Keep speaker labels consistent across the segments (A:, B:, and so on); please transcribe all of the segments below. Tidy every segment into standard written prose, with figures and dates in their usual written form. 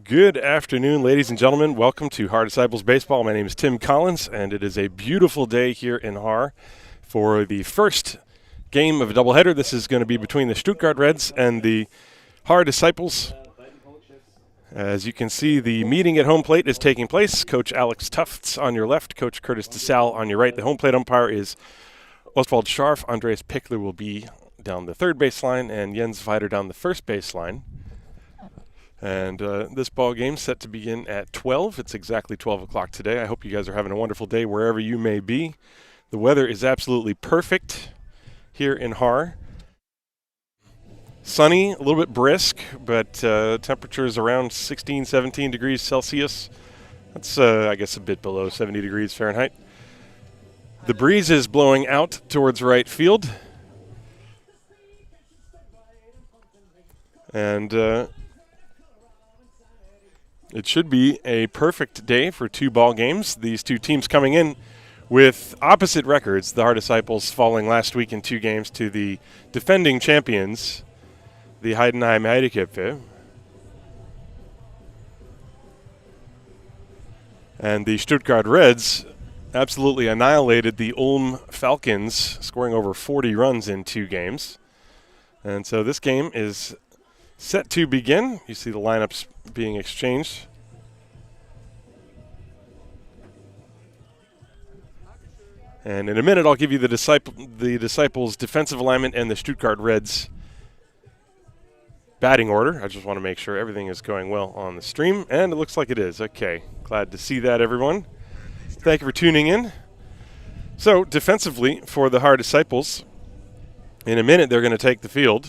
A: Good afternoon, ladies and gentlemen. Welcome to Haar Disciples Baseball. My name is Tim Collins, and it is a beautiful day here in Haar for the first game of a doubleheader. This is going to be between the Stuttgart Reds and the Haar Disciples. As you can see, the meeting at home plate is taking place. Coach Alex Tufts on your left, Coach Curtis DeSalle on your right. The home plate umpire is Oswald Scharf. Andreas Pickler will be down the third baseline, and Jens Weider down the first baseline. And this ball game set to begin at 12. It's exactly 12 o'clock today. I hope you guys are having a wonderful day wherever you may be. The weather is absolutely perfect here in Haar. Sunny, a little bit brisk, but temperatures around 16, 17 degrees Celsius. That's, I guess, a bit below 70 degrees Fahrenheit. The breeze is blowing out towards right field. And it should be a perfect day for two ball games. These two teams coming in with opposite records. The Haar Disciples falling last week in two games to the defending champions, the Heidenheim Heideköpfe. And the Stuttgart Reds absolutely annihilated the Ulm Falcons, scoring over 40 runs in two games. And so this game is set to begin. You see the lineups being exchanged. And in a minute, I'll give you the Disciples' defensive alignment and the Stuttgart Reds' batting order. I just want to make sure everything is going well on the stream, and it looks like it is. Okay, glad to see that, everyone. Thank you for tuning in. So, defensively, for the Haar Disciples, in a minute they're going to take the field,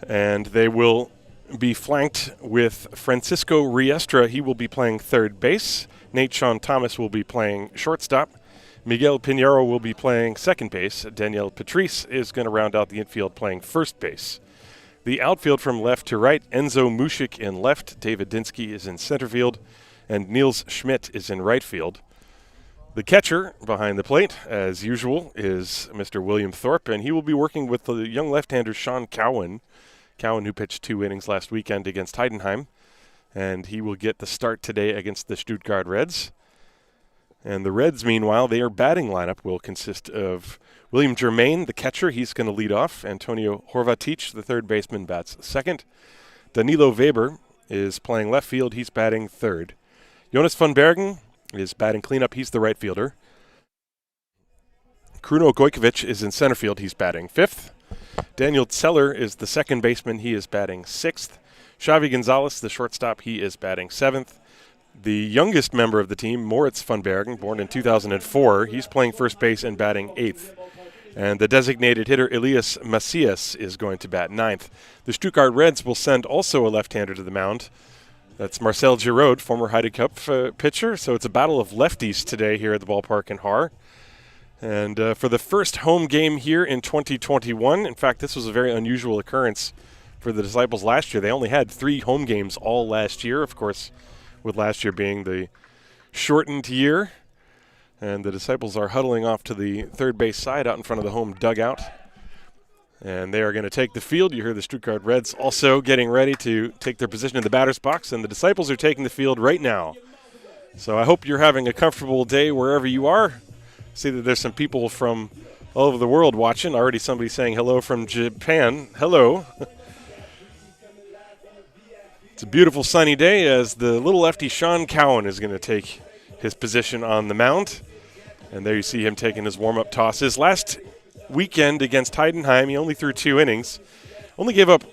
A: and they will be flanked with Francisco Riestra. He will be playing third base. Nate Sean Thomas will be playing shortstop. Miguel Pinheiro will be playing second base. Daniel Patrice is going to round out the infield playing first base. The outfield from left to right, Enzo Mushik in left, David Dinsky is in center field, and Niels Schmidt is in right field. The catcher behind the plate, as usual, is Mr. William Thorpe, and he will be working with the young left-hander Sean Cowan. Cowan, who pitched 2 innings last weekend against Heidenheim, and he will get the start today against the Stuttgart Reds. And the Reds, meanwhile, their batting lineup will consist of William Germain, the catcher. He's going to lead off. Antonio Horvatic, the third baseman, bats second. Danilo Weber is playing left field. He's batting third. Jonas van Bergen is batting cleanup. He's the right fielder. Kruno Gojkovic is in center field. He's batting fifth. Daniel Zeller is the second baseman. He is batting sixth. Xavi Gonzalez, the shortstop, he is batting seventh. The youngest member of the team, Moritz van Bergen, born in 2004, he's playing first base and batting eighth. And the designated hitter, Elias Macias, is going to bat ninth. The Stuttgart Reds will send also a left-hander to the mound. That's Marcel Giraud, former Heide Cup pitcher. So it's a battle of lefties today here at the ballpark in Haar. And for the first home game here in 2021, in fact, this was a very unusual occurrence for the Disciples last year. They only had 3 home games all last year, of course, with last year being the shortened year. And the Disciples are huddling off to the third base side out in front of the home dugout. And they are going to take the field. You hear the Stuttgart Reds also getting ready to take their position in the batter's box, and the Disciples are taking the field right now. So I hope you're having a comfortable day wherever you are. See that there's some people from all over the world watching. Already somebody saying hello from Japan. Hello. It's a beautiful sunny day as the little lefty Sean Cowan is going to take his position on the mound. And there you see him taking his warm-up tosses. Last weekend against Heidenheim, he only threw 2 innings. Only gave up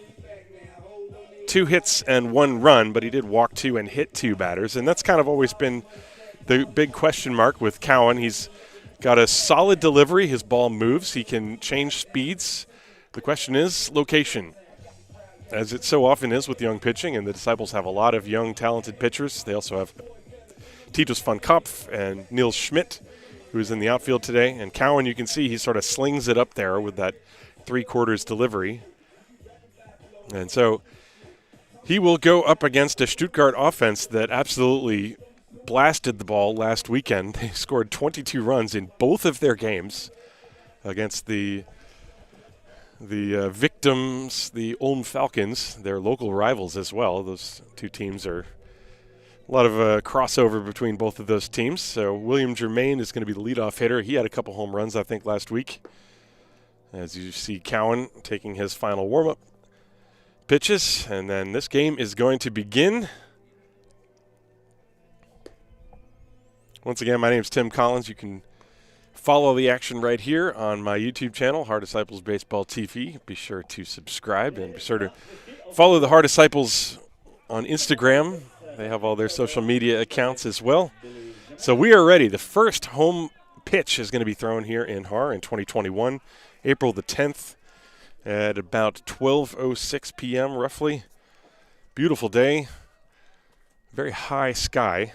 A: 2 hits and 1 run, but he did walk 2 and hit 2 batters. And that's kind of always been the big question mark with Cowan. He's got a solid delivery. His ball moves. He can change speeds. The question is location, as it so often is with young pitching, and the Disciples have a lot of young, talented pitchers. They also have Titus van Kopf and Niels Schmidt, who is in the outfield today. And Cowan, you can see he sort of slings it up there with that 3/4 delivery. And so he will go up against a Stuttgart offense that absolutely blasted the ball last weekend. They scored 22 runs in both of their games against the the victims, the Ulm Falcons, their local rivals as well. Those two teams are a lot of crossover between both of those teams. So William Germain is going to be the leadoff hitter. He had a couple home runs, I think, last week. As you see Cowan taking his final warm-up pitches. And then this game is going to begin. Once again, my name is Tim Collins. You can follow the action right here on my YouTube channel, Haar Disciples Baseball TV. Be sure to subscribe and be sure to follow the Haar Disciples on Instagram. They have all their social media accounts as well. So we are ready. The first home pitch is going to be thrown here in Haar in 2021, April the 10th at about 12:06 p.m. roughly. Beautiful day. Very high sky.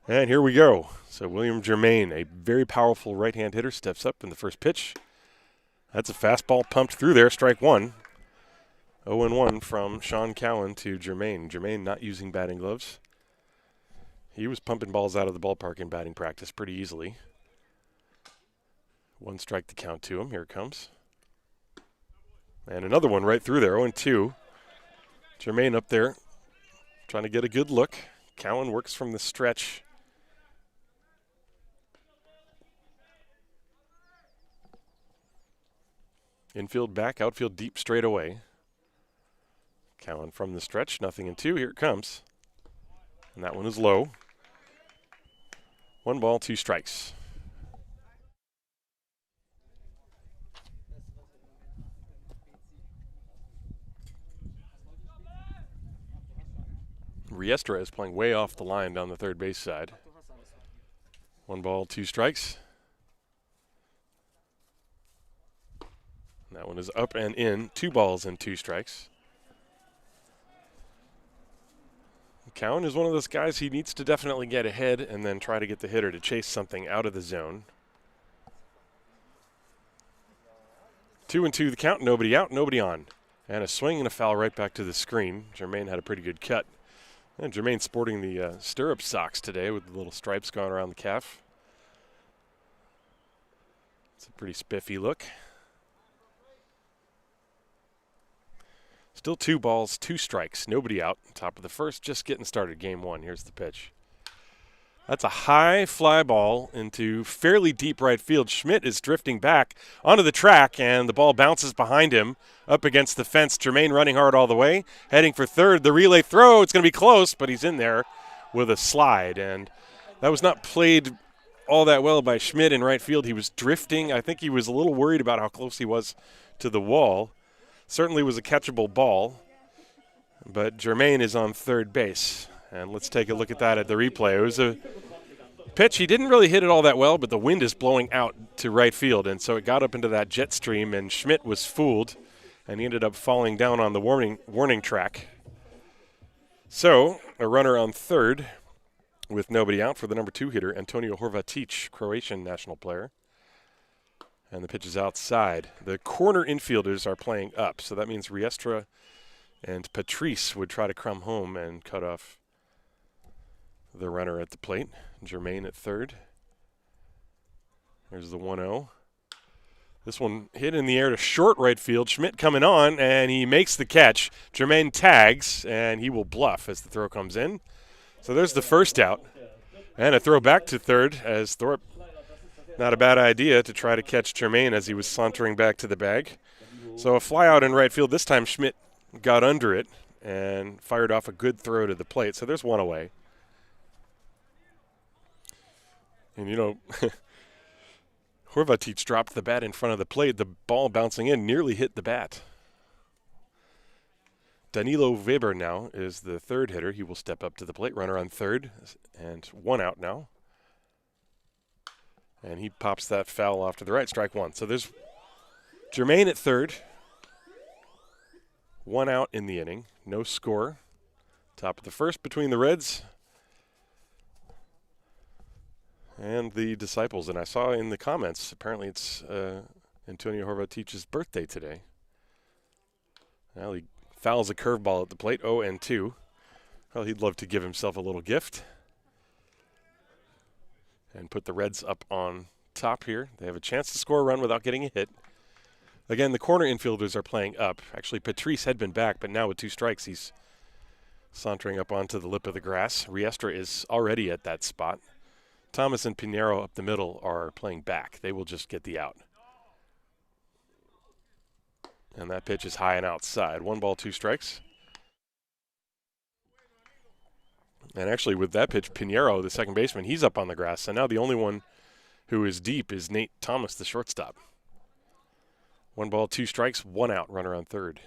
A: And here we go. So William Germain, a very powerful right-hand hitter, steps up in the first pitch. That's a fastball pumped through there, strike one. 0-1 from Sean Cowan to Germain. Germain not using batting gloves. He was pumping balls out of the ballpark in batting practice pretty easily. One strike to count to him. Here it comes. And another one right through there, 0-2. Germain up there trying to get a good look. Cowan works from the stretch. Infield back, outfield deep straight away. Cowan from the stretch, 0-2. Here it comes. And that one is low. 1 ball, 2 strikes. Riestra is playing way off the line down the third base side. 1 ball, 2 strikes. That one is up and in. 2 balls and 2 strikes. Cowan is one of those guys, he needs to definitely get ahead and then try to get the hitter to chase something out of the zone. 2-2 the count, nobody out, nobody on. And a swing and a foul right back to the screen. Germain had a pretty good cut. And Germain sporting the stirrup socks today with the little stripes going around the calf. It's a pretty spiffy look. Still 2 balls, 2 strikes, nobody out. Top of the first, just getting started, game 1. Here's the pitch. That's a high fly ball into fairly deep right field. Schmidt is drifting back onto the track, and the ball bounces behind him up against the fence. Germain running hard all the way, heading for third. The relay throw, it's going to be close, but he's in there with a slide. And that was not played all that well by Schmidt in right field. He was drifting. I think he was a little worried about how close he was to the wall. Certainly was a catchable ball, but Germain is on third base. And let's take a look at that at the replay. It was a pitch. He didn't really hit it all that well, but the wind is blowing out to right field, and so it got up into that jet stream, and Schmidt was fooled, and he ended up falling down on the warning track. So a runner on third with nobody out for the number 2 hitter, Antonio Horvatic, Croatian national player. And the pitch is outside. The corner infielders are playing up, so that means Riestra and Patrice would try to come home and cut off the runner at the plate. Germain at third. There's the 1-0. This one hit in the air to short right field. Schmidt coming on, and he makes the catch. Germain tags, and he will bluff as the throw comes in. So there's the first out. And a throw back to third as Thorpe. Not a bad idea to try to catch Germain as he was sauntering back to the bag. So a fly out in right field. This time Schmidt got under it and fired off a good throw to the plate. So there's 1 away. And, you know, Horvatic dropped the bat in front of the plate. The ball bouncing in nearly hit the bat. Danilo Weber now is the third hitter. He will step up to the plate. Runner on third and 1 out now. And he pops that foul off to the right, strike 1. So there's Germain at third. 1 out in the inning, no score. Top of the first between the Reds and the Disciples. And I saw in the comments, apparently it's Antonio Horvatic's birthday today. Well, he fouls a curveball at the plate, 0-2. Well, he'd love to give himself a little gift and put the Reds up on top here. They have a chance to score a run without getting a hit. Again, the corner infielders are playing up. Actually, Patrice had been back, but now with 2 strikes, he's sauntering up onto the lip of the grass. Riestra is already at that spot. Thomas and Pinheiro up the middle are playing back. They will just get the out. And that pitch is high and outside. 1 ball, 2 strikes. And actually, with that pitch, Pinheiro, the second baseman, he's up on the grass. And now the only one who is deep is Nate Thomas, the shortstop. 1 ball, 2 strikes, 1 out, runner on third.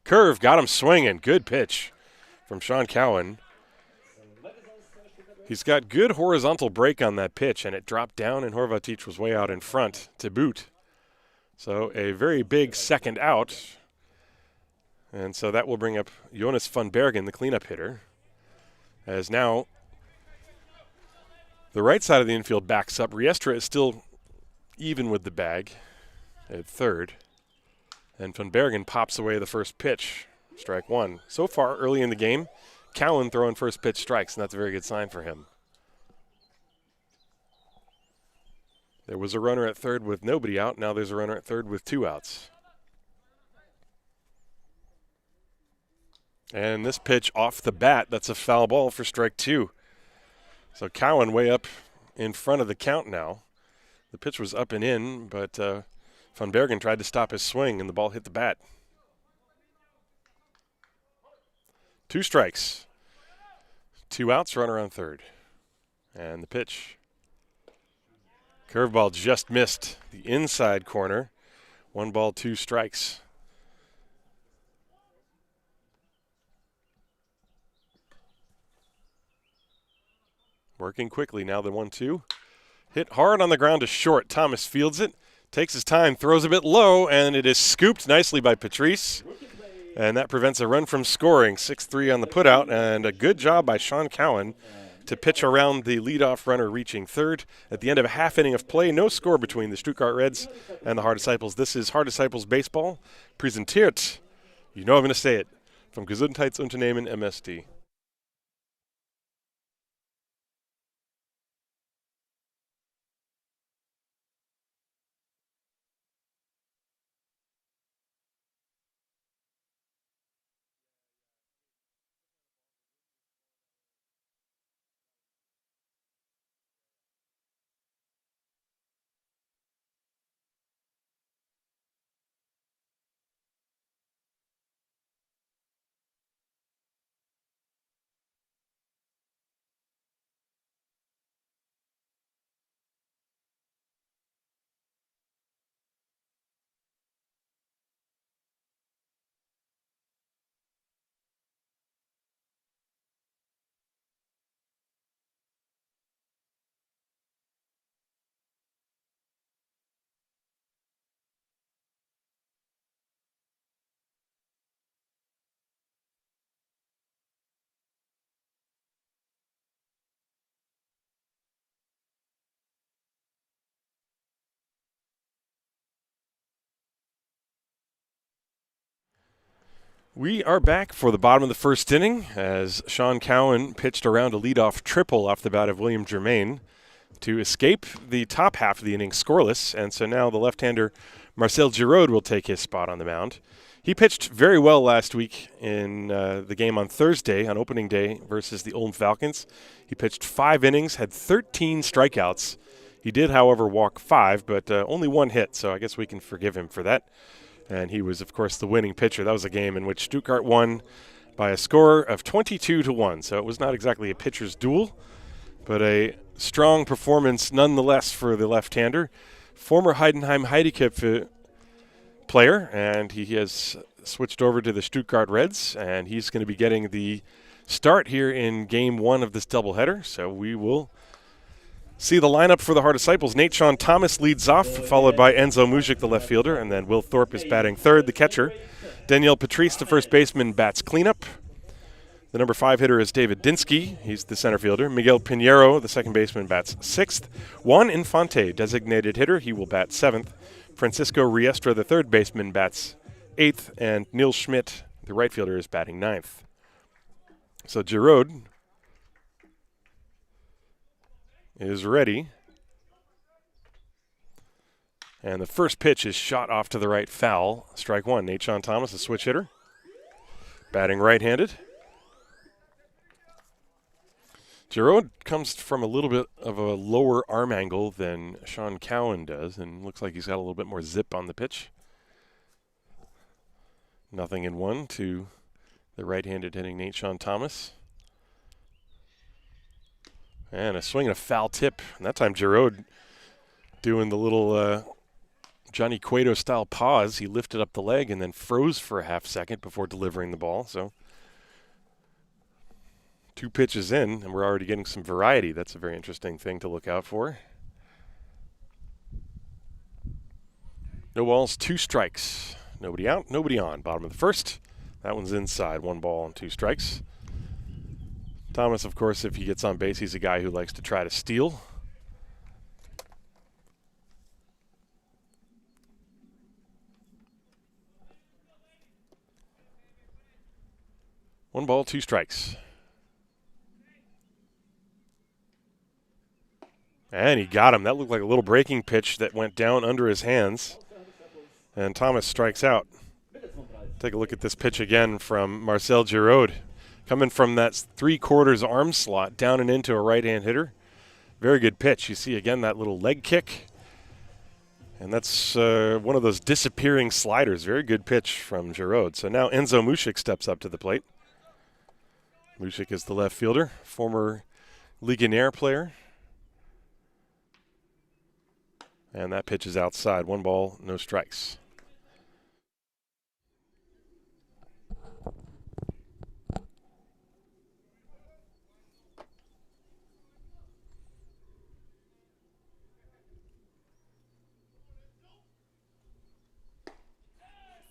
A: Curve, got him swinging. Good pitch from Sean Cowan. He's got good horizontal break on that pitch, and it dropped down, and Horvatic was way out in front to boot. So a very big second out. And so that will bring up Jonas van Bergen, the cleanup hitter, as now the right side of the infield backs up. Riestra is still even with the bag at third. And van Bergen pops away the first pitch, strike 1. So far, early in the game, Cowan throwing first pitch strikes, and that's a very good sign for him. There was a runner at third with nobody out. Now there's a runner at third with 2 outs. And this pitch off the bat, that's a foul ball for strike 2. So Cowan way up in front of the count now. The pitch was up and in, but van Bergen tried to stop his swing, and the ball hit the bat. 2 strikes. 2 outs, runner on third. And the pitch. Curveball just missed the inside corner. 1 ball, 2 strikes. Working quickly now, the 1-2. Hit hard on the ground to short. Thomas fields it, takes his time, throws a bit low, and it is scooped nicely by Patrice. And that prevents a run from scoring. 6-3 on the putout, and a good job by Sean Cowan to pitch around the leadoff runner reaching third. At the end of a half inning of play, no score between the Stuttgart Reds and the Haar Disciples. This is Haar Disciples Baseball, präsentiert, you know I'm going to say it, from Gesundheitsunternehmen MSD. We are back for the bottom of the first inning as Sean Cowan pitched around a leadoff triple off the bat of William Germain to escape the top half of the inning scoreless. And so now the left-hander Marcel Giraud will take his spot on the mound. He pitched very well last week in the game on Thursday, on opening day, versus the Ulm Falcons. He pitched 5 innings, had 13 strikeouts. He did, however, walk 5, but only 1 hit, so I guess we can forgive him for that. And he was, of course, the winning pitcher. That was a game in which Stuttgart won by a score of 22-1. So it was not exactly a pitcher's duel, but a strong performance nonetheless for the left-hander. Former Heidenheim Heideköpfe player, and he has switched over to the Stuttgart Reds, and he's going to be getting the start here in Game 1 of this doubleheader. So we will see the lineup for the Haar Disciples. Nate Sean Thomas leads off, followed by Enzo Mujic, the left fielder, and then Will Thorpe is batting third, the catcher. Daniel Patrice, the first baseman, bats cleanup. The number 5 hitter is David Dinsky. He's the center fielder. Miguel Pinheiro, the second baseman, bats 6th. Juan Infante, designated hitter. He will bat 7th. Francisco Riestra, the third baseman, bats 8th. And Neil Schmidt, the right fielder, is batting 9th. So Giraud is ready. And the first pitch is shot off to the right, foul. Strike one. Nathan Thomas, a switch hitter, batting right-handed. Giroud comes from a little bit of a lower arm angle than Sean Cowan does, and looks like he's got a little bit more zip on the pitch. 0-1 to the right-handed hitting Nathan Thomas. And a swing and a foul tip. And that time Giroud doing the little Johnny Cueto-style pause. He lifted up the leg and then froze for a half second before delivering the ball. So 2 pitches in, and we're already getting some variety. That's a very interesting thing to look out for. No balls, 2 strikes. Nobody out, nobody on. Bottom of the first. That one's inside. 1 ball and 2 strikes. Thomas, of course, if he gets on base, he's a guy who likes to try to steal. One ball, 2 strikes. And he got him. That looked like a little breaking pitch that went down under his hands. And Thomas strikes out. Take a look at this pitch again from Marcel Giroud. Coming from that 3/4 arm slot down and into a right-hand hitter. Very good pitch. You see again that little leg kick. And that's one of those disappearing sliders. Very good pitch from Giroud. So now Enzo Mušik steps up to the plate. Mušik is the left fielder, former Legionnaire player. And that pitch is outside. 1 ball, no strikes.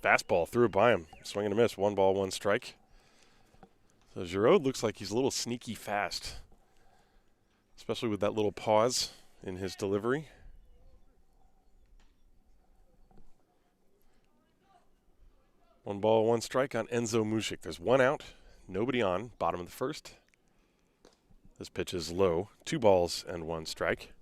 A: Fastball threw it by him. Swing and a miss. 1 ball, 1 strike. So Giroud looks like he's a little sneaky fast, especially with that little pause in his delivery. 1 ball, 1 strike on Enzo Mušik. There's 1 out, nobody on. Bottom of the first. This pitch is low. 2 balls and 1 strike.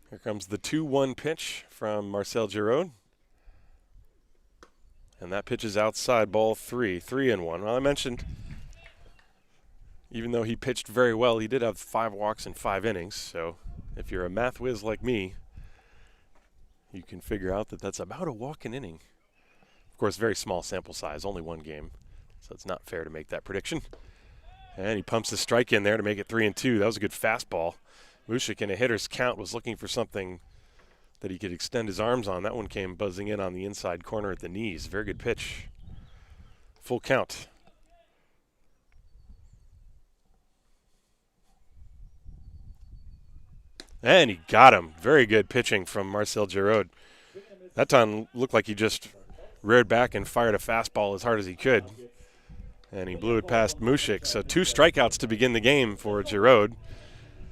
A: Here comes the 2-1 pitch from Marcel Giroud. And that pitch is outside, ball 3, 3-1. Well, I mentioned, even though he pitched very well, he did have 5 walks in 5 innings. So if you're a math whiz like me, you can figure out that that's about a walk an inning. Of course, very small sample size, only 1 game. So it's not fair to make that prediction. And he pumps the strike in there to make it 3-2. That was a good fastball. Mušik in a hitter's count was looking for something that he could extend his arms on. That one came buzzing in on the inside corner at the knees. Very good pitch. Full count. And he got him. Very good pitching from Marcel Giroud. That time looked like he just reared back and fired a fastball as hard as he could. And he blew it past Mušik. So 2 strikeouts to begin the game for Giroud,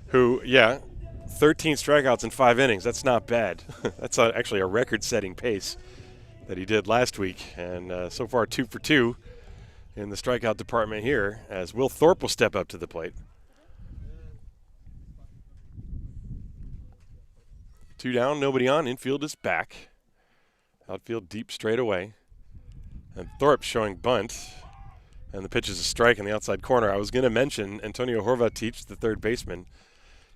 A: who, 13 strikeouts in 5 innings. That's not bad. That's actually a record-setting pace that he did last week. And so far 2 for 2 in the strikeout department here, as Will Thorpe will step up to the plate. 2 down, nobody on. Infield is back. Outfield deep straight away. And Thorpe showing bunt. And the pitch is a strike in the outside corner. I was going to mention Antonio Horvatic, the third baseman,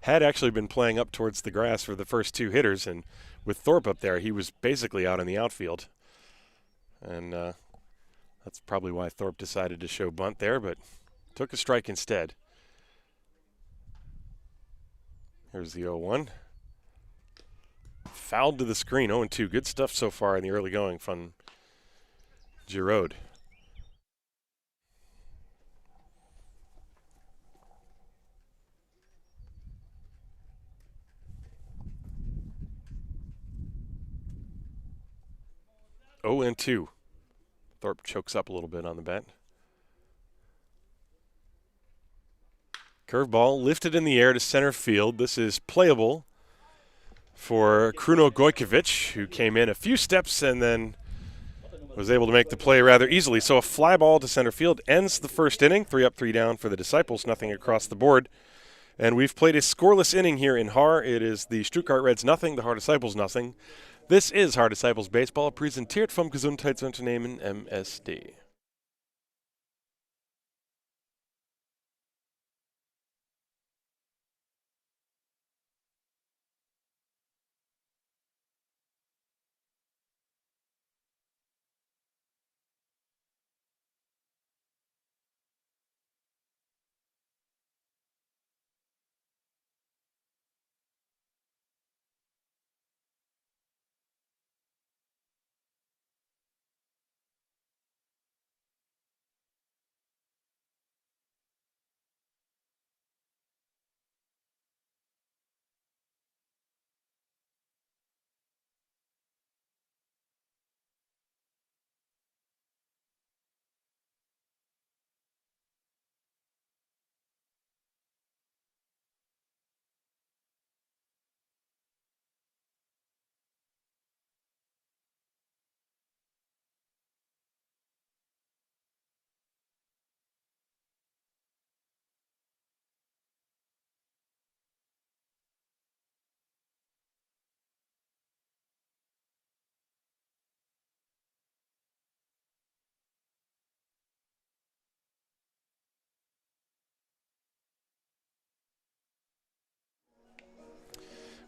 A: had actually been playing up towards the grass for the first 2 hitters, and with Thorpe up there, he was basically out in the outfield. And that's probably why Thorpe decided to show bunt there, but took a strike instead. Here's the 0-1. Fouled to the screen, 0-2. Good stuff so far in the early going from Giroud. Oh, and 2. Thorpe chokes up a little bit on the bat. Curveball lifted in the air to center field. This is playable for Kruno Gojkovic, who came in a few steps and then was able to make the play rather easily. So a fly ball to center field ends the first inning. 3 up, 3 down for the Disciples, nothing across the board. And we've played a scoreless inning here in Haar. It is the Stuttgart Reds nothing, the Haar Disciples nothing. This is Haar Disciples Baseball, präsentiert vom Gesundheitsunternehmen MSD.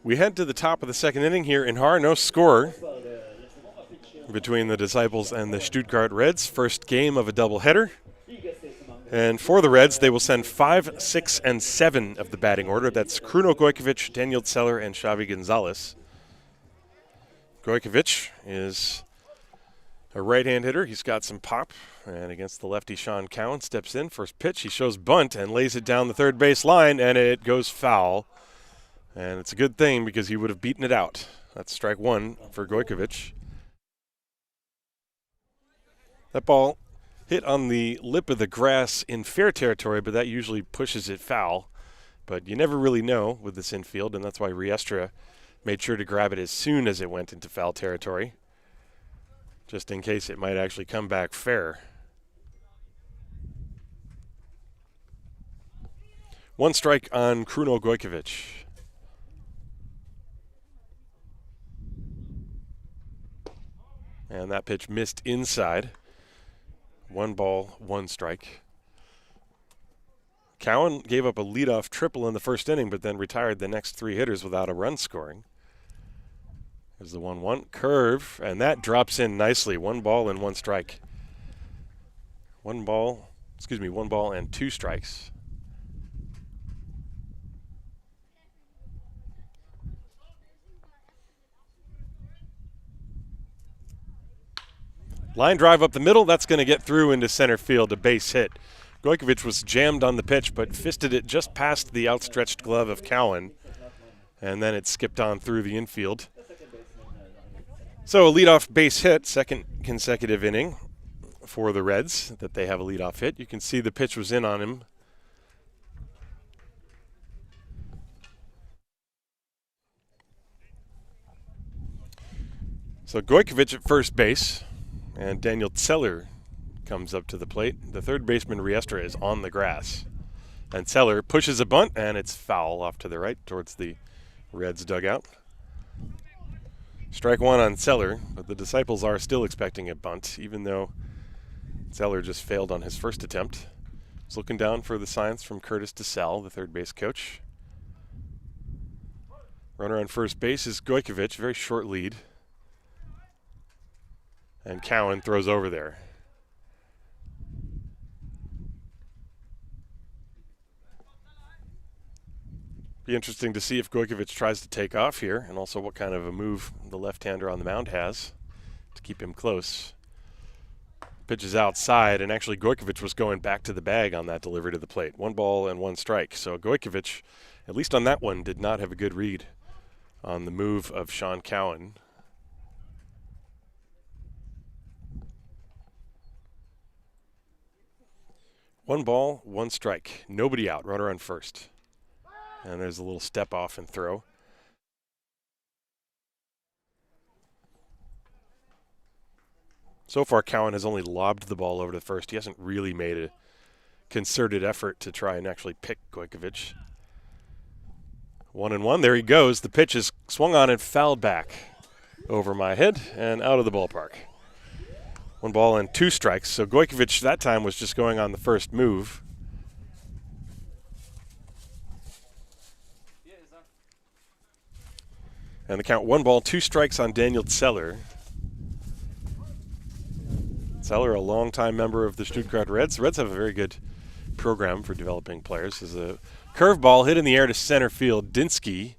A: We head to the top of the second inning here in Haar. No score between the Disciples and the Stuttgart Reds. First game of a doubleheader. And for the Reds, they will send 5, 6, and 7 of the batting order. That's Kruno Gojkovic, Daniel Zeller, and Xavi Gonzalez. Gojkovic is a right-hand hitter. He's got some pop. And against the lefty, Sean Cowan steps in. First pitch, he shows bunt and lays it down the third base line, and it goes foul. And it's a good thing because he would have beaten it out. That's strike one for Gojkovic. That ball hit on the lip of the grass in fair territory, but that usually pushes it foul. But you never really know with this infield, and that's why Riestra made sure to grab it as soon as it went into foul territory, just in case it might actually come back fair. One strike on Kruno Gojkovic. And that pitch missed inside. 1 ball, 1 strike. Cowan gave up a leadoff triple in the first inning, but then retired the next 3 hitters without a run scoring. There's the 1-1 curve, and that drops in nicely. 1 ball and 1 strike. 1 ball and 2 strikes. Line drive up the middle, that's going to get through into center field, a base hit. Gojkovic was jammed on the pitch, but fisted it just past the outstretched glove of Cowan, and then it skipped on through the infield. So a leadoff base hit, second consecutive inning for the Reds that they have a leadoff hit. You can see the pitch was in on him. So Gojkovic at first base. And Daniel Zeller comes up to the plate. The third baseman, Riestra, is on the grass. And Zeller pushes a bunt, and it's foul off to the right towards the Reds' dugout. Strike 1 on Zeller, but the Disciples are still expecting a bunt, even though Zeller just failed on his first attempt. He's looking down for the signs from Curtis DeSalle, the third base coach. Runner on first base is Gojkovic, very short lead. And Cowan throws over there. Be interesting to see if Gojkovic tries to take off here, and also what kind of a move the left-hander on the mound has to keep him close. Pitch is outside, and actually Gojkovic was going back to the bag on that delivery to the plate. 1 ball and 1 strike. So Gojkovic, at least on that one, did not have a good read on the move of Sean Cowan. One ball, 1 strike. Nobody out. Runner on first. And there's a little step off and throw. So far, Cowan has only lobbed the ball over to first. He hasn't really made a concerted effort to try and actually pick Gojkovic. 1-1. There he goes. The pitch is swung on and fouled back over my head and out of the ballpark. 1 ball and 2 strikes. So Gojkovic that time was just going on the first move. And the count 1 ball, 2 strikes on Daniel Zeller. Zeller, a longtime member of the Stuttgart Reds. The Reds have a very good program for developing players. There's a curveball hit in the air to center field. Dinsky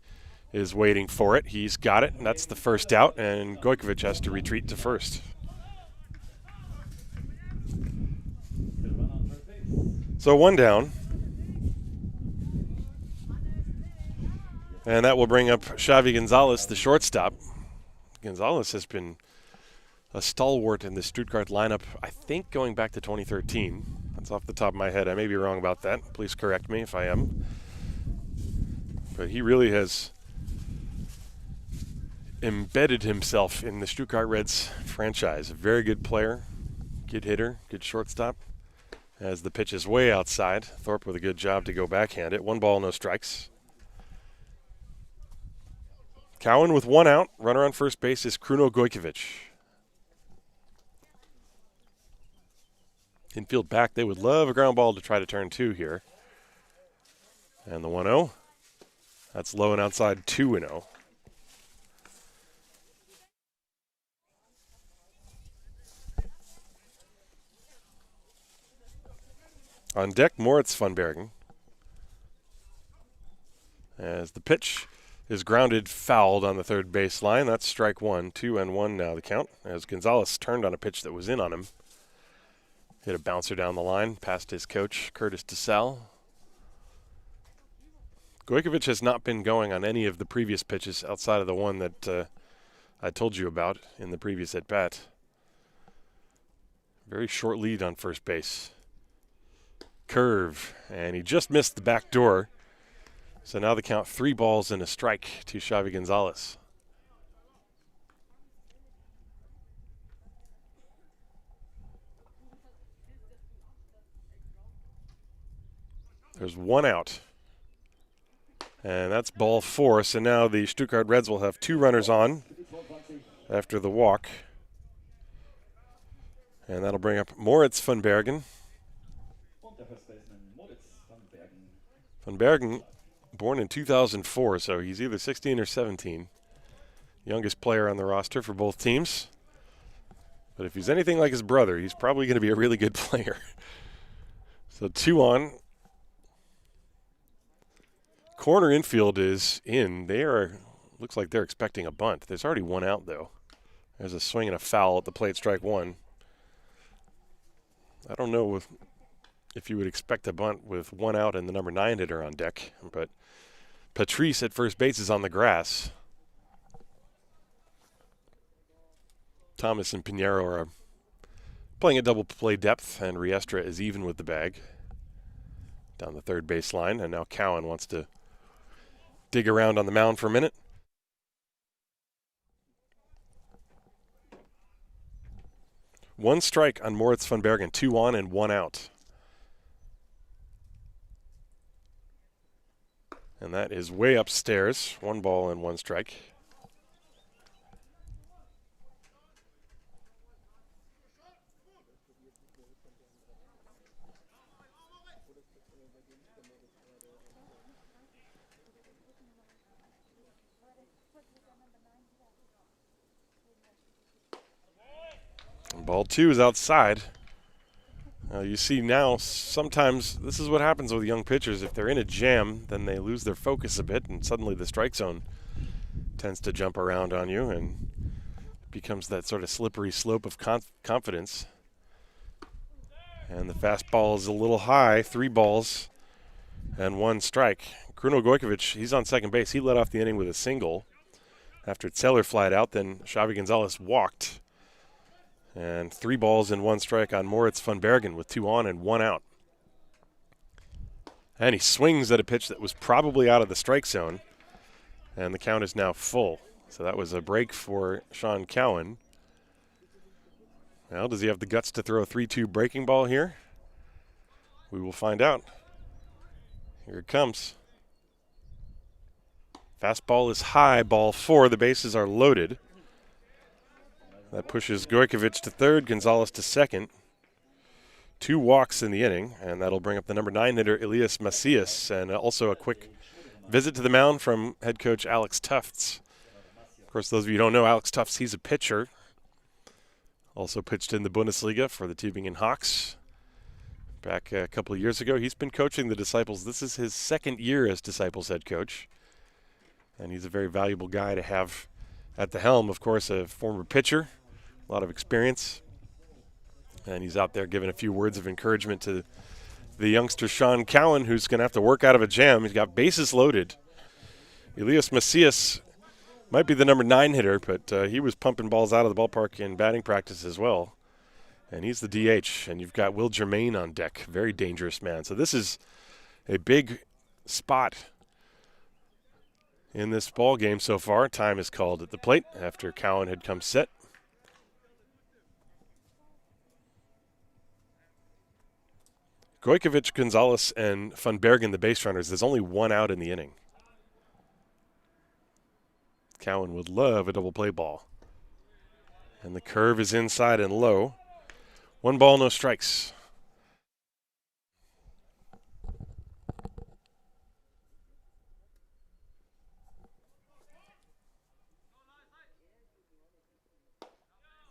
A: is waiting for it. He's got it, and that's the first out, and Gojkovic has to retreat to first. So 1 down. And that will bring up Xavi Gonzalez, the shortstop. Gonzalez has been a stalwart in the Stuttgart lineup, I think, going back to 2013. That's off the top of my head. I may be wrong about that. Please correct me if I am. But he really has embedded himself in the Stuttgart Reds franchise. A very good player, good hitter, good shortstop. As the pitch is way outside, Thorpe with a good job to go backhand it. 1 ball, no strikes. Cowan with 1 out. Runner on first base is Kruno Gojkovic. Infield back, they would love a ground ball to try to turn 2 here. And the 1-0. That's low and outside, 2-0. On deck, Moritz van Bergen. As the pitch is grounded, fouled on the third base line. That's strike 1, 2-1 now the count. As Gonzalez turned on a pitch that was in on him. Hit a bouncer down the line, past his coach, Curtis DeSalle. Gojkovic has not been going on any of the previous pitches outside of the one that I told you about in the previous at-bat. Very short lead on first base. Curve, and he just missed the back door. So now the count 3 balls and a strike to Xavi Gonzalez. There's 1 out. And that's ball 4. So now the Stuttgart Reds will have 2 runners on after the walk. And that'll bring up Moritz van Bergen. Van Bergen, born in 2004, so he's either 16 or 17. Youngest player on the roster for both teams. But if he's anything like his brother, he's probably going to be a really good player. So 2 on. Corner infield is in. Looks like they're expecting a bunt. There's already 1 out, though. There's a swing and a foul at the plate, strike 1. I don't know if you would expect a bunt with 1 out and the number 9 hitter on deck, but Patrice at first base is on the grass. Thomas and Pinheiro are playing at double play depth, and Riestra is even with the bag down the third base line, and now Cowan wants to dig around on the mound for a minute. One strike on Moritz van Bergen, 2 on and 1 out. And that is way upstairs. 1 ball and 1 strike. And ball 2 is outside. You see now, sometimes this is what happens with young pitchers. If they're in a jam, then they lose their focus a bit, and suddenly the strike zone tends to jump around on you, and it becomes that sort of slippery slope of confidence. And the fastball is a little high, 3 balls and 1 strike. Kruno Gojkovic, he's on second base. He led off the inning with a single after Zeller flied out. Then Xavi Gonzalez walked. And 3 balls and 1 strike on Moritz van Bergen with 2 on and 1 out. And he swings at a pitch that was probably out of the strike zone. And the count is now full. So that was a break for Sean Cowan. Well, does he have the guts to throw a 3-2 breaking ball here? We will find out. Here it comes. Fastball is high, ball 4. The bases are loaded. That pushes Gojkovic to third, Gonzalez to second. 2 walks in the inning, and that'll bring up the number 9 hitter, Elias Macias, and also a quick visit to the mound from head coach Alex Tufts. Of course, those of you who don't know Alex Tufts, he's a pitcher. Also pitched in the Bundesliga for the Tübingen Hawks. Back a couple of years ago, he's been coaching the Disciples. This is his second year as Disciples head coach. And he's a very valuable guy to have at the helm. Of course, a former pitcher, a lot of experience. And he's out there giving a few words of encouragement to the youngster Sean Cowan, who's going to have to work out of a jam. He's got bases loaded. Elias Macias might be the number 9 hitter, but he was pumping balls out of the ballpark in batting practice as well. And he's the DH, and you've got Will Germain on deck. Very dangerous man. So this is a big spot in this ball game so far. Time is called at the plate after Cowan had come set. Gojkovic, Gonzalez, and Van Bergen, the base runners. There's only 1 out in the inning. Cowan would love a double play ball. And the curve is inside and low. 1 ball, no strikes.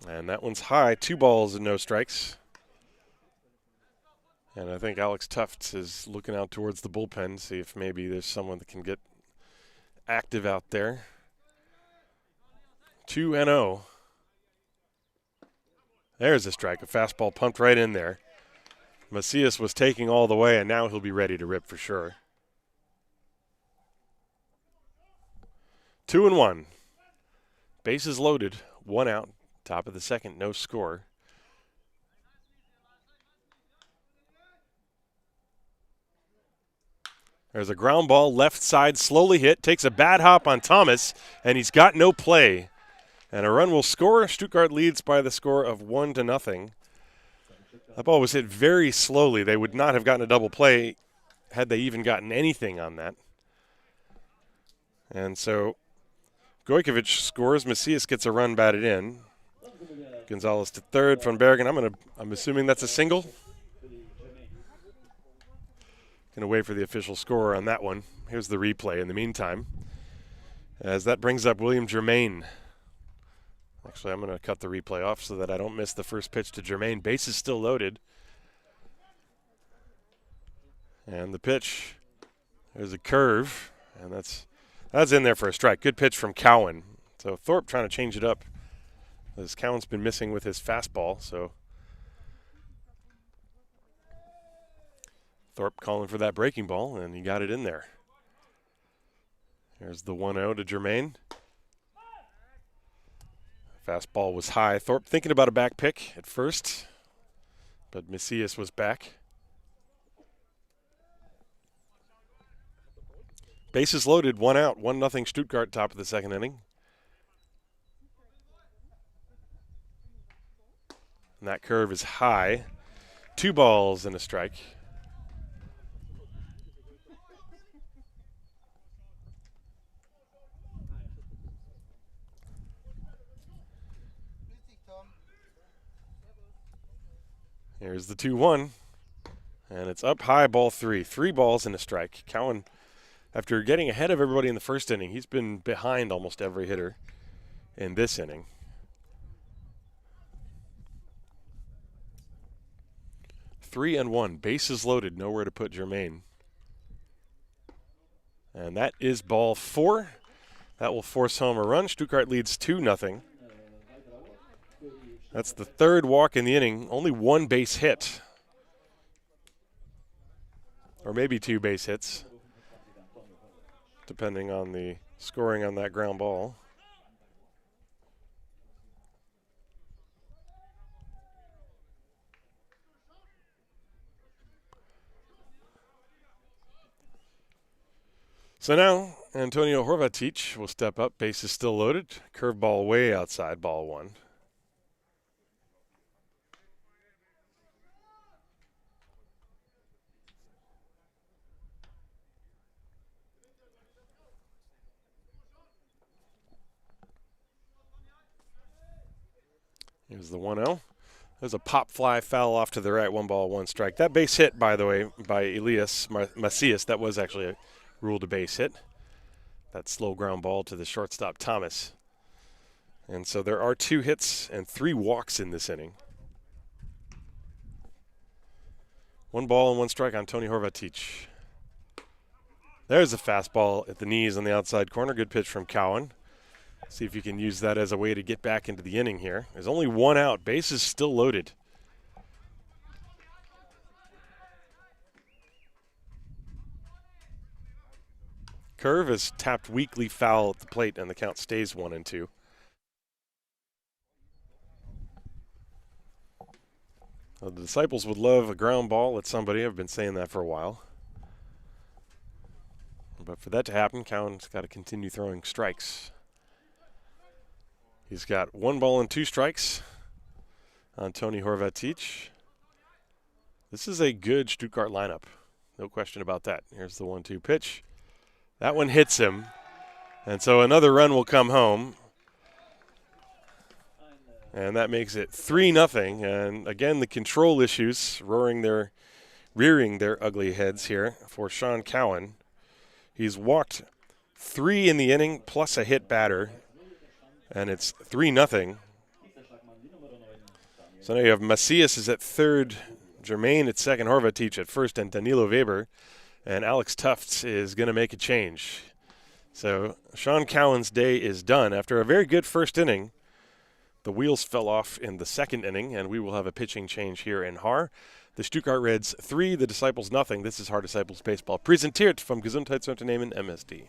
A: And that one's high. 2 balls and no strikes. And I think Alex Tufts is looking out towards the bullpen, see if maybe there's someone that can get active out there. 2-0. There's a strike. A fastball pumped right in there. Macias was taking all the way, and now he'll be ready to rip for sure. 2-1. Bases loaded. 1 out. Top of the second. No score. There's a ground ball left side, slowly hit. Takes a bad hop on Thomas, and he's got no play. And a run will score. Stuttgart leads by the score of 1-0. That ball was hit very slowly. They would not have gotten a double play had they even gotten anything on that. And so Gojkovic scores. Macias gets a run batted in. Gonzalez to third. Van Bergen. I'm assuming that's a single. Going to wait for the official score on that one. Here's the replay in the meantime, as that brings up William Germain. Actually, I'm going to cut the replay off so that I don't miss the first pitch to Germain. Base is still loaded. And the pitch, there's a curve, and that's in there for a strike. Good pitch from Cowan. So Thorpe trying to change it up, as Cowan's been missing with his fastball. So Thorpe calling for that breaking ball, and he got it in there. Here's the 1-0 to Germain. Fastball was high. Thorpe thinking about a back pick at first, but Macias was back. Bases loaded, 1 out, 1-0 Stuttgart, top of the second inning. And that curve is high. 2 balls and a strike. Here's the 2-1, and it's up high, ball 3. 3 balls and a strike. Cowan, after getting ahead of everybody in the first inning, he's been behind almost every hitter in this inning. 3-1, bases loaded, nowhere to put Germain. And that is ball 4. That will force home a run. Stuttgart leads 2-0. That's the 3rd walk in the inning. Only 1 base hit. Or maybe 2 base hits, depending on the scoring on that ground ball. So now Antonio Horvatic will step up. Base is still loaded. Curveball way outside, ball 1. Here's the 1-0. There's a pop fly foul off to the right, 1-1 strike. That base hit, by the way, by Elias Macias, that was actually a ruled a base hit. That slow ground ball to the shortstop, Thomas. And so there are 2 hits and 3 walks in this inning. 1-1 strike on Tony Horvatic. There's a fastball at the knees on the outside corner. Good pitch from Cowan. See if you can use that as a way to get back into the inning here. There's only 1 out. Base is still loaded. Curve is tapped weakly foul at the plate, and the count stays 1-2. Well, the Disciples would love a ground ball at somebody. I've been saying that for a while. But for that to happen, Cowan's got to continue throwing strikes. He's got 1-2 strikes on Tony Horvatic. This is a good Stuttgart lineup. No question about that. Here's the 1-2 pitch. That one hits him. And so another run will come home. And that makes it 3-0. And again, the control issues rearing their ugly heads here for Sean Cowan. He's walked 3 in the inning plus a hit batter. And it's 3-0. So now you have Macias is at third, Jermaine at second, Horvatic at first, and Danilo Weber. And Alex Tufts is going to make a change. So Sean Cowan's day is done. After a very good first inning, the wheels fell off in the second inning, and we will have a pitching change here in Haar. The Stuttgart Reds 3, the Disciples 0. This is Haar Disciples Baseball. Präsentiert vom Gesundheitsunternehmen MSD.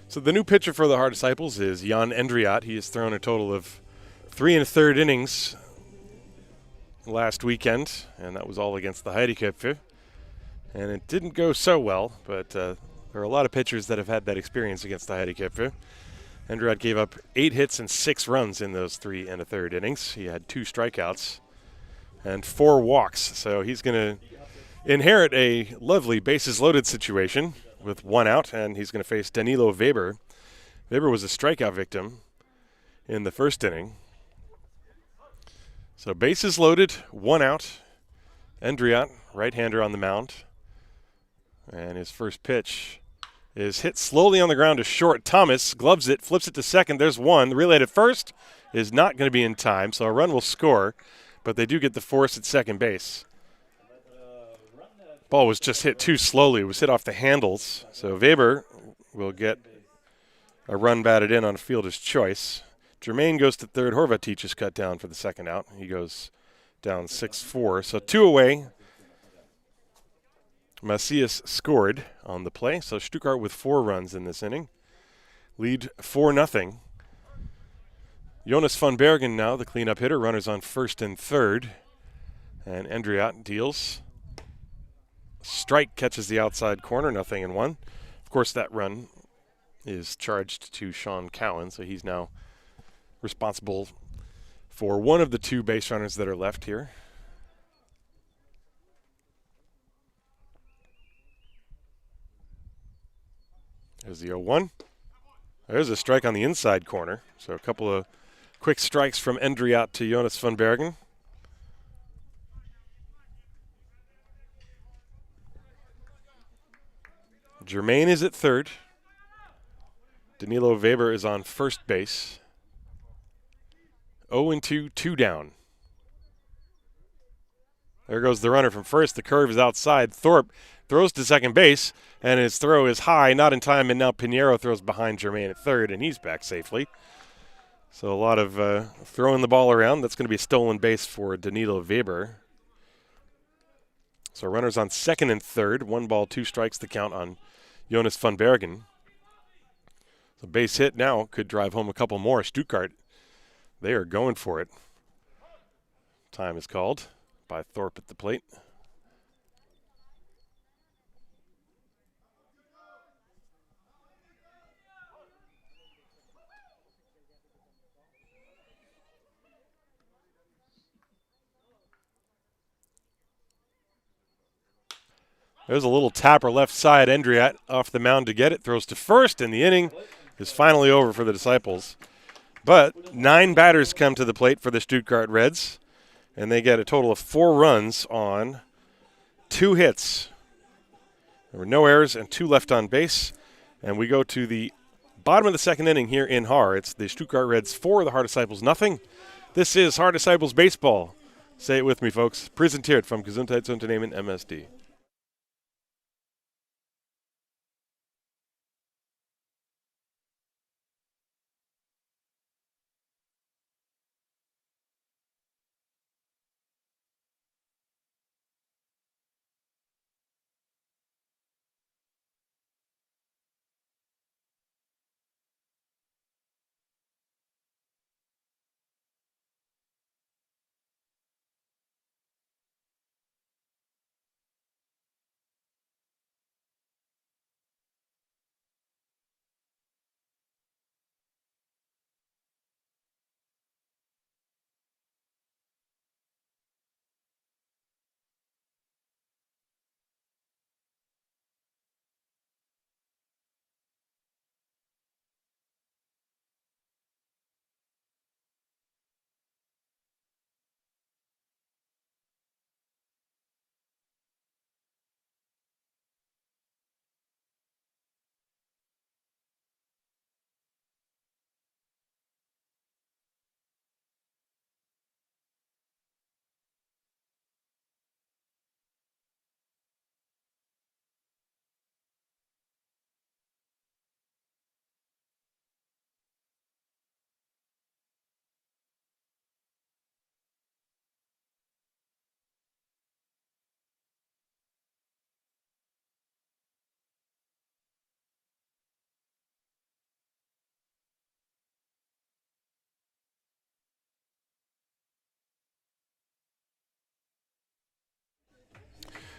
A: So the new pitcher for the Haar Disciples is Jan Endriat. He has thrown a total of 3 1/3 innings last weekend, and that was all against the Heideköpfe. And it didn't go so well, but there are a lot of pitchers that have had that experience against the Heideköpfe. Endriat gave up 8 hits and 6 runs in those 3 1/3 innings. He had 2 strikeouts and 4 walks, so he's going to inherit a lovely bases-loaded situation with 1 out, and he's going to face Danilo Weber. Weber was a strikeout victim in the first inning. So bases loaded, 1 out. Endriat, right-hander on the mound. And his first pitch is hit slowly on the ground to short. Thomas gloves it, flips it to second. There's 1. The relay to first is not going to be in time, so a run will score, but they do get the force at second base. Ball was just hit too slowly. It was hit off the handles. So Weber will get a run batted in on a fielder's choice. Jermaine goes to third. Horvatic is cut down for the second out. He goes down 6-4. So 2 away. Macias scored on the play. So Stuttgart with 4 runs in this inning. Lead 4-0. Jonas van Bergen now, the cleanup hitter. Runners on first and third. And Endriat deals. Strike catches the outside corner, 0-1. Of course, that run is charged to Sean Cowan, so he's now responsible for one of the 2 base runners that are left here. There's the 0-1. There's a strike on the inside corner. So a couple of quick strikes from Endriat to Jonas van Bergen. Germain is at third. Danilo Weber is on first base. 0-2, 2 down. There goes the runner from first. The curve is outside. Thorpe throws to second base, and his throw is high, not in time, and now Pinheiro throws behind Germain at third, and he's back safely. So a lot of throwing the ball around. That's going to be a stolen base for Danilo Weber. So runners on second and third. 1 ball, 2 strikes the count on Jonas van Bergen. The base hit now could drive home a couple more. Stuttgart, they are going for it. Time is called by Thorpe at the plate. There's a little tapper left side. Endriat off the mound to get it. Throws to first, and the inning is finally over for the Disciples. But 9 batters come to the plate for the Stuttgart Reds, and they get a total of 4 runs on 2 hits. There were no errors and 2 left on base. And we go to the bottom of the second inning here in Haar. It's the Stuttgart Reds 4, the Haar Disciples nothing. This is Haar Disciples baseball. Say it with me, folks. Präsentiert vom Gesundheitsunternehmen MSD.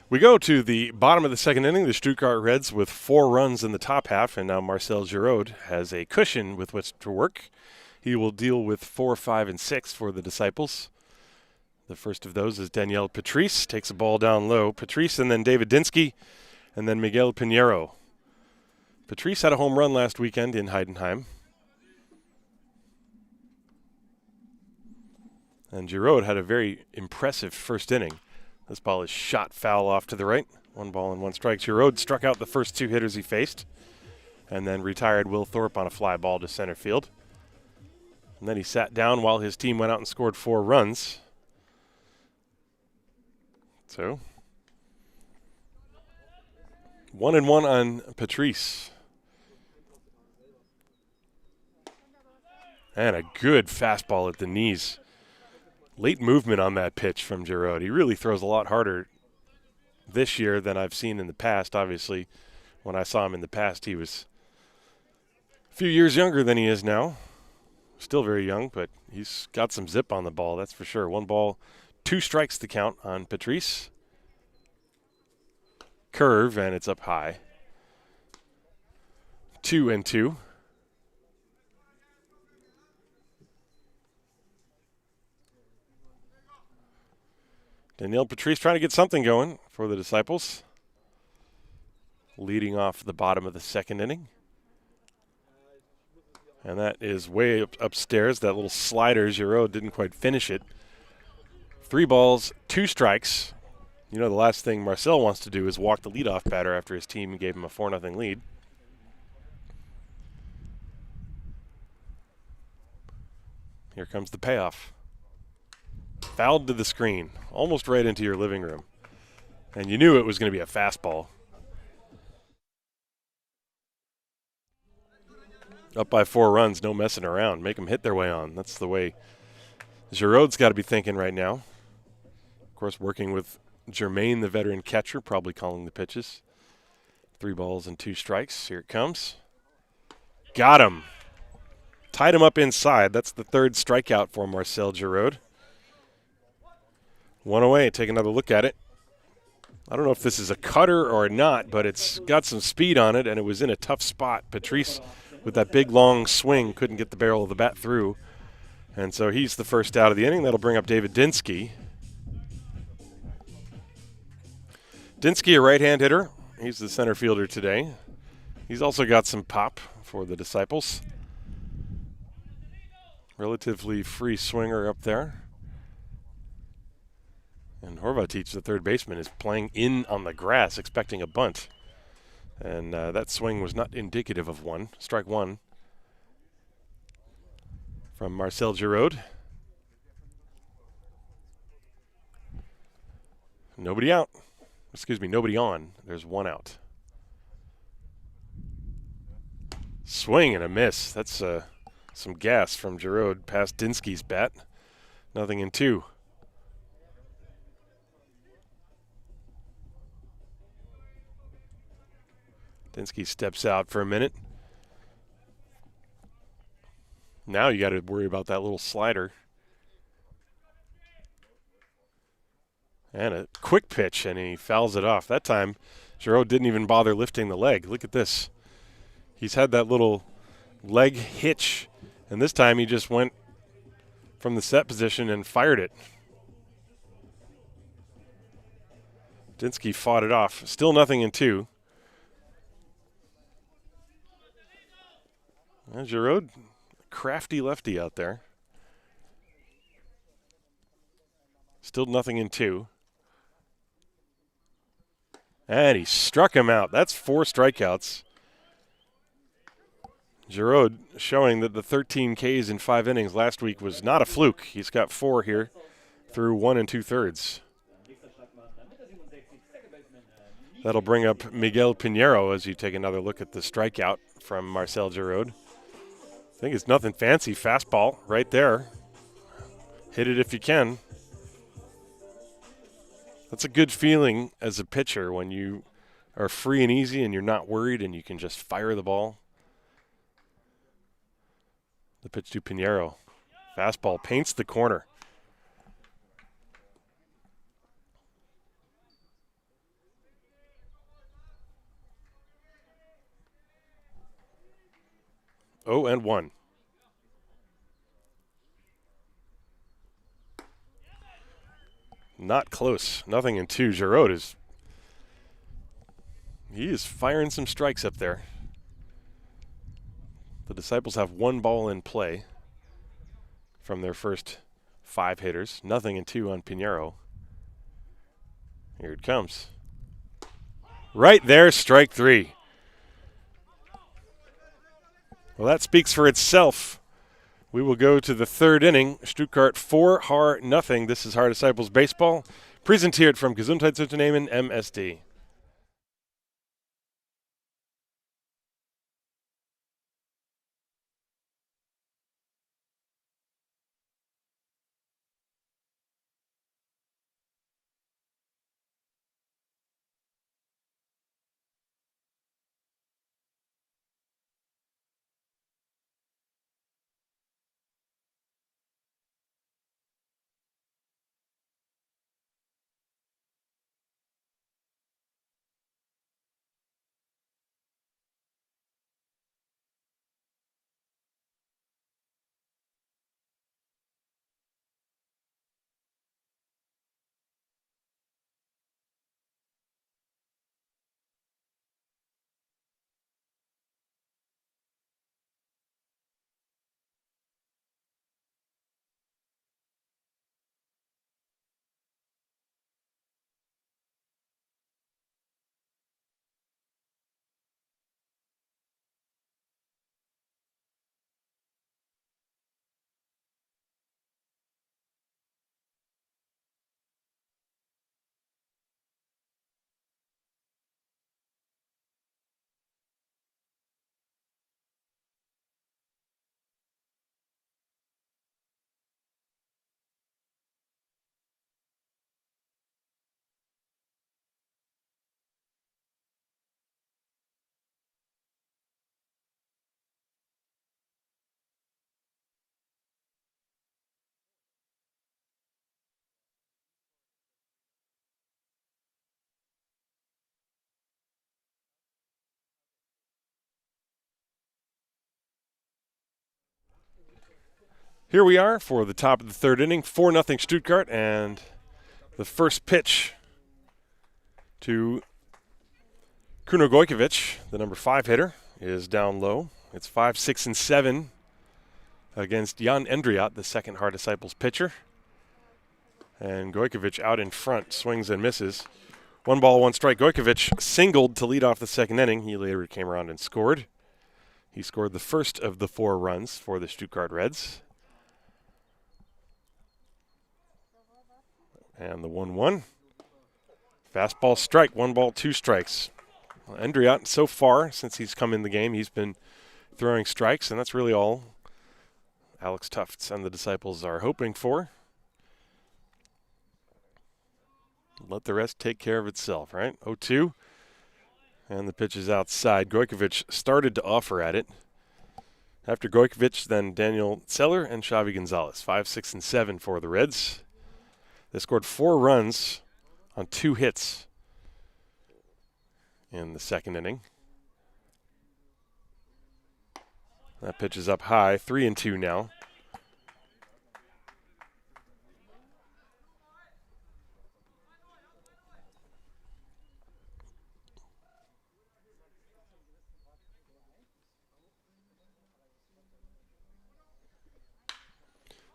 A: We go to the bottom of the second inning, the Stuttgart Reds with 4 runs in the top half, and now Marcel Giraud has a cushion with which to work. He will deal with 4, 5, and 6 for the Disciples. The first of those is Daniel Patrice, takes a ball down low. Patrice and then David Dinsky, and then Miguel Pinheiro. Patrice had a home run last weekend in Heidenheim. And Giraud had a very impressive first inning. This ball is shot foul off to the right. 1 ball and 1 strike. Giraud struck out the first 2 hitters he faced, and then retired Will Thorpe on a fly ball to center field. And then he sat down while his team went out and scored 4 runs. So 1-1 on Patrice. And a good fastball at the knees. Late movement on that pitch from Giroud. He really throws a lot harder this year than I've seen in the past. Obviously, when I saw him in the past, he was a few years younger than he is now. Still very young, but he's got some zip on the ball, that's for sure. 1 ball, 2 strikes to count on Patrice. Curve, and it's up high. 2-2. Daniel Patrice trying to get something going for the Disciples. Leading off the bottom of the second inning. And that is way upstairs. That little slider, Giroud didn't quite finish it. 3 balls, 2 strikes. You know, the last thing Marcel wants to do is walk the leadoff batter after his team gave him a 4-0 lead. Here comes the payoff. Fouled to the screen, almost right into your living room. And you knew it was going to be a fastball. Up by 4 runs, no messing around. Make them hit their way on. That's the way Giroud's got to be thinking right now. Of course, working with Germain, the veteran catcher, probably calling the pitches. 3 balls and 2 strikes. Here it comes. Got him. Tied him up inside. That's the 3rd strikeout for Marcel Giroud. 1 away. Take another look at it. I don't know if this is a cutter or not, but it's got some speed on it, and it was in a tough spot. Patrice, with that big, long swing, couldn't get the barrel of the bat through. And so he's the first out of the inning. That'll bring up David Dinsky. Dinsky, a right-hand hitter. He's the center fielder today. He's also got some pop for the Disciples. Relatively free swinger up there. And Horvatic, the third baseman, is playing in on the grass, expecting a bunt. And that swing was not indicative of one. Strike 1 from Marcel Giroud. Nobody out. Excuse me, nobody on. There's 1 out. Swing and a miss. That's some gas from Giroud past Dinsky's bat. 0-2. Dinsky steps out for a minute. Now you got to worry about that little slider. And a quick pitch, and he fouls it off. That time, Giroud didn't even bother lifting the leg. Look at this. He's had that little leg hitch, and this time he just went from the set position and fired it. Dinsky fought it off. Still 0-2. And Giroud, crafty lefty out there. Still 0-2. And he struck him out. That's 4 strikeouts. Giroud showing that the 13 Ks in 5 innings last week was not a fluke. He's got 4 here through 1 2/3. That'll bring up Miguel Pinheiro as you take another look at the strikeout from Marcel Giroud. I think it's nothing fancy. Fastball right there. Hit it if you can. That's a good feeling as a pitcher when you are free and easy and you're not worried and you can just fire the ball. The pitch to Pinheiro. Fastball paints the corner. Oh, and 1. Not close. 0-2. Giroud he is firing some strikes up there. The Disciples have 1 ball in play from their first 5 hitters. 0-2 on Pinheiro. Here it comes. Right there, strike 3. Well, that speaks for itself. We will go to the 3rd inning. Stuttgart 4, Haar 0. This is Haar Disciples Baseball. Präsentiert from Gesundheitsunternehmen MSD. Here we are for the top of the third inning, 4-0 Stuttgart, and the first pitch to Kuno Gojkovic, the number 5 hitter, is down low. It's 5, 6, and 7 against Jan Endriat, the second Haar Disciples pitcher. And Gojkovic out in front, swings and misses. 1 ball, 1 strike. Gojkovic singled to lead off the second inning. He later came around and scored. He scored the first of the 4 runs for the Stuttgart Reds. And the 1-1. Fastball strike, 1 ball, 2 strikes. Well, Endriat, so far, since he's come in the game, he's been throwing strikes, and that's really all Alex Tufts and the Disciples are hoping for. Let the rest take care of itself, right? 0-2. And the pitch is outside. Gojkovic started to offer at it. After Gojkovic, then Daniel Zeller and Xavi Gonzalez. 5, 6, and 7 for the Reds. They scored 4 runs on 2 hits in the second inning. That pitch is up high, 3-2 now.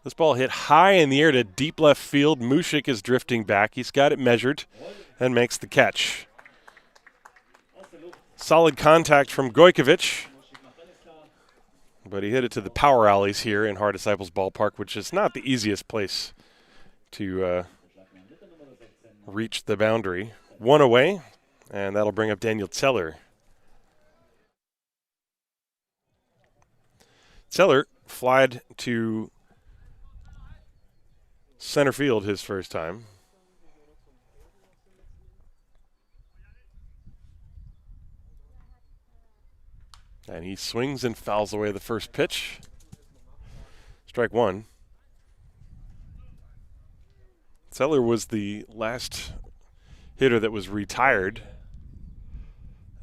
A: This ball hit high in the air to deep left field. Mushik is drifting back. He's got it measured and makes the catch. Solid contact from Gojkovic, but he hit it to the power alleys here in Haar Disciples Ballpark, which is not the easiest place to reach the boundary. 1 away, and that'll bring up Daniel Zeller. Zeller flied to center field his first time. And he swings and fouls away the first pitch. Strike 1. Zeller was the last hitter that was retired.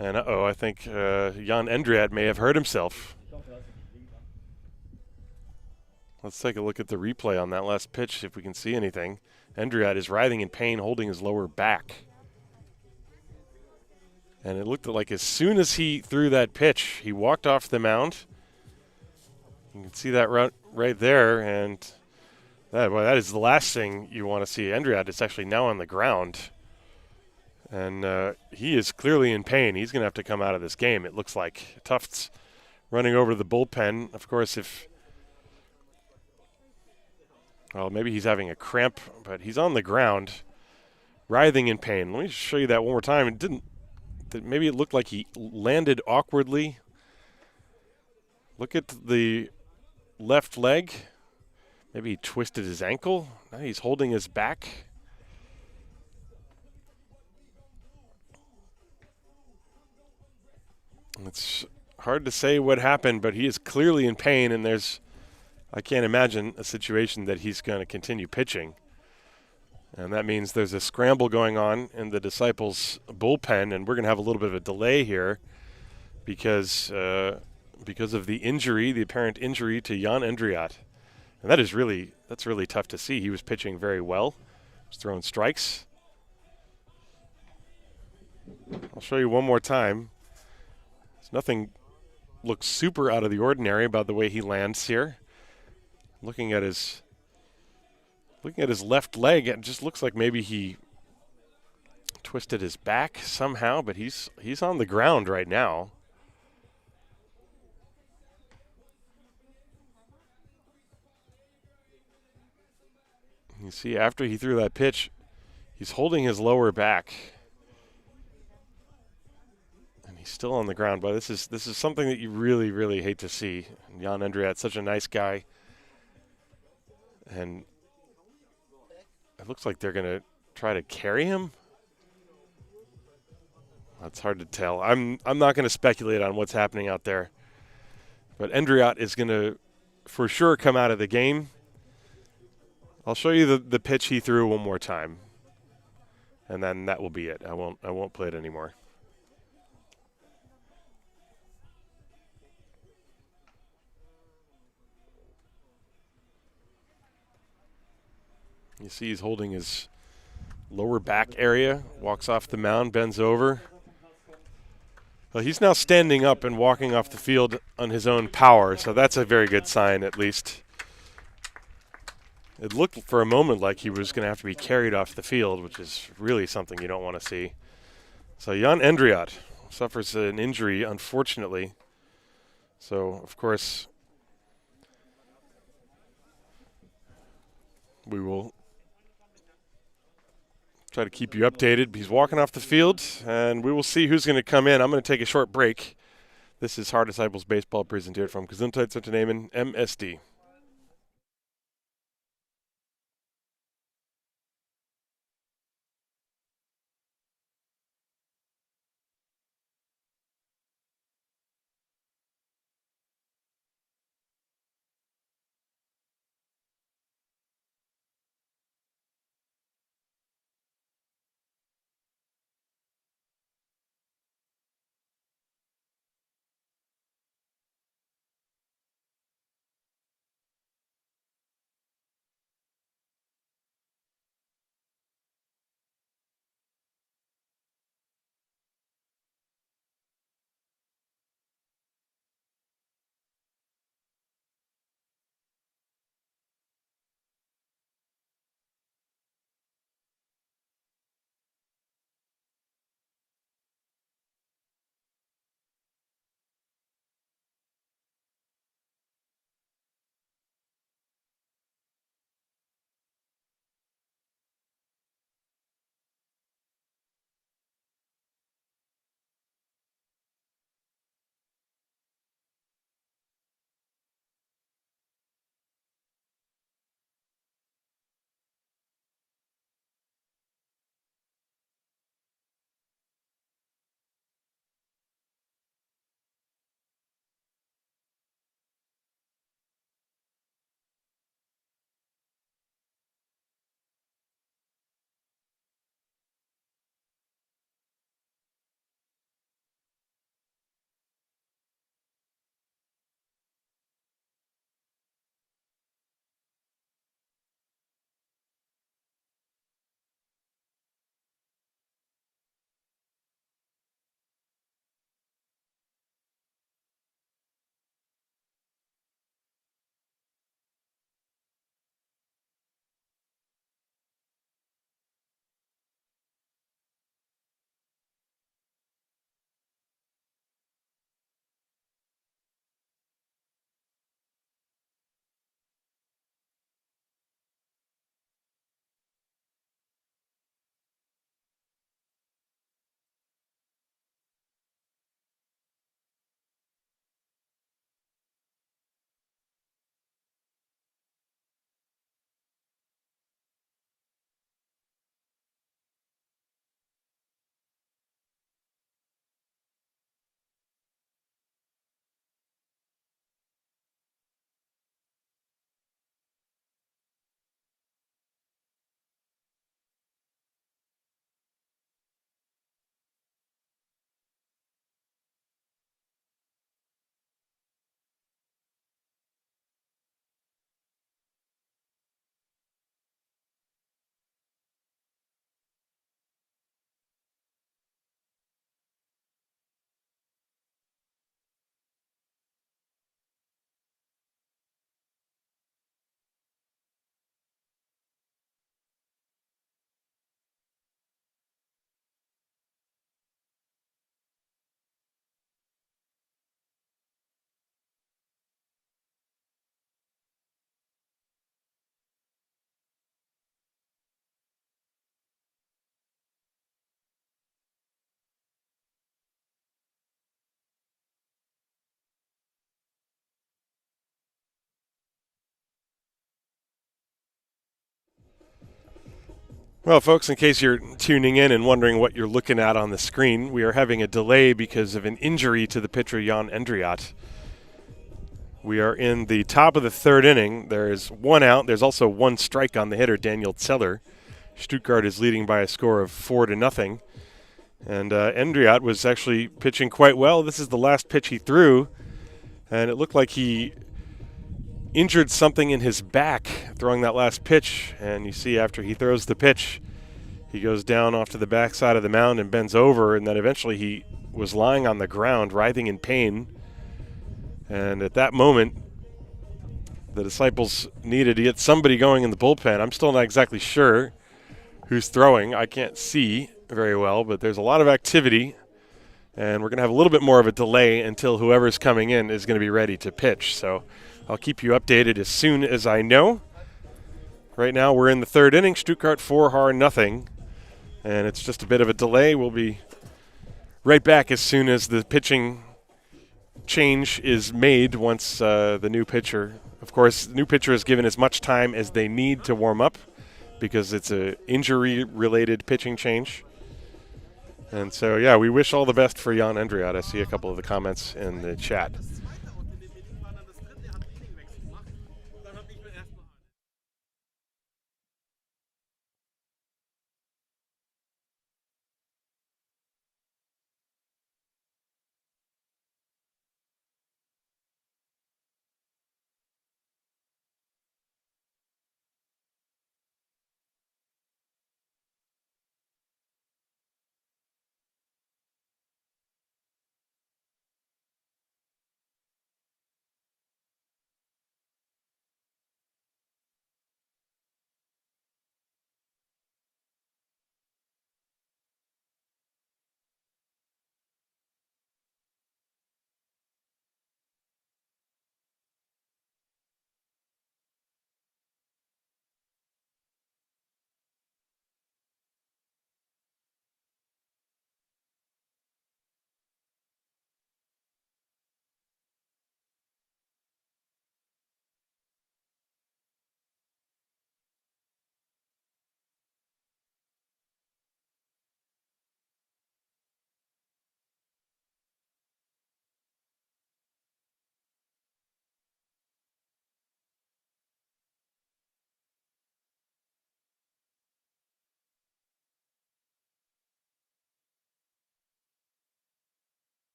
A: And I think Jan Endriat may have hurt himself. Let's take a look at the replay on that last pitch, if we can see anything. Endriat is writhing in pain, holding his lower back. And it looked like as soon as he threw that pitch, he walked off the mound. You can see that right there, and that is the last thing you want to see. Endriat is actually now on the ground, and he is clearly in pain. He's going to have to come out of this game, it looks like. Tufts running over to the bullpen. Of course, well, maybe he's having a cramp, but he's on the ground, writhing in pain. Let me show you that one more time. Maybe it looked like he landed awkwardly. Look at the left leg. Maybe he twisted his ankle. Now he's holding his back. It's hard to say what happened, but he is clearly in pain, and I can't imagine a situation that he's going to continue pitching. And that means there's a scramble going on in the Disciples bullpen, and we're going to have a little bit of a delay here because of the injury, the apparent injury to Jan Endriat. And that's really tough to see. He was pitching very well. He was throwing strikes. I'll show you one more time. There's nothing looks super out of the ordinary about the way he lands here. Looking at his left leg, it just looks like maybe he twisted his back somehow, but he's on the ground right now. You see, after he threw that pitch, he's holding his lower back, and he's still on the ground. But this is something that you really, really hate to see. Jan Endriat, such a nice guy. And it looks like they're going to try to carry him. That's hard to tell. I'm not going to speculate on what's happening out there. But Endriat is going to, for sure, come out of the game. I'll show you the pitch he threw one more time. And then that will be it. I won't play it anymore. You see he's holding his lower back area, walks off the mound, bends over. Well, he's now standing up and walking off the field on his own power, so that's a very good sign at least. It looked for a moment like he was going to have to be carried off the field, which is really something you don't want to see. So Jan Endriat suffers an injury, unfortunately. So, of course, we will try to keep you updated. He's walking off the field, and we will see who's going to come in. I'm going to take a short break. This is Hard Disciples Baseball presented from Gesundheitsunternehmen MSD. Well, folks, in case you're tuning in and wondering what you're looking at on the screen, we are having a delay because of an injury to the pitcher Jan Endriat. We are in the top of the third inning. There is one out. There's also one strike on the hitter, Daniel Zeller. Stuttgart is leading by a score of 4-0. And Endriat was actually pitching quite well. This is the last pitch he threw, and it looked like he injured something in his back throwing that last pitch, and you see after he throws the pitch, he goes down off to the backside of the mound and bends over, and then eventually he was lying on the ground, writhing in pain. And at that moment, the Disciples needed to get somebody going in the bullpen. I'm still not exactly sure who's throwing. I can't see very well, but there's a lot of activity, and we're going to have a little bit more of a delay until whoever's coming in is going to be ready to pitch. So I'll keep you updated as soon as I know. Right now we're in the third inning, Stuttgart 4, Haar nothing, and it's just a bit of a delay. We'll be right back as soon as the pitching change is made once the new pitcher, of course, the new pitcher is given as much time as they need to warm up because it's an injury-related pitching change. And so, yeah, we wish all the best for Jan Andriat. I see a couple of the comments in the chat.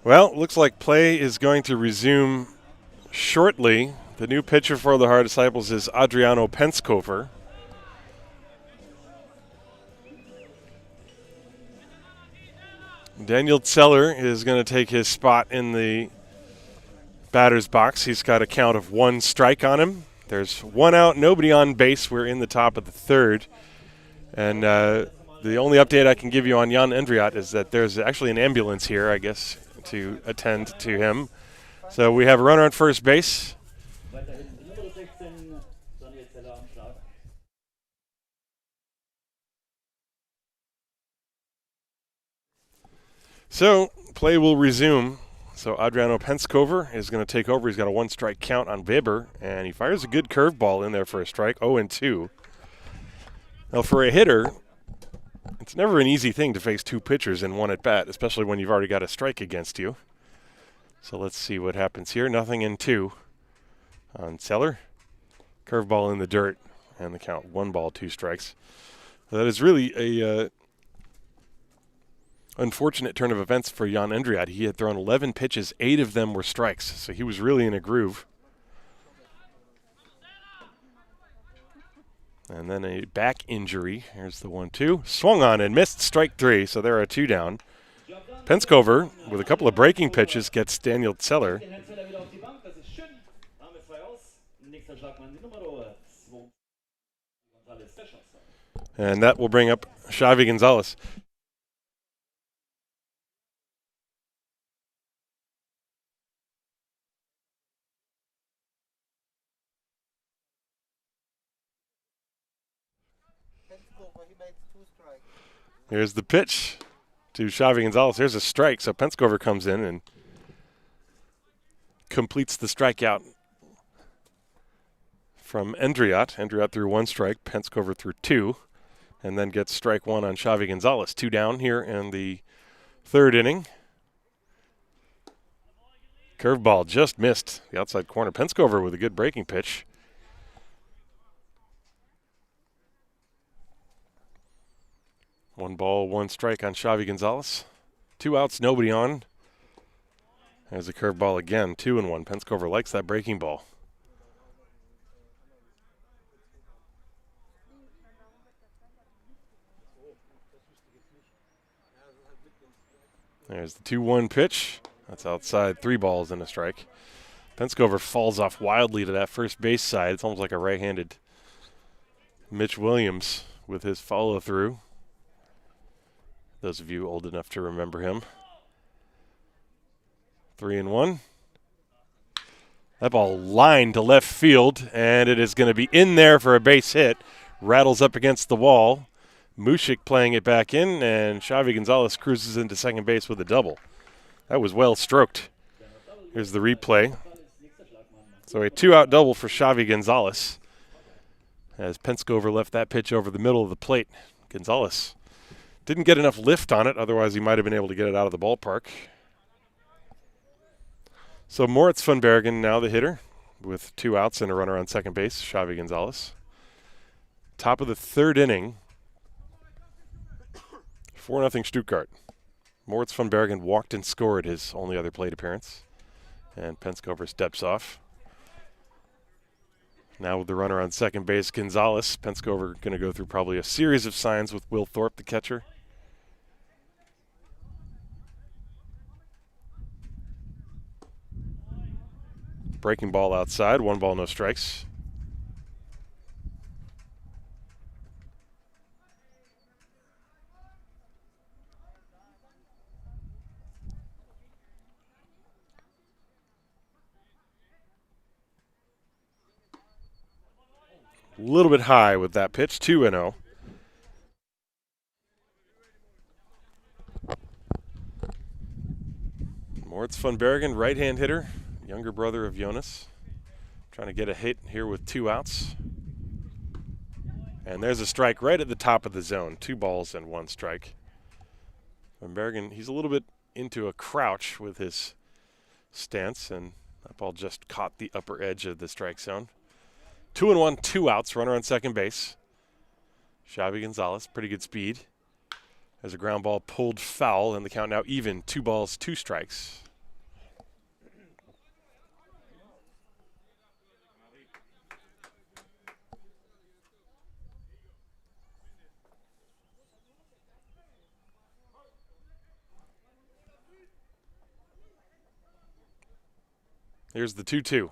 A: Well, looks like play is going to resume shortly. The new pitcher for the Haar Disciples is Adriano Penskofer. Daniel Zeller is going to take his spot in the batter's box. He's got a count of 1 strike on him. There's 1 out, nobody on base. We're in the top of the third. And the only update I can give you on Jan Andriat is that there's actually an ambulance here, I guess, to attend to him. So we have a runner on first base. So play will resume. So Adriano Penskover is going to take over. He's got a 1-strike count on Weber, and he fires a good curveball in there for a strike, 0-2. Now for a hitter, it's never an easy thing to face two pitchers in one at bat, especially when you've already got a strike against you. So let's see what happens here. 0-2 on Zeller. Curveball in the dirt, and the count 1 ball, 2 strikes. That is really a unfortunate turn of events for Jan Endriat. He had thrown 11 pitches, 8 of them were strikes, so he was really in a groove. And then a back injury. Here's the 1-2. Swung on and missed, strike 3, so there are 2 down. Penskover, with a couple of breaking pitches, gets Daniel Zeller. And that will bring up Xavi Gonzalez. Here's the pitch to Xavi Gonzalez. Here's a strike, so Penskover comes in and completes the strikeout from Endriat. Endriat threw 1 strike, Penskover threw 2, and then gets strike 1 on Xavi Gonzalez. 2 down here in the 3rd inning. Curveball just missed the outside corner. Penskover with a good breaking pitch. One ball, 1 strike on Xavi Gonzalez. 2 outs, nobody on. There's a curveball again, 2-1. Penskover likes that breaking ball. There's the 2-1 pitch. That's outside, 3 balls and a strike. Penskover falls off wildly to that first base side. It's almost like a right-handed Mitch Williams with his follow-through. Those of you old enough to remember him. 3-1. That ball lined to left field, and it is going to be in there for a base hit. Rattles up against the wall. Mushik playing it back in, and Xavi Gonzalez cruises into second base with a double. That was well stroked. Here's the replay. So a 2-out double for Xavi Gonzalez as Penskover left that pitch over the middle of the plate. Gonzalez didn't get enough lift on it, otherwise he might have been able to get it out of the ballpark. So Moritz van Bergen now the hitter with 2 outs and a runner on second base, Xavi Gonzalez. Top of the 3rd inning, 4-0 Stuttgart. Moritz van Bergen walked and scored his only other plate appearance, and Penskover steps off. Now with the runner on second base, Gonzalez. Penskover going to go through probably a series of signs with Will Thorpe, the catcher. Breaking ball outside, 1 ball, no strikes. A little bit high with that pitch, 2-0. Moritz van Bergen, right-hand hitter, younger brother of Jonas. Trying to get a hit here with 2 outs. And there's a strike right at the top of the zone. 2 balls and 1 strike. Van Bergen, he's a little bit into a crouch with his stance, and that ball just caught the upper edge of the strike zone. 2-1, 2 outs, runner on second base. Xavi Gonzalez, pretty good speed. There's a ground ball pulled foul, and the count now even, 2 balls, 2 strikes. Here's the 2-2.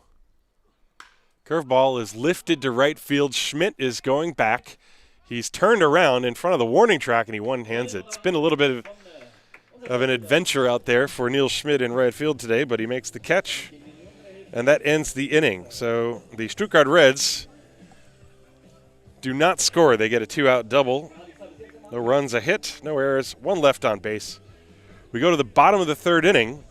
A: Curveball is lifted to right field. Schmidt is going back. He's turned around in front of the warning track, and he one-hands it. It's been a little bit of an adventure out there for Neil Schmidt in right field today, but he makes the catch, and that ends the inning. So the Stuttgart Reds do not score. They get a 2-out double. No runs, a hit, no errors, 1 left on base. We go to the bottom of the third inning.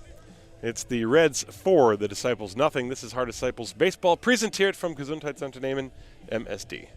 A: It's the Reds 4, the Disciples nothing. This is Haar Disciples Baseball, präsentiert vom Gesundheitsunternehmen MSD.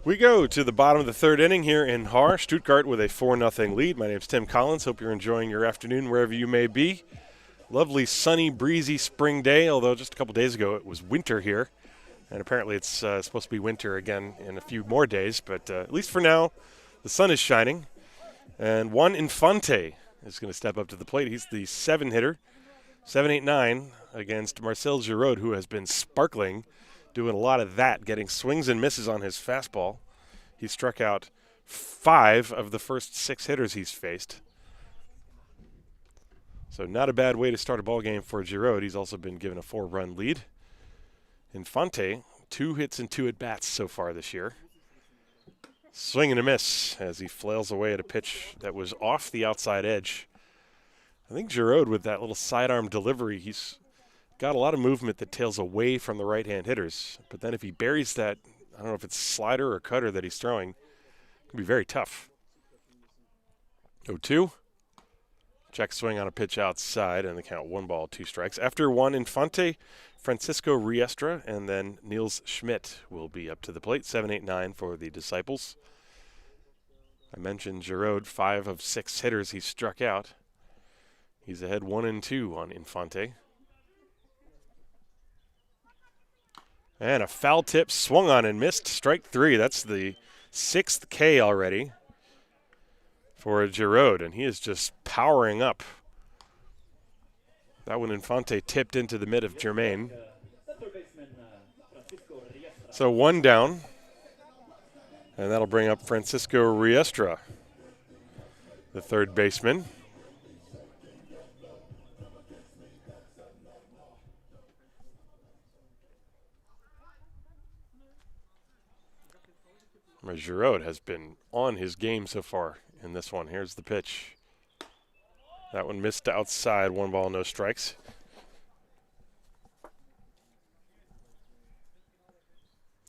A: We go to the bottom of the third inning here in Haar, Stuttgart with a 4-0 lead. My name's Tim Collins. Hope you're enjoying your afternoon wherever you may be. Lovely, sunny, breezy spring day, although just a couple days ago it was winter here. And apparently it's supposed to be winter again in a few more days. But at least for now, the sun is shining. And Juan Infante is going to step up to the plate. He's the 7-hitter, 7-8-9 against Marcel Giraud, who has been sparkling, doing a lot of that, getting swings and misses on his fastball. He struck out 5 of the first 6 hitters he's faced. So not a bad way to start a ball game for Giraud. He's also been given a 4-run lead. Infante, 2 hits and 2 at-bats so far this year. Swing and a miss as he flails away at a pitch that was off the outside edge. I think Giraud, with that little sidearm delivery, he's got a lot of movement that tails away from the right-hand hitters. But then if he buries that, I don't know if it's slider or cutter that he's throwing, it can be very tough. 0-2. Check swing on a pitch outside, and the count 1 ball, 2 strikes. After Juan Infante, Francisco Riestra, and then Niels Schmidt will be up to the plate. 7-8-9 for the Disciples. I mentioned Giraud, 5 of 6 hitters he struck out. He's ahead 1-2 on Infante. And a foul tip swung on and missed. Strike 3. That's the 6th K already for Giraud, and he is just powering up. That one Infante tipped into the mid of Germain. So 1 down, and that'll bring up Francisco Riestra, the third baseman. Giraud has been on his game so far in this one. Here's the pitch. That one missed outside. 1 ball, no strikes.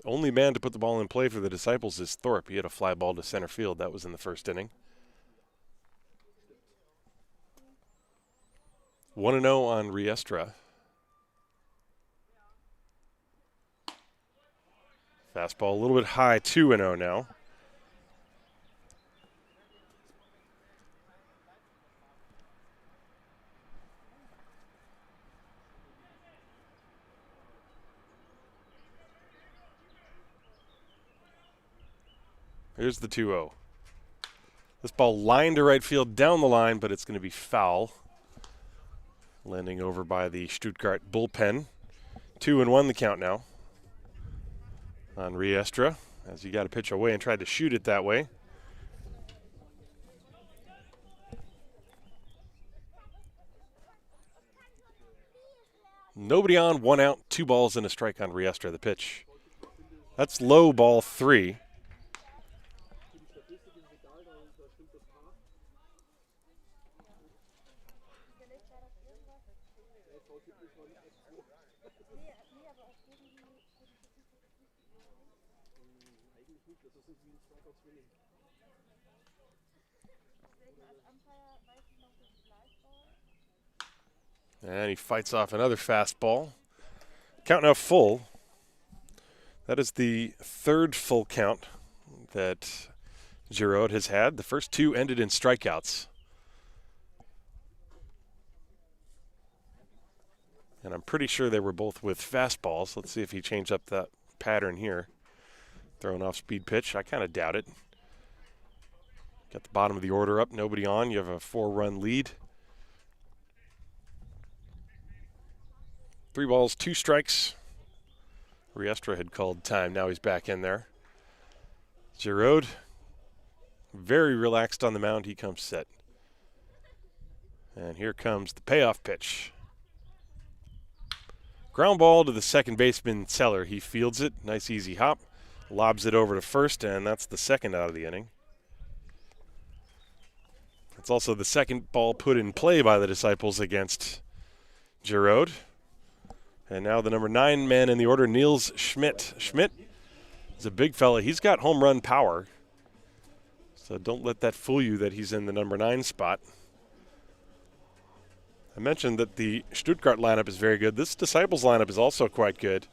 A: Only man to put the ball in play for the Disciples is Thorpe. He had a fly ball to center field. That was in the first inning. 1-0 on Riestra. Fastball a little bit high, 2-0 now. Here's the 2-0. This ball lined to right field down the line, but it's going to be foul. Landing over by the Stuttgart bullpen. 2-1 the count now on Riestra, as he got a pitch away and tried to shoot it that way. Nobody on, 1 out, 2 balls and a strike on Riestra, the pitch. That's low, ball 3. And he fights off another fastball. Count now full. That is the third full count that Giroud has had. The first two ended in strikeouts. And I'm pretty sure they were both with fastballs. Let's see if he changed up that pattern here. Throwing off speed pitch. I kind of doubt it. Got the bottom of the order up. Nobody on. You have a 4-run lead. 3 balls, 2 strikes. Riestra had called time. Now he's back in there. Giroud, very relaxed on the mound. He comes set. And here comes the payoff pitch. Ground ball to the second baseman, Seller. He fields it. Nice easy hop. Lobs it over to first, and that's the second out of the inning. It's also the second ball put in play by the Disciples against Giroud. And now the number 9 man in the order, Niels Schmidt. Schmidt is a big fella. He's got home run power. So don't let that fool you that he's in the number 9 spot. I mentioned that the Stuttgart lineup is very good. This Disciples lineup is also quite good.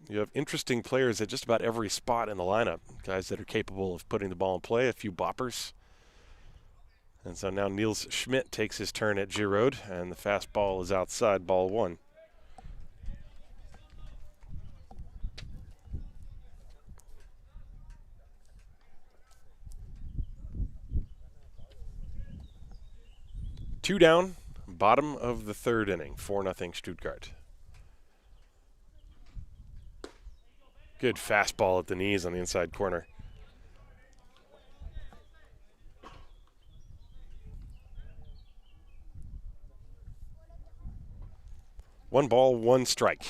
A: You have interesting players at just about every spot in the lineup. Guys that are capable of putting the ball in play, a few boppers. And so now Niels Schmidt takes his turn at Giroud, and the fastball is outside, ball 1. Two down, bottom of the third inning, 4-0 Stuttgart. Good fastball at the knees on the inside corner. One ball, one strike.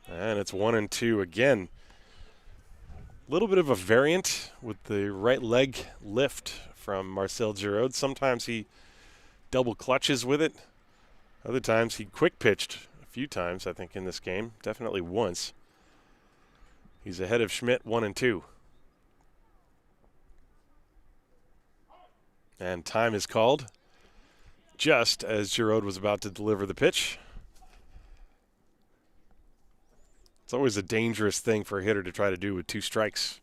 A: And it's 1-2 again. A little bit of a variant with the right leg lift from Marcel Giroud. Sometimes he double clutches with it. Other times he quick pitched a few times, I think, in this game. Definitely once. He's ahead of Schmidt, 1-2. And time is called just as Giroud was about to deliver the pitch. It's always a dangerous thing for a hitter to try to do with 2 strikes.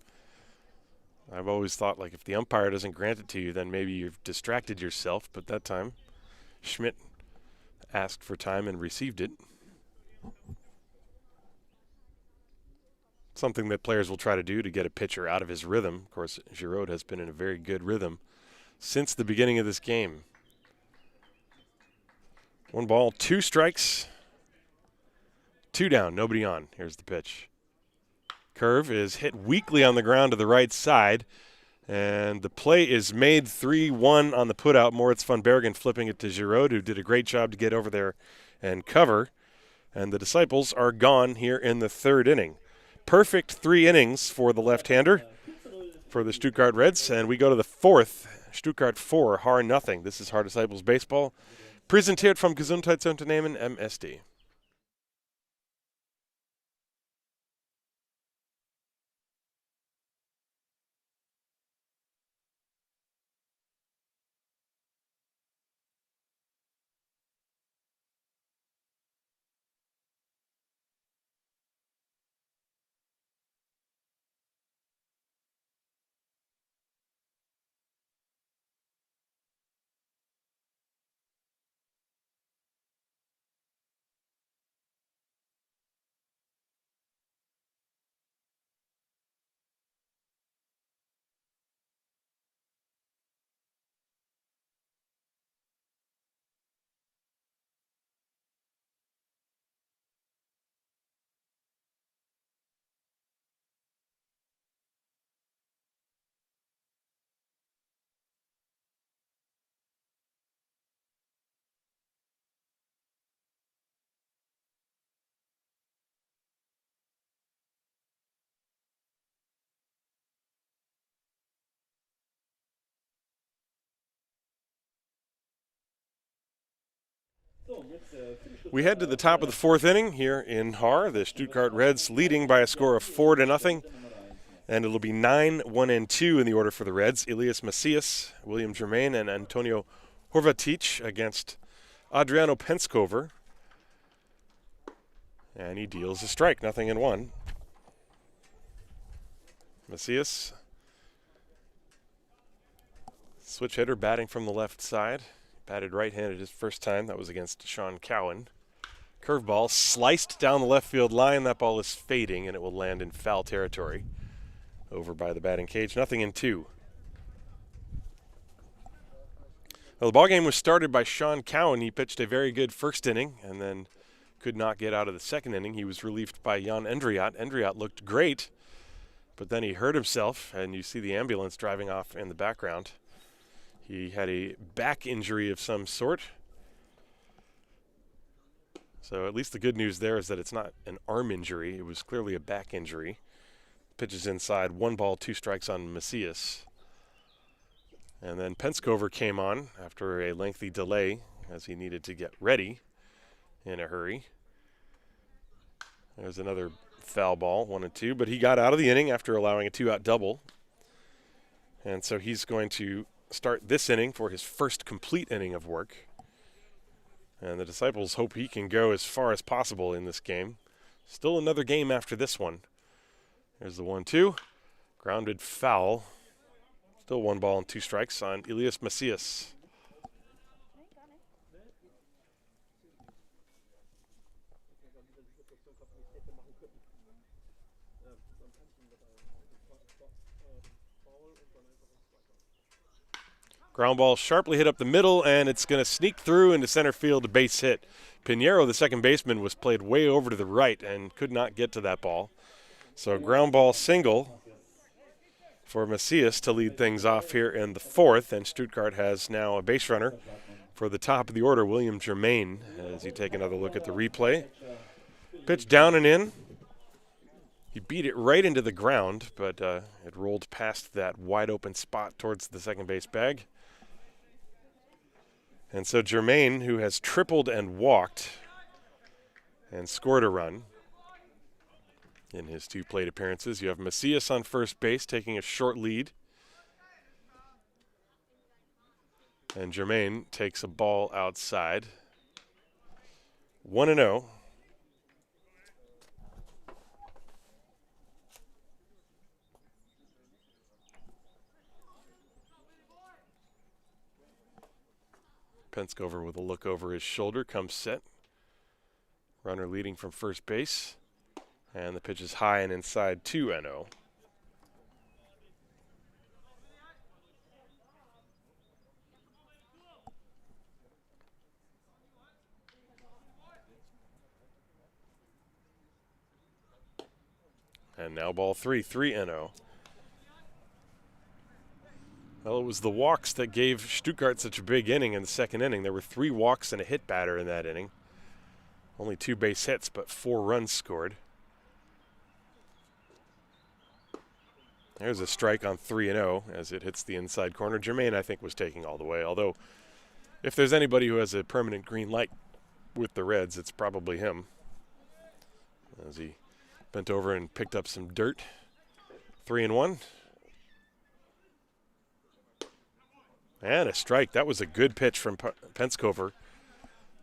A: I've always thought, like, if the umpire doesn't grant it to you, then maybe you've distracted yourself. But that time, Schmidt asked for time and received it. Something that players will try to do to get a pitcher out of his rhythm. Of course, Giroud has been in a very good rhythm since the beginning of this game. 1 ball, 2 strikes. 2 down, nobody on. Here's the pitch. Curve is hit weakly on the ground to the right side. And the play is made 3-1 on the putout. Moritz von Bergen flipping it to Giroud, who did a great job to get over there and cover. And the Disciples are gone here in the third inning. Perfect 3 innings for the left-hander for the Stuttgart Reds. And we go to the 4th. Stuttgart 4, Haar nothing. This is Haar Disciples Baseball. Präsentiert vom Gesundheitsunternehmen MSD. We head to the top of the fourth inning here in Haar. The Stuttgart Reds leading by a score of 4-0. And it'll be 9-1-2 in the order for the Reds. Elias Macias, William Germain, and Antonio Horvatic against Adriano Penskover. And he deals a strike, 0-1. Macias, switch hitter, batting from the left side. Batted right-handed his first time. That was against Sean Cowan. Curveball sliced down the left field line. That ball is fading, and it will land in foul territory over by the batting cage. 0-2. Well, the ballgame was started by Sean Cowan. He pitched a very good first inning and then could not get out of the second inning. He was relieved by Jan Endriat. Endriat looked great, but then he hurt himself, and you see the ambulance driving off in the background. He had a back injury of some sort. So at least the good news there is that it's not an arm injury. It was clearly a back injury. Pitches inside, 1 ball, 2 strikes on Macias. And then Penskover came on after a lengthy delay as he needed to get ready in a hurry. There's another foul ball, 1-2, but he got out of the inning after allowing a 2-out double. And so he's going to start this inning for his first complete inning of work. And the Disciples hope he can go as far as possible in this game. Still another game after this one. There's the 1-2. Grounded foul. Still 1 ball and 2 strikes on Elias Macias. Ground ball sharply hit up the middle, and it's going to sneak through into center field, a base hit. Pinheiro, the second baseman, was played way over to the right and could not get to that ball. So ground ball single for Macias to lead things off here in the fourth, and Stuttgart has now a base runner for the top of the order, William Germain, as you take another look at the replay. Pitch down and in. He beat it right into the ground, but it rolled past that wide open spot towards the second base bag. And so Germain, who has tripled and walked and scored a run in his 2 plate appearances. You have Macias on first base taking a short lead. And Germain takes a ball outside. 1-0. Penskover with a look over his shoulder comes set. Runner leading from first base. And the pitch is high and inside, 2-0. And now ball 3, 3-0. Well, it was the walks that gave Stuttgart such a big inning in the second inning. There were 3 walks and a hit batter in that inning. Only 2 base hits, but 4 runs scored. There's a strike on 3-0 as it hits the inside corner. Germain, I think, was taking all the way, although if there's anybody who has a permanent green light with the Reds, it's probably him. As he bent over and picked up some dirt. 3-1. And a strike. That was a good pitch from Penskover.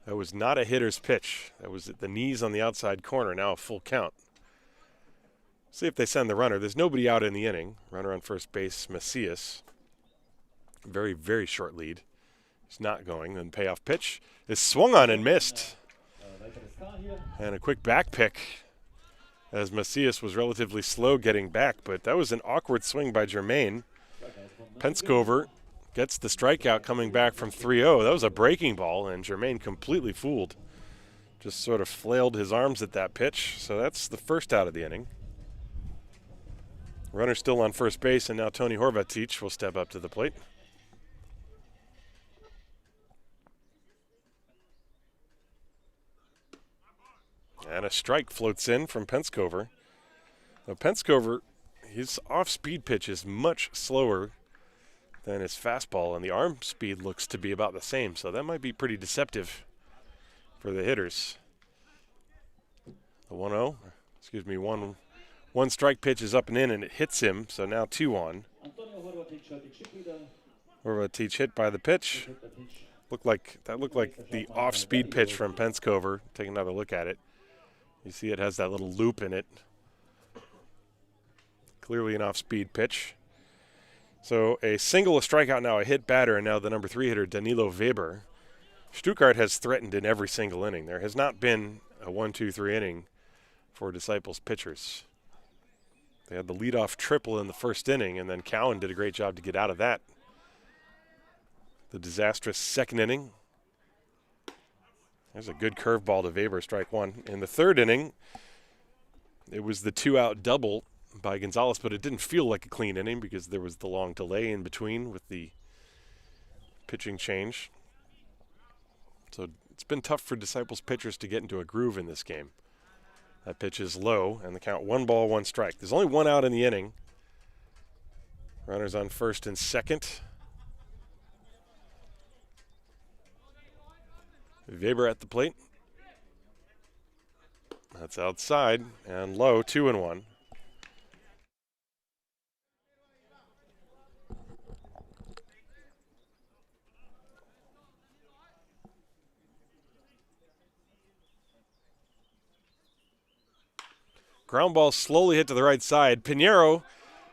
A: That was not a hitter's pitch. That was at the knees on the outside corner. Now a full count. See if they send the runner. There's nobody out in the inning. Runner on first base, Macias. Very, very short lead. He's not going. Then payoff pitch is swung on and missed. And a quick back pick as Macias was relatively slow getting back. But that was an awkward swing by Germain. Penskover gets the strikeout coming back from 3-0. That was a breaking ball, and Germain completely fooled. Just sort of flailed his arms at that pitch. So that's the first out of the inning. Runner still on first base, and now Tony Horvatic will step up to the plate. And a strike floats in from Penskover. Now Penskover, his off-speed pitch is much slower than his fastball, and the arm speed looks to be about the same, so that might be pretty deceptive for the hitters. The 1-0, excuse me, one strike pitch is up and in, and it hits him, so now 2-1. Horvatic hit by the pitch. Looked like the off-speed pitch from Penskover. Take another look at it. You see it has that little loop in it. Clearly an off-speed pitch. So a single, a strikeout, now a hit batter, and now the number 3 hitter, Danilo Weber. Stuttgart has threatened in every single inning. There has not been a 1-2-3 inning for Disciples pitchers. They had the leadoff triple in the first inning, and then Cowan did a great job to get out of that. The disastrous second inning. There's a good curveball to Weber, strike one. In the third inning, it was the 2-out double by Gonzalez, but it didn't feel like a clean inning because there was the long delay in between with the pitching change. So it's been tough for Disciples pitchers to get into a groove in this game. That pitch is low, and the count 1 ball, 1 strike. There's only 1 out in the inning. Runners on first and second. Weber at the plate. That's outside and low, 2-1. Ground ball slowly hit to the right side. Pinheiro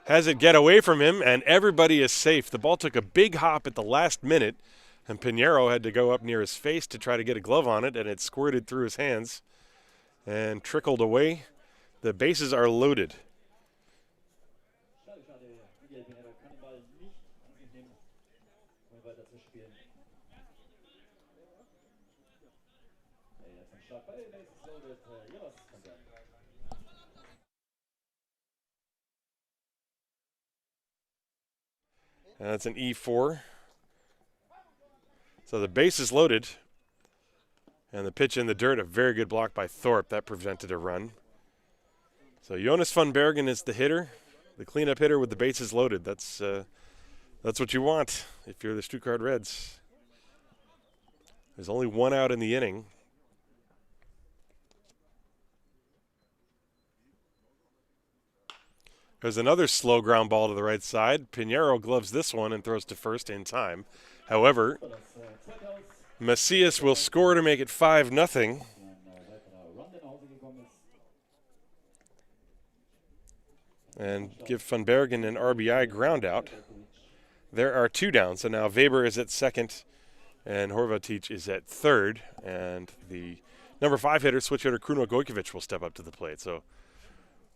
A: has it get away from him, and everybody is safe. The ball took a big hop at the last minute, and Pinheiro had to go up near his face to try to get a glove on it, and it squirted through his hands and trickled away. The bases are loaded. And that's an E4. So the base is loaded. And the pitch in the dirt, a very good block by Thorpe. That prevented a run. So Jonas van Bergen is the hitter, the cleanup hitter with the bases loaded. That's what you want if you're the Stuttgart Reds. There's only 1 out in the inning. There's another slow ground ball to the right side. Pinheiro gloves this one and throws to first in time. However, Macias will score to make it 5-0. And give van Bergen an RBI ground out. There are 2 down, so now Weber is at second and Horvatic is at third. And the number 5 hitter, switch hitter Kruno Gojkovic will step up to the plate. So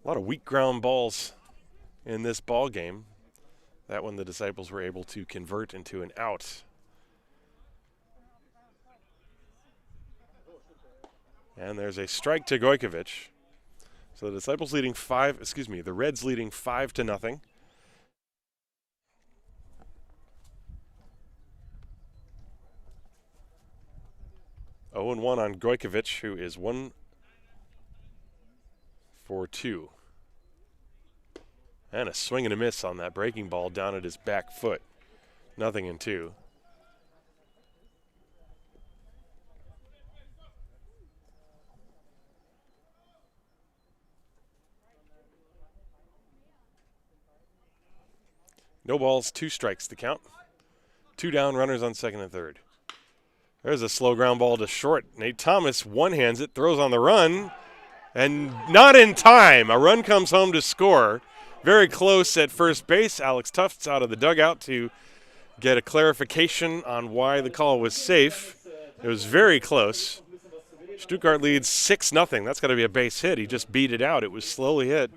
A: a lot of weak ground balls in this ball game. That one the Disciples were able to convert into an out. And there's a strike to Gojkovic. So the Disciples leading the Reds leading 5-0. Oh, 0-1 on Gojkovic, who is 1 for 2. And a swing and a miss on that breaking ball down at his back foot. 0-2. No balls, 2 strikes the count. 2 down, runners on second and third. There's a slow ground ball to short. Nate Thomas one-hands it, throws on the run, and not in time. A run comes home to score. Very close at first base. Alex Tufts out of the dugout to get a clarification on why the call was safe. It was very close. Stuttgart leads 6-0. That's got to be a base hit. He just beat it out. It was slowly hit.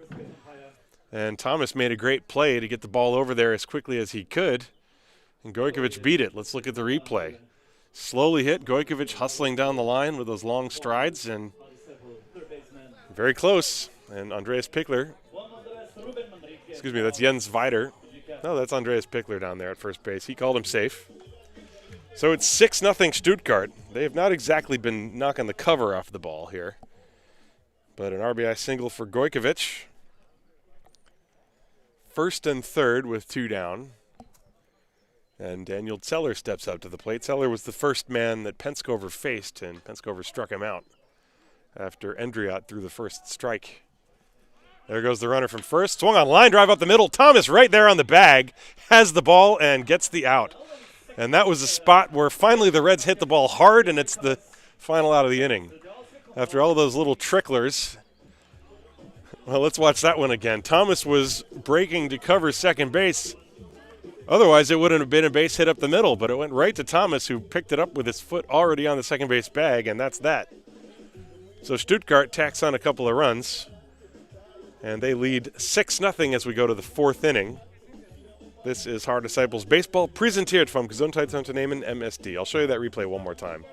A: And Thomas made a great play to get the ball over there as quickly as he could. And Gojkovic beat it. Let's look at the replay. Slowly hit. Gojkovic hustling down the line with those long strides. And very close. And Andreas Pickler. Excuse me, that's Jens Weider. No, that's Andreas Pickler down there at first base. He called him safe. So it's 6-0 Stuttgart. They have not exactly been knocking the cover off the ball here. But an RBI single for Gojkovic. First and third with 2 down. And Daniel Zeller steps up to the plate. Zeller was the first man that Penskover faced, and Penskover struck him out after Endriot threw the first strike. There goes the runner from first. Swung on line drive up the middle. Thomas right there on the bag, has the ball and gets the out. And that was a spot where finally the Reds hit the ball hard, and it's the final out of the inning. After all those little tricklers. Well, let's watch that one again. Thomas was breaking to cover second base. Otherwise, it wouldn't have been a base hit up the middle, but it went right to Thomas, who picked it up with his foot already on the second base bag, and that's that. So Stuttgart tacks on a couple of runs, and they lead 6-0 as we go to the fourth inning. This is Haar Disciples Baseball, präsentiert vom Gesundheitsunternehmen MSD. I'll show you that replay one more time.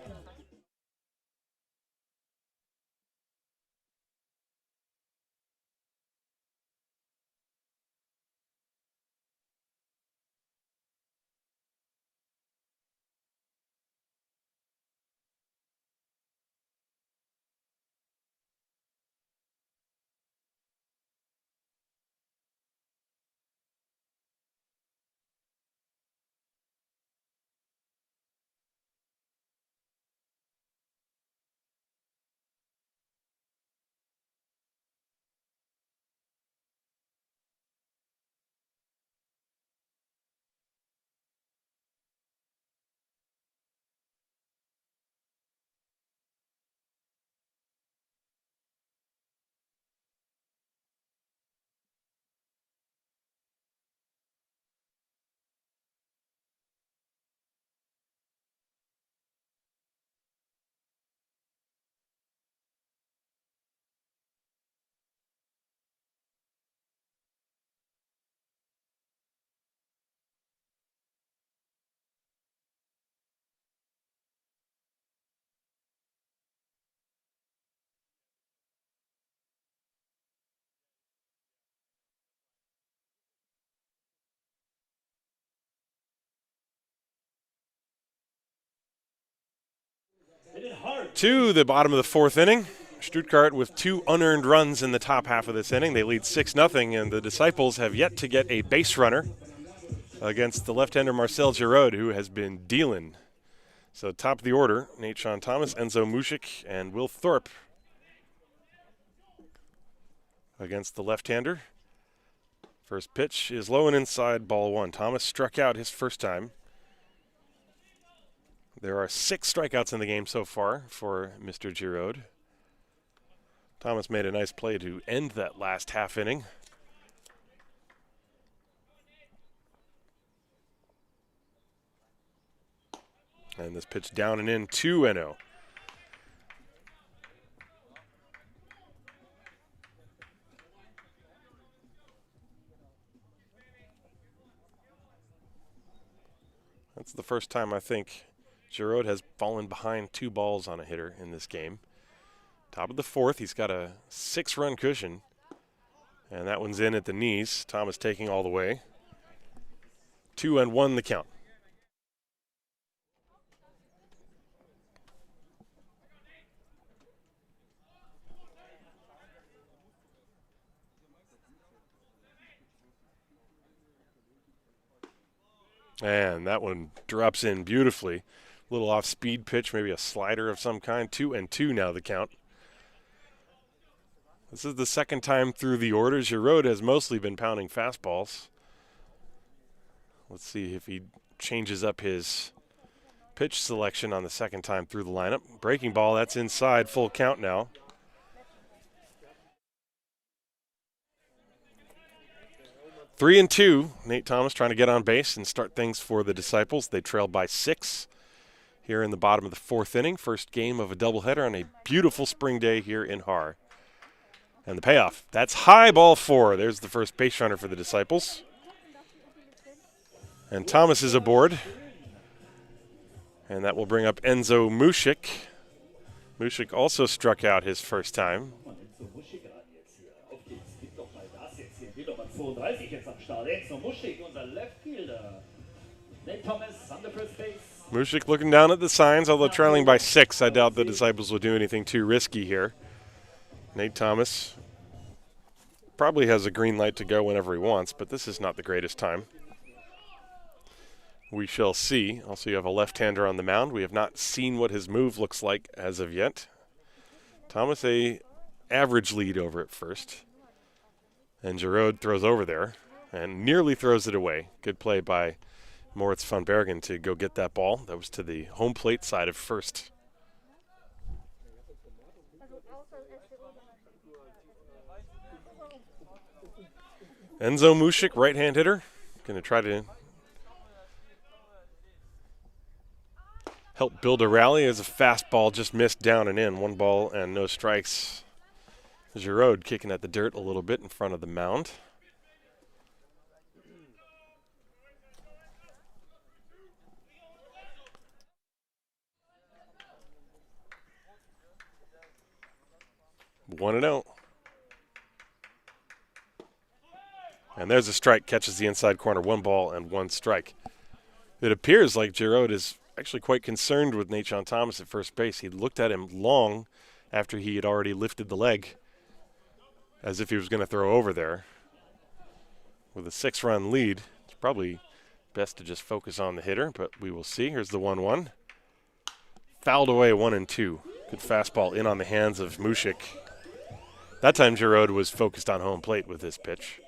A: To the bottom of the fourth inning. Stuttgart with 2 unearned runs in the top half of this inning. They lead 6-0, and the Disciples have yet to get a base runner against the left-hander Marcel Giraud, who has been dealing. So top of the order, Nate Sean Thomas, Enzo Mushik, and Will Thorpe against the left-hander. First pitch is low and inside, ball 1. Thomas struck out his first time. There are 6 strikeouts in the game so far for Mr. Giraud. Thomas made a nice play to end that last half inning. And this pitch down and in, 2-0. That's the first time I think Giraud has fallen behind 2 balls on a hitter in this game. Top of the fourth, he's got a 6-run cushion, and that one's in at the knees. Thomas taking all the way. 2-1 the count. And that one drops in beautifully. Little off-speed pitch, maybe a slider of some kind. 2-2 now the count. This is the second time through the order. Giraud has mostly been pounding fastballs. Let's see if he changes up his pitch selection on the second time through the lineup. Breaking ball, that's inside, full count now. Three and two. Nate Thomas trying to get on base and start things for the Disciples. They trail by 6 here in the bottom of the fourth inning. First game of a doubleheader on a beautiful spring day here in Haar. And the payoff, that's high, ball 4. There's the first base runner for the Disciples. And Thomas is aboard. And that will bring up Enzo Mushik. Mushik also struck out his first time. Mushik looking down at the signs, although trailing by 6. I doubt the Disciples will do anything too risky here. Nate Thomas probably has a green light to go whenever he wants, but this is not the greatest time. We shall see. Also, you have a left-hander on the mound. We have not seen what his move looks like as of yet. Thomas, a average lead over at first. And Giroud throws over there and nearly throws it away. Good play by Moritz van Bergen to go get that ball. That was to the home plate side of first. Enzo Mušik, right-hand hitter, going to try to help build a rally as a fastball just missed down and in. 1 ball and no strikes. Giroud kicking at the dirt a little bit in front of the mound. One and out. And there's a strike, catches the inside corner. 1 ball and 1 strike. It appears like Giroud is actually quite concerned with Nathan Thomas at first base. He looked at him long after he had already lifted the leg, as if he was going to throw over there. With a 6-run lead, it's probably best to just focus on the hitter, but we will see. Here's the 1-1. Fouled away 1-2. Good fastball in on the hands of Mušik. That time Giroud was focused on home plate with his pitch.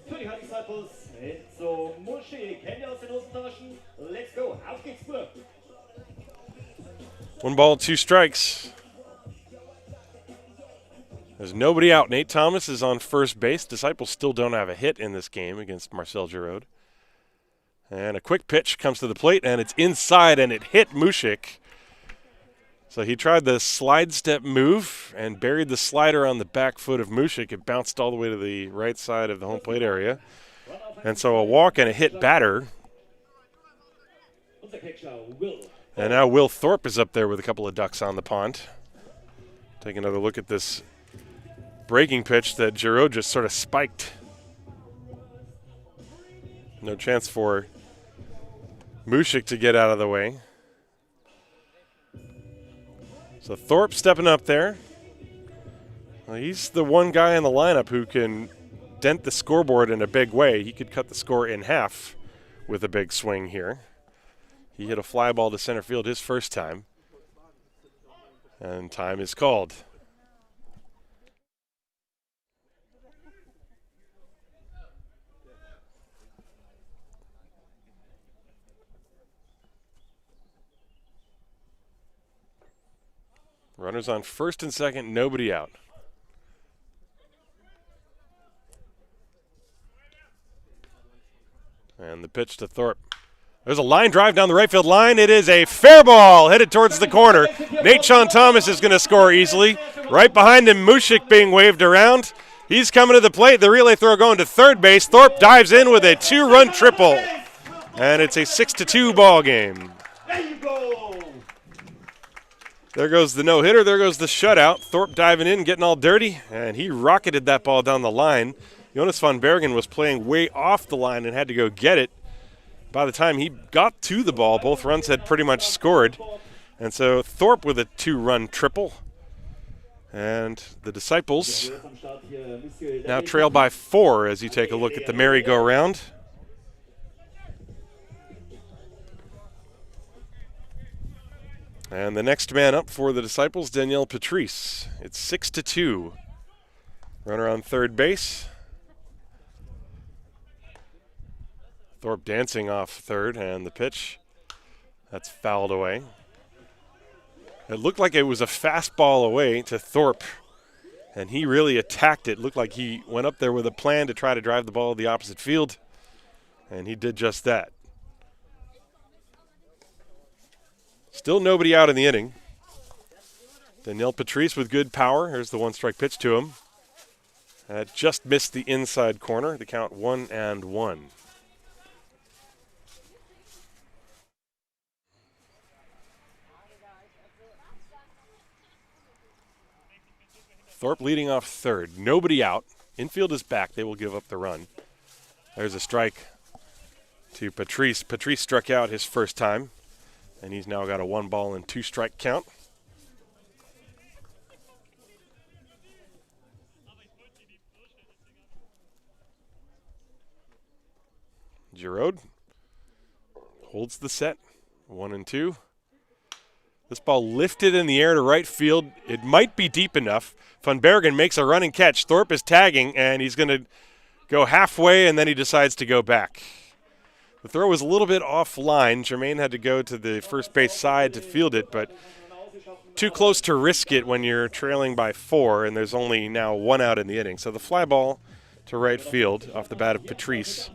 B: Für die Disciples, Enzo Mušik, Hände aus den Hosentaschen, let's go, auf geht's, Burg.
A: 1 ball, 2 strikes. There's nobody out. Nate Thomas is on first base. Disciples still don't have a hit in this game against Marcel Giroud. And a quick pitch comes to the plate, and it's inside, and it hit Mušik. So he tried the slide step move and buried the slider on the back foot of Mušik. It bounced all the way to the right side of the home plate area. And so a walk and a hit batter. And now Will Thorpe is up there with a couple of ducks on the pond. Take another look at this breaking pitch that Giroud just sort of spiked. No chance for Mušik to get out of the way. So Thorpe stepping up there. Well, he's the one guy in the lineup who can dent the scoreboard in a big way. He could cut the score in half with a big swing here. He hit a fly ball to center field his first time. And time is called. Runners on first and second, nobody out. And the pitch to Thorpe. There's a line drive down the right field line. It is a fair ball headed towards the corner. Nathan Thomas is going to score easily. Right behind him, Mušik being waved around. He's coming to the plate. The relay throw going to third base. Thorpe dives in with a 2-run triple. And it's a 6-2 ball game.
B: There you go.
A: There goes the no-hitter. There goes the shutout. Thorpe diving in, getting all dirty, and he rocketed that ball down the line. Jonas van Bergen was playing way off the line and had to go get it. By the time he got to the ball, both runs had pretty much scored. And so Thorpe with a 2-run triple. And the Disciples now trail by 4 as you take a look at the merry-go-round. And the next man up for the Disciples, Daniel Patrice. It's 6-2. Runner on third base. Thorpe dancing off third, and the pitch, that's fouled away. It looked like it was a fastball away to Thorpe, and he really attacked it. Looked like he went up there with a plan to try to drive the ball to the opposite field, and he did just that. Still nobody out in the inning. Daniel Patrice with good power. Here's the 1-strike pitch to him. Just missed the inside corner. The count 1-1. Thorpe leading off third. Nobody out. Infield is back. They will give up the run. There's a strike to Patrice. Patrice struck out his first time, and he's now got a 1-ball and 2-strike count. Giroud holds the set, 1-2. This ball lifted in the air to right field. It might be deep enough. Van Bergen makes a running catch. Thorpe is tagging, and he's going to go halfway, and then he decides to go back. The throw was a little bit offline. Germain had to go to the first base side to field it, but too close to risk it when you're trailing by 4, and there's only now 1 out in the inning. So the fly ball to right field off the bat of Patrice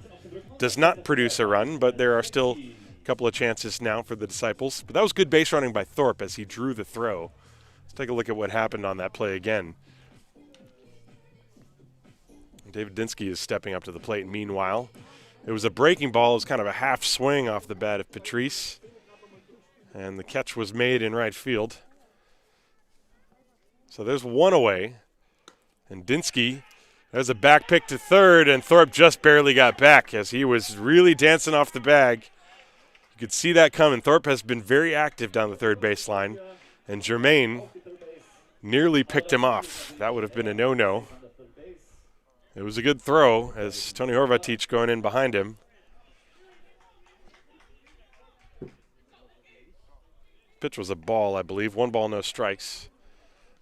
A: does not produce a run, but there are still a couple of chances now for the Disciples. But that was good base running by Thorpe as he drew the throw. Let's take a look at what happened on that play again. David Dinsky is stepping up to the plate. Meanwhile, it was a breaking ball. It was kind of a half swing off the bat of Patrice. And the catch was made in right field. So there's 1 away. And Dinsky has a back pick to third, and Thorpe just barely got back as he was really dancing off the bag. You could see that coming. Thorpe has been very active down the third baseline, and Germain nearly picked him off. That would have been a no-no. It was a good throw as Tony Horvatic going in behind him. Pitch was a ball, I believe. 1 ball, no strikes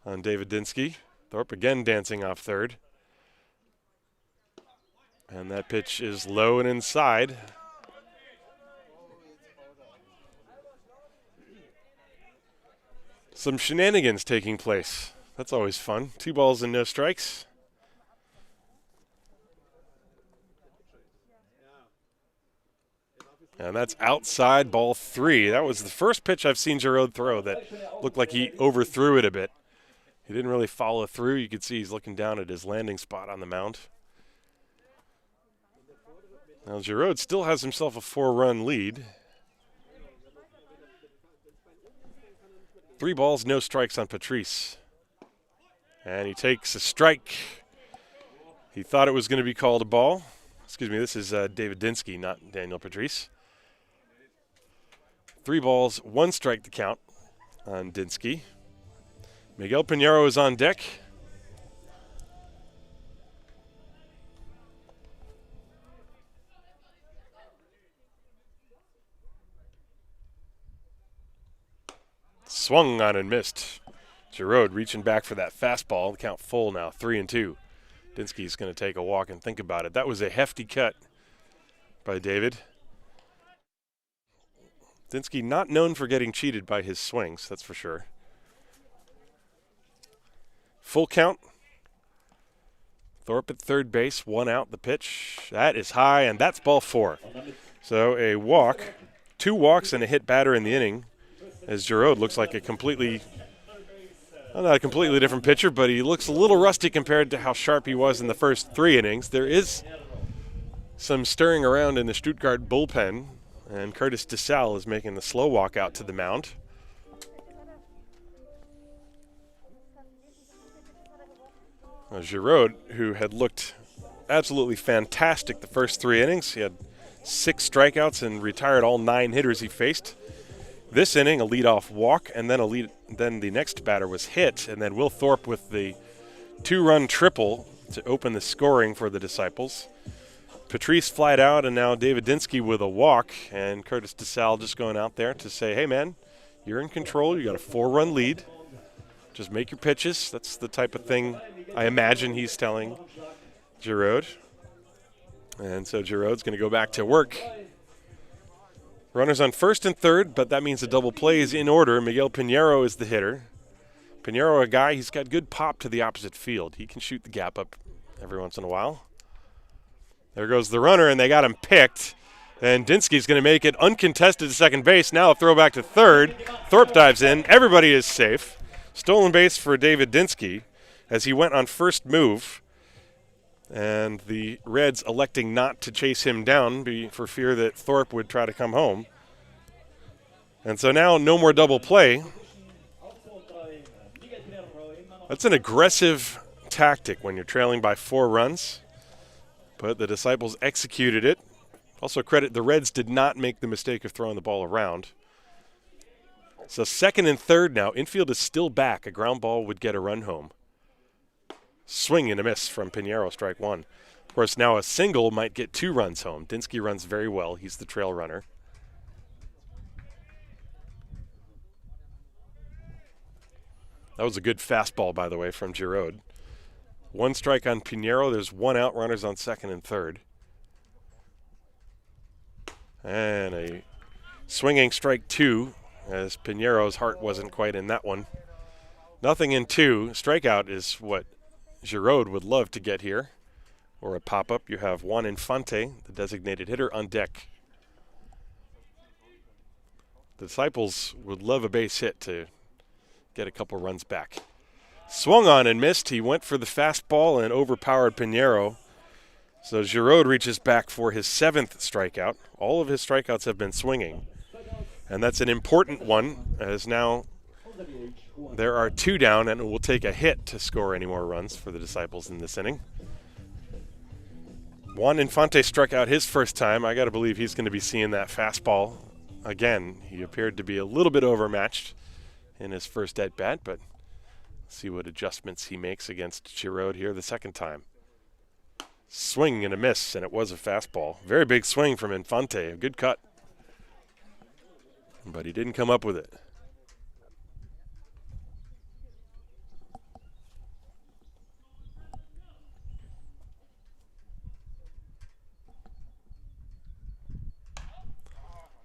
A: on David Dinsky. Thorpe again dancing off third. And that pitch is low and inside. Some shenanigans taking place. That's always fun. 2 balls and no strikes. And that's outside ball 3. That was the first pitch I've seen Giroud throw that looked like he overthrew it a bit. He didn't really follow through. You could see he's looking down at his landing spot on the mound. Now Giroud still has himself a 4-run lead. 3 balls, no strikes on Patrice. And he takes a strike. He thought it was going to be called a ball. Excuse me, this is David Dinsky, not Daniel Patrice. 3 balls, 1 strike to count on Dinsky. Miguel Pinheiro is on deck. Swung on and missed. Giroud reaching back for that fastball. The count full now, 3-2. Dinsky's going to take a walk and think about it. That was a hefty cut by David. Dinsky not known for getting cheated by his swings, that's for sure. Full count. Thorpe at third base, 1 out, the pitch. That is high, and that's ball 4. So a walk, 2 walks and a hit batter in the inning, as Giroud looks like a completely, well, not a completely different pitcher, but he looks a little rusty compared to how sharp he was in the first 3 innings. There is some stirring around in the Stuttgart bullpen, and Curtis DeSalle is making the slow walk out to the mound. Giroud, who had looked absolutely fantastic the first 3 innings. He had 6 strikeouts and retired all 9 hitters he faced. This inning, a leadoff walk, and then then the next batter was hit, and then Will Thorpe with the 2-run triple to open the scoring for the Disciples. Patrice flied out, and now David Dinsky with a walk, and Curtis DeSalle just going out there to say, hey, man, you're in control. You got a 4-run lead. Just make your pitches. That's the type of thing I imagine he's telling Giroud. And so Giroud's going to go back to work. Runners on first and third, but that means a double play is in order. Miguel Pinheiro is the hitter. Pinheiro, a guy, he's got good pop to the opposite field. He can shoot the gap up every once in a while. There goes the runner, and they got him picked. And Dinsky's going to make it uncontested to second base. Now a throw back to third. Thorpe dives in. Everybody is safe. Stolen base for David Dinsky as he went on first move. And the Reds electing not to chase him down for fear that Thorpe would try to come home. And so now no more double play. That's an aggressive tactic when you're trailing by 4 runs. But the Disciples executed it. Also credit the Reds did not make the mistake of throwing the ball around. So second and third now. Infield is still back. A ground ball would get a run home. Swing and a miss from Pinheiro, strike 1. course, now a single might get 2 runs home. Dinsky runs very well. He's the trail runner. That was a good fastball, by the way, from Giraud. 1 strike on Pinheiro. There's 1 out, runners on second and third. And a swinging strike 2, as Pinheiro's heart wasn't quite in that one. Nothing in 2. Strikeout is what Giraud would love to get here. Or a pop-up. You have Juan Infante, the designated hitter, on deck. The Disciples would love a base hit to get a couple runs back. Swung on and missed. He went for the fastball and overpowered Pinheiro. So Giraud reaches back for his 7th strikeout. All of his strikeouts have been swinging. And that's an important one, as now there are 2 down, and it will take a hit to score any more runs for the Disciples in this inning. Juan Infante struck out his first time. I got to believe he's going to be seeing that fastball again. He appeared to be a little bit overmatched in his first at-bat, but see what adjustments he makes against Giraud here the second time. Swing and a miss, and it was a fastball. Very big swing from Infante, a good cut. But he didn't come up with it.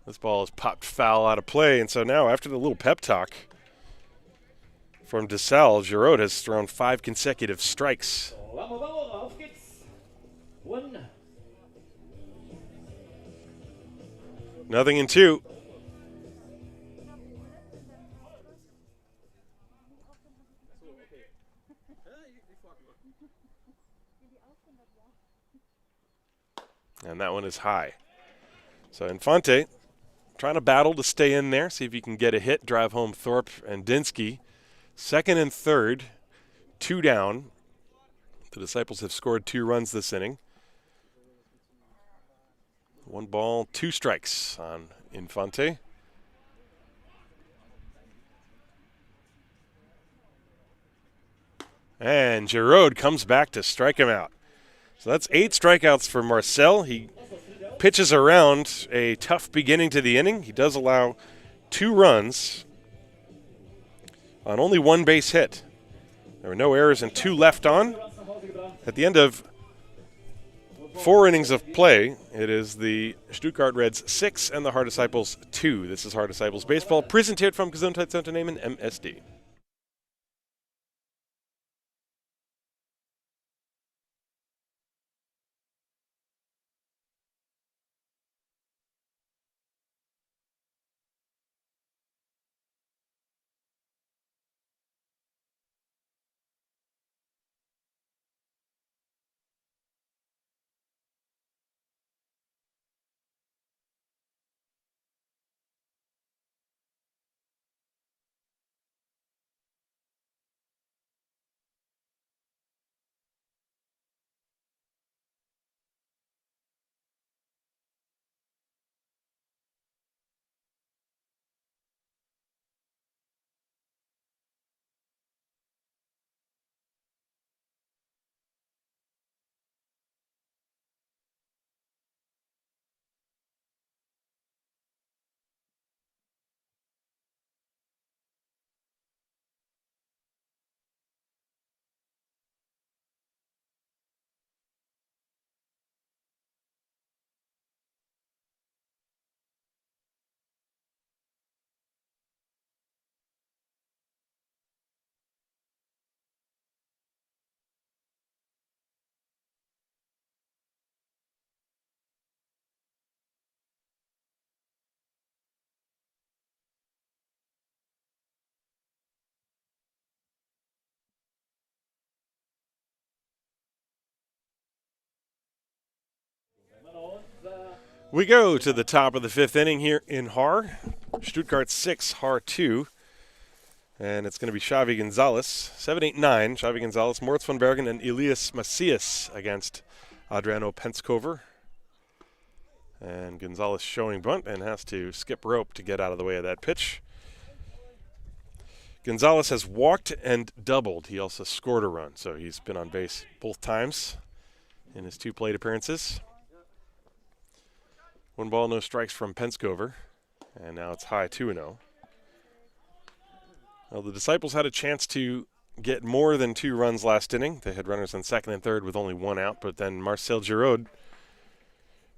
A: This ball is popped foul out of play, and so now after the little pep talk from DeSalle, Giraud has thrown 5 consecutive strikes. Nothing in 2. And that one is high. So Infante trying to battle to stay in there, see if he can get a hit, drive home Thorpe and Dinsky. Second and third, 2 down. The Disciples have scored 2 runs this inning. 1 ball, 2 strikes on Infante. And Giraud comes back to strike him out. So that's 8 strikeouts for Marcel. He pitches around a tough beginning to the inning. He does allow 2 runs on only 1 base hit. There were no errors and 2 left on. At the end of 4 innings of play, it is the Stuttgart Reds 6 and the Haar Disciples 2. This is Haar Disciples Baseball, presented from Gesundheitsunternehmen MSD. We go to the top of the 5th inning here in Haar. Stuttgart 6, Haar 2. And it's going to be Xavi Gonzalez. 7-8-9, Xavi Gonzalez, Moritz von Bergen, and Elias Macias against Adriano Penskover. And Gonzalez showing bunt and has to skip rope to get out of the way of that pitch. Gonzalez has walked and doubled. He also scored a run, so he's been on base both times. in his 2 plate appearances. 1 ball, no strikes from Penskover. And now it's high 2-0. Well, the Disciples had a chance to get more than 2 runs last inning. They had runners on second and third with only 1 out, but then Marcel Giraud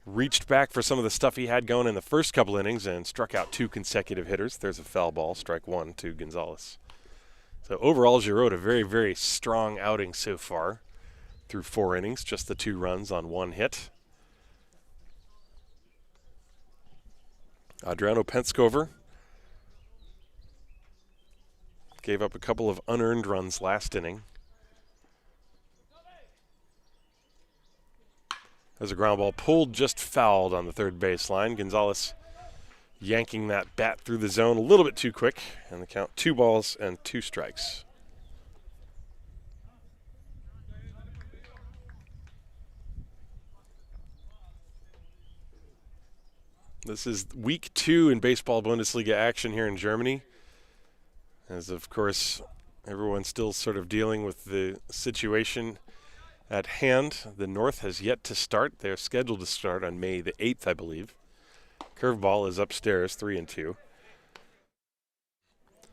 A: reached back for some of the stuff he had going in the first couple innings and struck out 2 consecutive hitters. There's a foul ball, strike 1 to Gonzalez. So overall, Giraud, a very, very strong outing so far through 4 innings, just the 2 runs on 1 hit. Adriano Penskover gave up a couple of unearned runs last inning. There's a ground ball pulled, just fouled on the third baseline. Gonzalez yanking that bat through the zone a little bit too quick, and the count 2 balls and 2 strikes. This is week 2 in baseball Bundesliga action here in Germany. As of course, everyone's still sort of dealing with the situation at hand. The North has yet to start. They're scheduled to start on May the 8th, I believe. Curveball is upstairs, 3-2.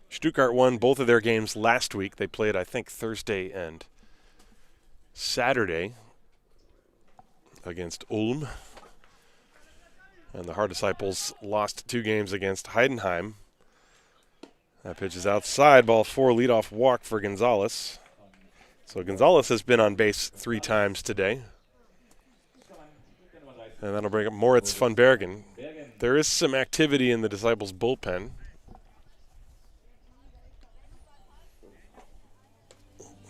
A: Stuttgart won both of their games last week. They played, I think, Thursday and Saturday against Ulm. And the Haar Disciples lost 2 games against Heidenheim. That pitch is outside, ball 4, leadoff walk for Gonzalez. So Gonzalez has been on base 3 times today. And that'll bring up Moritz van Bergen. There is some activity in the Disciples' bullpen.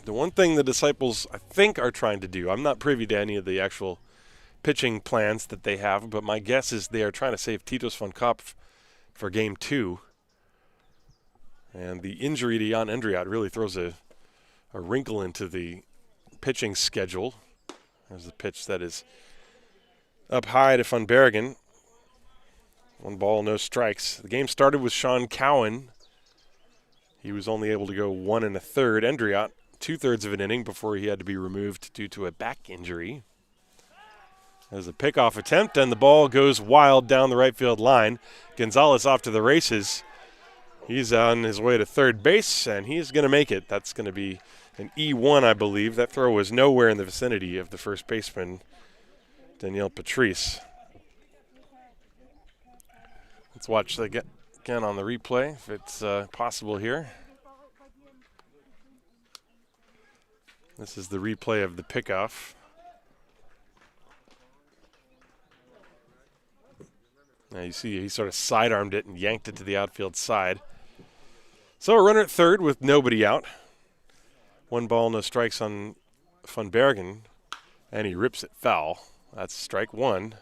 A: The one thing the Disciples, I think, are trying to do, I'm not privy to any of the actual pitching plans that they have, but my guess is they are trying to save Titus van Kopf for Game 2. And the injury to Jan Endriat really throws a wrinkle into the pitching schedule. There's a pitch that is up high to Van Bergen. 1 ball, no strikes. The game started with Sean Cowan. He was only able to go 1 1/3. Endriat, 2/3 of an inning before he had to be removed due to a back injury. There's a pickoff attempt, and the ball goes wild down the right field line. Gonzalez off to the races. He's on his way to third base, and he's going to make it. That's going to be an E1, I believe. That throw was nowhere in the vicinity of the first baseman, Daniel Patrice. Let's watch again on the replay, if it's possible here. This is the replay of the pickoff. Now you see he sort of sidearmed it and yanked it to the outfield side. So a runner at third with nobody out. 1 ball, no strikes on Van Bergen, and he rips it foul. That's strike 1.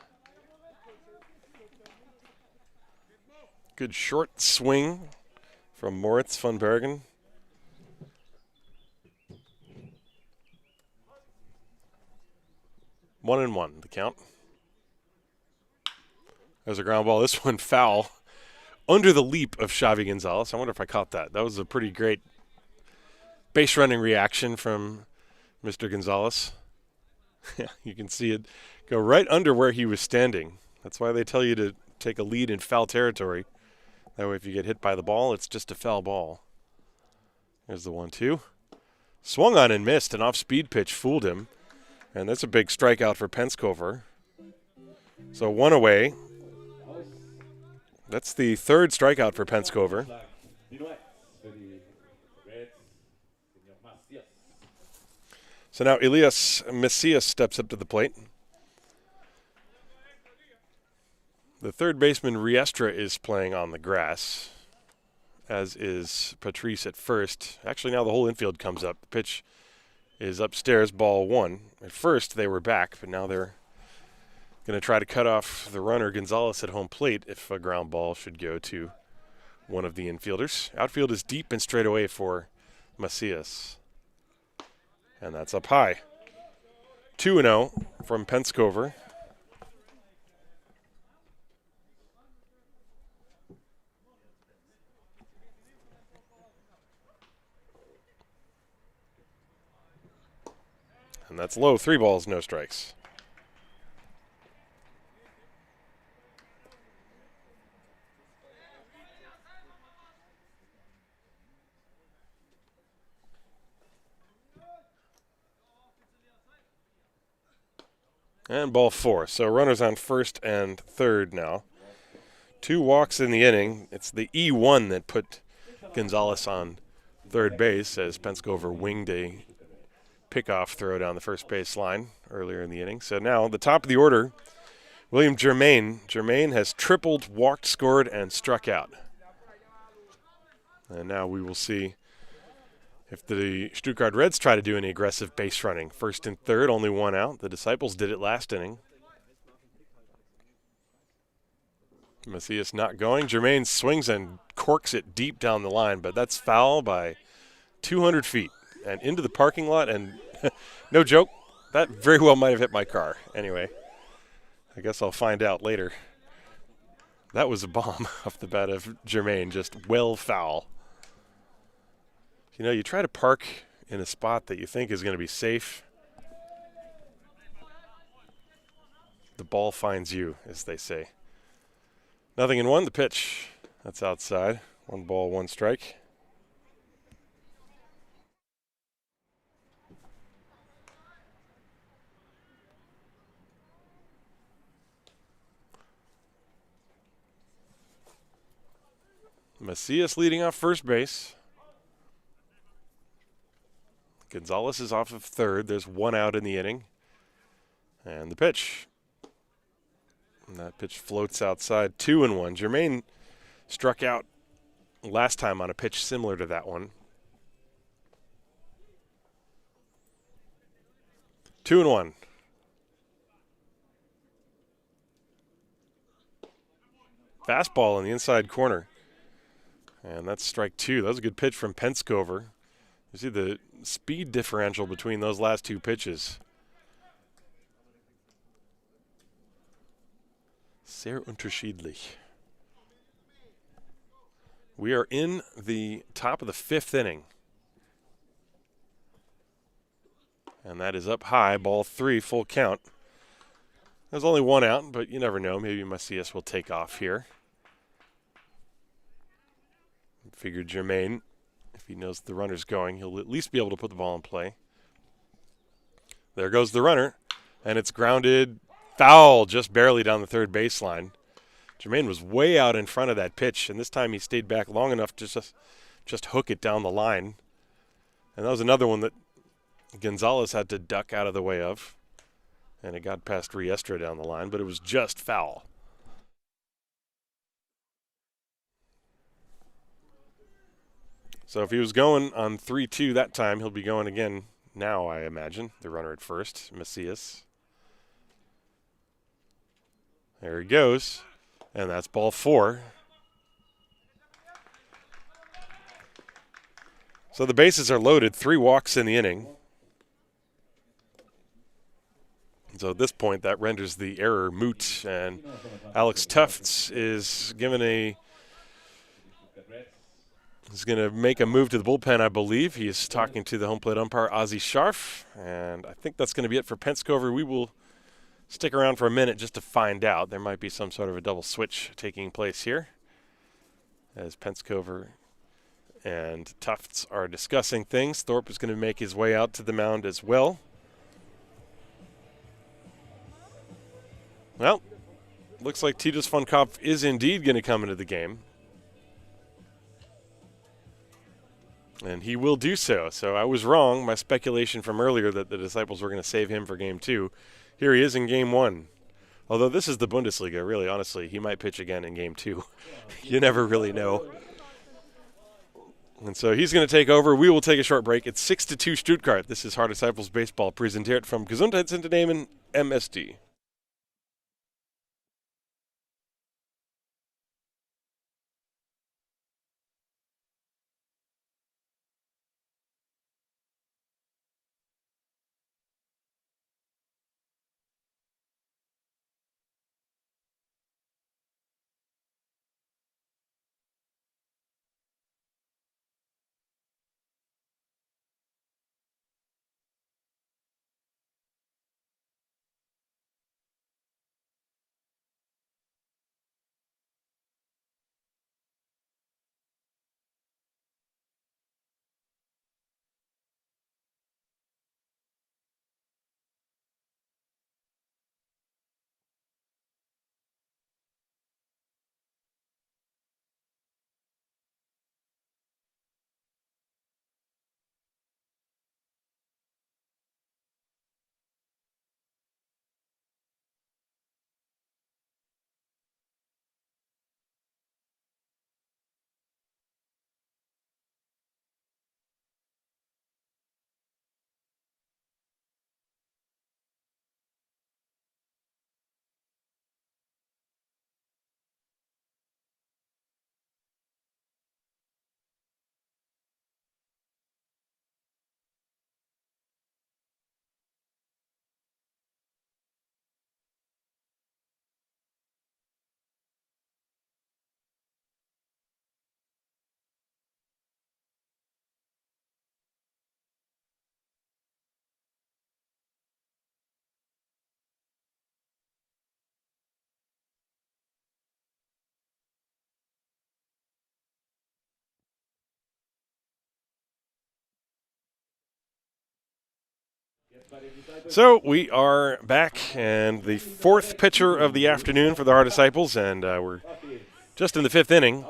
A: Good short swing from Moritz van Bergen. One and one, the count. There's a ground ball. This one foul under the leap of Xavi Gonzalez. I wonder if I caught that. That was a pretty great base running reaction from Mr. Gonzalez. Yeah, you can see it go right under where he was standing. That's why they tell you to take a lead in foul territory. That way if you get hit by the ball, it's just a foul ball. There's the 1-2. Swung on and missed. An off-speed pitch fooled him. And that's a big strikeout for Penskover. So 1 away. That's the 3rd strikeout for Penskover. So now Elias Messias steps up to the plate. The third baseman Riestra is playing on the grass, as is Patrice at first. Actually, now the whole infield comes up. The pitch is upstairs, ball 1. At first, they were back, but now they're going to try to cut off the runner Gonzalez at home plate if a ground ball should go to one of the infielders. Outfield is deep and straight away for Macias. And that's up high. 2-0 from Penskover. And that's low. 3 balls, no strikes. And ball 4. So runners on first and third now. 2 walks in the inning. It's the E1 that put Gonzalez on third base as Penskover winged a pickoff throw down the first base line earlier in the inning. So now the top of the order, William Germain. Germain has tripled, walked, scored, and struck out. And now we will see if the Stuttgart Reds try to do any aggressive base running. First and third, only 1 out. The Disciples did it last inning. Macias not going. Germain swings and corks it deep down the line, but that's foul by 200 feet and into the parking lot. And no joke, that very well might have hit my car. Anyway, I guess I'll find out later. That was a bomb off the bat of Germain, just well foul. You know, you try to park in a spot that you think is going to be safe. The ball finds you, as they say. 0-1, the pitch. That's outside. 1 ball, 1 strike. Macias leading off first base. Gonzalez is off of third. There's 1 out in the inning. And the pitch. And that pitch floats outside. 2-1. Germain struck out last time on a pitch similar to that one. 2-1. Fastball in the inside corner. And that's strike 2. That was a good pitch from Penskover. You see the speed differential between those last 2 pitches. Sehr unterschiedlich. We are in the top of the 5th inning. And that is up high, ball 3, full count. There's only 1 out, but you never know. Maybe Macias will take off here. Figured Germain, if he knows the runner's going, he'll at least be able to put the ball in play. There goes the runner, and it's grounded foul just barely down the third baseline. Germain was way out in front of that pitch, and this time he stayed back long enough to just hook it down the line. And that was another one that Gonzalez had to duck out of the way of, and it got past Riestra down the line, but it was just foul. So if he was going on 3-2 that time, he'll be going again now, I imagine. The runner at first, Macias. There he goes, and that's ball 4. So the bases are loaded, 3 walks in the inning. So at this point, that renders the error moot, and Alex Tufts is given He's going to make a move to the bullpen, I believe. He is talking to the home plate umpire, Ozzie Scharf, and I think that's going to be it for Penskover. We will stick around for a minute just to find out. There might be some sort of a double switch taking place here as Penskover and Tufts are discussing things. Thorpe is going to make his way out to the mound as well. Well, looks like Titus von Kopf is indeed going to come into the game. And he will do so. So I was wrong. My speculation from earlier that the Disciples were going to save him for Game 2. Here he is in Game 1. Although this is the Bundesliga, really, honestly. He might pitch again in Game 2. You never really know. And so he's going to take over. We will take a short break. It's 6-2 Stuttgart. This is Haar Disciples Baseball, präsentiert vom Gesundheitsunternehmen MSD. So we are back, and the fourth pitcher of the afternoon for the Haar Disciples, and we're just in the fifth inning,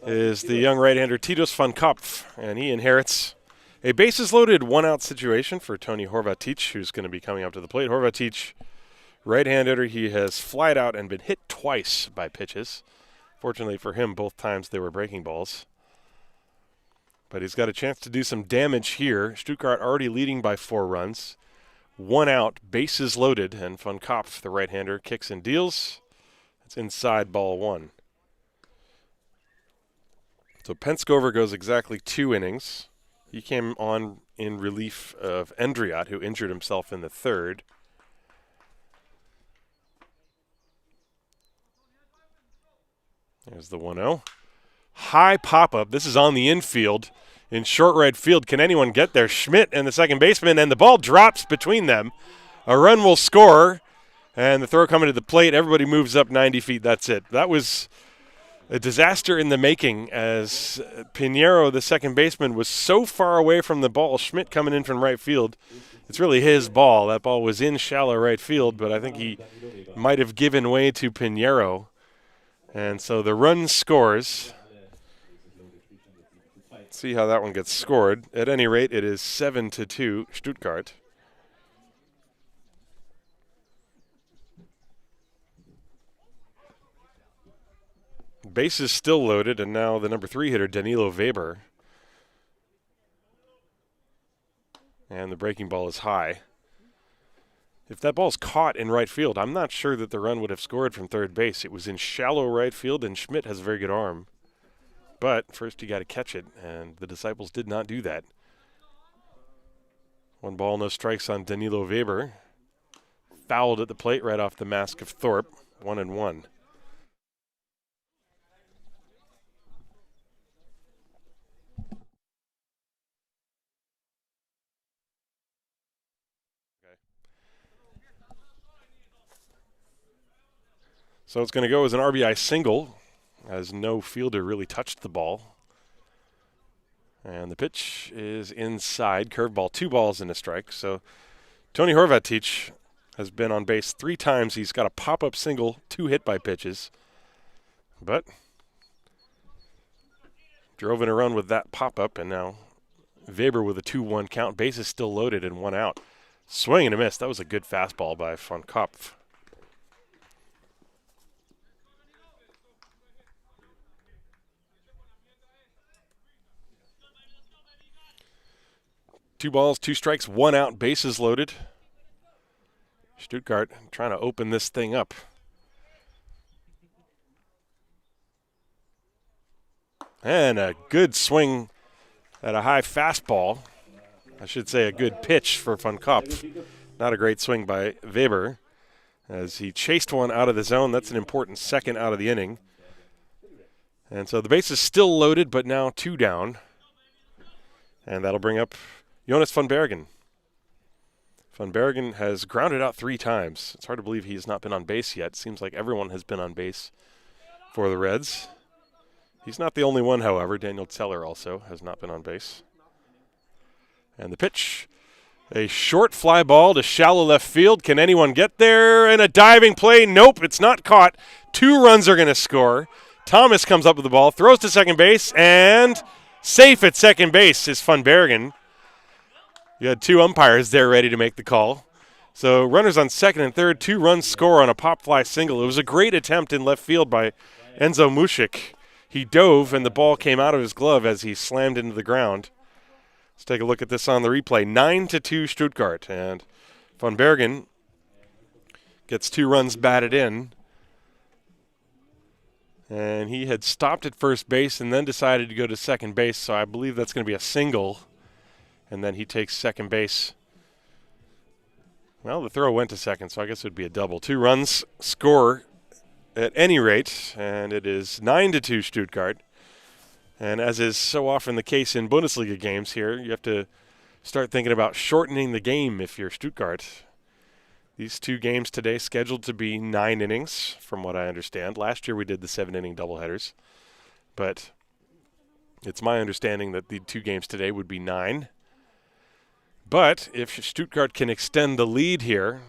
A: is the young right-hander Titus van Kopf, and he inherits a bases-loaded one-out situation for Tony Horvatic, who's going to be coming up to the plate. Horvatic, right-hand hitter, he has flied out and been hit twice by pitches. Fortunately for him, both times they were breaking balls. But he's got a chance to do some damage here. Stuttgart already leading by 4 runs. 1 out, bases loaded, and van Kopf, the right-hander, kicks and deals. It's inside ball 1. So Penskover goes exactly 2 innings. He came on in relief of Endriat, who injured himself in the 3rd. There's the 1-0. High pop-up. This is on the infield in short right field. Can anyone get there? Schmidt and the second baseman, and the ball drops between them. A run will score, and the throw coming to the plate. Everybody moves up 90 feet. That's it. That was a disaster in the making, as Pinheiro, the second baseman, was so far away from the ball. Schmidt coming in from right field. It's really his ball. That ball was in shallow right field, but I think he might have given way to Pinheiro. And so the run scores. Let's see how that one gets scored. At any rate, it is 7-2 Stuttgart. Base is still loaded, and now the number 3 hitter, Danilo Weber. And the breaking ball is high. If that ball's caught in right field, I'm not sure that the run would have scored from third base. It was in shallow right field, and Schmidt has a very good arm. But first you got to catch it, and the Disciples did not do that. 1 ball, no strikes on Danilo Weber. Fouled at the plate right off the mask of Thorpe. 1-1. So it's going to go as an RBI single, as no fielder really touched the ball. And the pitch is inside, curveball, 2 balls and a strike. So Tony Horvatic has been on base 3 times. He's got a pop-up single, 2 hit by pitches. But drove in a run with that pop-up, and now Weber with a 2-1 count. Base is still loaded and 1 out. Swing and a miss. That was a good fastball by van Kopf. Two balls, 2 strikes, 1 out, bases loaded. Stuttgart trying to open this thing up. And a good swing at a high fastball. I should say a good pitch for van Kopf. Not a great swing by Weber, as he chased one out of the zone. That's an important second out of the inning. And so the base is still loaded, but now 2 down. And that'll bring up Jonas van Bergen. Van Bergen has grounded out 3 times. It's hard to believe he has not been on base yet. Seems like everyone has been on base for the Reds. He's not the only one, however. Daniel Zeller also has not been on base. And the pitch, a short fly ball to shallow left field. Can anyone get there? And a diving play. Nope, it's not caught. 2 runs are going to score. Thomas comes up with the ball, throws to second base, and safe at second base is van Bergen. You had 2 umpires there ready to make the call. So runners on second and third, 2 runs score on a pop fly single. It was a great attempt in left field by Enzo Mushik. He dove, and the ball came out of his glove as he slammed into the ground. Let's take a look at this on the replay. 9-2 Stuttgart, and van Bergen gets 2 runs batted in. And he had stopped at first base and then decided to go to second base, so I believe that's going to be a single. And then he takes second base. Well, the throw went to second, so I guess it would be a double. 2 runs score at any rate, and it is 9-2 Stuttgart. And as is so often the case in Bundesliga games here, you have to start thinking about shortening the game if you're Stuttgart. These 2 games today scheduled to be 9 innings, from what I understand. Last year we did the 7-inning doubleheaders. But it's my understanding that the 2 games today would be 9. But if Stuttgart can extend the lead here,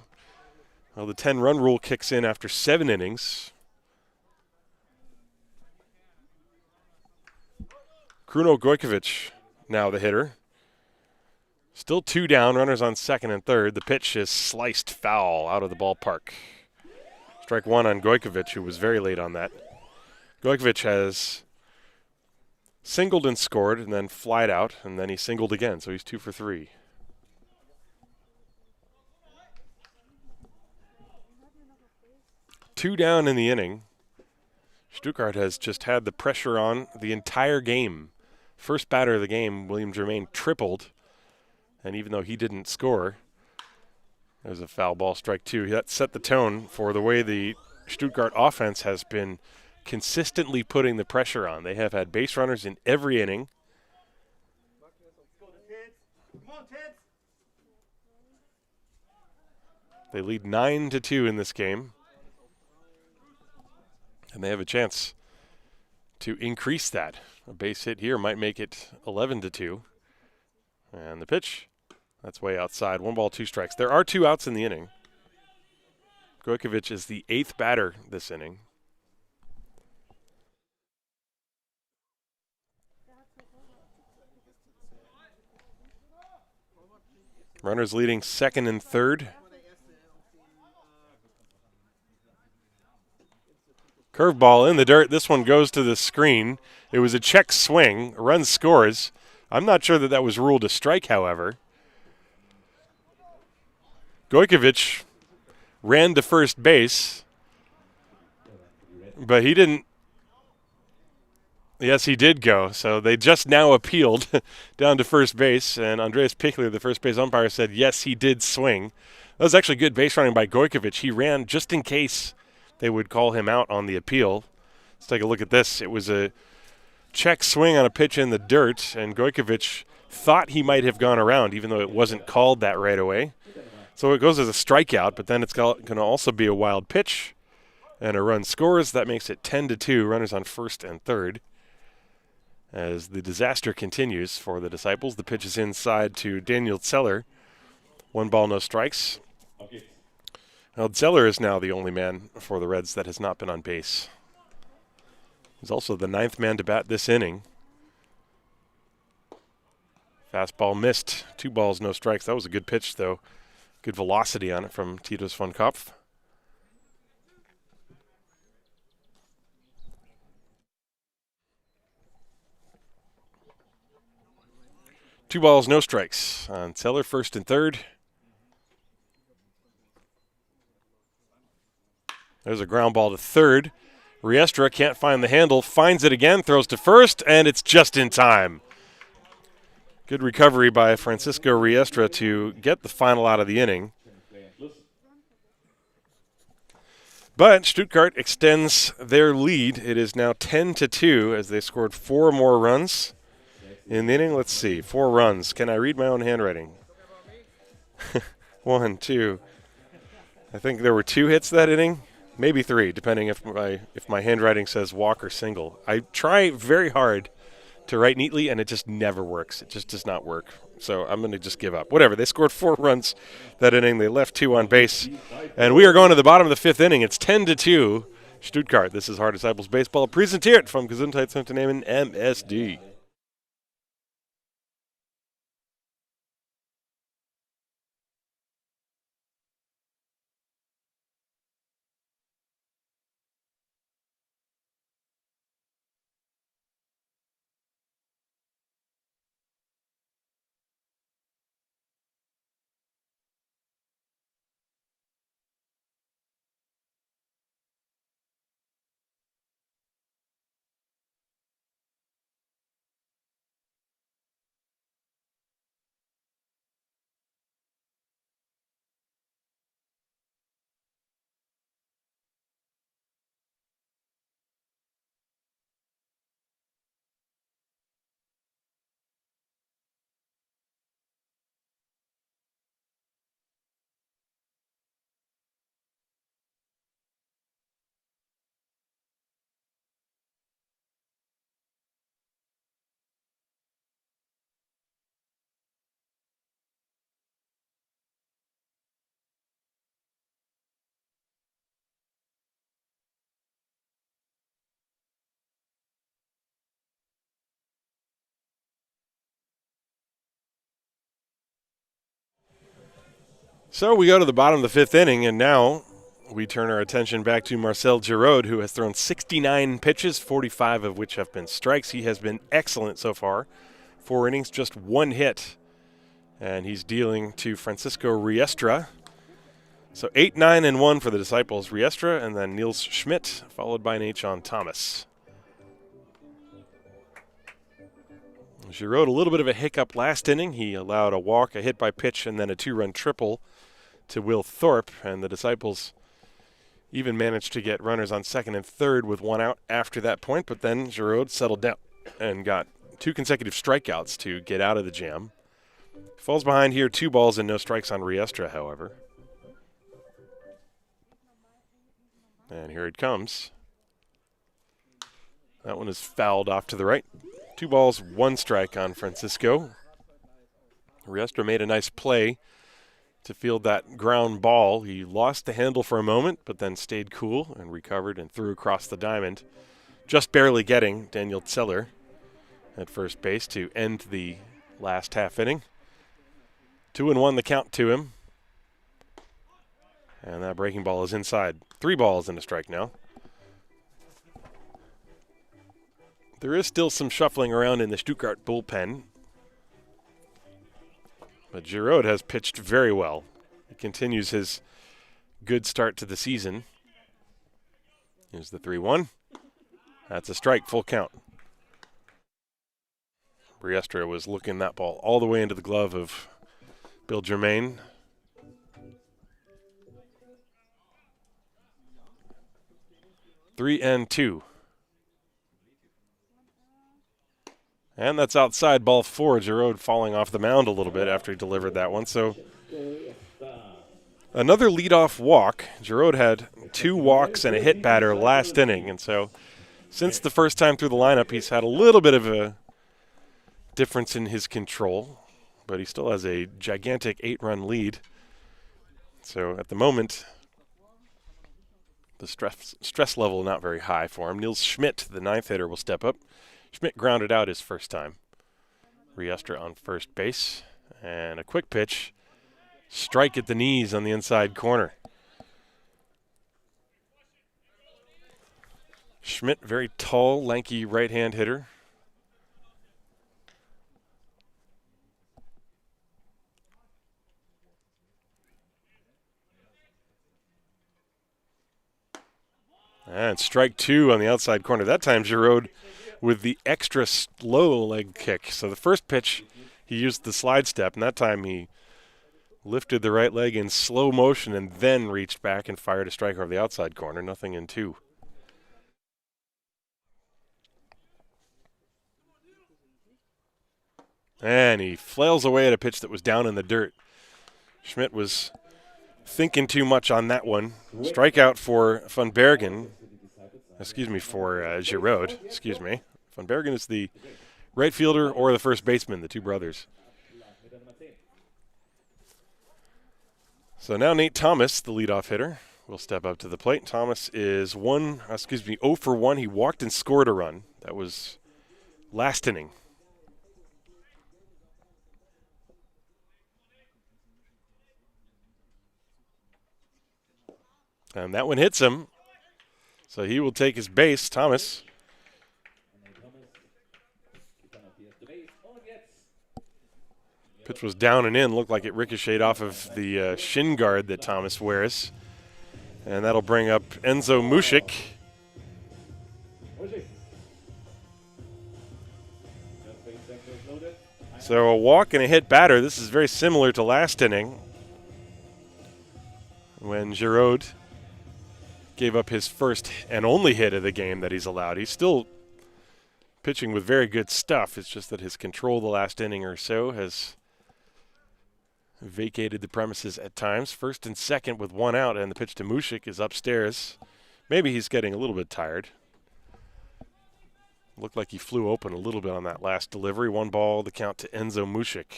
A: well, the 10-run rule kicks in after 7 innings. Kruno Gojkovic now the hitter. Still 2 down, runners on second and third. The pitch is sliced foul out of the ballpark. Strike 1 on Gojkovic, who was very late on that. Gojkovic has singled and scored and then flied out, and then he singled again, so he's 2 for 3. Two down in the inning. Stuttgart has just had the pressure on the entire game. First batter of the game, William Germain, tripled. And even though he didn't score, there's a foul ball, strike 2. That set the tone for the way the Stuttgart offense has been consistently putting the pressure on. They have had base runners in every inning. They lead 9-2 in this game. And they have a chance to increase that. A base hit here might make it 11-2. And the pitch, that's way outside. 1 ball, 2 strikes. There are 2 outs in the inning. Gojkovic is the 8th batter this inning. Runners leading second and third. Curveball in the dirt. This one goes to the screen. It was a check swing. A run scores. I'm not sure that was ruled a strike, however. Gojkovic ran to first base, but he didn't. Yes, he did go. So they just now appealed down to first base, and Andreas Pichler, the first base umpire, said, yes, he did swing. That was actually good base running by Gojkovic. He ran just in case they would call him out on the appeal. Let's take a look at this. It was a check swing on a pitch in the dirt, and Gojkovic thought he might have gone around, even though it wasn't called that right away. So it goes as a strikeout, but then it's going to also be a wild pitch, and a run scores. That makes it 10-2, runners on first and third. As the disaster continues for the Disciples, the pitch is inside to Daniel Zeller. 1 ball, no strikes. Now, Zeller is now the only man for the Reds that has not been on base. He's also the 9th man to bat this inning. Fastball missed. 2 balls, no strikes. That was a good pitch, though. Good velocity on it from Titus von Kopf. Two balls, no strikes on Zeller, first and third. There's a ground ball to third. Riestra can't find the handle, finds it again, throws to first, and it's just in time. Good recovery by Francisco Riestra to get the final out of the inning. But Stuttgart extends their lead. It is now 10-2 as they scored 4 more runs in the inning. Let's see, 4 runs. Can I read my own handwriting? 1, 2. I think there were 2 hits that inning. Maybe 3, depending if my handwriting says walk or single. I try very hard to write neatly, and it just never works. It just does not work. So I'm going to just give up. Whatever. They scored 4 runs that inning. They left 2 on base. And we are going to the bottom of the 5th inning. It's 10-2 Stuttgart. This is Hard Disciples Baseball. Präsentiert vom Gesundheitsunternehmen MSD. So we go to the bottom of the fifth inning, and now we turn our attention back to Marcel Giraud, who has thrown 69 pitches, 45 of which have been strikes. He has been excellent so far. 4 innings, just 1 hit. And he's dealing to Francisco Riestra. So 8, 9, and 1 for the Disciples. Riestra and then Niels Schmidt, followed by Nate Thomas. Giraud, a little bit of a hiccup last inning. He allowed a walk, a hit by pitch, and then a 2-run triple to Will Thorpe. And the Disciples even managed to get runners on second and third with 1 out after that point. But then Giraud settled down and got 2 consecutive strikeouts to get out of the jam. Falls behind here, 2 balls and no strikes on Riestra, however. And here it comes. That one is fouled off to the right. 2 balls, 1 strike on Francisco. Riestra made a nice play to field that ground ball. He lost the handle for a moment, but then stayed cool and recovered and threw across the diamond, just barely getting Daniel Zeller at first base to end the last half inning. 2-1 the count to him. And that breaking ball is inside. 3 balls and a strike now. There is still some shuffling around in the Stuttgart bullpen. But Giraud has pitched very well. He continues his good start to the season. Here's the 3-1. That's a strike, full count. Riestra was looking that ball all the way into the glove of Bill Germain. Three and 2. And that's outside, ball 4. Giraud falling off the mound a little bit after he delivered that one. So another leadoff walk. Giraud had 2 walks and a hit batter last inning. And so since the first time through the lineup, he's had a little bit of a difference in his control. But he still has a gigantic 8-run lead. So at the moment, the stress level not very high for him. Niels Schmidt, the 9th hitter, will step up. Schmidt grounded out his first time. Riestra on first base. And a quick pitch. Strike at the knees on the inside corner. Schmidt, very tall, lanky right-hand hitter. And strike 2 on the outside corner. That time Giraud with the extra slow leg kick. So the first pitch, he used the slide step, and that time he lifted the right leg in slow motion and then reached back and fired a strike over the outside corner. Nothing in 2. And he flails away at a pitch that was down in the dirt. Schmidt was thinking too much on that one. Strikeout for Van Bergen. For Giraud. Van Bergen is the right fielder or the first baseman, the 2 brothers. So now Nate Thomas, the leadoff hitter, will step up to the plate. Thomas is 0 for 1. He walked and scored a run. That was last inning. And that one hits him. So he will take his base, Thomas. Pitch was down and in. Looked like it ricocheted off of the shin guard that Thomas wears. And that'll bring up Enzo Mušik. So a walk and a hit batter. This is very similar to last inning when Giraud gave up his first and only hit of the game that he's allowed. He's still pitching with very good stuff. It's just that his control the last inning or so has vacated the premises at times. First and second with 1 out, and the pitch to Mušik is upstairs. Maybe he's getting a little bit tired. Looked like he flew open a little bit on that last delivery. 1 ball, the count to Enzo Mušik.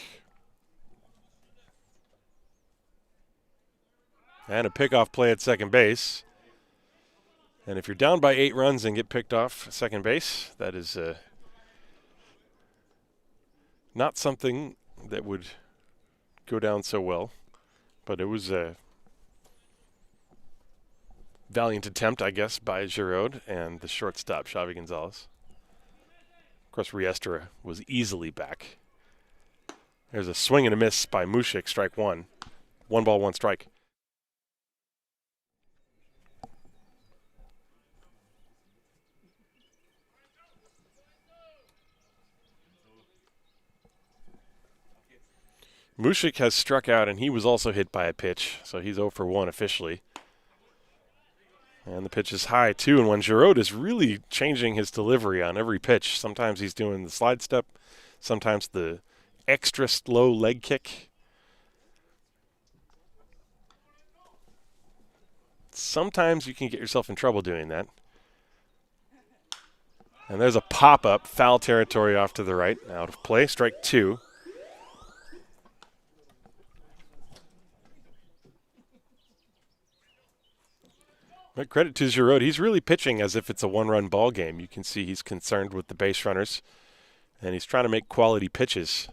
A: And a pickoff play at second base. And if you're down by 8 runs and get picked off at second base, that is not something that would go down so well. But it was a valiant attempt, I guess, by Giroud and the shortstop, Xavi Gonzalez. Of course, Riestra was easily back. There's a swing and a miss by Mušik, strike one. 1 ball, 1 strike. Mušik has struck out, and he was also hit by a pitch, so he's 0 for 1 officially. And the pitch is high, too, and when Giroud is really changing his delivery on every pitch, sometimes he's doing the slide step, sometimes the extra slow leg kick. Sometimes you can get yourself in trouble doing that. And there's a pop-up, foul territory off to the right, out of play, strike 2. But credit to Giroud, he's really pitching as if it's a one-run ball game. You can see he's concerned with the base runners, and he's trying to make quality pitches,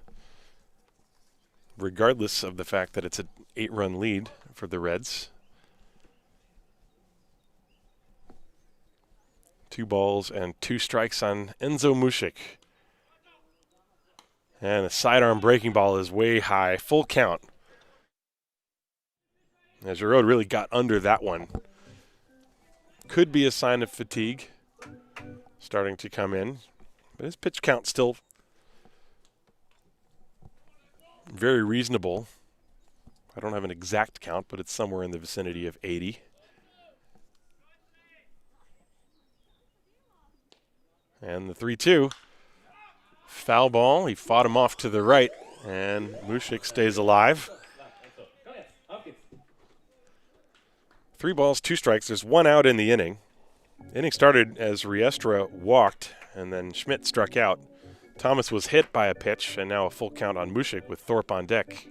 A: regardless of the fact that it's an 8-run lead for the Reds. 2 balls and 2 strikes on Enzo Mušik. And the sidearm breaking ball is way high, full count. As Giroud really got under that one. Could be a sign of fatigue starting to come in. But his pitch count still very reasonable. I don't have an exact count, but it's somewhere in the vicinity of 80. And the 3-2. Foul ball. He fought him off to the right, and Mušik stays alive. 3 balls, 2 strikes. There's 1 out in the inning. Inning started as Riestra walked, and then Schmidt struck out. Thomas was hit by a pitch, and now a full count on Mušik with Thorpe on deck.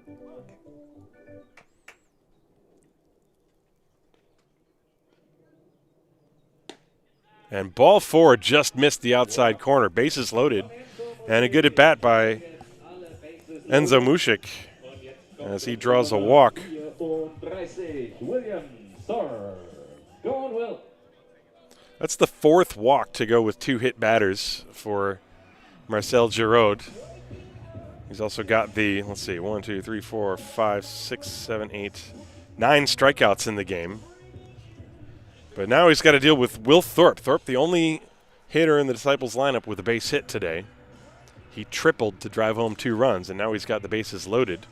A: And ball 4 just missed the outside corner. Bases loaded, and a good at bat by Enzo Mušik as he draws a walk. That's the 4th walk to go with 2 hit batters for Marcel Giroud. He's also got the, let's see, 1, 2, 3, 4, 5, 6, 7, 8, 9 strikeouts in the game. But now he's got to deal with Will Thorpe. Thorpe, the only hitter in the Disciples lineup with a base hit today. He tripled to drive home 2 runs, and now he's got the bases loaded.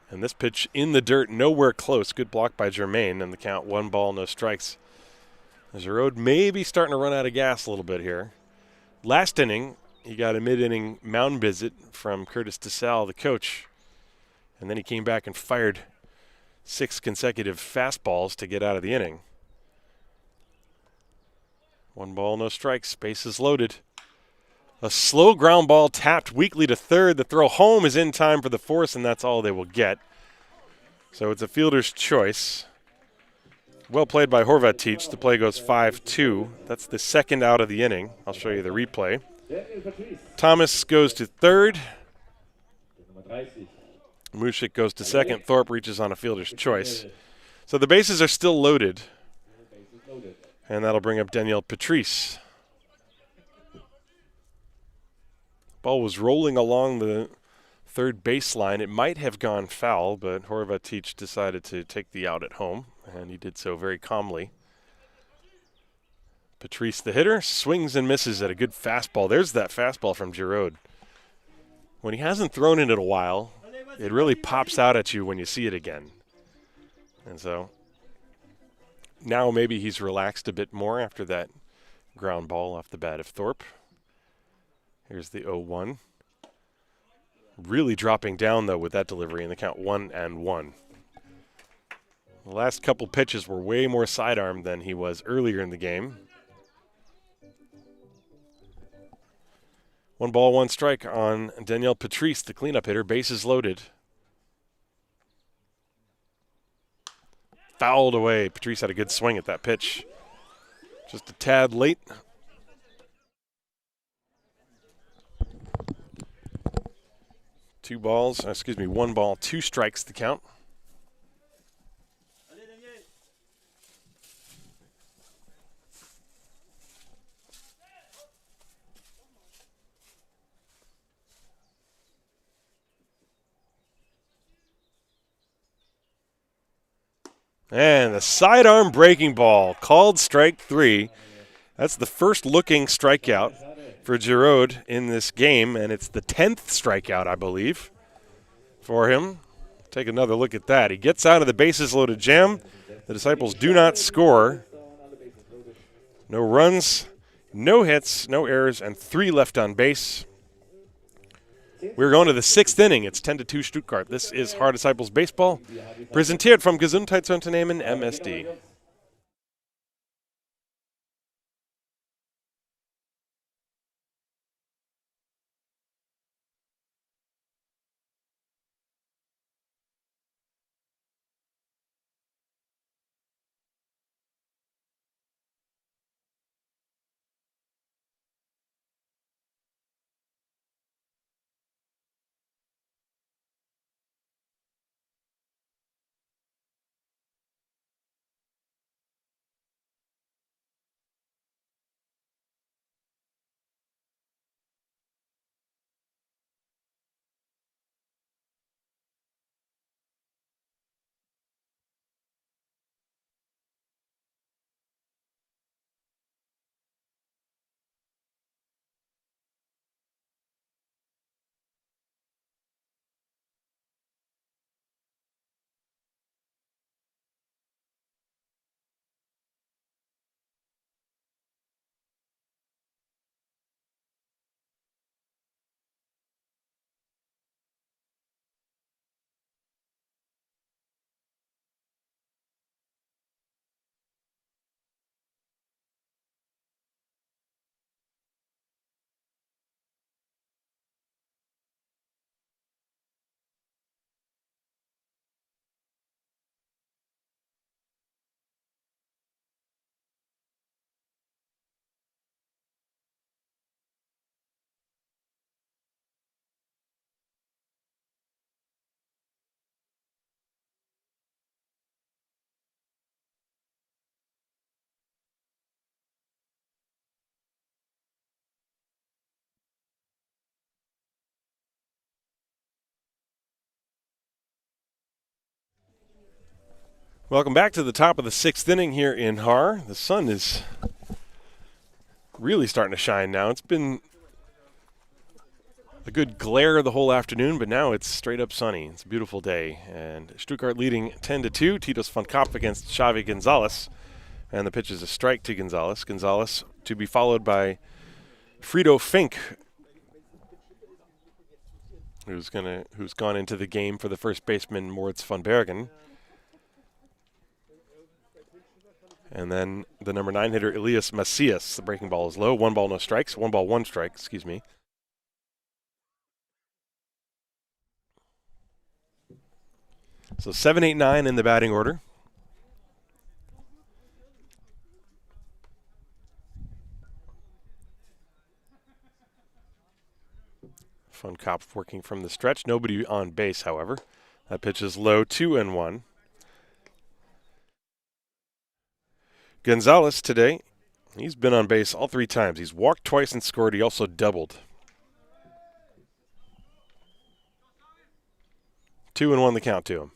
A: And this pitch in the dirt, nowhere close. Good block by Germain, and the count 1 ball, no strikes. Giroud may be starting to run out of gas a little bit here. Last inning, he got a mid-inning mound visit from Curtis DeSalle, the coach. And then he came back and fired 6 consecutive fastballs to get out of the inning. 1 ball, no strikes. Bases loaded. A slow ground ball tapped weakly to third. The throw home is in time for the force, and that's all they will get. So it's a fielder's choice. Well played by Horvatic. The play goes 5-2. That's the 2nd out of the inning. I'll show you the replay. Thomas goes to 3rd. Mušik goes to 2nd. Thorpe reaches on a fielder's choice. So the bases are still loaded. And that'll bring up Daniel Patrice. Ball was rolling along the 3rd baseline. It might have gone foul, but Horvatic decided to take the out at home, and he did so very calmly. Patrice, the hitter, swings and misses at a good fastball. There's that fastball from Giroud. When he hasn't thrown it in a while, it really pops out at you when you see it again. And so now maybe he's relaxed a bit more after that ground ball off the bat of Thorpe. Here's the 0-1. Really dropping down, though, with that delivery in the count 1-1. The last couple pitches were way more sidearm than he was earlier in the game. 1 ball, 1 strike on Daniel Patrice, the cleanup hitter. Bases loaded. Fouled away. Patrice had a good swing at that pitch. Just a tad late. 1 ball, 2 strikes to count. And the sidearm breaking ball, called strike 3. That's the first looking strikeout for Giroud in this game, and it's the 10th strikeout, I believe, for him. Take another look at that. He gets out of the bases-loaded jam. The Disciples do not score. No runs, no hits, no errors, and 3 left on base. We're going to the 6th inning. It's 10-2 Stuttgart. This is Haar Disciples Baseball, präsentiert vom Gesundheitsunternehmen MSD. Welcome back to the top of the 6th inning here in Haar. The sun is really starting to shine now. It's been a good glare the whole afternoon, but now it's straight up sunny. It's a beautiful day. And Stuttgart leading 10-2. Titus von Kopp against Xavi Gonzalez. And the pitch is a strike to Gonzalez. Gonzalez to be followed by Frido Fink, who's gone into the game for the first baseman Moritz van Bergen. And then the number 9 hitter, Elias Macias. The breaking ball is low. 1 ball, no strikes. 1 ball, 1 strike, excuse me. So 7, 8, 9 in the batting order. Von Kopp working from the stretch. Nobody on base, however. That pitch is low, 2-1. Gonzalez today, he's been on base all 3 times. He's walked twice and scored. He also doubled. 2-1 the count to him.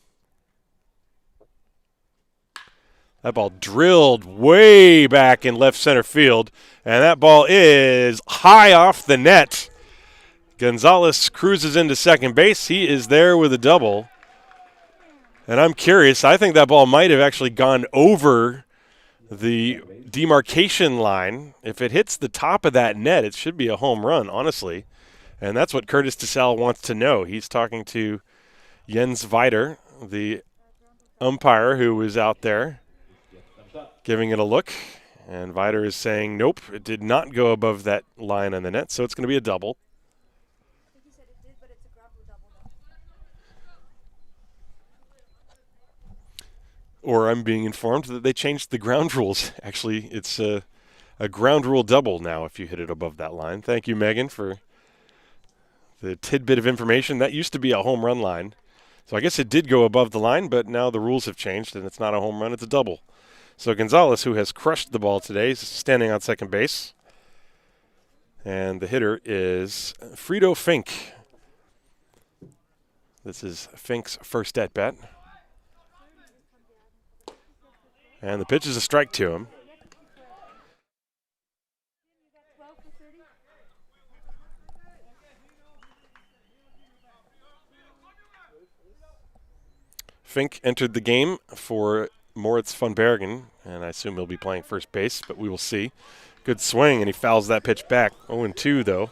A: That ball drilled way back in left center field, and that ball is high off the net. Gonzalez cruises into second base. He is there with a double. And I'm curious, I think that ball might have actually gone over the demarcation line. If it hits the top of that net, it should be a home run, honestly. And that's what Curtis DeSalle wants to know. He's talking to Jens Weider, the umpire who was out there giving it a look. And Weider is saying, nope, it did not go above that line on the net, so it's going to be a double.
C: I think he said it did, but it's a gravel double.
A: Or I'm being informed that they changed the ground rules. Actually, it's a ground rule double now if you hit it above that line. Thank you, Megan, for The tidbit of information, that used to be a home run line. So I guess it did go above the line, but now the rules have changed, and it's not a home run, it's a double. So Gonzalez, who has crushed the ball today, is standing on second base. And the hitter is Frito Fink. This is Fink's first at-bat. And the pitch is a strike to him. Fink entered the game for Moritz von Bergen, and I assume he'll be playing first base, but we will see. Good swing, and he fouls that pitch back. 0-2, though.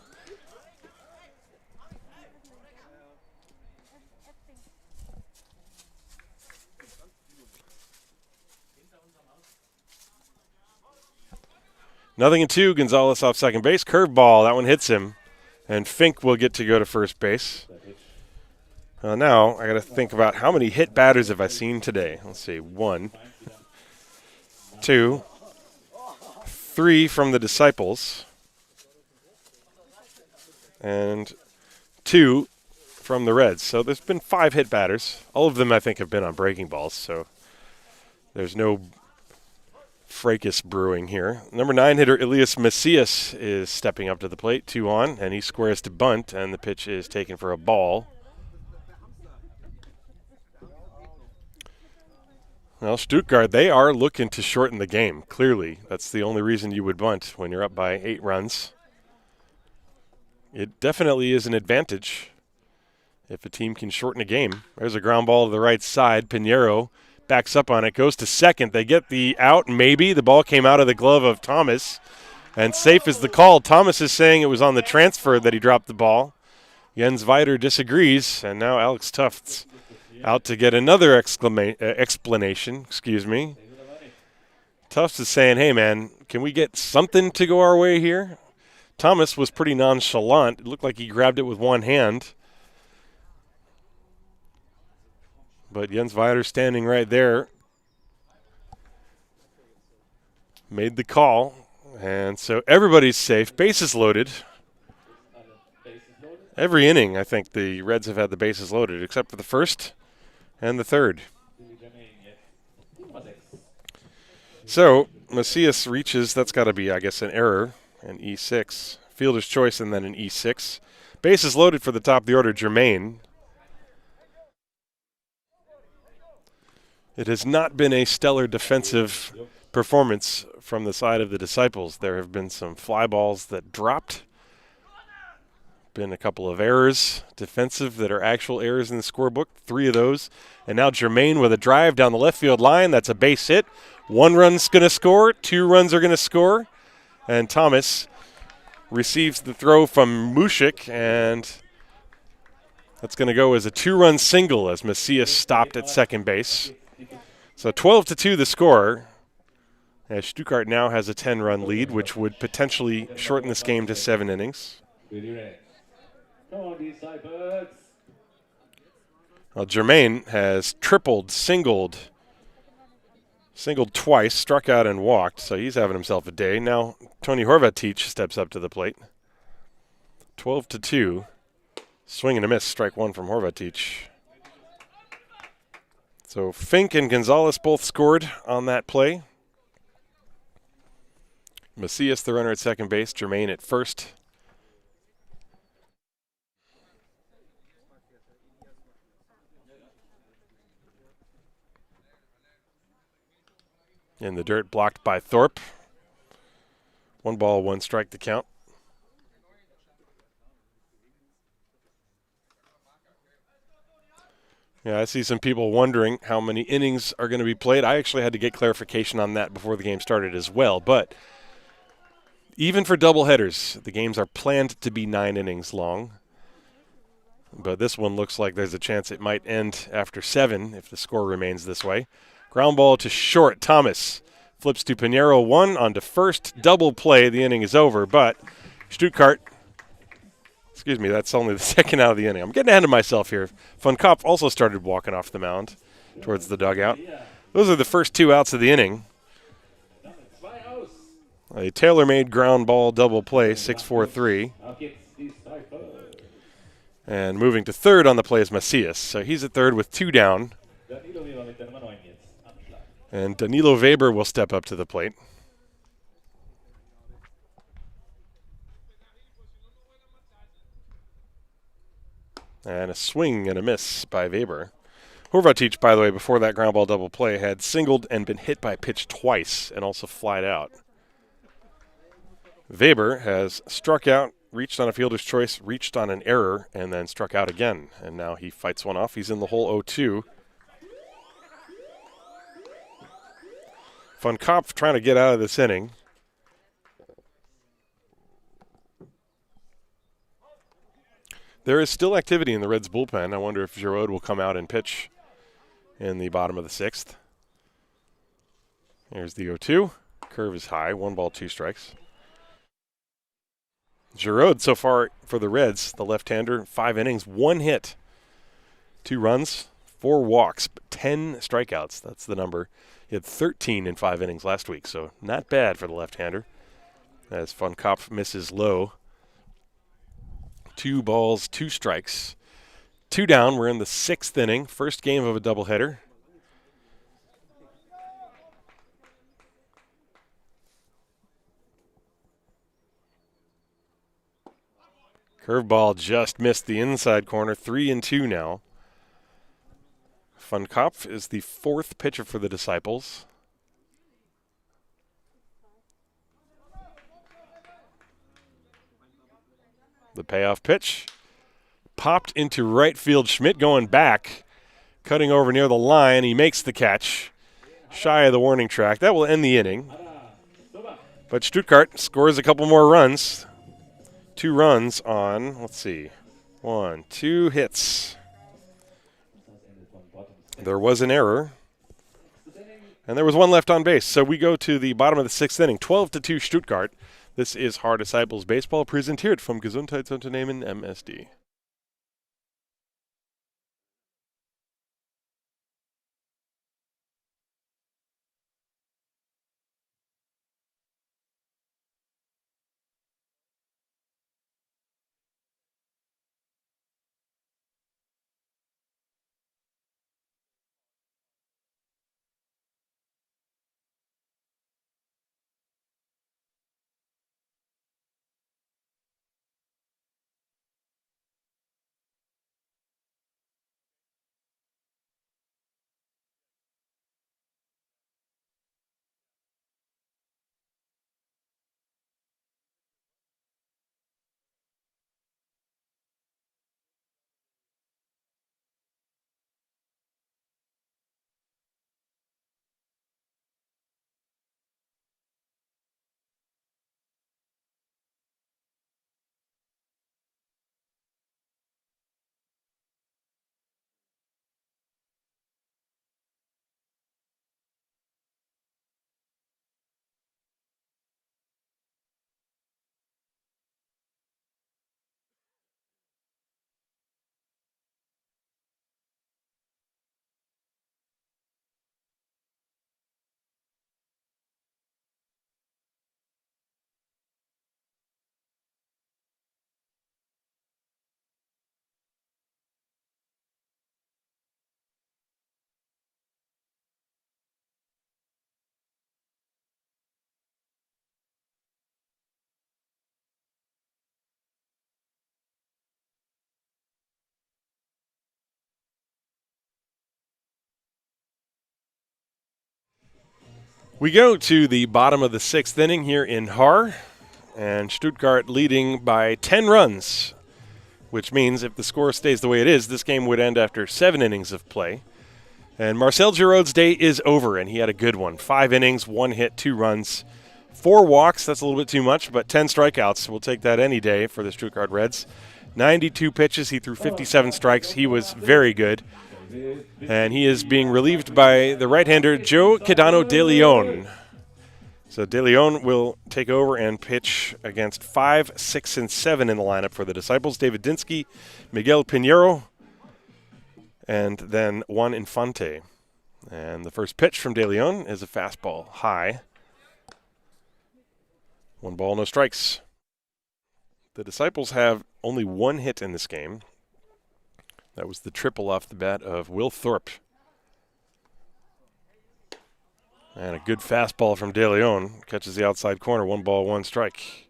A: Nothing in 2. Gonzalez off second base. Curveball. That one hits him. And Fink will get to go to first base. Now I got to think about how many hit batters have I seen today. Let's see. 1, 2, 3 from the Disciples. And 2 from the Reds. So there's been 5 hit batters. All of them, I think, have been on breaking balls. So there's no fracas brewing here. Number 9 hitter Elias Macias is stepping up to the plate, 2 on, and he squares to bunt, and the pitch is taken for a ball. Well, Stuttgart, they are looking to shorten the game, clearly. That's the only reason you would bunt when you're up by 8 runs. It definitely is an advantage if a team can shorten a game. There's a ground ball to the right side. Pinheiro backs up on it, goes to second. They get the out, maybe. The ball came out of the glove of Thomas, and safe is the call. Thomas is saying it was on the transfer that he dropped the ball. Jens Weider disagrees, and now Alex Tufts out to get another explanation. Tufts is saying, hey, man, can we get something to go our way here? Thomas was pretty nonchalant. It looked like he grabbed it with one hand. But Jens Weider standing right there made the call. And so everybody's safe. Bases loaded. Every inning, I think the Reds have had the bases loaded, except for the first and the third. So Macias reaches, that's got to be, I guess, an error, an E6. Fielder's choice and then an E6. Bases loaded for the top of the order, Germain. It has not been a stellar defensive performance from the side of the Disciples. There have been some fly balls that dropped. Been a couple of errors defensive that are actual errors in the scorebook. 3 of those. And now Germain with a drive down the left field line. That's a base hit. 1 run's going to score. 2 runs are going to score. And Thomas receives the throw from Mushik, and that's going to go as a 2-run single as Macias stopped at second base. So 12-2 the score, as Stuttgart now has a 10-run lead, which would potentially shorten this game to 7 innings. Well, Germain has tripled, singled twice, struck out and walked, so he's having himself a day. Now Tony Horvatic steps up to the plate. 12-2. Swing and a miss, strike 1 from Horvatic. So Fink and Gonzalez both scored on that play. Macias, the runner at second base. Germain at first. In the dirt, blocked by Thorpe. 1 ball, 1 strike to count. Yeah, I see some people wondering how many innings are going to be played. I actually had to get clarification on that before the game started as well. But even for doubleheaders, the games are planned to be 9 innings long. But this one looks like there's a chance it might end after 7 if the score remains this way. Ground ball to short. Thomas flips to Pinheiro. 1 onto first. Double play. The inning is over. But Stuttgart, that's only the second out of the inning. I'm getting ahead of myself here. Von Kopf also started walking off the mound towards the dugout. Those are the first 2 outs of the inning. A tailor-made ground ball double play, 6-4-3. And moving to third on the play is Macias. So he's at third with 2 down.
B: Danilo Weber mit der Nummer 9 jetzt am Schlag.
A: And Danilo Weber will step up to the plate. And a swing and a miss by Weber. Horvatic, by the way, before that ground ball double play, had singled and been hit by a pitch twice and also flied out. Weber has struck out, reached on a fielder's choice, reached on an error, and then struck out again. And now he fights one off. He's in the hole 0-2. Von Kopf trying to get out of this inning. There is still activity in the Reds' bullpen. I wonder if Giroud will come out and pitch in the bottom of the 6th. Here's the 0-2. Curve is high. 1 ball, 2 strikes. Giroud so far for the Reds, the left-hander, 5 innings, 1 hit, 2 runs, 4 walks, but 10 strikeouts. That's the number. He had 13 in 5 innings last week, so not bad for the left-hander. As Von Kopf misses low. 2 balls, 2 strikes. 2 down. We're in the 6th inning. First game of a doubleheader. Curveball just missed the inside corner. 3-2 now. Von Kopf is the 4th pitcher for the Disciples. The payoff pitch popped into right field. Schmidt going back, cutting over near the line. He makes the catch, shy of the warning track. That will end the inning. But Stuttgart scores a couple more runs. 2 runs on, let's see, 1, 2 hits. There was an error, and there was 1 left on base. So we go to the bottom of the 6th inning, 12-2 Stuttgart. This is Haar Disciples Baseball, präsentiert vom Gesundheitsunternehmen MSD. We go to the bottom of the 6th inning here in Haar, and Stuttgart leading by 10 runs, which means if the score stays the way it is, this game would end after 7 innings of play. And Marcel Giroud's day is over, and he had a good one. 5 innings, 1 hit, 2 runs, 4 walks. That's a little bit too much, but 10 strikeouts. We'll take that any day for the Stuttgart Reds. 92 pitches. He threw 57 strikes. He was very good. And he is being relieved by the right-hander Joe Quedano de Leon. So de Leon will take over and pitch against 5, 6, and 7 in the lineup for the Disciples. David Dinsky, Miguel Pinheiro, and then Juan Infante. And the first pitch from de Leon is a fastball high. 1 ball, no strikes. The Disciples have only 1 hit in this game. That was the triple off the bat of Will Thorpe. And a good fastball from De Leon. Catches the outside corner. 1 ball, 1 strike.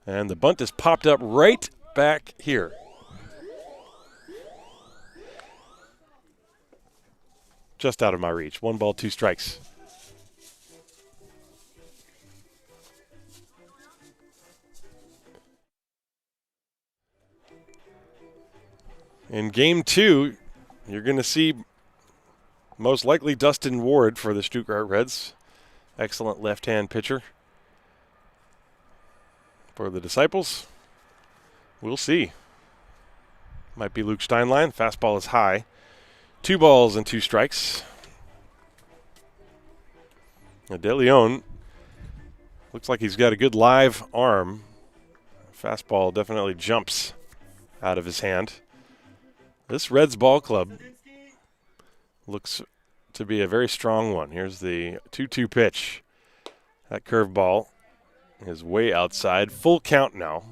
A: And the bunt is popped up right back here. Just out of my reach. 1 ball, 2 strikes. In game 2, you're going to see most likely Dustin Ward for the Stuttgart Reds. Excellent left-hand pitcher. For the Disciples, we'll see. Might be Luke Steinlein. Fastball is high. 2 balls and 2 strikes. Now De Leon looks like he's got a good live arm. Fastball definitely jumps out of his hand. This Reds ball club looks to be a very strong one. Here's the 2-2 pitch. That curveball is way outside. Full count now.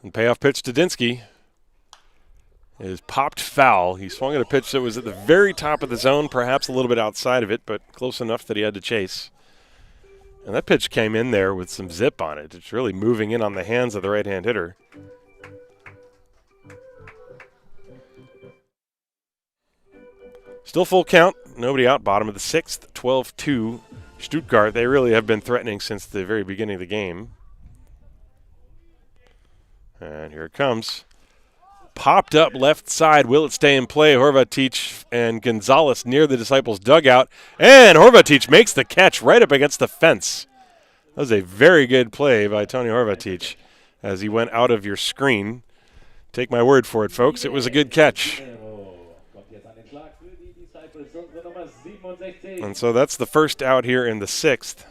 A: And payoff pitch to Dinsky is popped foul. He swung at a pitch that was at the very top of the zone, perhaps a little bit outside of it, but close enough that he had to chase. And that pitch came in there with some zip on it. It's really moving in on the hands of the right-hand hitter. Still full count. Nobody out. Bottom of the 6th. 12-2 Stuttgart. They really have been threatening since the very beginning of the game. And here it comes. Popped up left side. Will it stay in play? Horvatic and Gonzalez near the Disciples' dugout. And Horvatic makes the catch right up against the fence. That was a very good play by Tony Horvatic as he went out of your screen. Take my word for it, folks. It was a good catch. And so that's the first out here in the 6th.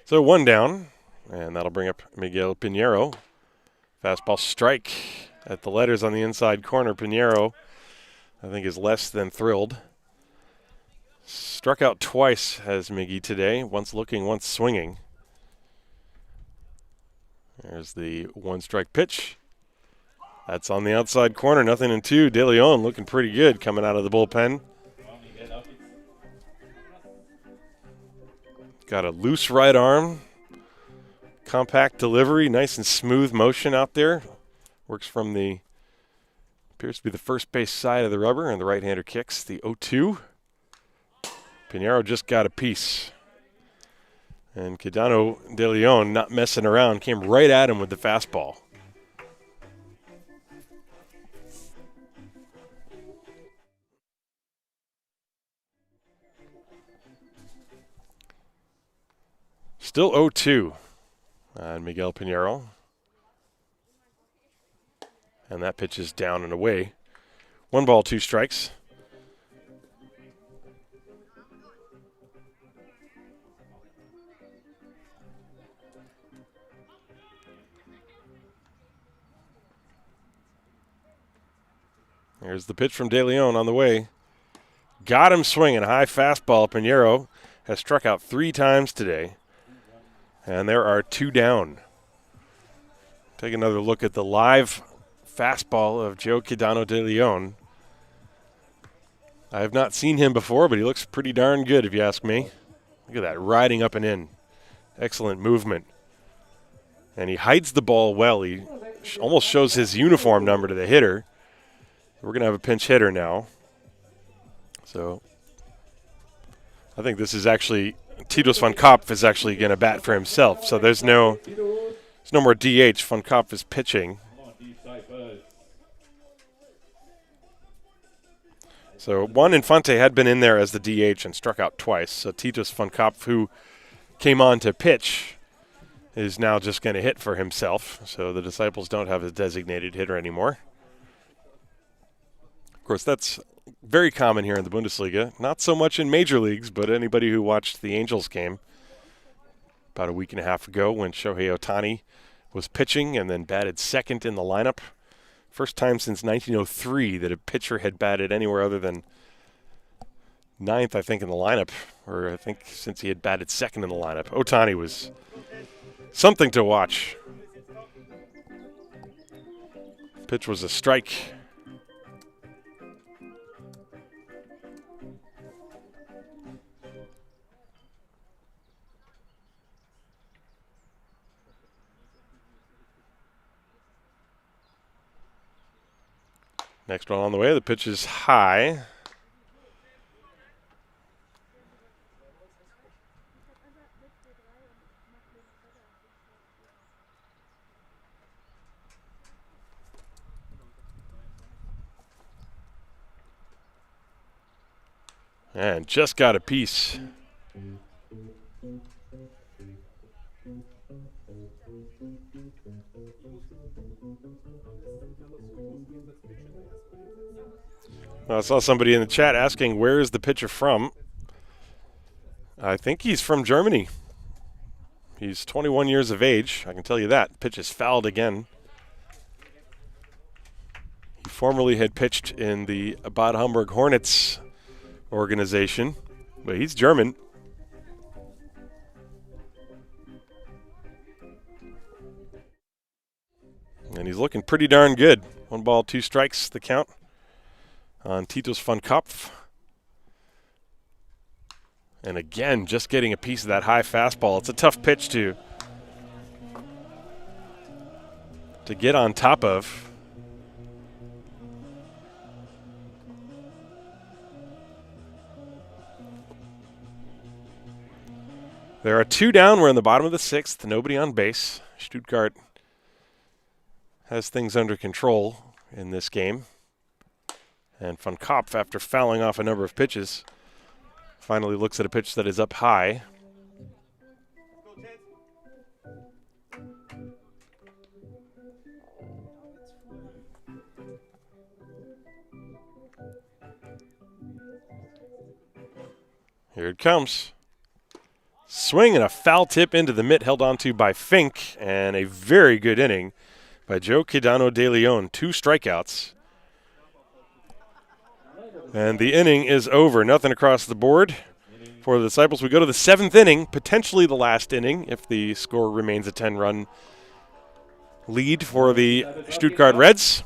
A: So 1 down, and that'll bring up Miguel Pinheiro. Fastball strike at the letters on the inside corner. Pinheiro, I think, is less than thrilled. Struck out twice has Miggy today, once looking, once swinging. There's the 1-strike pitch. That's on the outside corner, 0-2. De Leon looking pretty good coming out of the bullpen. Got a loose right arm, compact delivery, nice and smooth motion out there. Works from the, appears to be the first base side of the rubber, and the right-hander kicks the 0-2. Pinheiro just got a piece. And Quijano de Leon, not messing around, came right at him with the fastball. Still 0-2 on Miguel Pinheiro. And that pitch is down and away. 1 ball, 2 strikes. Here's the pitch from De Leon on the way. Got him swinging. High fastball. Pinheiro has struck out 3 times today. And there are 2 down. Take another look at the live fastball of Joe Quijano de Leon. I have not seen him before, but he looks pretty darn good if you ask me. Look at that, riding up and in. Excellent movement. And he hides the ball well. He almost shows his uniform number to the hitter. We're going to have a pinch hitter now. So I think this is actually, Titus van Kopf is actually going to bat for himself. So there's no more DH. Van Kopf is pitching. So Juan Infante had been in there as the DH and struck out twice. So Titus van Kopf, who came on to pitch, is now just going to hit for himself. So the Disciples don't have a designated hitter anymore. course, that's very common here in the Bundesliga. Not so much in major leagues, but anybody who watched the Angels game about a week and a half ago when Shohei Ohtani was pitching and then batted second in the lineup. First time since 1903 that a pitcher had batted anywhere other than ninth, I think, in the lineup, or I think since he had batted second in the lineup. Ohtani was something to watch. Pitch was a strike. Next one on the way. The pitch is high. And just got a piece. I saw somebody in the chat asking, where is the pitcher from? I think he's from Germany. He's 21 years of age. I can tell you that. Pitch is fouled again. He formerly had pitched in the Bad Homburg Hornets organization, but he's German. And he's looking pretty darn good. 1 ball, 2 strikes, the count on Titus von Kopf. And again, just getting a piece of that high fastball. It's a tough pitch to get on top of. There are 2 down. We're in the bottom of the 6th. Nobody on base. Stuttgart has things under control in this game. And von Kopf, after fouling off a number of pitches, finally looks at a pitch that is up high. Here it comes. Swing and a foul tip into the mitt, held onto by Fink, and a very good inning by Joe Quidano de Leon. 2 strikeouts. And the inning is over. Nothing across the board for the Disciples. We go to the 7th inning, potentially the last inning if the score remains a 10-run lead for the Stuttgart Reds.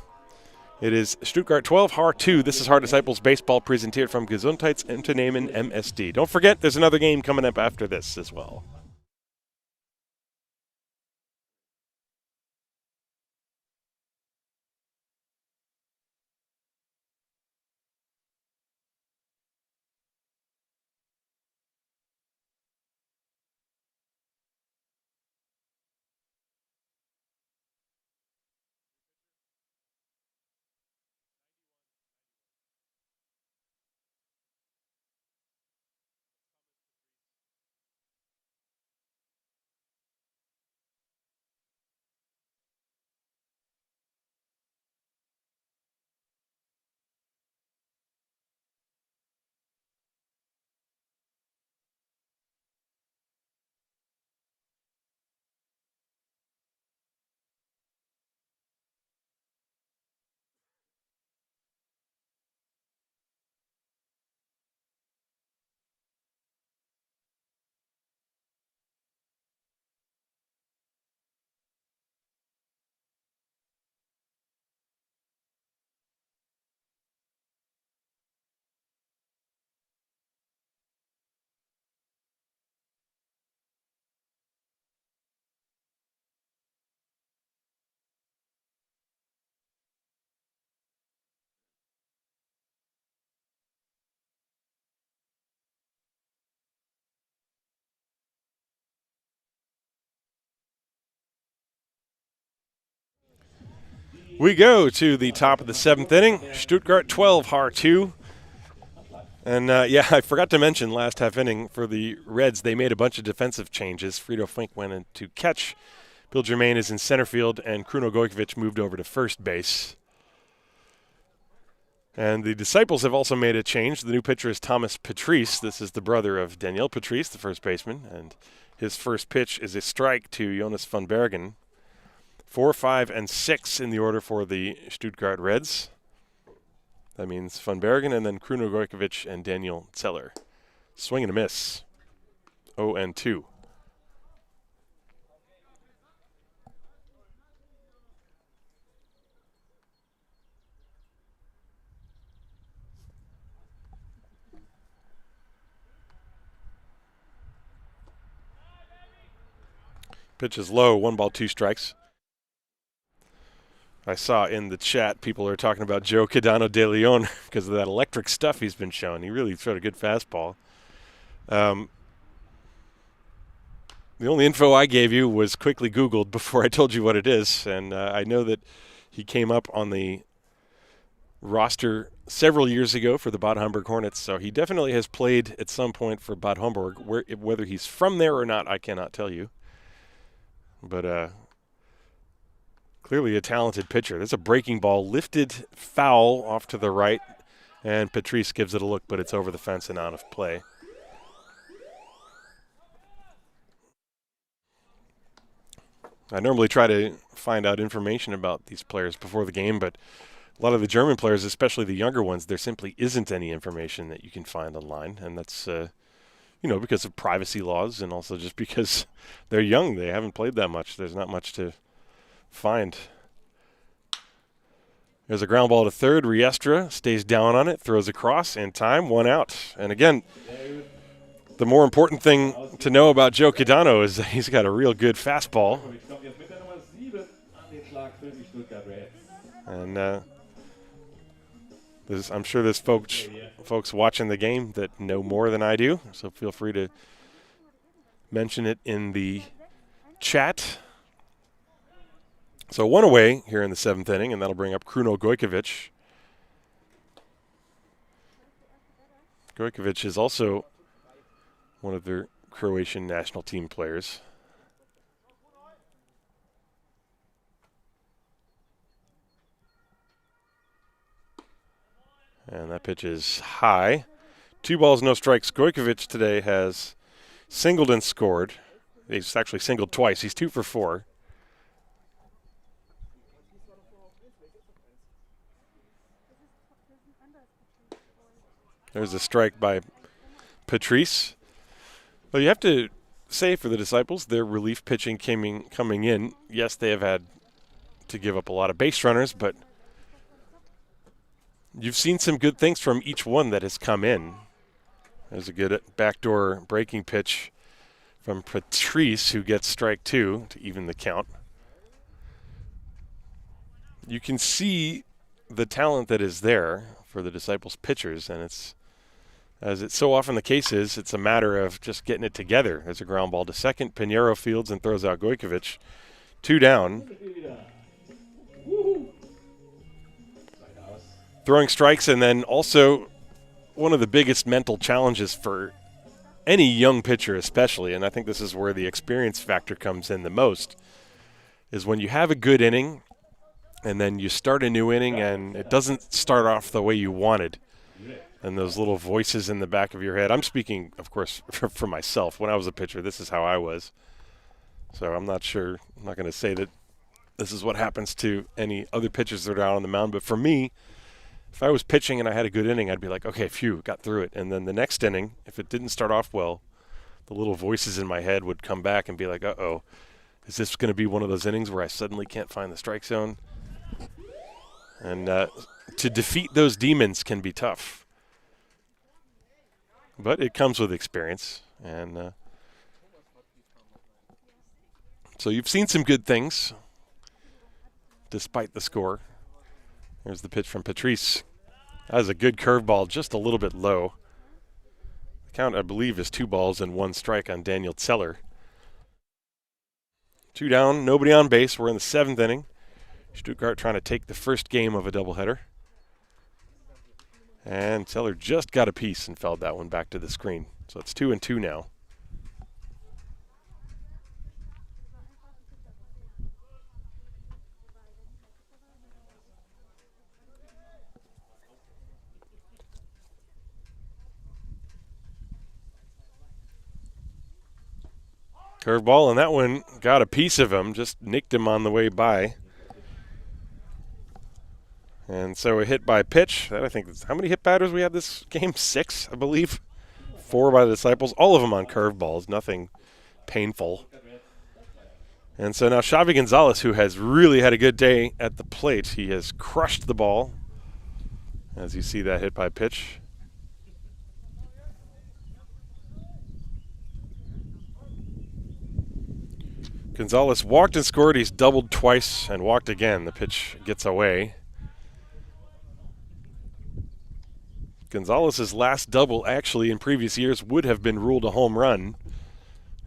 A: It is Stuttgart 12, Haar 2. This is Haar Disciples Baseball presented from Gesundheitsunternehmen MSD. Don't forget, there's another game coming up after this as well. We go to the top of the 7th inning. Stuttgart 12, Haar 2. And, I forgot to mention last half inning for the Reds, they made a bunch of defensive changes. Frido Fink went in to catch. Bill Germain is in center field, and Kruno Gojkovic moved over to first base. And the Disciples have also made a change. The new pitcher is Thomas Patrice. This is the brother of Daniel Patrice, the first baseman. And his first pitch is a strike to Jonas van Bergen. 4, 5, and 6 in the order for the Stuttgart Reds. That means van Bergen and then Kruno Gojkovic and Daniel Zeller. Swing and a miss. 0-2. Pitch is low, 1 ball, 2 strikes. I saw in the chat people are talking about Joe Quidano de Leon because of that electric stuff he's been showing. He really showed a good fastball. The only info I gave you was quickly Googled before I told you what it is, and I know that he came up on the roster several years ago for the Bad Homburg Hornets, so he definitely has played at some point for Bad Homburg. Whether he's from there or not, I cannot tell you. But clearly a talented pitcher. There's a breaking ball, lifted foul off to the right, and Patrice gives it a look, but it's over the fence and out of play. I normally try to find out information about these players before the game, but a lot of the German players, especially the younger ones, there simply isn't any information that you can find online, and that's because of privacy laws and also just because they're young. They haven't played that much. There's not much to find. There's a ground ball to third. Riestra stays down on it, throws across in time, 1 out. And again, the more important thing to know about Joe Quidano is that he's got a real good fastball. And I'm sure there's folks watching the game that know more than I do, so feel free to mention it in the chat. So 1 away here in the 7th inning, and that'll bring up Kruno Gojkovic. Gojkovic is also one of their Croatian national team players. And that pitch is high. 2 balls, no strikes. Gojkovic today has singled and scored. He's actually singled twice. He's 2 for 4. There's a strike by Patrice. Well, you have to say for the Disciples, their relief pitching coming in. Yes, they have had to give up a lot of base runners, but you've seen some good things from each one that has come in. There's a good backdoor breaking pitch from Patrice, who gets strike 2 to even the count. You can see the talent that is there for the Disciples pitchers, and it's, as it's so often the case is, it's a matter of just getting it together. There's a ground ball to second. Pinheiro fields and throws out Gojkovic. 2 down. Throwing strikes, and then also one of the biggest mental challenges for any young pitcher especially, and I think this is where the experience factor comes in the most, is when you have a good inning and then you start a new inning and it doesn't start off the way you wanted. And those little voices in the back of your head. I'm speaking, of course, for myself. When I was a pitcher, this is how I was. So I'm not sure. I'm not going to say that this is what happens to any other pitchers that are out on the mound. But for me, if I was pitching and I had a good inning, I'd be like, okay, phew, got through it. And then the next inning, if it didn't start off well, the little voices in my head would come back and be like, uh-oh, is this going to be one of those innings where I suddenly can't find the strike zone? And to defeat those demons can be tough. But it comes with experience. And so you've seen some good things despite the score. There's the pitch from Patrice. That was a good curveball, just a little bit low. The count, I believe, is 2 balls and 1 strike on Daniel Zeller. 2 down, nobody on base. We're in the 7th inning. Stuttgart trying to take the first game of a doubleheader. And Zeller just got a piece and fouled that one back to the screen. So it's 2-2 now. Curveball, and that one got a piece of him, just nicked him on the way by. And so a hit by pitch. That I think how many hit batters we had this game? 6, I believe. 4 by the Disciples, all of them on curveballs, nothing painful. And so now Xavi Gonzalez, who has really had a good day at the plate, he has crushed the ball, as you see that hit by pitch. Gonzalez walked and scored. He's doubled twice and walked again. The pitch gets away. Gonzalez's last double actually in previous years would have been ruled a home run.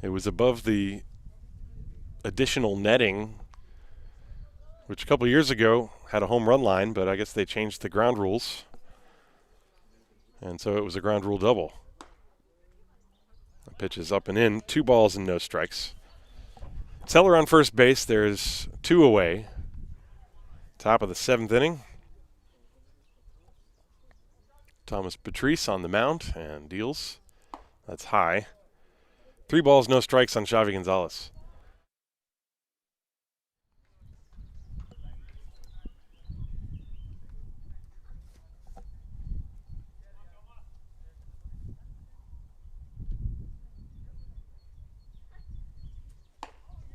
A: It was above the additional netting, which a couple years ago had a home run line, but I guess they changed the ground rules. And so it was a ground rule double. The pitch is up and in, 2 balls and no strikes. Teller on first base, there's 2 away. Top of the 7th inning. Thomas Patrice on the mound and deals. That's high. 3 balls, no strikes on Xavi Gonzalez.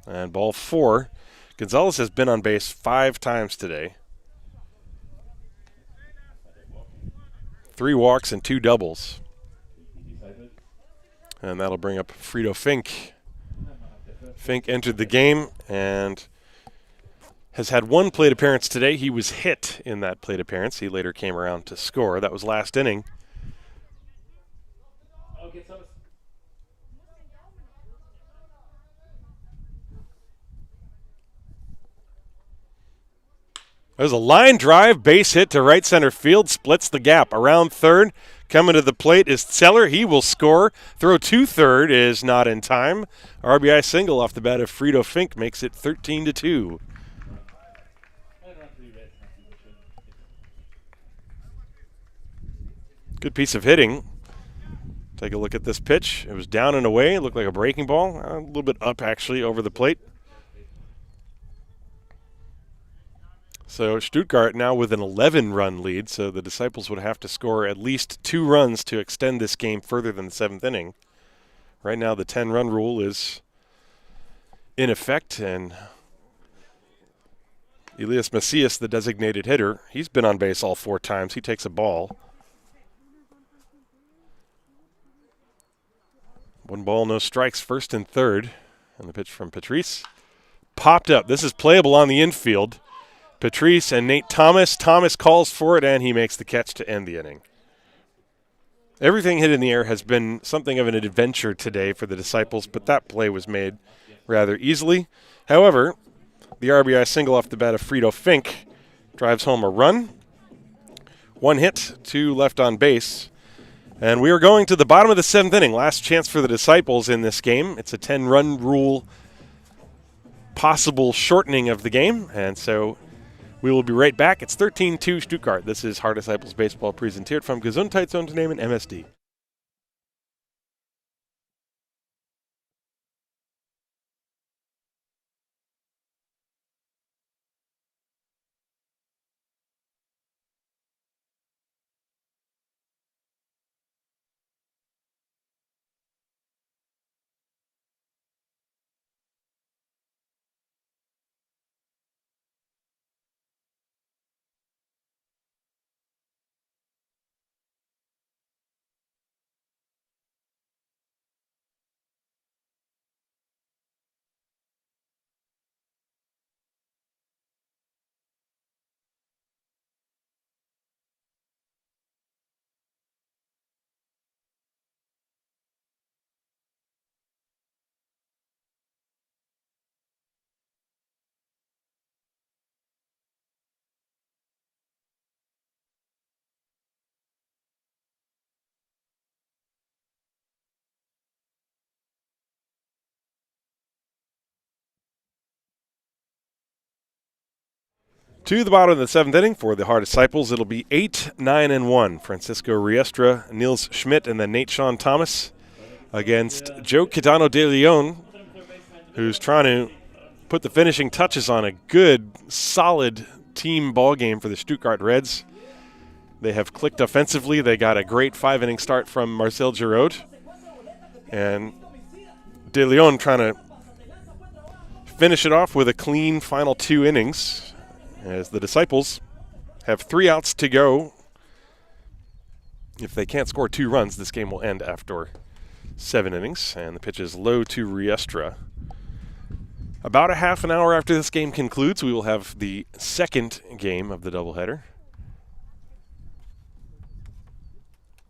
A: And ball 4. Gonzalez has been on base 5 times today. 3 walks and 2 doubles. And that'll bring up Frito Fink. Fink entered the game and has had 1 plate appearance today. He was hit in that plate appearance. He later came around to score. That was last inning. There's a line drive, base hit to right center field, splits the gap. Around third, coming to the plate is Zeller. He will score. Throw to third is not in time. RBI single off the bat of Frito Fink makes it 13-2. Good piece of hitting. Take a look at this pitch. It was down and away. It looked like a breaking ball. A little bit up, actually, over the plate. So Stuttgart now with an 11-run lead, so the Disciples would have to score at least 2 runs to extend this game further than the 7th inning. Right now the 10-run rule is in effect, and Elias Macias, the designated hitter, he's been on base all 4 times. He takes a ball. 1 ball, no strikes, first and third. And the pitch from Patrice popped up. This is playable on the infield. Patrice and Nate Thomas. Thomas calls for it, and he makes the catch to end the inning. Everything hit in the air has been something of an adventure today for the Disciples, but that play was made rather easily. However, the RBI single off the bat of Frito Fink drives home a run. 1 hit, 2 left on base. And we are going to the bottom of the 7th inning. Last chance for the Disciples in this game. It's a 10-run rule possible shortening of the game, and so we will be right back. It's 13-2 Stuttgart. This is Haar Disciples Baseball präsentiert vom Gesundheitsunternehmen MSD. To the bottom of the 7th inning for the Haar Disciples, it'll be 8-9-1. Francisco Riestra, Niels Schmidt, and then Nate Sean Thomas against Joe Quitano de Leon who's trying to put the finishing touches on a good, solid team ball game for the Stuttgart Reds. They have clicked offensively. They got a great 5-inning start from Marcel Giraud. And De Leon trying to finish it off with a clean final 2 innings as the Disciples have 3 outs to go. If they can't score 2 runs, this game will end after 7 innings. And the pitch is low to Riestra. About a half an hour after this game concludes, we will have the second game of the doubleheader.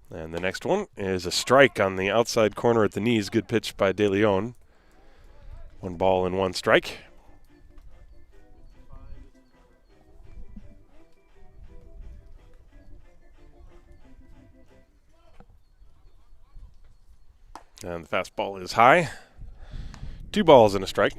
A: And the next one is a strike on the outside corner at the knees. Good pitch by De Leon. 1 ball and 1 strike. And the fastball is high. 2 balls and a strike.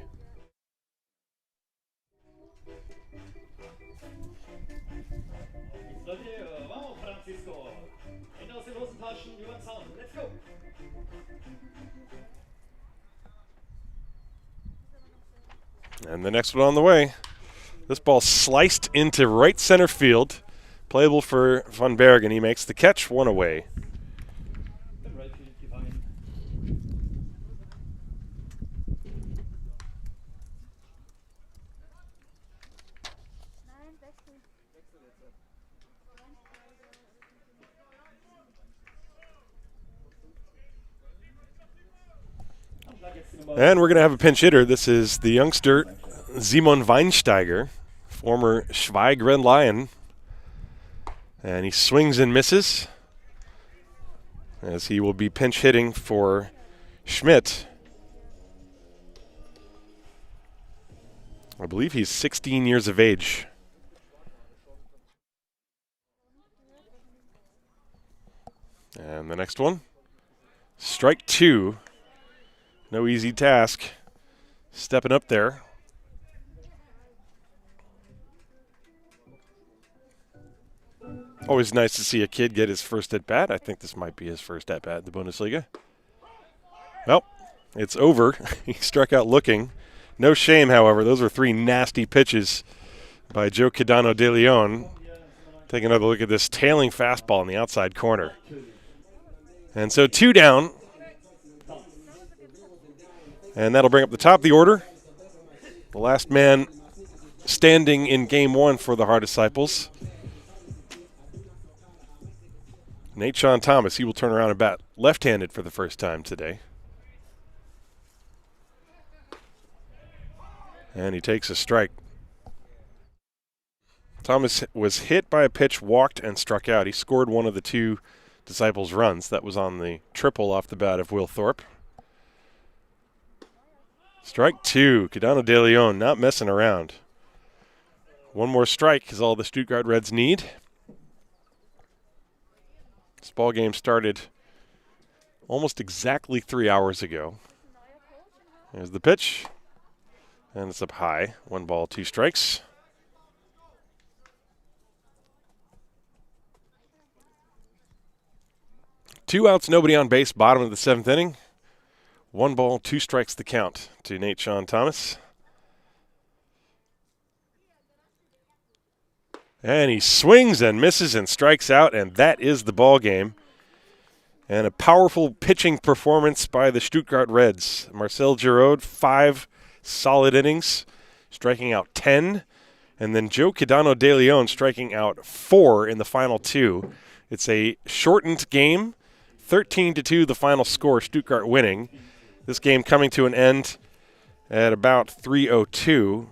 A: And the next one on the way. This ball sliced into right center field. Playable for Van Bergen. He makes the catch, 1 away. And we're going to have a pinch hitter. This is the youngster, Simon Weinsteiger, former Schweig Red Lion. And he swings and misses as he will be pinch hitting for Schmidt. I believe he's 16 years of age. And the next one, strike 2. No easy task. Stepping up there. Always nice to see a kid get his first at-bat. I think this might be his first at-bat in the Bundesliga. Well, it's over. He struck out looking. No shame, however. Those were 3 nasty pitches by Joe Cadano de Leon. Take another look at this tailing fastball in the outside corner. And so 2 down. And that'll bring up the top of the order. The last man standing in game 1 for the Haar Disciples. Nate-Sean Thomas, he will turn around and bat left-handed for the first time today. And he takes a strike. Thomas was hit by a pitch, walked, and struck out. He scored one of the 2 Disciples' runs. That was on the triple off the bat of Will Thorpe. Strike 2, Cadano de Leon not messing around. 1 more strike is all the Stuttgart Reds need. This ball game started almost exactly 3 hours ago. There's the pitch. And it's up high. 1 ball, 2 strikes. Two outs, nobody on base, bottom of the 7th inning. 1 ball, 2 strikes the count to Nate-Sean Thomas. And he swings and misses and strikes out, and that is the ball game. And a powerful pitching performance by the Stuttgart Reds. Marcel Giraud, 5 solid innings, striking out 10. And then Joe Cadano de Leon striking out 4 in the final 2. It's a shortened game, 13-2 the final score, Stuttgart winning. This game coming to an end at about 3:02.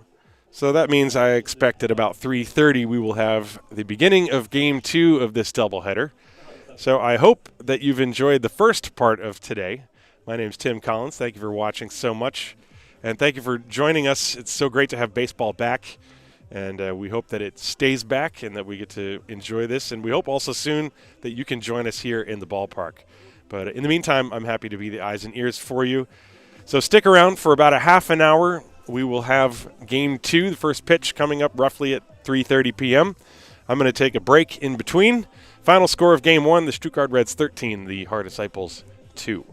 A: So that means I expect at about 3:30 we will have the beginning of Game 2 of this doubleheader. So I hope that you've enjoyed the first part of today. My name's Tim Collins. Thank you for watching so much. And thank you for joining us. It's so great to have baseball back. And we hope that it stays back and that we get to enjoy this. And we hope also soon that you can join us here in the ballpark. But in the meantime, I'm happy to be the eyes and ears for you. So stick around for about a half an hour. We will have Game 2, the first pitch, coming up roughly at 3:30 p.m. I'm going to take a break in between. Final score of Game 1, the Stuttgart Reds 13, the Haar Disciples 2.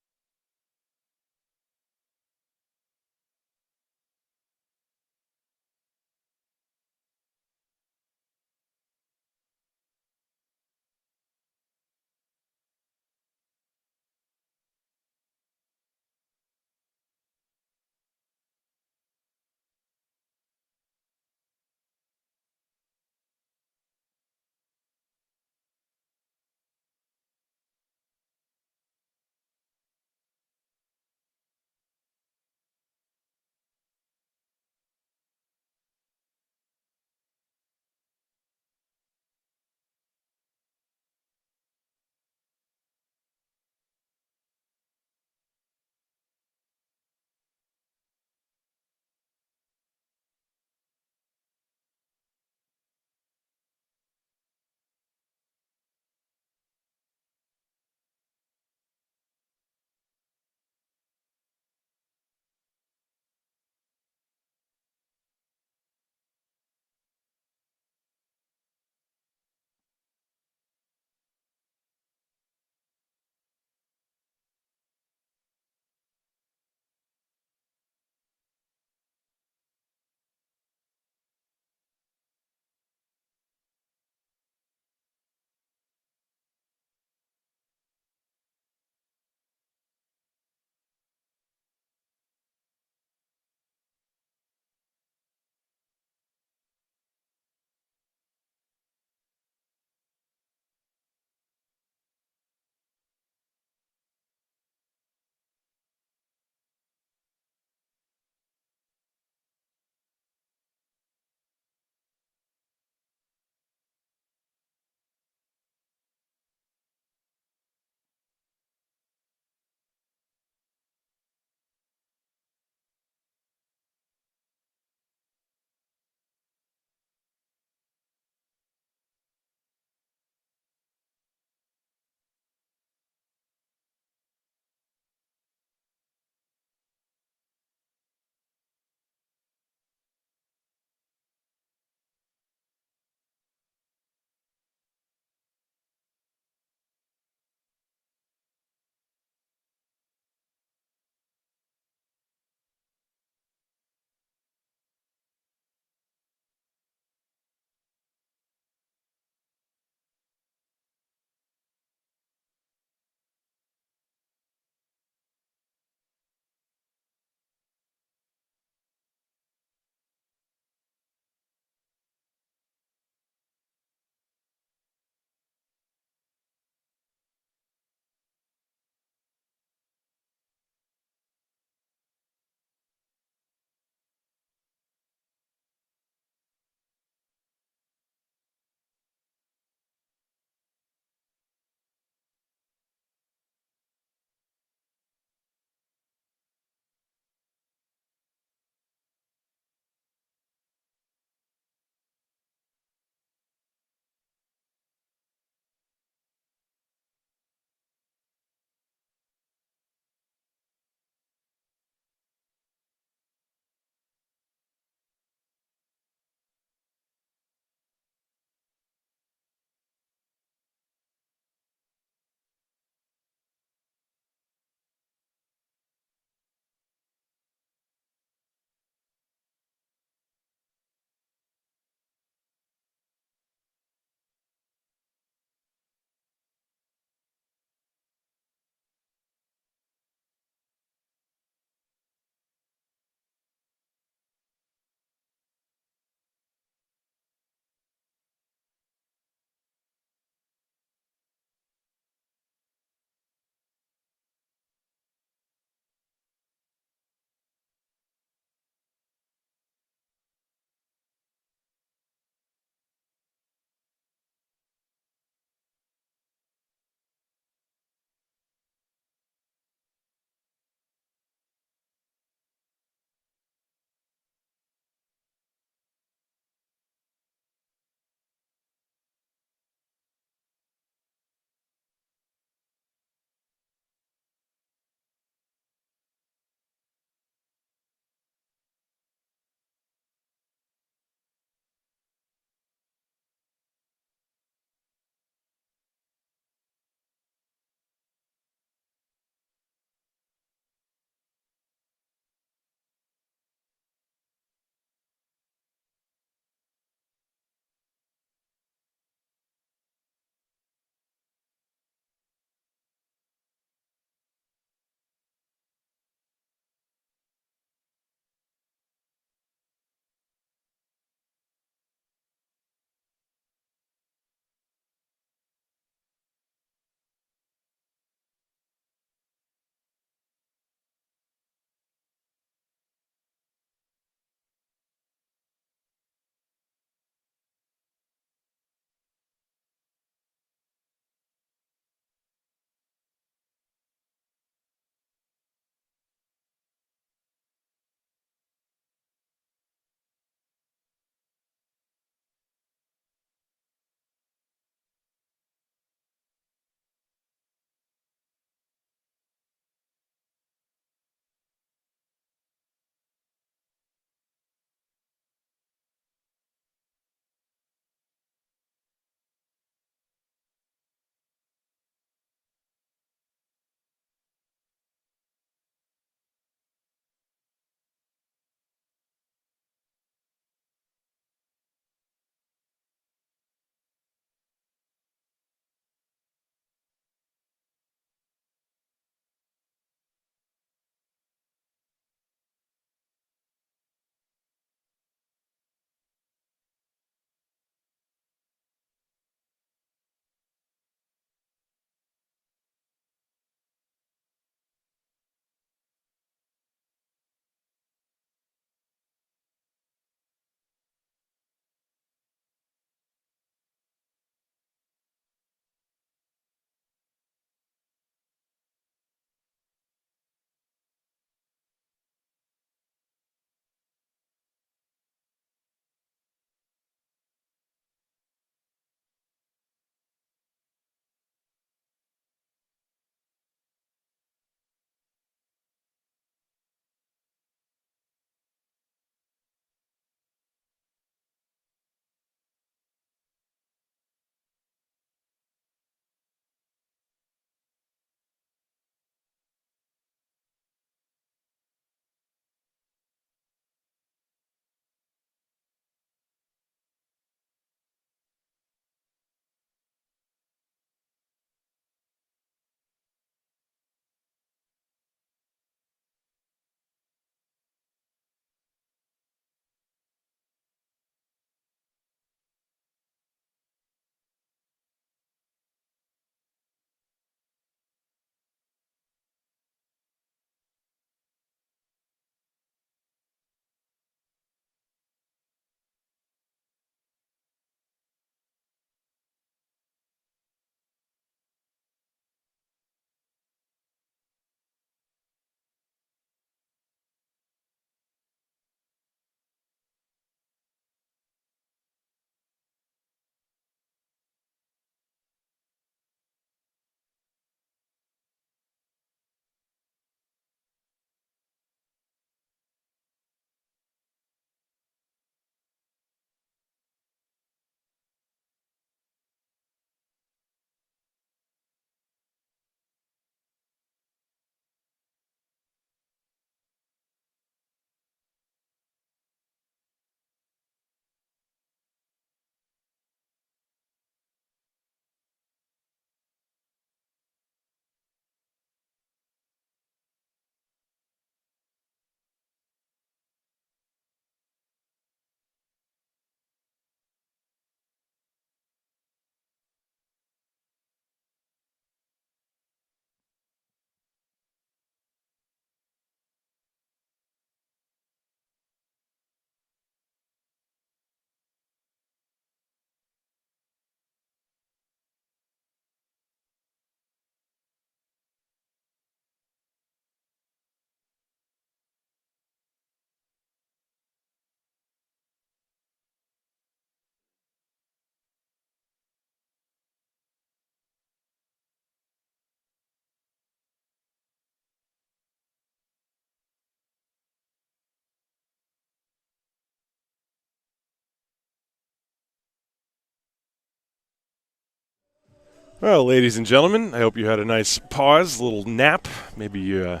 A: Well, ladies and gentlemen, I hope you had a nice pause, a little nap. Maybe you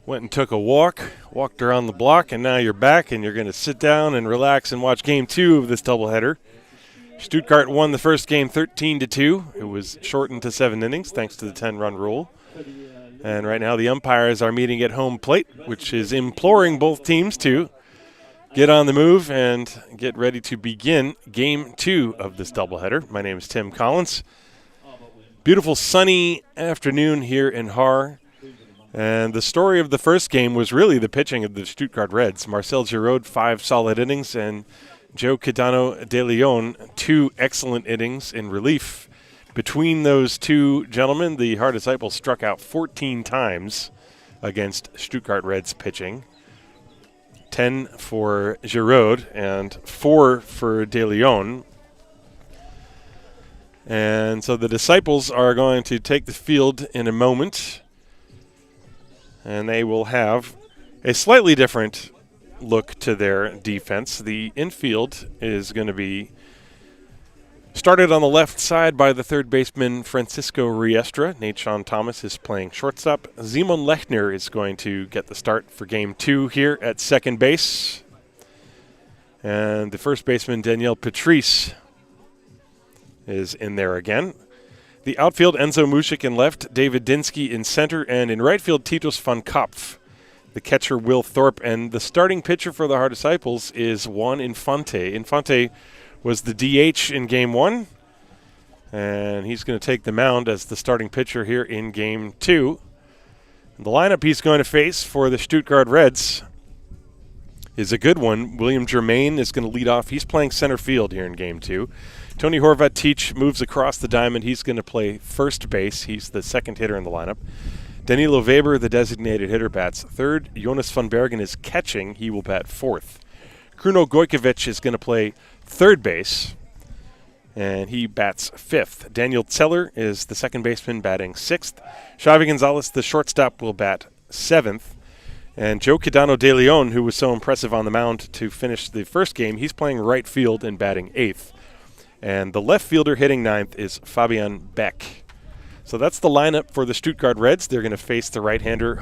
A: went and took a walked around the block, and now you're back and you're going to sit down and relax and watch Game 2 of this doubleheader. Stuttgart won the first game 13-2. It was shortened to 7 innings thanks to the 10-run rule. And right now the umpires are meeting at home plate, which is imploring both teams to get on the move and get ready to begin Game 2 of this doubleheader. My name is Tim Collins. Beautiful sunny afternoon here in Haar. And the story of the first game was really the pitching of the Stuttgart Reds. Marcel Giraud, 5 solid innings, and Joe Quijano de Leon, 2 excellent innings in relief. Between those two gentlemen, the Haar Disciples struck out 14 times against Stuttgart Reds pitching. 10 for Giraud and 4 for de Leon. And so the Disciples are going to take the field in a moment, and they will have a slightly different look to their defense. The infield is going to be started on the left side by the third baseman Francisco Riestra. Nate Sean Thomas is playing shortstop. Simon Lechner is going to get the start for Game 2 here at second base. And the first baseman Daniel Patrice is in there again. The outfield, Enzo Mushik in left, David Dinsky in center, and in right field, Titus van Kopf. The catcher, Will Thorpe, and the starting pitcher for the Haar Disciples is Juan Infante. Infante was the DH in Game 1, and he's going to take the mound as the starting pitcher here in Game 2. And the lineup he's going to face for the Stuttgart Reds is a good one. William Germain is going to lead off. He's playing center field here in Game 2. Tony Horvat-Teach moves across the diamond. He's going to play first base. He's the second hitter in the lineup. Danilo Weber, the designated hitter, bats third. Jonas van Bergen is catching. He will bat fourth. Kruno Gojkovic is going to play third base, and he bats fifth. Daniel Zeller is the second baseman, batting sixth. Xavi Gonzalez, the shortstop, will bat seventh. And Joe Quijano de Leon, who was so impressive on the mound to finish the first game, he's playing right field and batting eighth. And the left fielder hitting ninth is Fabian Beck. So that's the lineup for the Stuttgart Reds. They're going to face the right-hander,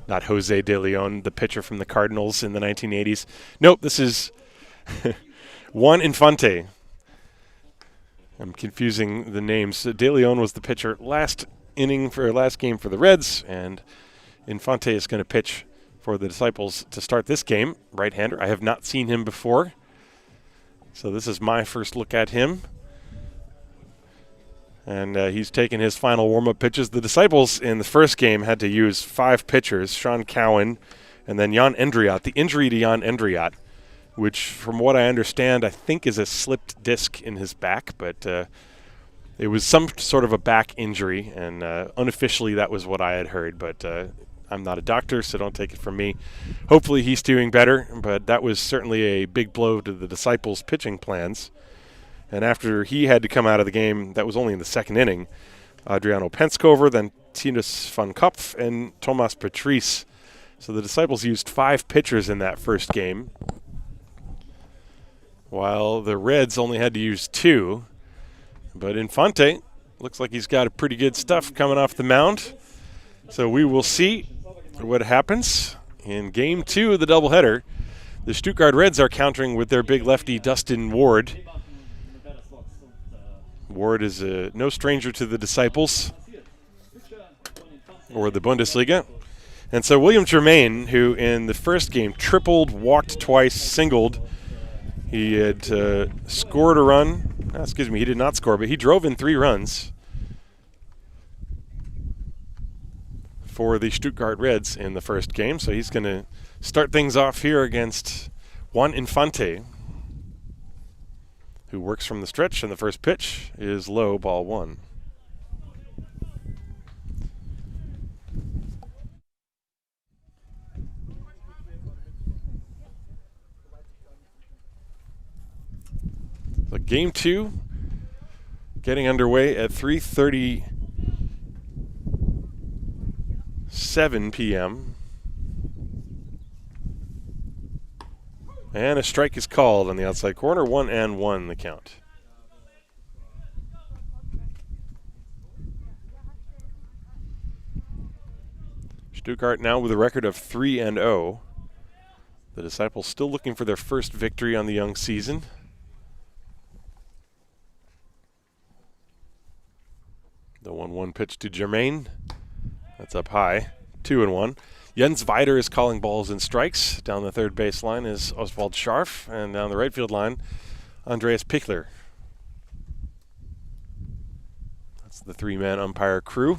A: not Jose de Leon, the pitcher from the Cardinals in the 1980s. Nope, this is Juan Infante. I'm confusing the names. De Leon was the pitcher last game for the Reds, and Infante is going to pitch for the Disciples to start this game. Right-hander. I have not seen him before, so this is my first look at him. And he's taken his final warm-up pitches. The Disciples in the first game had to use 5 pitchers, Sean Cowan and then Jan Endriat. The injury to Jan Endriat, which from what I understand, I think is a slipped disc in his back, but it was some sort of a back injury, and unofficially that was what I had heard, but I'm not a doctor, so don't take it from me. Hopefully he's doing better, but that was certainly a big blow to the Disciples' pitching plans. And after he had to come out of the game, that was only in the second inning, Adriano Penskover, then Titus van Kopf, and Thomas Patrice. So the Disciples used 5 pitchers in that first game, while the Reds only had to use 2. But Infante looks like he's got a pretty good stuff coming off the mound. So we will see what happens in Game 2 of the doubleheader. The Stuttgart Reds are countering with their big lefty, Dustin Ward. Ward is no stranger to the Disciples or the Bundesliga. And so William Germain, who in the first game tripled, walked twice, singled. He had scored a run. He did not score, but he drove in 3 runs for the Stuttgart Reds in the first game. So he's going to start things off here against Juan Infante, who works from the stretch, and the first pitch is low, ball 1. So Game 2 getting underway at 3:37 p.m. And a strike is called on the outside corner. 1-1 the count. Stuttgart now with a record of 3-0. The Disciples still looking for their first victory on the young season. The 1-1 pitch to Germain. That's up high. 2-1. Jens Weider is calling balls and strikes. Down the third base line is Oswald Scharf. And down the right field line, Andreas Pichler. That's the three-man umpire crew.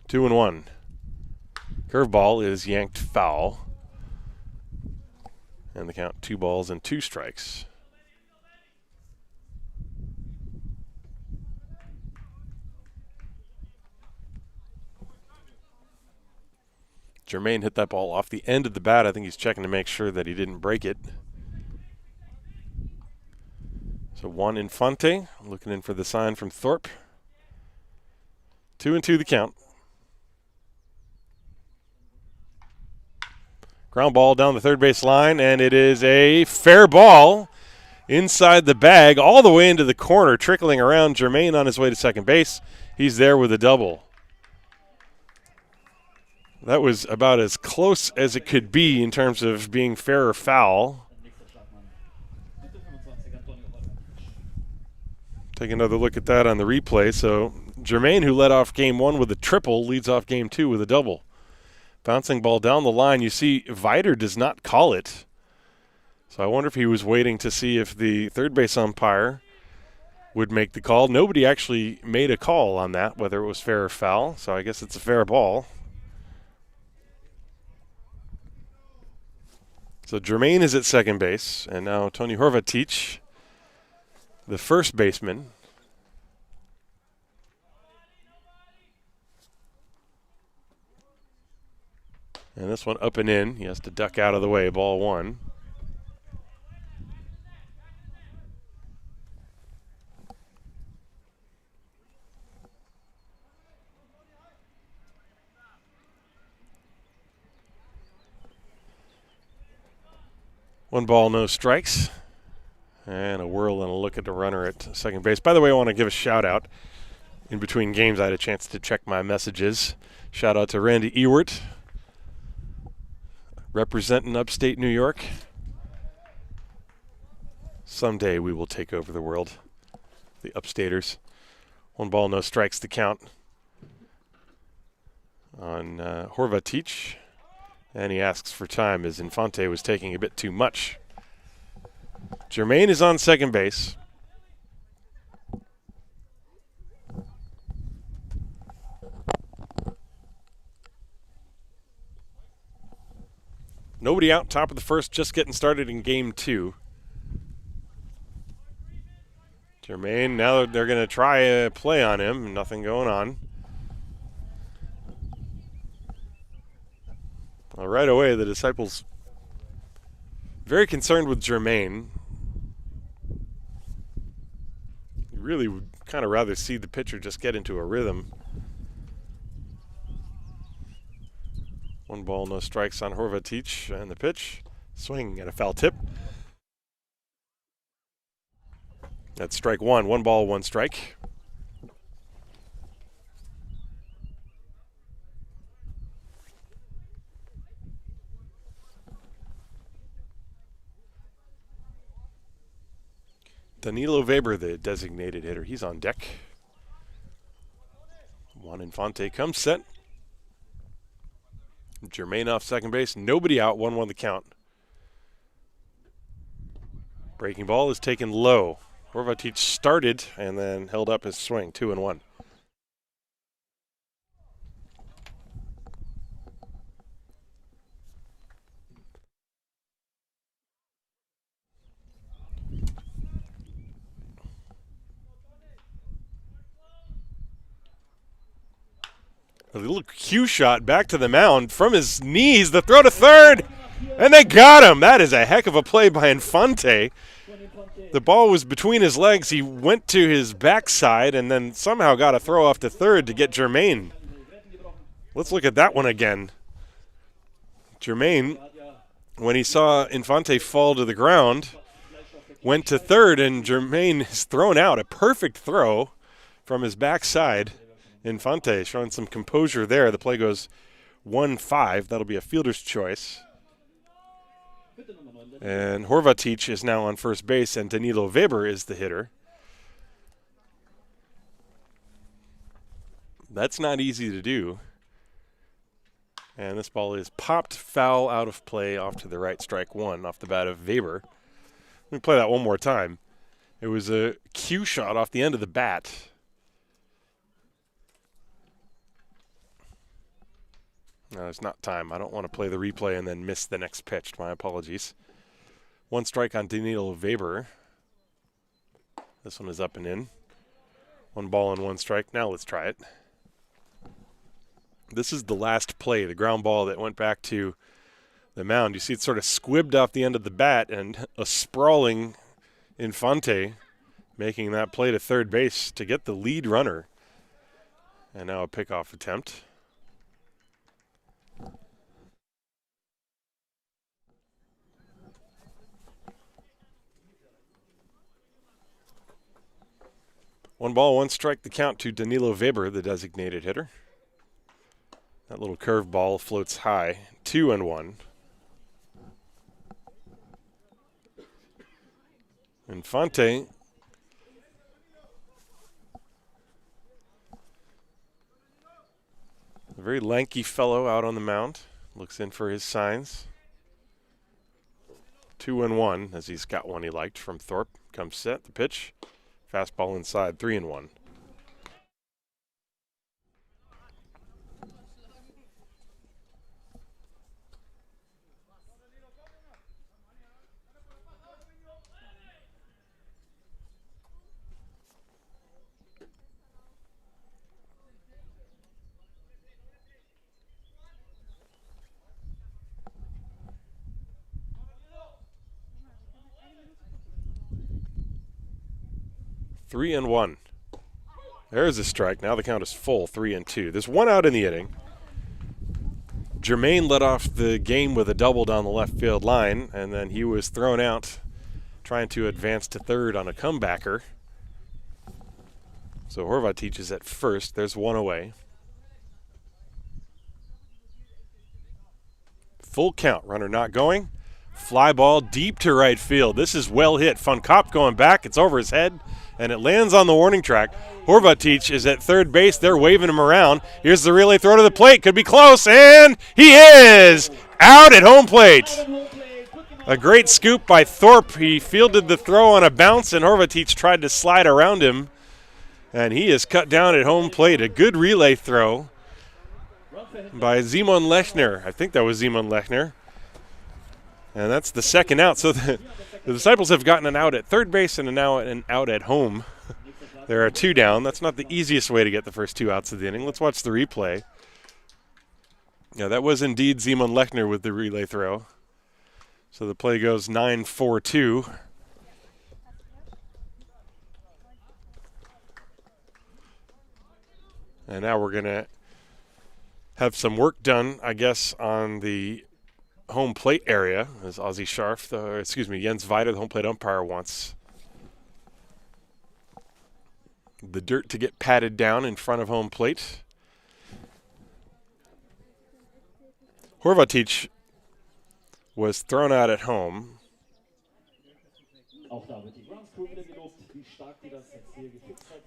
A: 2-1. Curveball is yanked foul. And the count 2 balls and 2 strikes. Germain hit that ball off the end of the bat. I think he's checking to make sure that he didn't break it. So Juan Infante looking in for the sign from Thorpe. 2-2 the count. Ground ball down the third base line, and it is a fair ball inside the bag all the way into the corner, trickling around. Germain on his way to second base. He's there with a double. That was about as close as it could be in terms of being fair or foul. Take another look at that on the replay. So Germain, who led off game 1 with a triple, leads off game 2 with a double. Bouncing ball down the line. You see Weider does not call it. So I wonder if he was waiting to see if the third base umpire would make the call. Nobody actually made a call on that, whether it was fair or foul. So I guess it's a fair ball. So Germain is at second base, and now Tony Horvatic, the first baseman. And this one up and in. He has to duck out of the way, ball 1. One ball, no strikes. And a whirl and a look at the runner at second base. By the way, I want to give a shout out. In between games, I had a chance to check my messages. Shout out to Randy Ewert, representing upstate New York. Someday we will take over the world, the upstaters. One ball, no strikes to count on Horvatic. And he asks for time as Infante was taking a bit too much. Germain is on second base. Nobody out, top of the first, just getting started in game 2. Germain, now they're going to try a play on him. Nothing going on. Well, right away, the Disciples very concerned with Germain. You really would kind of rather see the pitcher just get into a rhythm. One ball, no strikes on Horvatic, and the pitch. Swing and a foul tip. That's strike 1. 1 ball, 1 strike. Danilo Weber, the designated hitter, he's on deck. Juan Infante comes set. Germain off second base, nobody out, 1-1 the count. Breaking ball is taken low. Horvatic started and then held up his swing, 2-1. A little cue shot back to the mound from his knees, the throw to third, and they got him. That is a heck of a play by Infante. The ball was between his legs. He went to his backside and then somehow got a throw off to third to get Germain. Let's look at that one again. Germain, when he saw Infante fall to the ground, went to third, and Germain is thrown out. A perfect throw from his backside. Infante showing some composure there. The play goes 1-5. That'll be a fielder's choice. And Horvatic is now on first base, and Danilo Weber is the hitter. That's not easy to do. And this ball is popped foul out of play off to the right, strike one off the bat of Weber. Let me play that one more time. It was a cue shot off the end of the bat. No, it's not time. I don't want to play the replay and then miss the next pitch. My apologies. One strike on Danilo Weber. This one is up and in. One ball and one strike. Now let's try it. This is the last play, the ground ball that went back to the mound. You see it sort of squibbed off the end of the bat, and a sprawling Infante making that play to third base to get the lead runner. And now a pickoff attempt. One ball, one strike, the count to Danilo Weber, the designated hitter. That little curve ball floats high, 2-1. Infante a very lanky fellow out on the mound, looks in for his signs. 2-1, as he's got one he liked from Thorpe. Comes set, the pitch. Fastball inside, 3-1. Three and one. There's a strike. Now the count is full, 3-2. There's one out in the inning. Jermaine led off the game with a double down the left field line, and then he was thrown out trying to advance to third on a comebacker. So Horvatic is at first. There's one away. Full count. Runner not going. Fly ball deep to right field. This is well hit. Van Kopp going back. It's over his head, and it lands on the warning track. Horvatic is at third base. They're waving him around. Here's the relay throw to the plate. Could be close, and he is out at home plate. A great scoop by Thorpe. He fielded the throw on a bounce, and Horvatic tried to slide around him, and he is cut down at home plate. A good relay throw by Simon Lechner. I think that was Simon Lechner. And that's the second out. So the Disciples have gotten an out at third base and now an out at home. There are two down. That's not the easiest way to get the first two outs of the inning. Let's watch the replay. Yeah, that was indeed Simon Lechner with the relay throw. So the play goes 9-4-2. And now we're going to have some work done, I guess, on the home plate area, as Ozzie Scharf, Jens Weide, the home plate umpire, wants the dirt to get patted down in front of home plate. Horvatic was thrown out at home.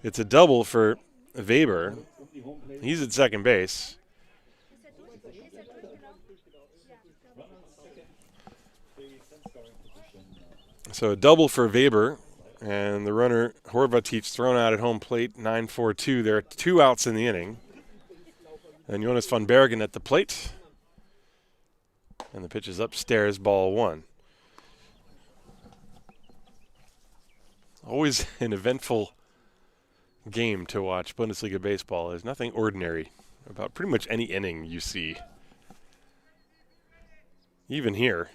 A: It's a double for Weber. He's at second base. So a double for Weber, and the runner Horvatic thrown out at home plate, 9-4-2. There are two outs in the inning. And Jonas van Bergen at the plate. And the pitch is upstairs, ball one. Always an eventful game to watch Bundesliga baseball. There's nothing ordinary about pretty much any inning you see. Even here.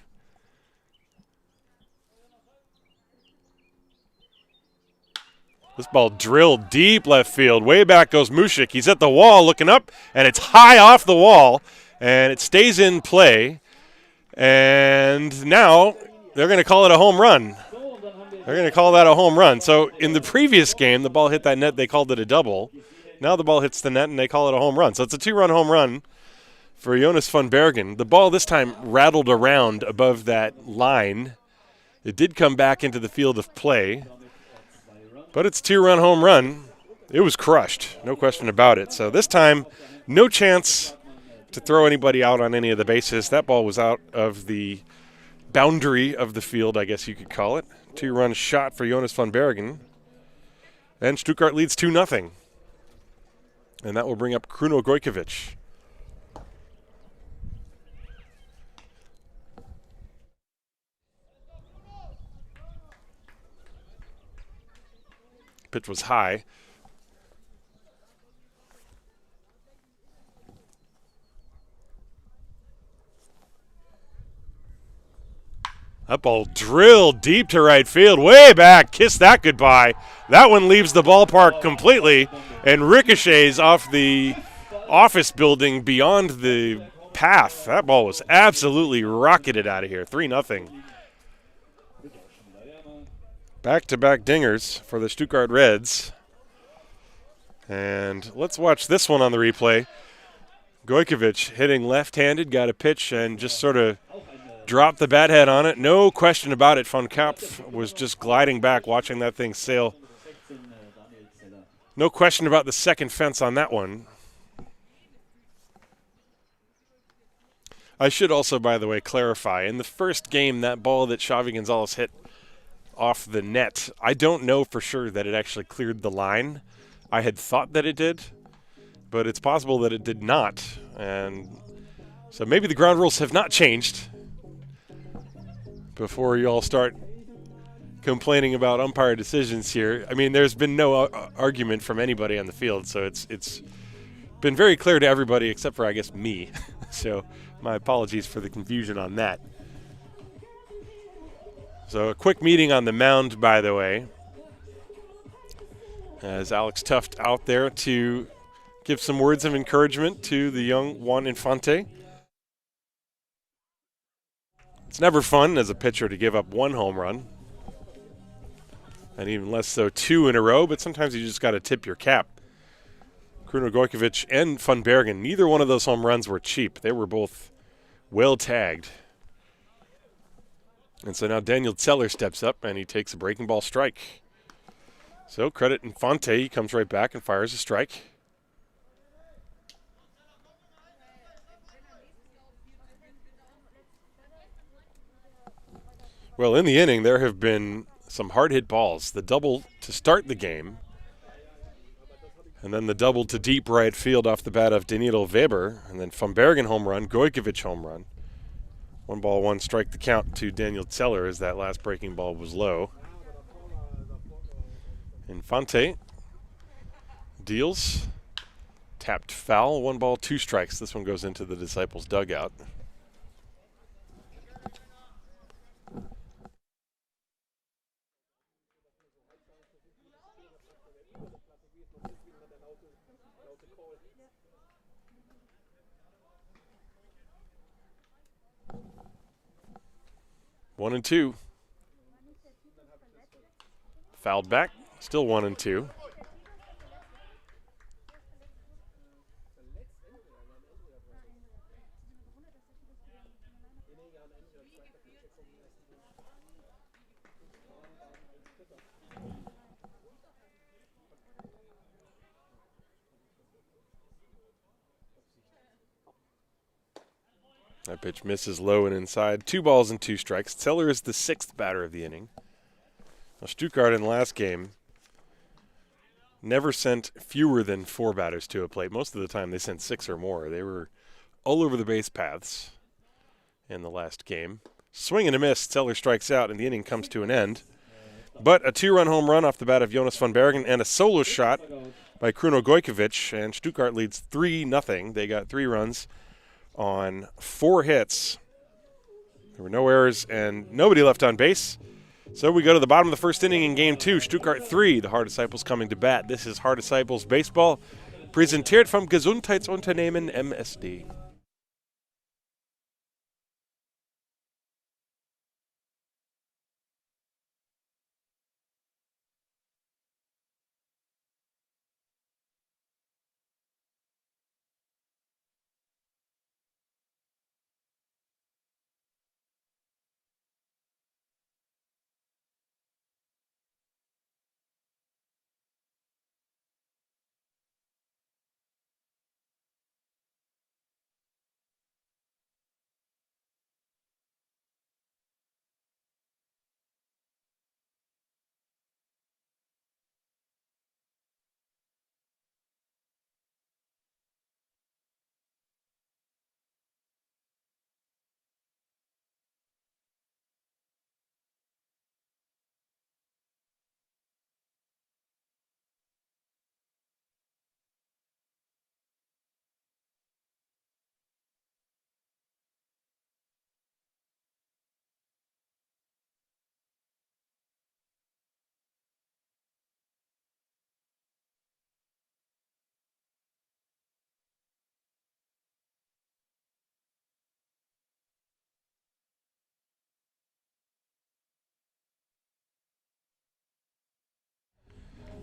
A: This ball drilled deep left field. Way back goes Mushik. He's at the wall looking up, and it's high off the wall, and it stays in play. And now they're going to call it a home run. They're going to call that a home run. So in the previous game, the ball hit that net. They called it a double. Now the ball hits the net, and they call it a home run. So it's a 2-run home run for Jonas van Bergen. The ball this time rattled around above that line. It did come back into the field of play, but it's a 2-run home run. It was crushed, no question about it. So this time, no chance to throw anybody out on any of the bases. That ball was out of the boundary of the field, I guess you could call it. 2-run shot for Jonas van Bergen. And Stuttgart leads 2-0. And that will bring up Kruno Gojkovic. Pitch was high. That ball drilled deep to right field, way back. Kiss that goodbye. That one leaves the ballpark completely and ricochets off the office building beyond the path. That ball was absolutely rocketed out of here. 3-0. Back-to-back dingers for the Stuttgart Reds. And let's watch this one on the replay. Gojkovic hitting left-handed, got a pitch and just sort of dropped the bat head on it. No question about it. Van Kapf was just gliding back, watching that thing sail. No question about the second fence on that one. I should also, by the way, clarify. In the first game, that ball that Xavi Gonzalez hit off the net, I don't know for sure that it actually cleared the line. I had thought that it did, but it's possible that it did not. And so maybe the ground rules have not changed before you all start complaining about umpire decisions here. I mean, there's been no argument from anybody on the field, so it's been very clear to everybody except for, I guess, me. So my apologies for the confusion on that. So a quick meeting on the mound, by the way, as Alex Tuft out there to give some words of encouragement to the young Juan Infante. It's never fun as a pitcher to give up one home run, and even less so 2 in a row, but sometimes you just got to tip your cap. Kruno Gojkovic and Van Bergen, neither one of those home runs were cheap. They were both well tagged. And so now Daniel Zeller steps up, and he takes a breaking ball strike. So credit Infante, he comes right back and fires a strike. Well, in the inning, there have been some hard-hit balls. The double to start the game, and then the double to deep right field off the bat of Danilo Weber, and then Van Bergen home run, Gojkovic home run. 1-1 strike the count to Daniel Zeller as that last breaking ball was low. Infante deals. Tapped foul, 1-2 strikes. This one goes into the Disciples' dugout. One and two. Fouled back. Still 1-2. That pitch misses low and inside. 2-2 strikes. Zeller is the 6th batter of the inning. Now Stuttgart in the last game never sent fewer than 4 batters to a plate. Most of the time they sent 6 or more. They were all over the base paths in the last game. Swing and a miss. Zeller strikes out, and the inning comes to an end. But a 2-run home run off the bat of Jonas van Bergen and a solo shot by Kruno Gojkovic, and Stuttgart leads 3-0. They got 3 runs on 4 hits. There were no errors and nobody left on base. So we go to the bottom of the first inning in Game 2. Stuttgart 3, the Haar Disciples coming to bat. This is Haar Disciples Baseball, präsentiert vom Gesundheitsunternehmen MSD.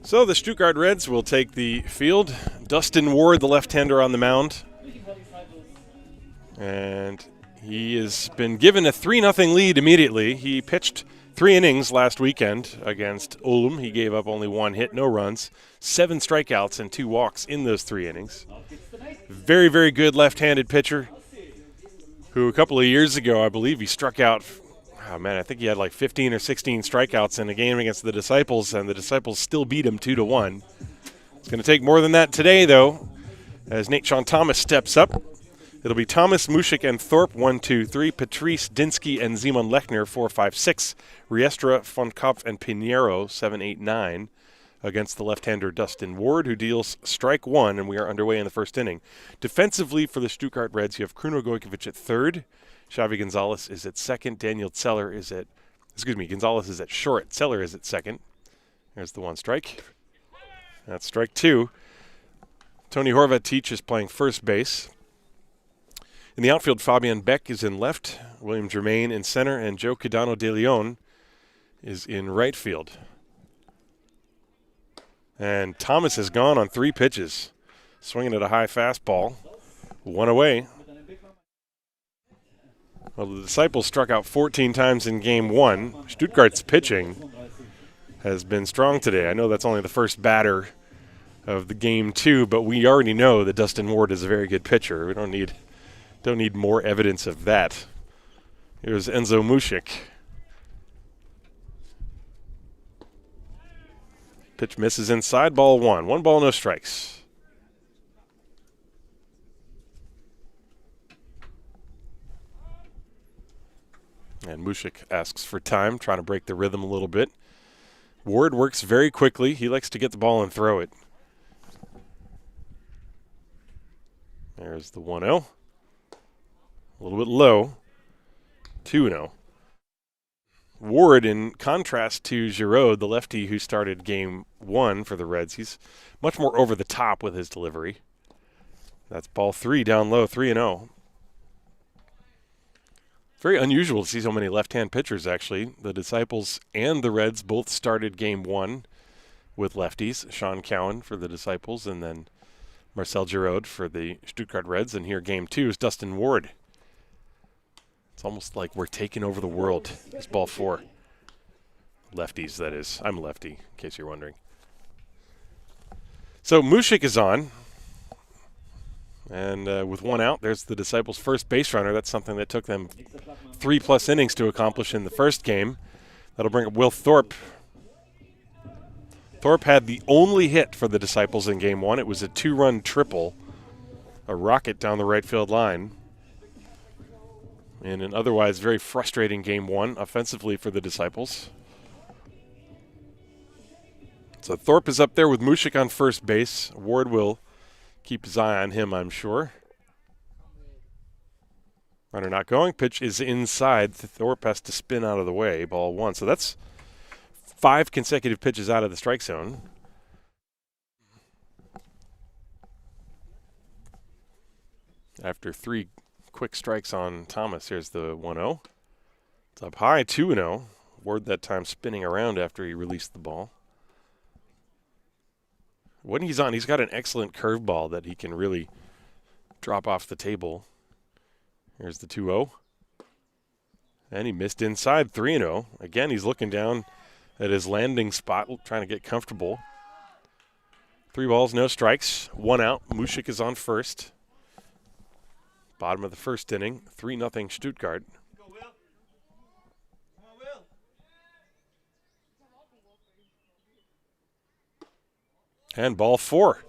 A: So the Stuttgart Reds will take the field. Dustin Ward, the left-hander, on the mound. And he has been given a 3-0 lead immediately. He pitched 3 innings last weekend against Ulm. He gave up only 1 hit, no runs, 7 strikeouts and 2 walks in those 3 innings. Very, very good left-handed pitcher who a couple of years ago, I believe he struck out, I think he had like 15 or 16 strikeouts in a game against the Disciples, and the Disciples still beat him 2-1. It's going to take more than that today, though, as Nate Sean Thomas steps up. It'll be Thomas, Mushik, and Thorpe, 1, 2, 3. Patrice, Dinsky, and Simon Lechner, 4, 5, 6. Riestra, von Kopf, and Pinheiro, 7, 8, 9. Against the left-hander Dustin Ward, who deals strike 1, and we are underway in the first inning. Defensively for the Stuttgart Reds, you have Kruno Gojkovic at third. Xavi Gonzalez is at second. Gonzalez is at short. Zeller is at second. There's the 1 strike. That's strike 2. Tony Horvatic is playing first base. In the outfield, Fabian Beck is in left, William Germain in center, and Joe Cadano de Leon is in right field. And Thomas has gone on 3 pitches, swinging at a high fastball. 1 away. Well, the Disciples struck out 14 times in Game 1. Stuttgart's pitching has been strong today. I know that's only the first batter of the Game 2, but we already know that Dustin Ward is a very good pitcher. We don't need more evidence of that. Here's Enzo Mushik. Pitch misses inside, ball 1. 1 ball, no strikes. And Mushik asks for time, trying to break the rhythm a little bit. Ward works very quickly. He likes to get the ball and throw it. There's the 1-0. A little bit low. 2-0. Ward, in contrast to Giroud, the lefty who started Game 1 for the Reds, he's much more over the top with his delivery. That's ball 3 down low, 3-0. Very unusual to see so many left-hand pitchers, actually. The Disciples and the Reds both started Game 1 with lefties. Sean Cowan for the Disciples, and then Marcel Giroud for the Stuttgart Reds. And here, Game 2 is Dustin Ward. It's almost like we're taking over the world. It's ball 4. Lefties, that is. I'm a lefty, in case you're wondering. So Mushik is on. And with 1 out, there's the Disciples' first base runner. That's something that took them 3+ innings to accomplish in the first game. That'll bring up Will Thorpe. Thorpe had the only hit for the Disciples in Game 1. It was a 2-run triple, a rocket down the right field line. In an otherwise very frustrating Game 1 offensively for the Disciples. So Thorpe is up there with Mushik on first base. Ward will keep his eye on him, I'm sure. Runner not going. Pitch is inside. Thorpe has to spin out of the way. Ball 1. So that's 5 consecutive pitches out of the strike zone. After 3 quick strikes on Thomas, here's the 1-0. It's up high, 2-0. Ward that time spinning around after he released the ball. When he's on, he's got an excellent curveball that he can really drop off the table. Here's the 2-0. And he missed inside, 3-0. Again, he's looking down at his landing spot, trying to get comfortable. 3 balls, no strikes. 1 out. Mushik is on first. Bottom of the first inning, 3-0 Stuttgart. And ball 4.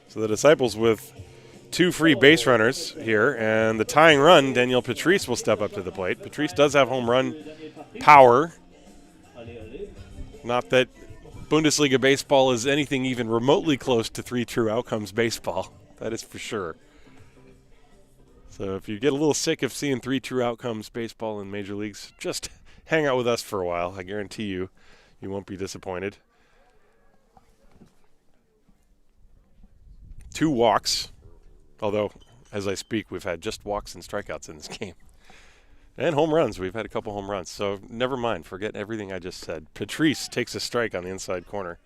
A: So the Disciples with 2 free base runners here, and the tying run, Daniel Patrice will step up to the plate. Patrice does have home run power. Not that Bundesliga baseball is anything even remotely close to 3 true outcomes baseball. That is for sure. So if you get a little sick of seeing 3 true outcomes baseball in major leagues, just hang out with us for a while. I guarantee you, you won't be disappointed. 2 walks, although as I speak, we've had just walks and strikeouts in this game. And home runs. We've had a couple home runs. So never mind. Forget everything I just said. Patrice takes a strike on the inside corner.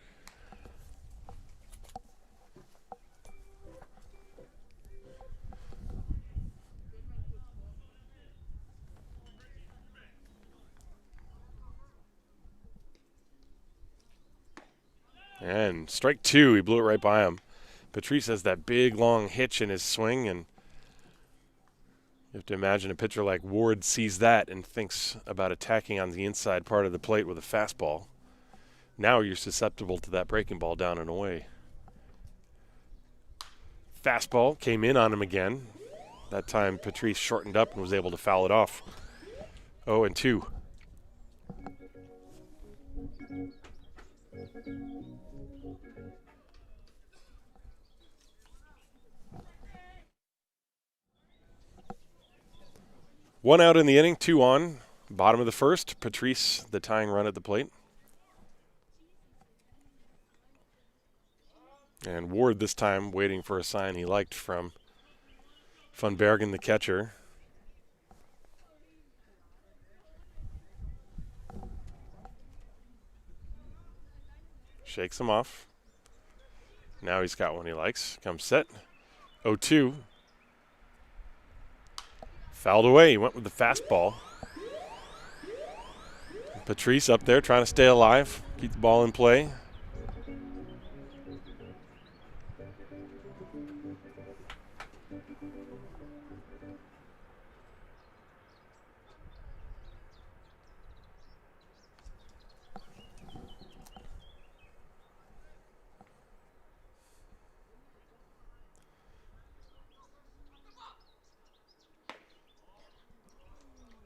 A: And strike two, he blew it right by him. Patrice has that big, long hitch in his swing, and you have to imagine a pitcher like Ward sees that and thinks about attacking on the inside part of the plate with a fastball. Now you're susceptible to that breaking ball down and away. Fastball came in on him again. That time Patrice shortened up and was able to foul it off. 0-2. One out in the inning, 2 on. Bottom of the first, Patrice, the tying run at the plate. And Ward this time waiting for a sign he liked from Van Bergen, the catcher. Shakes him off. Now he's got one he likes. Comes set. 0-2. Fouled away. He went with the fastball. Patrice up there trying to stay alive, keep the ball in play.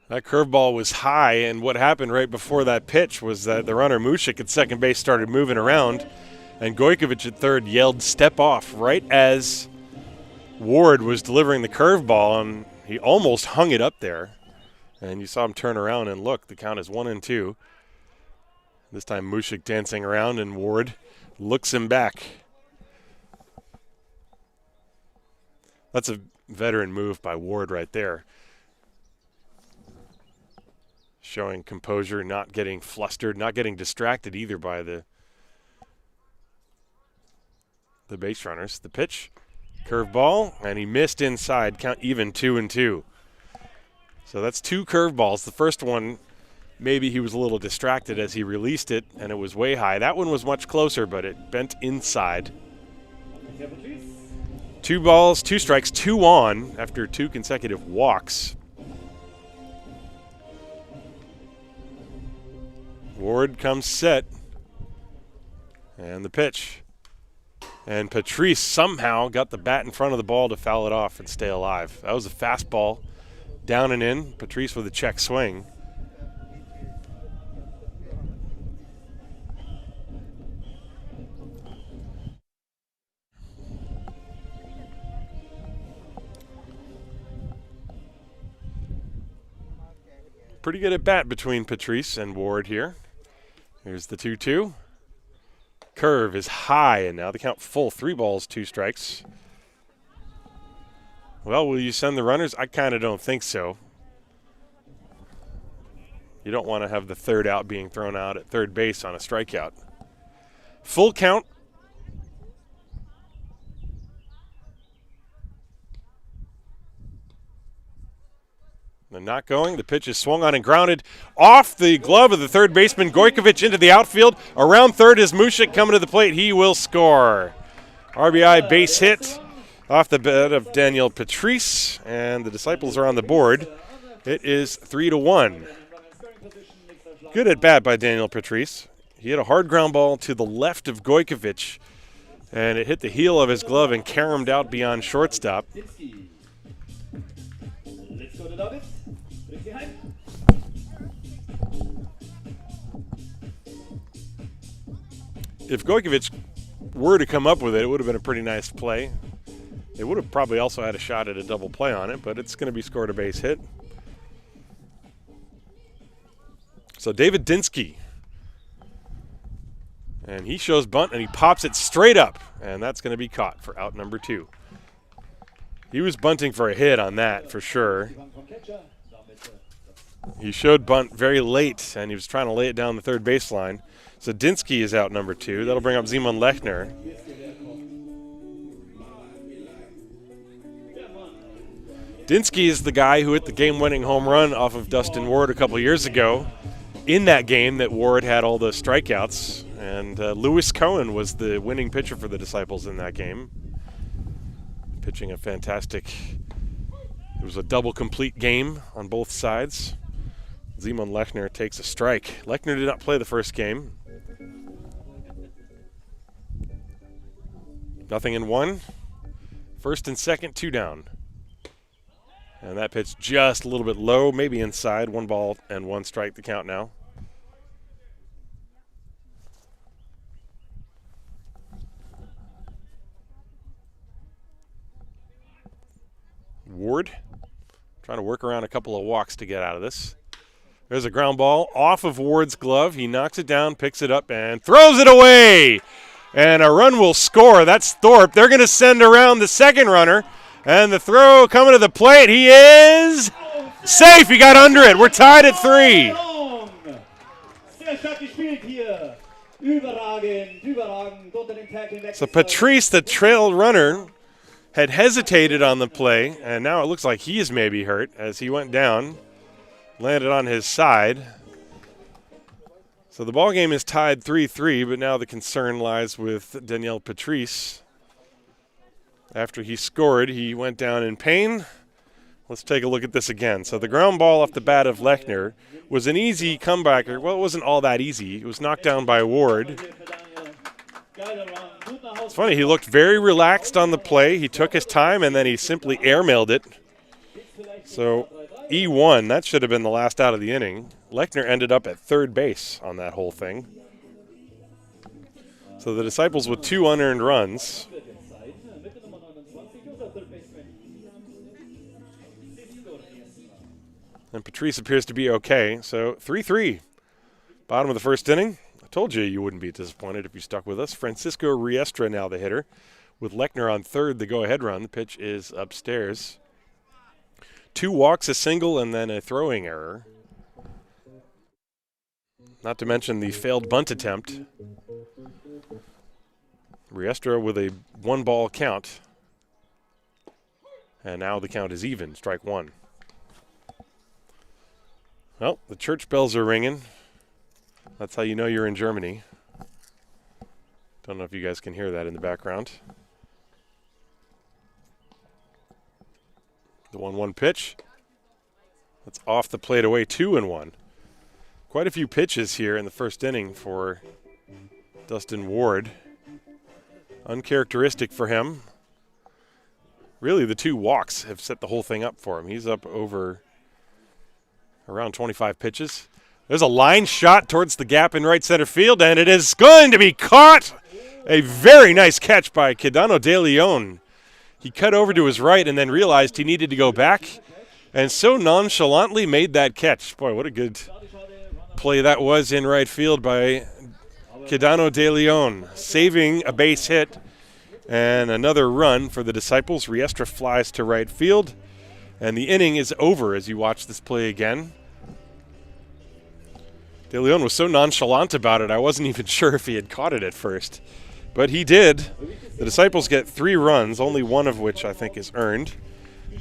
A: That curveball was high, and what happened right before that pitch was that the runner Mushik at second base started moving around, and Gojkovic at third yelled "step off" right as Ward was delivering the curveball, and he almost hung it up there. And you saw him turn around and look. The count is 1-2. This time Mushik dancing around, and Ward looks him back. That's a veteran move by Ward right there. Showing composure, not getting flustered, not getting distracted either by the base runners. The pitch, curveball, and he missed inside. Count even 2-2. So that's 2 curveballs. The first one, maybe he was a little distracted as he released it, and it was way high. That one was much closer, but it bent inside. 2 balls, 2 strikes, 2 on after 2 consecutive walks. Ward comes set, and the pitch. And Patrice somehow got the bat in front of the ball to foul it off and stay alive. That was a fastball, down and in. Patrice with a check swing. Pretty good at bat between Patrice and Ward here. Here's the 2-2. Curve is high, and now the count full. 3 balls, 2 strikes. Well, will you send the runners? I kind of don't think so. You don't want to have the third out being thrown out at third base on a strikeout. Full count. They're not going. The pitch is swung on and grounded off the glove of the third baseman. Gojkovic into the outfield. Around third is Mushik coming to the plate. He will score. RBI base hit off the bat of Daniel Patrice, and the Disciples are on the board. It is 3-1. Good at bat by Daniel Patrice. He hit a hard ground ball to the left of Gojkovic, and it hit the heel of his glove and caromed out beyond shortstop. If Gojkovic were to come up with it, it would have been a pretty nice play. They would have probably also had a shot at a double play on it, but it's going to be scored a base hit. So David Dinsky. And he shows bunt, and he pops it straight up, and that's going to be caught for out number 2. He was bunting for a hit on that for sure. He showed bunt very late, and he was trying to lay it down the third baseline. So Dinsky is out number 2. That'll bring up Simon Lechner. Dinsky is the guy who hit the game-winning home run off of Dustin Ward a couple years ago. In that game that Ward had all the strikeouts, And Lewis Cohen was the winning pitcher for the Disciples in that game. Pitching a fantastic, it was a double complete game on both sides. Simon Lechner takes a strike. Lechner did not play the first game. 0-1. First and second, 2 down. And that pitch just a little bit low, maybe inside. 1 ball and 1 strike to count now. Ward trying to work around a couple of walks to get out of this. There's a ground ball off of Ward's glove. He knocks it down, picks it up, and throws it away. And a run will score. That's Thorpe. They're going to send around the second runner. And the throw coming to the plate. He is safe. He got under it. We're tied at 3. So Patrice, the trail runner, had hesitated on the play, and now it looks like he is maybe hurt as he went down, landed on his side. So the ball game is tied 3-3, but now the concern lies with Daniel Patrice. After he scored, he went down in pain. Let's take a look at this again. So the ground ball off the bat of Lechner was an easy comebacker. Well, it wasn't all that easy. It was knocked down by Ward. It's funny, he looked very relaxed on the play. He took his time, and then he simply airmailed it. So E1, that should have been the last out of the inning. Lechner ended up at third base on that whole thing. So the Disciples with 2 unearned runs. And Patrice appears to be okay. So 3-3. Bottom of the first inning. I told you wouldn't be disappointed if you stuck with us. Francisco Riestra now the hitter. With Lechner on third, the go-ahead run. The pitch is upstairs. 2 walks, a single, and then a throwing error. Not to mention the failed bunt attempt. Riestra with a 1-ball count. And now the count is even, strike 1. Well, the church bells are ringing. That's how you know you're in Germany. Don't know if you guys can hear that in the background. The 1-1 pitch. That's off the plate away, 2-1. Quite a few pitches here in the first inning for Dustin Ward. Uncharacteristic for him. Really, the 2 walks have set the whole thing up for him. He's up over around 25 pitches. There's a line shot towards the gap in right center field, and it is going to be caught. A very nice catch by Quidano de Leon. He cut over to his right and then realized he needed to go back, and so nonchalantly made that catch. Boy, what a good play that was in right field by Quidano de Leon, saving a base hit and another run for the Disciples. Riestra flies to right field, and the inning is over as you watch this play again. De Leon was so nonchalant about it, I wasn't even sure if he had caught it at first. But he did. The Disciples get 3 runs, only 1 of which I think is earned,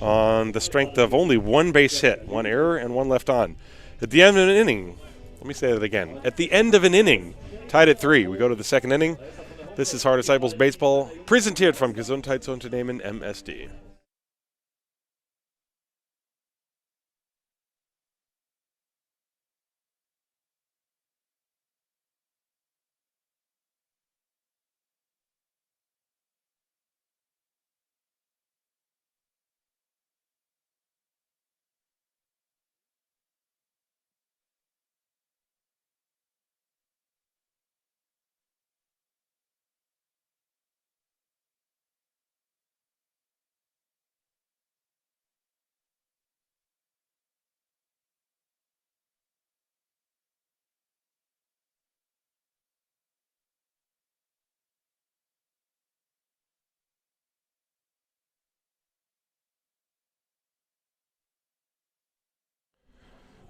A: on the strength of only 1 base hit, 1 error, and 1 left on. At the end of an inning, let me say that again. At the end of an inning, tied at 3. We go to the second inning. This is Haar Disciples Baseball, präsentiert vom Gesundheitsunternehmen MSD.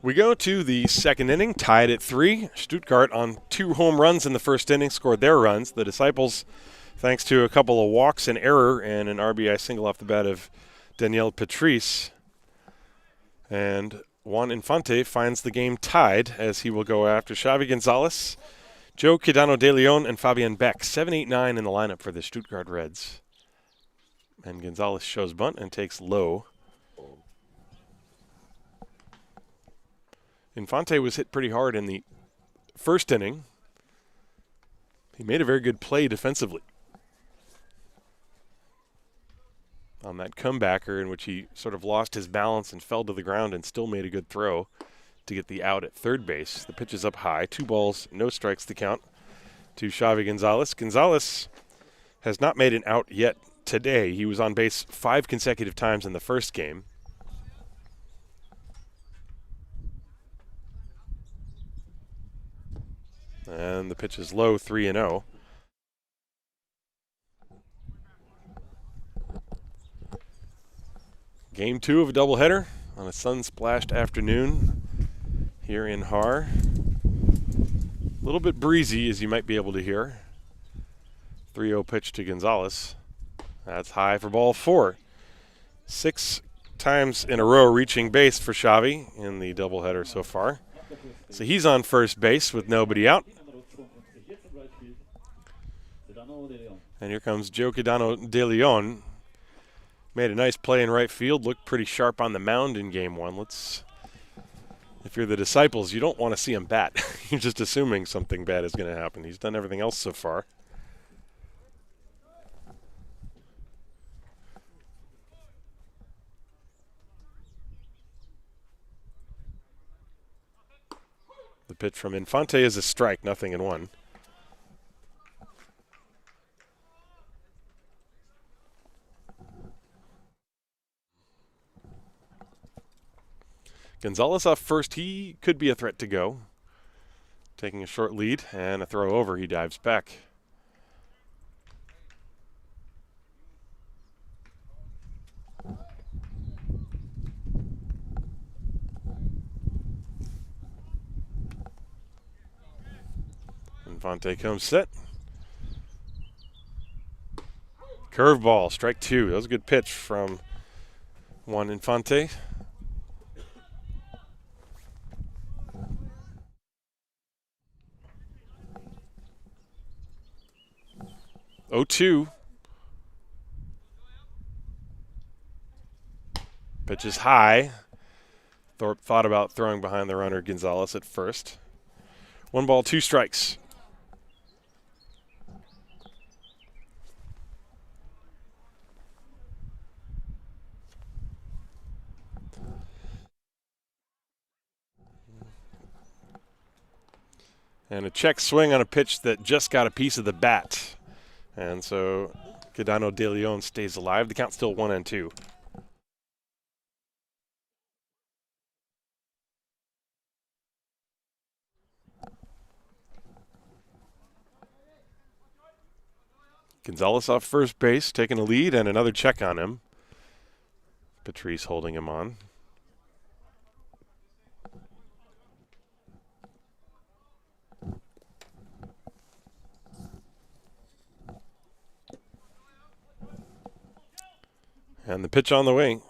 A: We go to the second inning, tied at 3. Stuttgart on 2 home runs in the first inning scored their runs. The Disciples, thanks to a couple of walks, an error, and an RBI single off the bat of Daniel Patrice. And Juan Infante finds the game tied as he will go after Xavi Gonzalez. Joe Quidano de Leon and Fabian Beck, 7, 8, 9 in the lineup for the Stuttgart Reds. And Gonzalez shows bunt and takes low. Infante was hit pretty hard in the first inning. He made a very good play defensively on that comebacker in which he sort of lost his balance and fell to the ground and still made a good throw to get the out at third base. The pitch is up high. 2 balls, no strikes to count to Xavi Gonzalez. Gonzalez has not made an out yet today. He was on base 5 consecutive times in the first game. And the pitch is low, 3-0. Game 2 of a doubleheader on a sun-splashed afternoon here in Haar. A little bit breezy, as you might be able to hear. 3-0 pitch to Gonzalez. That's high for ball 4. 6 times in a row reaching base for Xavi in the doubleheader so far. So he's on first base with nobody out. And here comes Joe Quidano de Leon. Made a nice play in right field. Looked pretty sharp on the mound in game 1. If you're the Disciples, you don't want to see him bat. You're just assuming something bad is going to happen. He's done everything else so far. The pitch from Infante is a strike, 0-1. Gonzalez off first. He could be a threat to go. Taking a short lead and a throw over. He dives back. Infante comes set. Curveball, strike 2. That was a good pitch from Juan Infante. Oh, 2. Pitch is high. Thorpe thought about throwing behind the runner Gonzalez at first. 1 ball, 2 strikes. And a check swing on a pitch that just got a piece of the bat. And so Quidano de Leon stays alive. The count's still 1-2. Gonzalez off first base, taking a lead, and another check on him. Patrice holding him on. And the pitch on the way.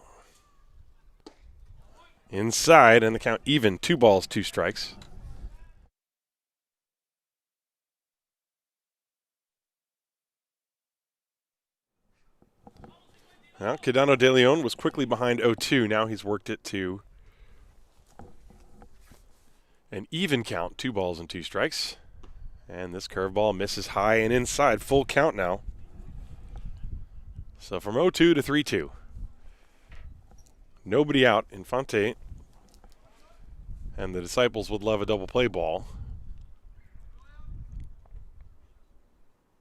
A: Inside, and the count even. 2 balls, 2 strikes. Now, Quidano de Leon was quickly behind 0-2. Now he's worked it to an even count. 2 balls and 2 strikes. And this curveball misses high and inside. Full count now. So from 0-2 to 3-2. Nobody out. Infante and the Disciples would love a double play ball.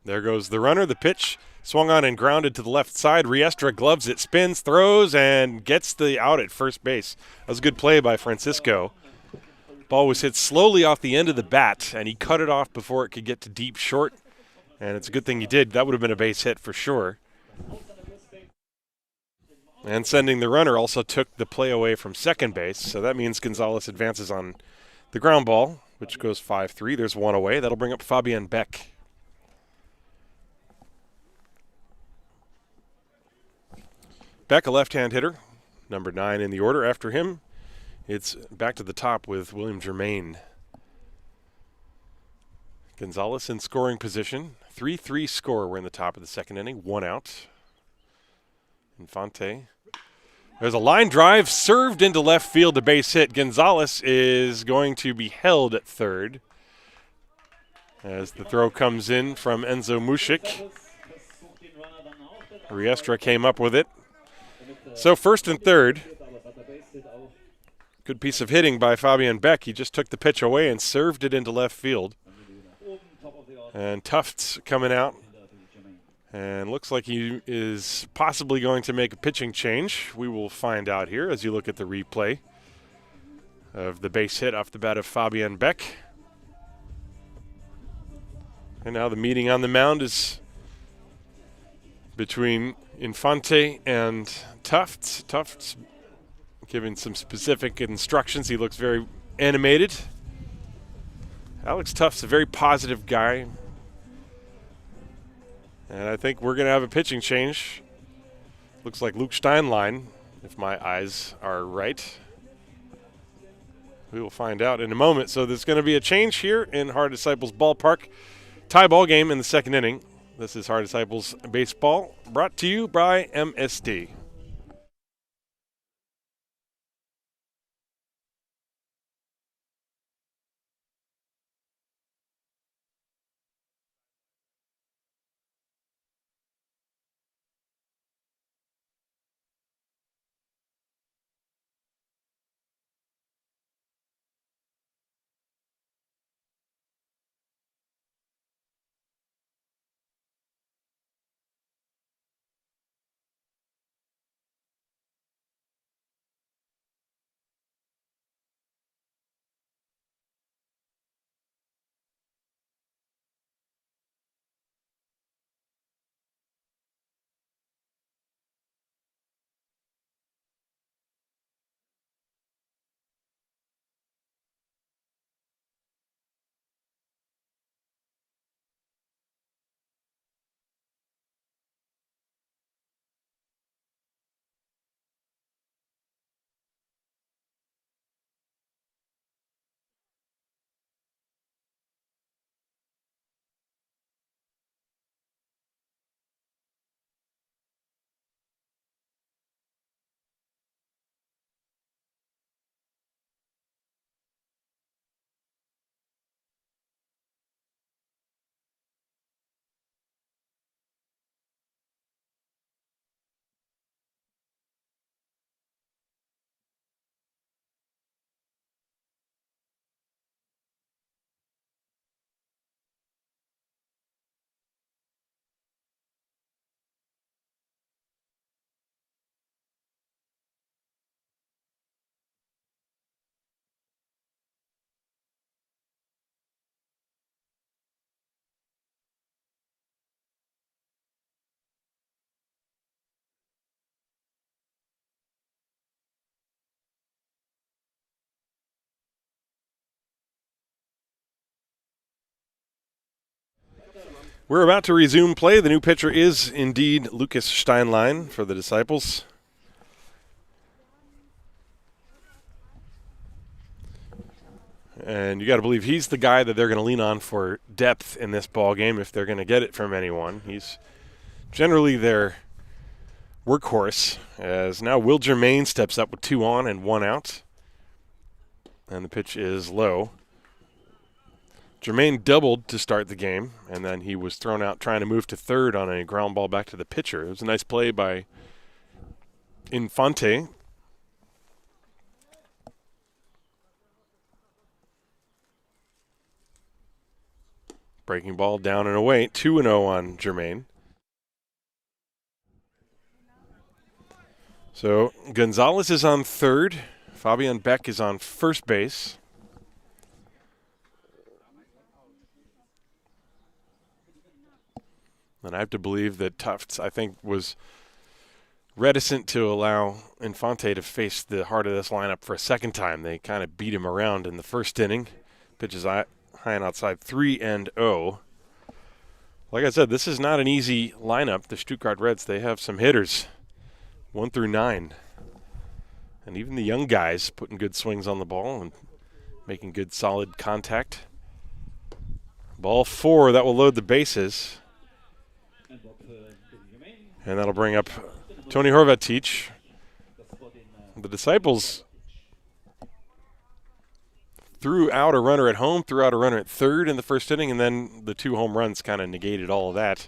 A: There goes the runner. The pitch swung on and grounded to the left side. Riestra gloves it, spins, throws, and gets the out at first base. That was a good play by Francisco. Ball was hit slowly off the end of the bat, and he cut it off before it could get to deep short. And it's a good thing he did. That would have been a base hit for sure. And sending the runner also took the play away from second base. So that means Gonzalez advances on the ground ball, which goes 5-3. There's 1 away. That'll bring up Fabian Beck. Beck, a left-hand hitter, number 9 in the order. After him, it's back to the top with William Germain. Gonzalez in scoring position. 3-3 score. We're in the top of the second inning. 1 out. Infante. There's a line drive served into left field, a base hit. Gonzalez is going to be held at third as the throw comes in from Enzo Mushik. Riestra came up with it. So first and third. Good piece of hitting by Fabian Beck. He just took the pitch away and served it into left field. And Tufts coming out. And looks like he is possibly going to make a pitching change. We will find out here as you look at the replay of the base hit off the bat of Fabian Beck. And now the meeting on the mound is between Infante and Tufts. Tufts giving some specific instructions. He looks very animated. Alex Tufts, a very positive guy. And I think we're going to have a pitching change. Looks like Luke Steinlein, if my eyes are right. We will find out in a moment. So there's going to be a change here in Hard Disciples Ballpark. Tie ball game in the second inning. This is Hard Disciples Baseball, brought to you by MSD. We're about to resume play. The new pitcher is indeed Lucas Steinlein for the Disciples. And you got to believe he's the guy that they're going to lean on for depth in this ball game if they're going to get it from anyone. He's generally their workhorse, as now Will Germain steps up with 2 on and 1 out. And the pitch is low. Germain doubled to start the game, and then he was thrown out trying to move to third on a ground ball back to the pitcher. It was a nice play by Infante. Breaking ball down and away, 2-0 on Germain. So Gonzalez is on third. Fabian Beck is on first base. And I have to believe that Tufts, I think, was reticent to allow Infante to face the heart of this lineup for a second time. They kind of beat him around in the first inning. Pitches high and outside, 3-0. Like I said, this is not an easy lineup. The Stuttgart Reds, they have some hitters, 1 through 9. And even the young guys putting good swings on the ball and making good, solid contact. Ball 4, that will load the bases. And that'll bring up Tony Horvatic. The Disciples threw out a runner at home, threw out a runner at third in the first inning, and then the 2 home runs kind of negated all of that.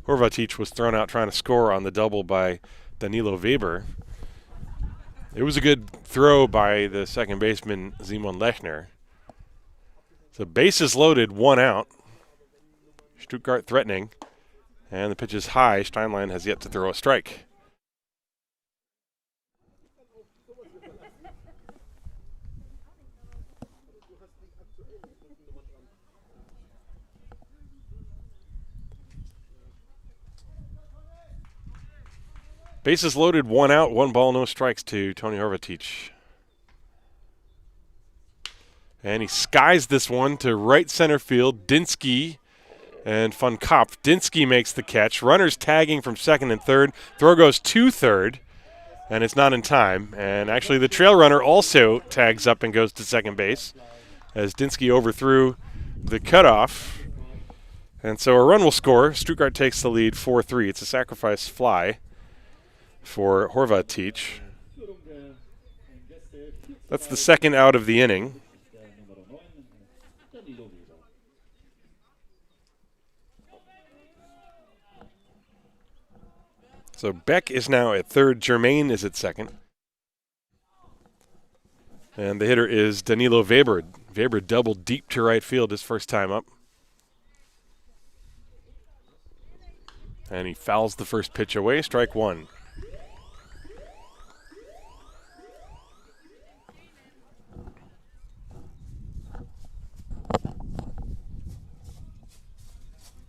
A: Horvatic was thrown out trying to score on the double by Danilo Weber. It was a good throw by the second baseman, Simon Lechner. So bases loaded, 1 out. Stuttgart threatening. And the pitch is high. Steinlein has yet to throw a strike. Bases loaded, 1 out, 1 ball, no strikes to Tony Horvatic. And he skies this one to right center field. Dinsky and Van Kopf. Dinsky makes the catch. Runners tagging from second and third. Throw goes to third, and it's not in time. And actually the trail runner also tags up and goes to second base as Dinsky overthrew the cutoff. And so a run will score. Stuttgart takes the lead 4-3. It's a sacrifice fly for Horvatic. That's the second out of the inning. So Beck is now at third. Germain is at second. And the hitter is Danilo Weber. Weber doubled deep to right field his first time up. And he fouls the first pitch away, strike 1.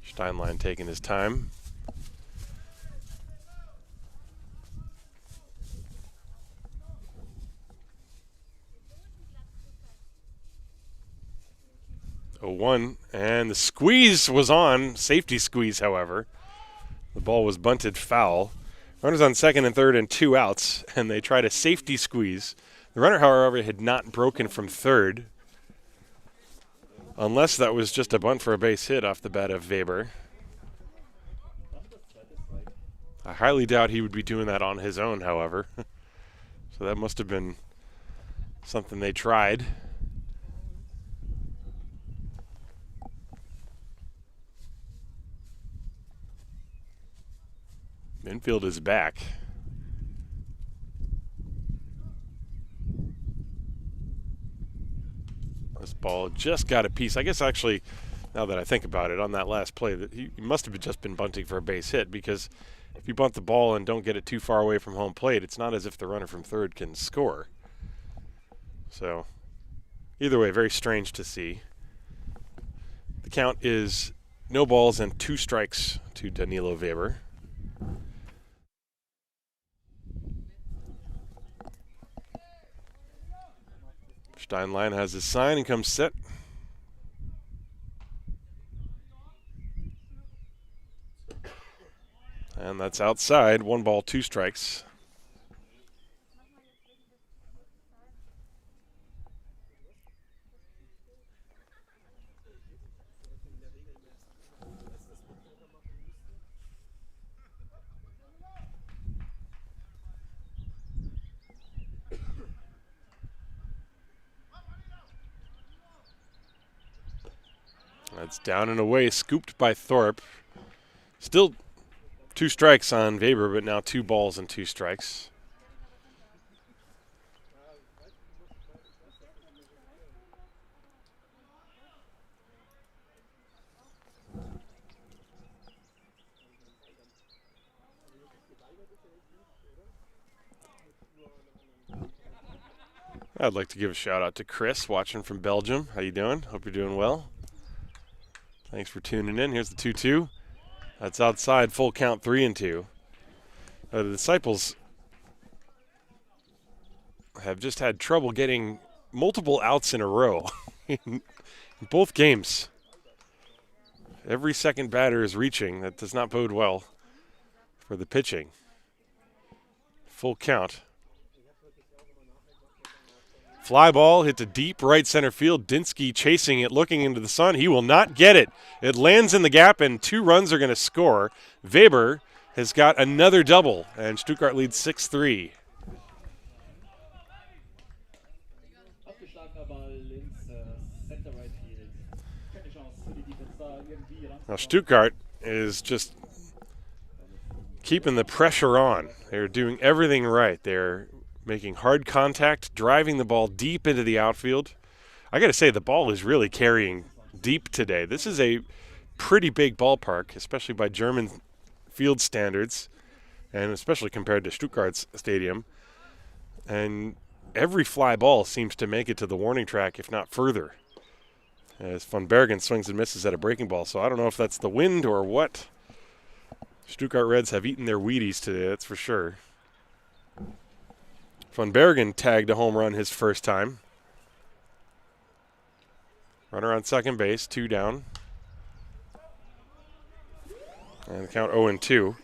A: Steinlein taking his time. Oh, 1, and the squeeze was on. Safety squeeze, however. The ball was bunted foul. Runners on second and third and 2 outs, and they tried a safety squeeze. The runner, however, had not broken from third, unless that was just a bunt for a base hit off the bat of Weber. I highly doubt he would be doing that on his own, however. So that must have been something they tried. Infield is back. This ball just got a piece. I guess actually, now that I think about it, on that last play, that he must have just been bunting for a base hit, because if you bunt the ball and don't get it too far away from home plate, it's not as if the runner from third can score. So either way, very strange to see. The count is no balls and 2 strikes to Danilo Weber. Steinlein has his sign and comes set. And that's outside. 1 ball, 2 strikes. That's down and away, scooped by Thorpe. Still 2 strikes on Weber, but now 2 balls and 2 strikes. I'd like to give a shout out to Chris watching from Belgium. How you doing? Hope you're doing well. Thanks for tuning in. Here's the 2-2. That's outside, full count, 3-2. The Disciples have just had trouble getting multiple outs in a row in both games. Every second batter is reaching. That does not bode well for the pitching. Full count. Fly ball hit to deep right center field. Dinsky chasing it, looking into the sun. He will not get it. It lands in the gap, and 2 runs are going to score. Weber has got another double, and Stuttgart leads 6-3.
B: Abgeschlagener Ball ins Center Right Field. Keine Chance für die Defense da irgendwie ran.
A: Now Stuttgart is just keeping the pressure on. They're doing everything right. They're making hard contact, driving the ball deep into the outfield. I got to say, the ball is really carrying deep today. This is a pretty big ballpark, especially by German field standards, and especially compared to Stuttgart's stadium. And every fly ball seems to make it to the warning track, if not further, as Van Bergen swings and misses at a breaking ball. So I don't know if that's the wind or what. Stuttgart Reds have eaten their Wheaties today, that's for sure. Van Bergen tagged a home run his first time. Runner on second base, 2 down. And the count 0-2.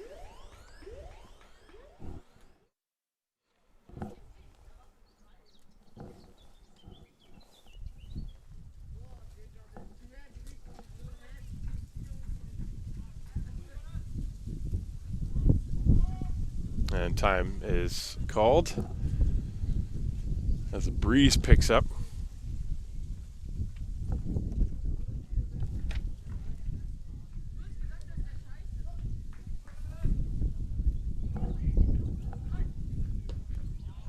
A: And time is called as the breeze picks up.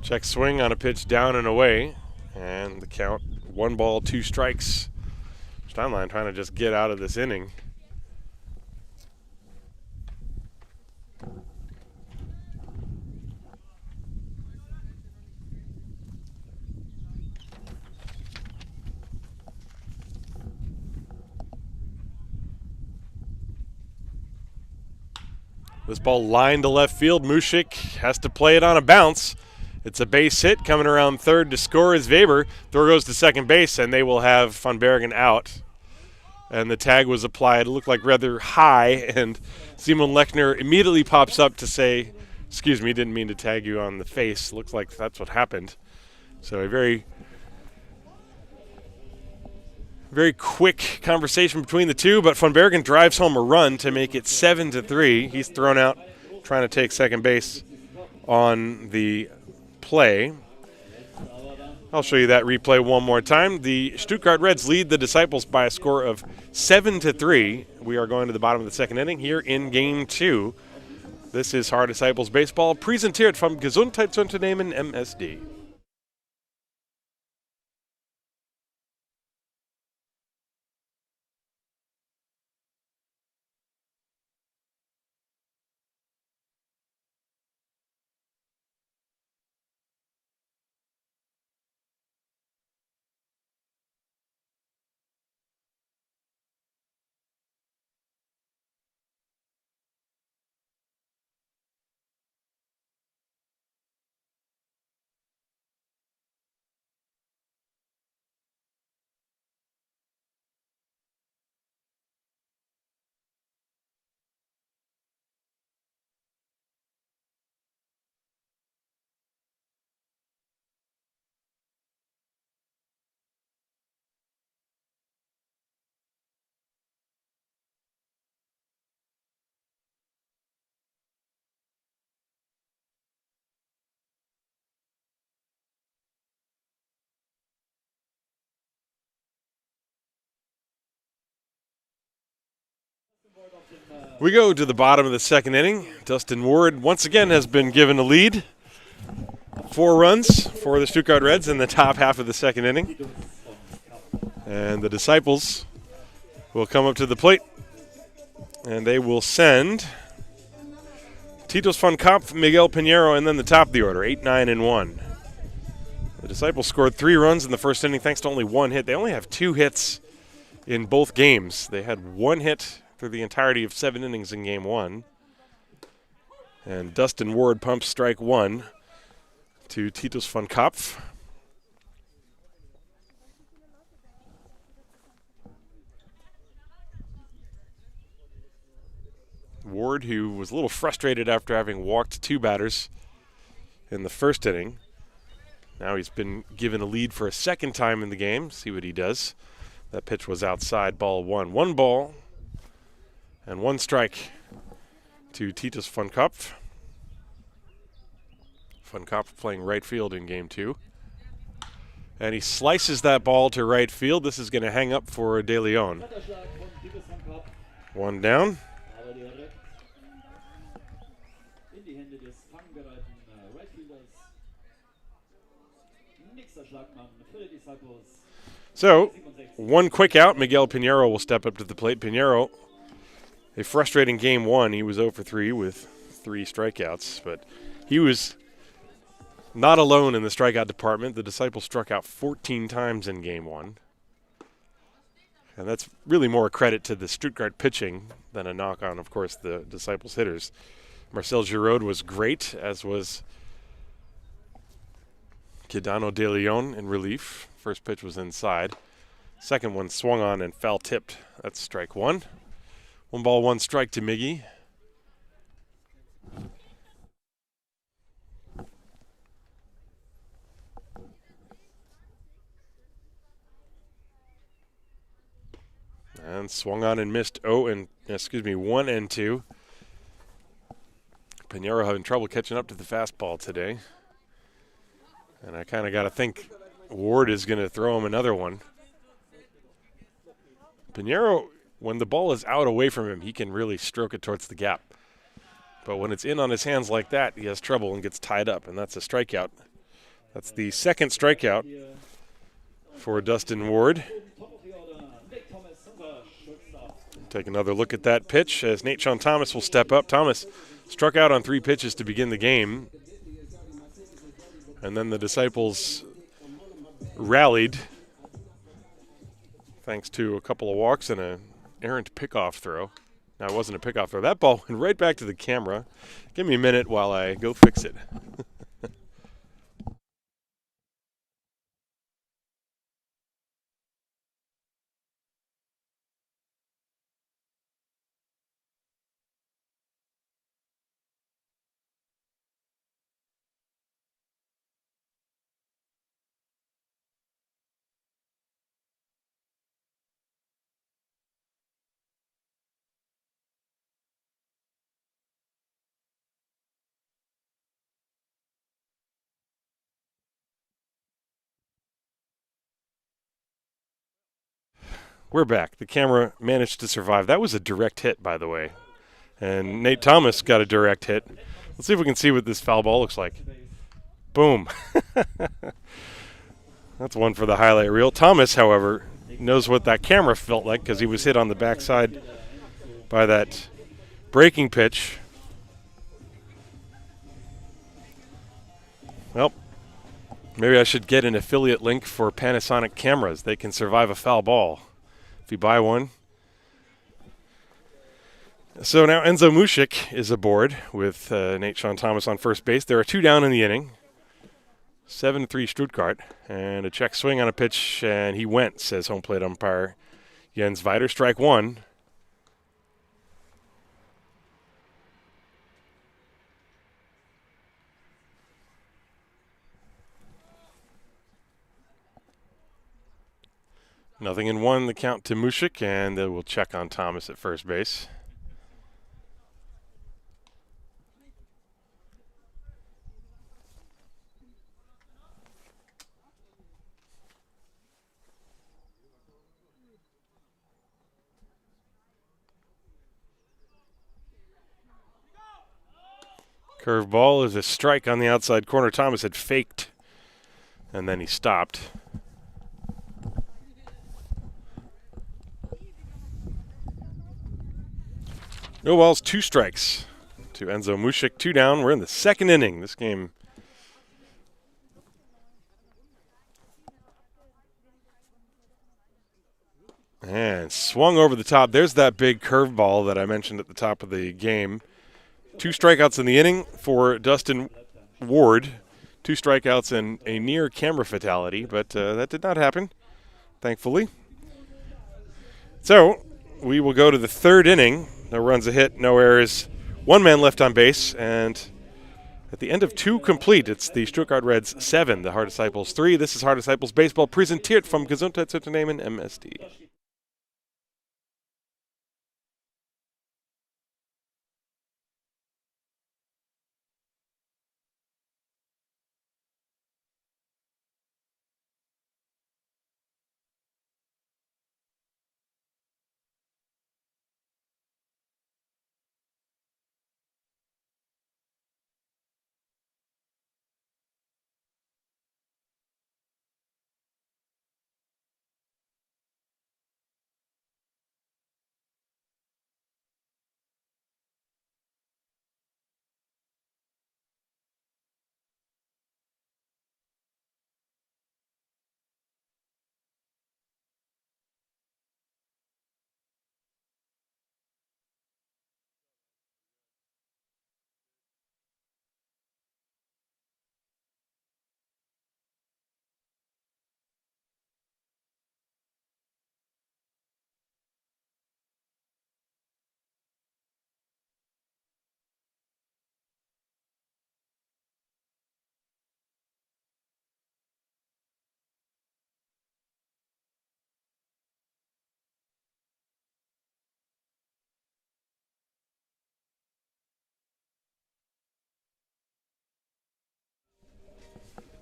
A: Check swing on a pitch down and away, and the count 1 ball, 2 strikes. Steinlein trying to just get out of this inning. This ball lined to left field. Mushik has to play it on a bounce. It's a base hit. Coming around third to score is Weber. Throw goes to second base, and they will have Van Bergen out. And the tag was applied. It looked like rather high, and Simon Lechner immediately pops up to say, "Excuse me, didn't mean to tag you on the face." Looks like that's what happened. So a very quick conversation between the two, but Van Bergen drives home a run to make it 7-3. He's thrown out trying to take second base on the play. I'll show you that replay one more time. The Stuttgart Reds lead the Disciples by a score of 7-3. We are going to the bottom of the second inning here in Game 2. This is Haar Disciples Baseball, präsentiert vom Gesundheitsunternehmen MSD. We go to the bottom of the second inning. Dustin Ward once again has been given a lead. 4 runs for the Stuttgart Reds in the top half of the second inning. And the Disciples will come up to the plate, and they will send Titus von Kopf, Miguel Pinheiro, and then the top of the order, 8, 9, and 1. The Disciples scored 3 runs in the first inning thanks to only 1 hit. They only have 2 hits in both games. They had 1 hit through the entirety of 7 innings in Game 1. And Dustin Ward pumps strike 1 to Titus von Kopf. Ward, who was a little frustrated after having walked 2 batters in the first inning, Now he's been given a lead for a second time in the game. See what he does. That pitch was outside, ball one. 1 ball and 1 strike to Titus von Kopf. Von Kopf playing right field in game 2. And he slices that ball to right field. This is going to hang up for De Leon. 1 down. So, 1 quick out. Miguel Pinheiro will step up to the plate. Pinheiro, a frustrating game 1. He was 0 for 3 with 3 strikeouts, but he was not alone in the strikeout department. The Disciples struck out 14 times in game 1. And that's really more a credit to the Stuttgart pitching than a knock on, of course, the Disciples hitters. Marcel Giraud was great, as was Quidano de Leon in relief. First pitch was inside. Second one swung on and foul tipped. That's strike 1. 1 ball, 1 strike to Miggy. And swung on and missed 1 and 2. Pinheiro having trouble catching up to the fastball today. And I kind of got to think Ward is going to throw him another one. Pinheiro, when the ball is out away from him, he can really stroke it towards the gap. But when it's in on his hands like that, he has trouble and gets tied up, and that's a strikeout. That's the second strikeout for Dustin Ward. Take another look at that pitch as Nate Sean Thomas will step up. Thomas struck out on 3 pitches to begin the game. And then the Disciples rallied thanks to a couple of walks and an errant pickoff throw. Now, it wasn't a pickoff throw. That ball went right back to the camera. Give me a minute while I go fix it. We're back. The camera managed to survive. That was a direct hit, by the way. And Nate Thomas got a direct hit. Let's see if we can see what this foul ball looks like. Boom. That's one for the highlight reel. Thomas, however, knows what that camera felt like because he was hit on the backside by that breaking pitch. Well, maybe I should get an affiliate link for Panasonic cameras. They can survive a foul ball if you buy one. So now Enzo Mushik is aboard with Nate Sean Thomas on first base. There are 2 down in the inning. 7-3 Stuttgart. And a check swing on a pitch, and he went, says home plate umpire Jens Weider. Strike 1. Nothing in 1, the count to Mushik, and we'll check on Thomas at first base. Curveball is a strike on the outside corner. Thomas had faked, and then he stopped. No balls, 2 strikes to Enzo Mushik. 2 down. We're in the second inning. This game and swung over the top. There's that big curveball that I mentioned at the top of the game. 2 strikeouts in the inning for Dustin Ward. 2 strikeouts and a near camera fatality, but that did not happen, thankfully. So we will go to the third inning. No runs, a hit, no errors. 1 man left on base, and At the end of 2 complete, it's the Stuttgart Reds 7, the Haar Disciples 3. This is Haar Disciples Baseball, präsentiert vom Gesundheitsunternehmen MSD.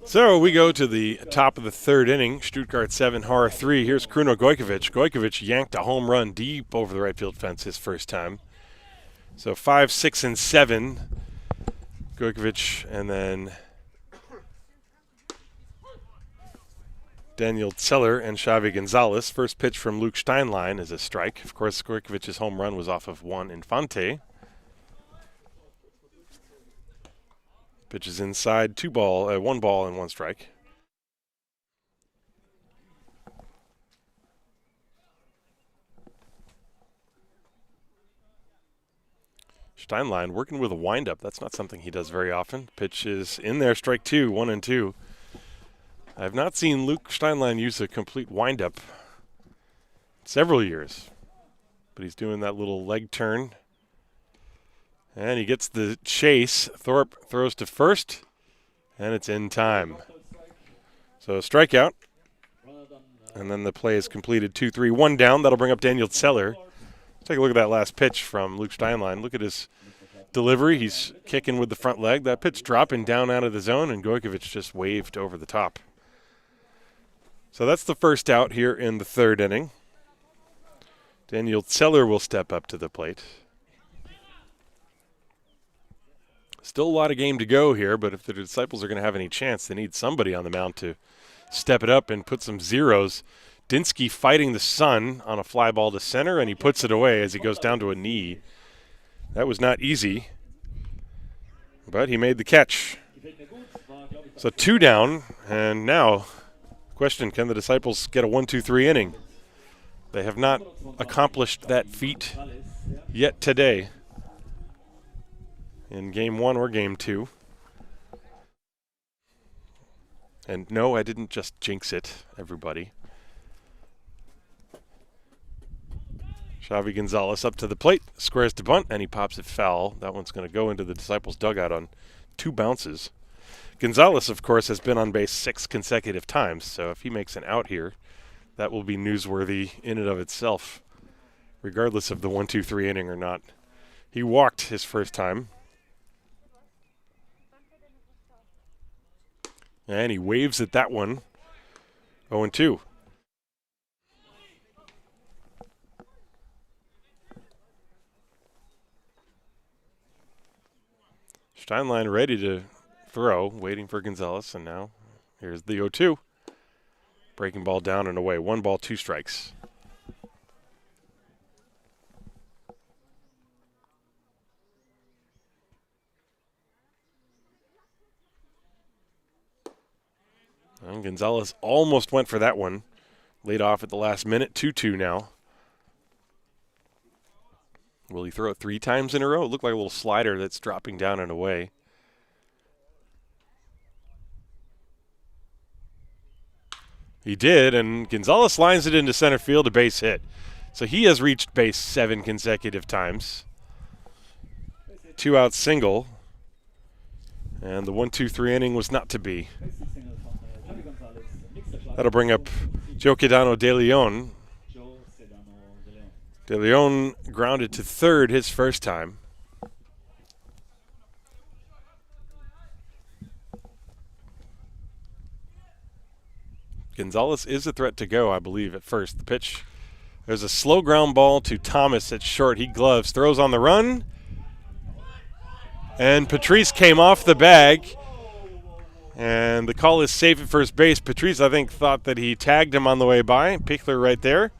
A: So we go to the top of the 3rd inning. Stuttgart 7, Haar 3. Here's Kruno Gojkovic. Gojkovic yanked a home run deep over the right field fence his first time. So 5, 6, and 7. Gojkovic, and then Daniel Zeller and Xavi Gonzalez. First pitch from Luke Steinlein is a strike. Of course, Gojkovic's home run was off of Juan Infante. Pitch is inside, 1 ball and 1 strike. Steinlein working with a windup. That's not something he does very often. Pitch is in there, strike 2, 1 and 2. I have not seen Luke Steinlein use a complete windup in several years, but he's doing that little leg turn. And he gets the chase. Thorpe throws to first, and it's in time. So a strikeout, and then the play is completed. 2-3, 1 down. That'll bring up Daniel Zeller. Let's take a look at that last pitch from Luke Steinlein. Look at his delivery. He's kicking with the front leg. That pitch dropping down out of the zone, and Gojkovic just waved over the top. So that's the first out here in the 3rd inning. Daniel Zeller will step up to the plate. Still a lot of game to go here, but if the Disciples are going to have any chance, they need somebody on the mound to step it up and put some zeros. Dinsky fighting the sun on a fly ball to center, and he puts it away as he goes down to a knee. That was not easy, but he made the catch. So 2 down, and now, question, can the Disciples get a 1-2-3 inning? They have not accomplished that feat yet today in Game 1 or Game 2. And no, I didn't just jinx it, everybody. Xavi Gonzalez up to the plate, squares to bunt, and he pops it foul. That one's going to go into the Disciples' dugout on 2 bounces. Gonzalez, of course, has been on base 6 consecutive times, so if he makes an out here, that will be newsworthy in and of itself, regardless of the 1-2-3 inning or not. He walked his first time. And he waves at that one. 0-2. Steinlein ready to throw, waiting for Gonzalez, and now here's the 0-2. Breaking ball down and away. 1 ball, 2 strikes. And Gonzalez almost went for that one. Laid off at the last minute. 2-2 now. Will he throw it 3 times in a row? It looked like a little slider that's dropping down and away. He did, and Gonzalez lines it into center field, a base hit. So he has reached base 7 consecutive times. 2-out single. And the 1-2-3 inning was not to be. That'll bring up Joe Sedano de Leon. De Leon grounded to third his first time. Gonzalez is a threat to go, I believe, at first. The pitch, there's a slow ground ball to Thomas at short. He gloves, throws on the run. And Patrice came off the bag. And the call is safe at first base. Patrice, I think, thought that he tagged him on the way by. Pichler right there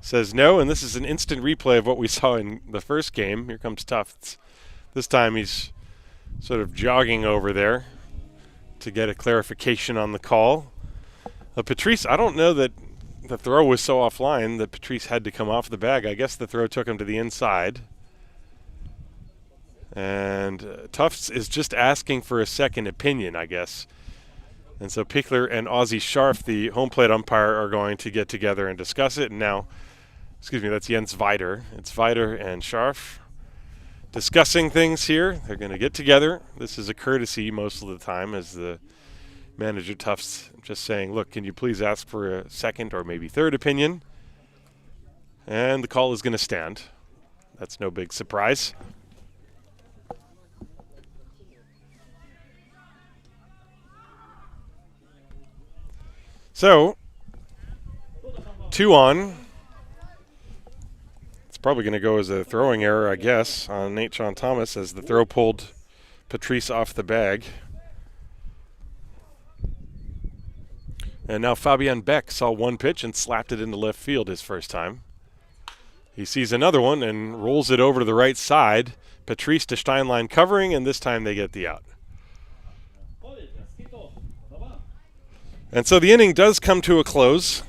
A: says no. And this is an instant replay of what we saw in the first game. Here comes Tufts. This time he's sort of jogging over there to get a clarification on the call. Patrice, I don't know that the throw was so offline that Patrice had to come off the bag. I guess the throw took him to the inside. And Tufts is just asking for a second opinion, I guess. And so Pichler and Ozzie Scharf, the home plate umpire, are going to get together and discuss it. And now, that's Jens Weider. It's Weider and Scharf discussing things here. They're going to get together. This is a courtesy most of the time, as the manager Tufts just saying, look, can you please ask for a second or maybe third opinion? And the call is going to stand. That's no big surprise. So, 2 on. It's probably going to go as a throwing error, I guess, on Nate Sean Thomas as the throw pulled Patrice off the bag. And now Fabian Beck saw one pitch and slapped it into left field his first time. He sees another one and rolls it over to the right side. Patrice to Steinlein covering, and this time they get the out. And so the inning does come to a close.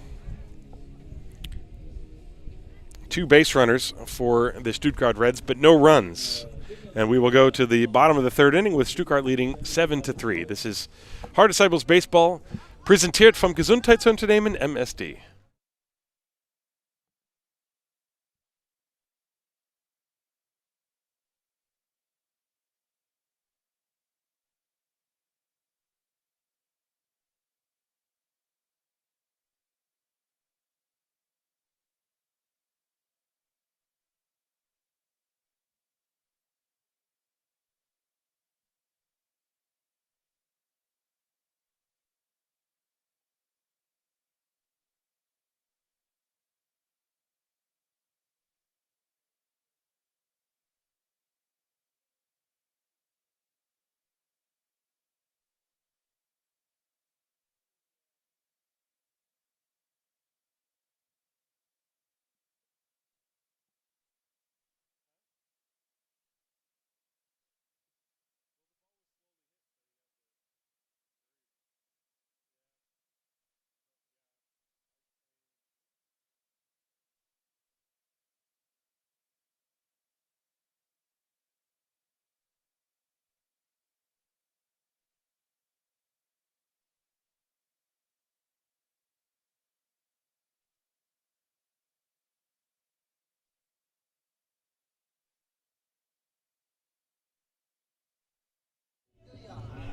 A: 2 base runners for the Stuttgart Reds, but no runs. And we will go to the bottom of the third inning with Stuttgart leading 7-3. This is Hard Disciples Baseball, präsentiert vom Gesundheitsunternehmen MSD.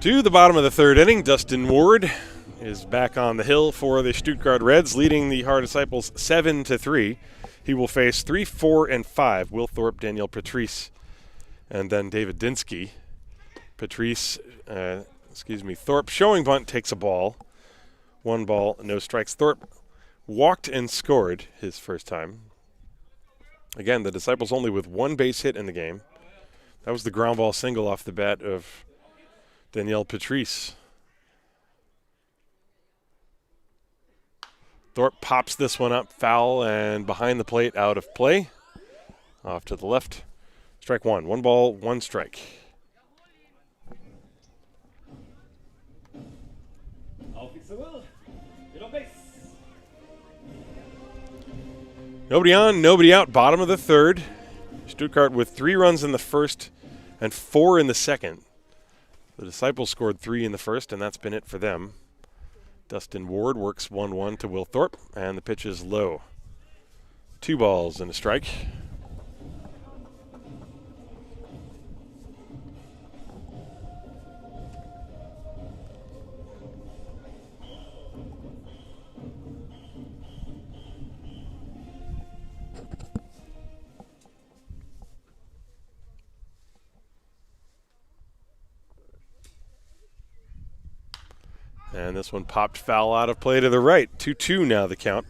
A: To the bottom of the third inning, Dustin Ward is back on the hill for the Stuttgart Reds, leading the Hard Disciples 7-3. He will face 3, 4, and 5. Will Thorpe, Daniel Patrice, and then David Dinsky. Thorpe showing bunt, takes a ball. 1 ball, no strikes. Thorpe walked and scored his first time. Again, the Disciples only with 1 base hit in the game. That was the ground ball single off the bat of Daniel Patrice. Thorpe pops this one up, foul, and behind the plate, out of play. Off to the left. Strike 1. 1 ball, 1 strike. Nobody on, nobody out. Bottom of the third. Stuttgart with 3 runs in the first and 4 in the second. The Disciples scored 3 in the first, and that's been it for them. Dustin Ward works 1-1 to Will Thorpe, and the pitch is low. 2 balls and a strike. And this one popped foul out of play to the right. 2-2 now the count.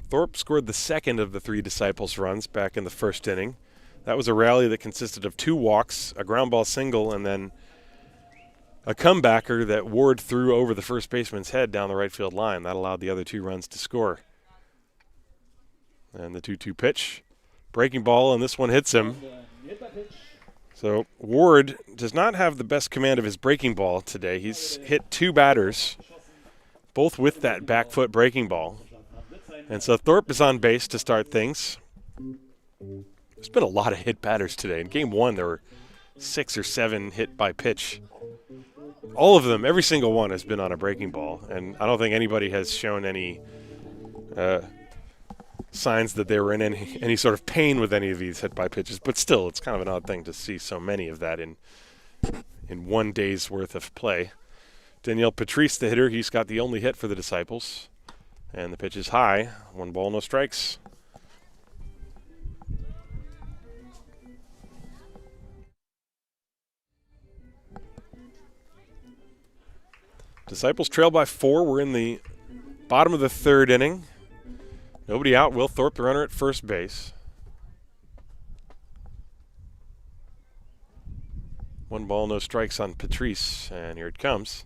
A: Thorpe scored the second of the three Disciples runs back in the first inning. That was a rally that consisted of 2 walks, a ground ball single, and then a comebacker that Ward threw over the first baseman's head down the right field line. That allowed the other 2 runs to score. And the 2-2 pitch. Breaking ball, and this one hits him. So Ward does not have the best command of his breaking ball today. He's hit 2 batters, both with that back foot breaking ball. And so Thorpe is on base to start things. There's been a lot of hit batters today. In game 1, there were 6 or 7 hit by pitch. All of them, every single one, has been on a breaking ball. And I don't think anybody has shown any signs that they were in any sort of pain with any of these hit by pitches. But still, it's kind of an odd thing to see so many of that in one day's worth of play. Daniel Patrice, the hitter, he's got the only hit for the Disciples. And the pitch is high. 1 ball, no strikes. Disciples trail by 4. We're in the bottom of the 3rd inning. Nobody out. Will Thorpe, the runner at first base. 1 ball, no strikes on Patrice. And here it comes.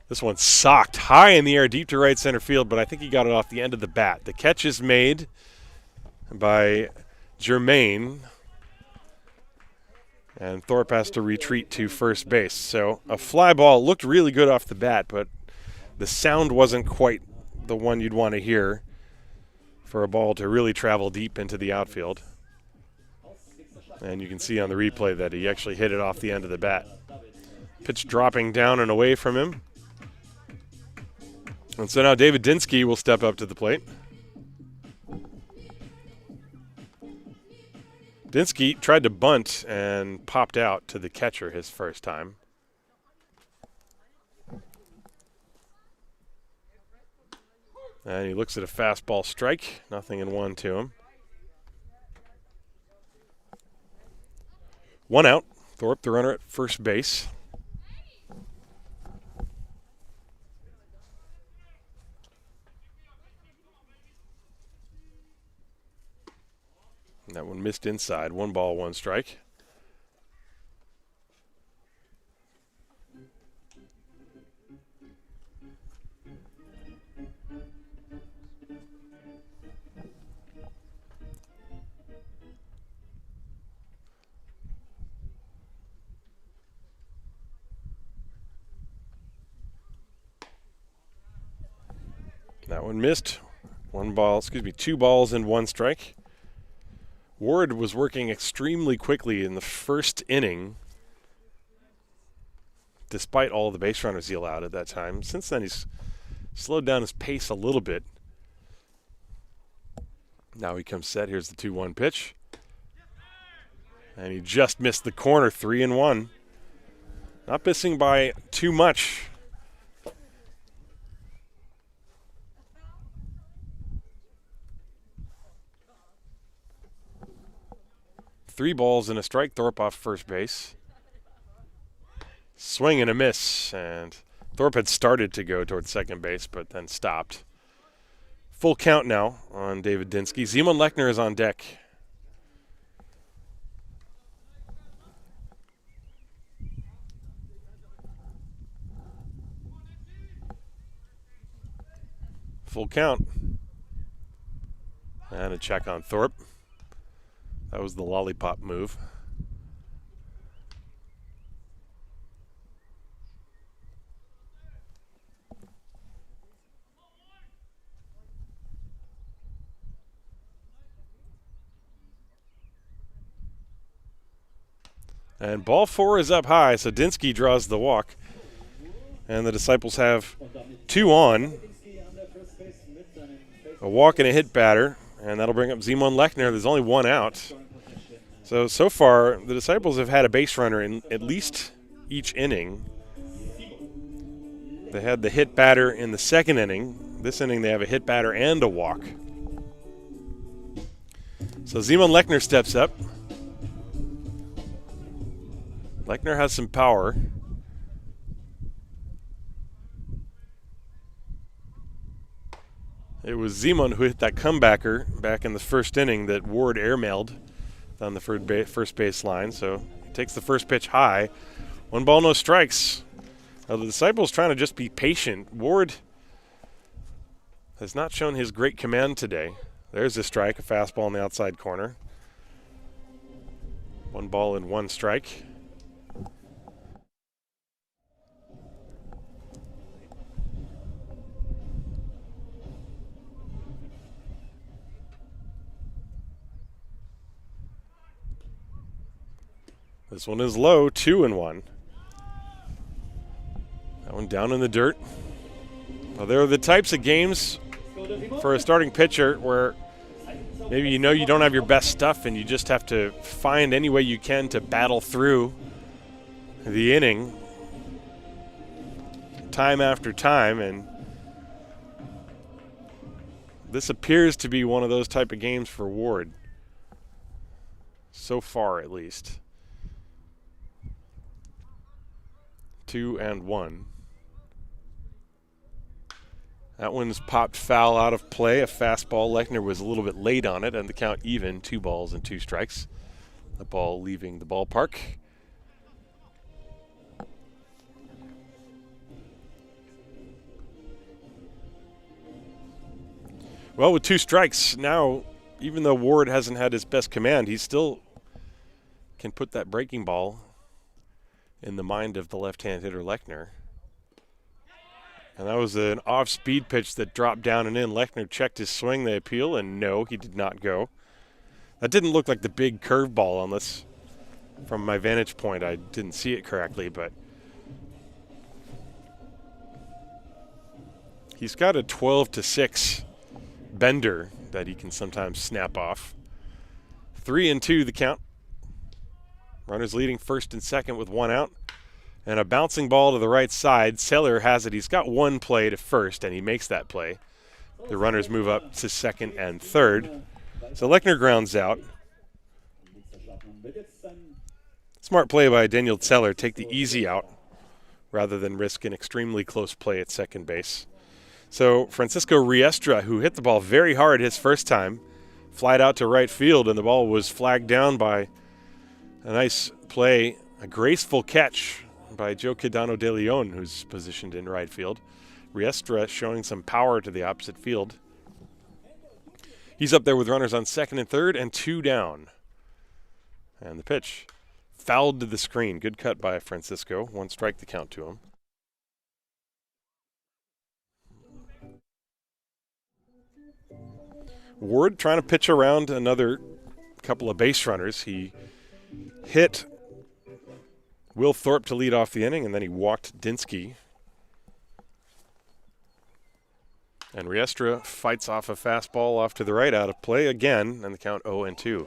A: This one's socked high in the air, deep to right center field, but I think he got it off the end of the bat. The catch is made by Germain. And Thorpe has to retreat to first base. So a fly ball looked really good off the bat, but the sound wasn't quite the one you'd want to hear for a ball to really travel deep into the outfield. And you can see on the replay that he actually hit it off the end of the bat. Pitch dropping down and away from him. And so now David Dinsky will step up to the plate. Dinsky tried to bunt and popped out to the catcher his first time. And he looks at a fastball strike. 0-1 to him. 1 out. Thorpe, the runner at first base. And that one missed inside. 1 ball, 1 strike. That one missed. 2 balls and 1 strike. Ward was working extremely quickly in the first inning, despite all the base runners he allowed at that time. Since then, he's slowed down his pace a little bit. Now he comes set. Here's the 2-1 pitch. And he just missed the corner, 3-1. Not missing by too much. Three balls and a strike. Thorpe off first base. Swing and a miss. And Thorpe had started to go towards second base, but then stopped. Full count now on David Dinsky. Simon Lechner is on deck. Full count. And a check on Thorpe. That was the lollipop move. And ball 4 is up high, so Dinsky draws the walk. And the Disciples have 2 on. A walk and a hit batter, and that'll bring up Simon Lechner. There's only 1 out. So far, the Disciples have had a base runner in at least each inning. They had the hit batter in the second inning. This inning, they have a hit batter and a walk. So Simon Lechner steps up. Lechner has some power. It was Zeman who hit that comebacker back in the first inning that Ward airmailed down the first base line. So he takes the first pitch high. 1 ball, no strikes. Now the Disciples trying to just be patient. Ward has not shown his great command today. There's a strike, a fastball in the outside corner. 1 ball and 1 strike. This one is low, 2-1. That one down in the dirt. Well, there are the types of games for a starting pitcher where maybe you know you don't have your best stuff and you just have to find any way you can to battle through the inning time after time, and this appears to be one of those type of games for Ward. So far, at least. 2-1. That one's popped foul out of play. A fastball. Lechner was a little bit late on it, and the count even. 2 balls and 2 strikes. The ball leaving the ballpark. Well, with 2 strikes, now, even though Ward hasn't had his best command, he still can put that breaking ball in the mind of the left-hand hitter Lechner. And that was an off-speed pitch that dropped down and in. Lechner checked his swing, the appeal, and no, he did not go. That didn't look like the big curveball unless, from my vantage point, I didn't see it correctly, but he's got a 12-6 bender that he can sometimes snap off. 3-2 the count. Runners leading first and second with 1 out. And a bouncing ball to the right side. Seller has it. He's got 1 play to first, and he makes that play. The runners move up to second and third. So Lechner grounds out. Smart play by Daniel Zeller. Take the easy out rather than risk an extremely close play at second base. So Francisco Riestra, who hit the ball very hard his first time, flied out to right field, and the ball was flagged down by a nice play, a graceful catch by Joe Quidano de Leon, who's positioned in right field. Riestra showing some power to the opposite field. He's up there with runners on second and third and 2 down. And the pitch fouled to the screen. Good cut by Francisco. 1 strike the count to him. Ward trying to pitch around another couple of base runners. He hit Will Thorpe to lead off the inning, and then he walked Dinsky. And Riestra fights off a fastball off to the right out of play again, and the count 0-2.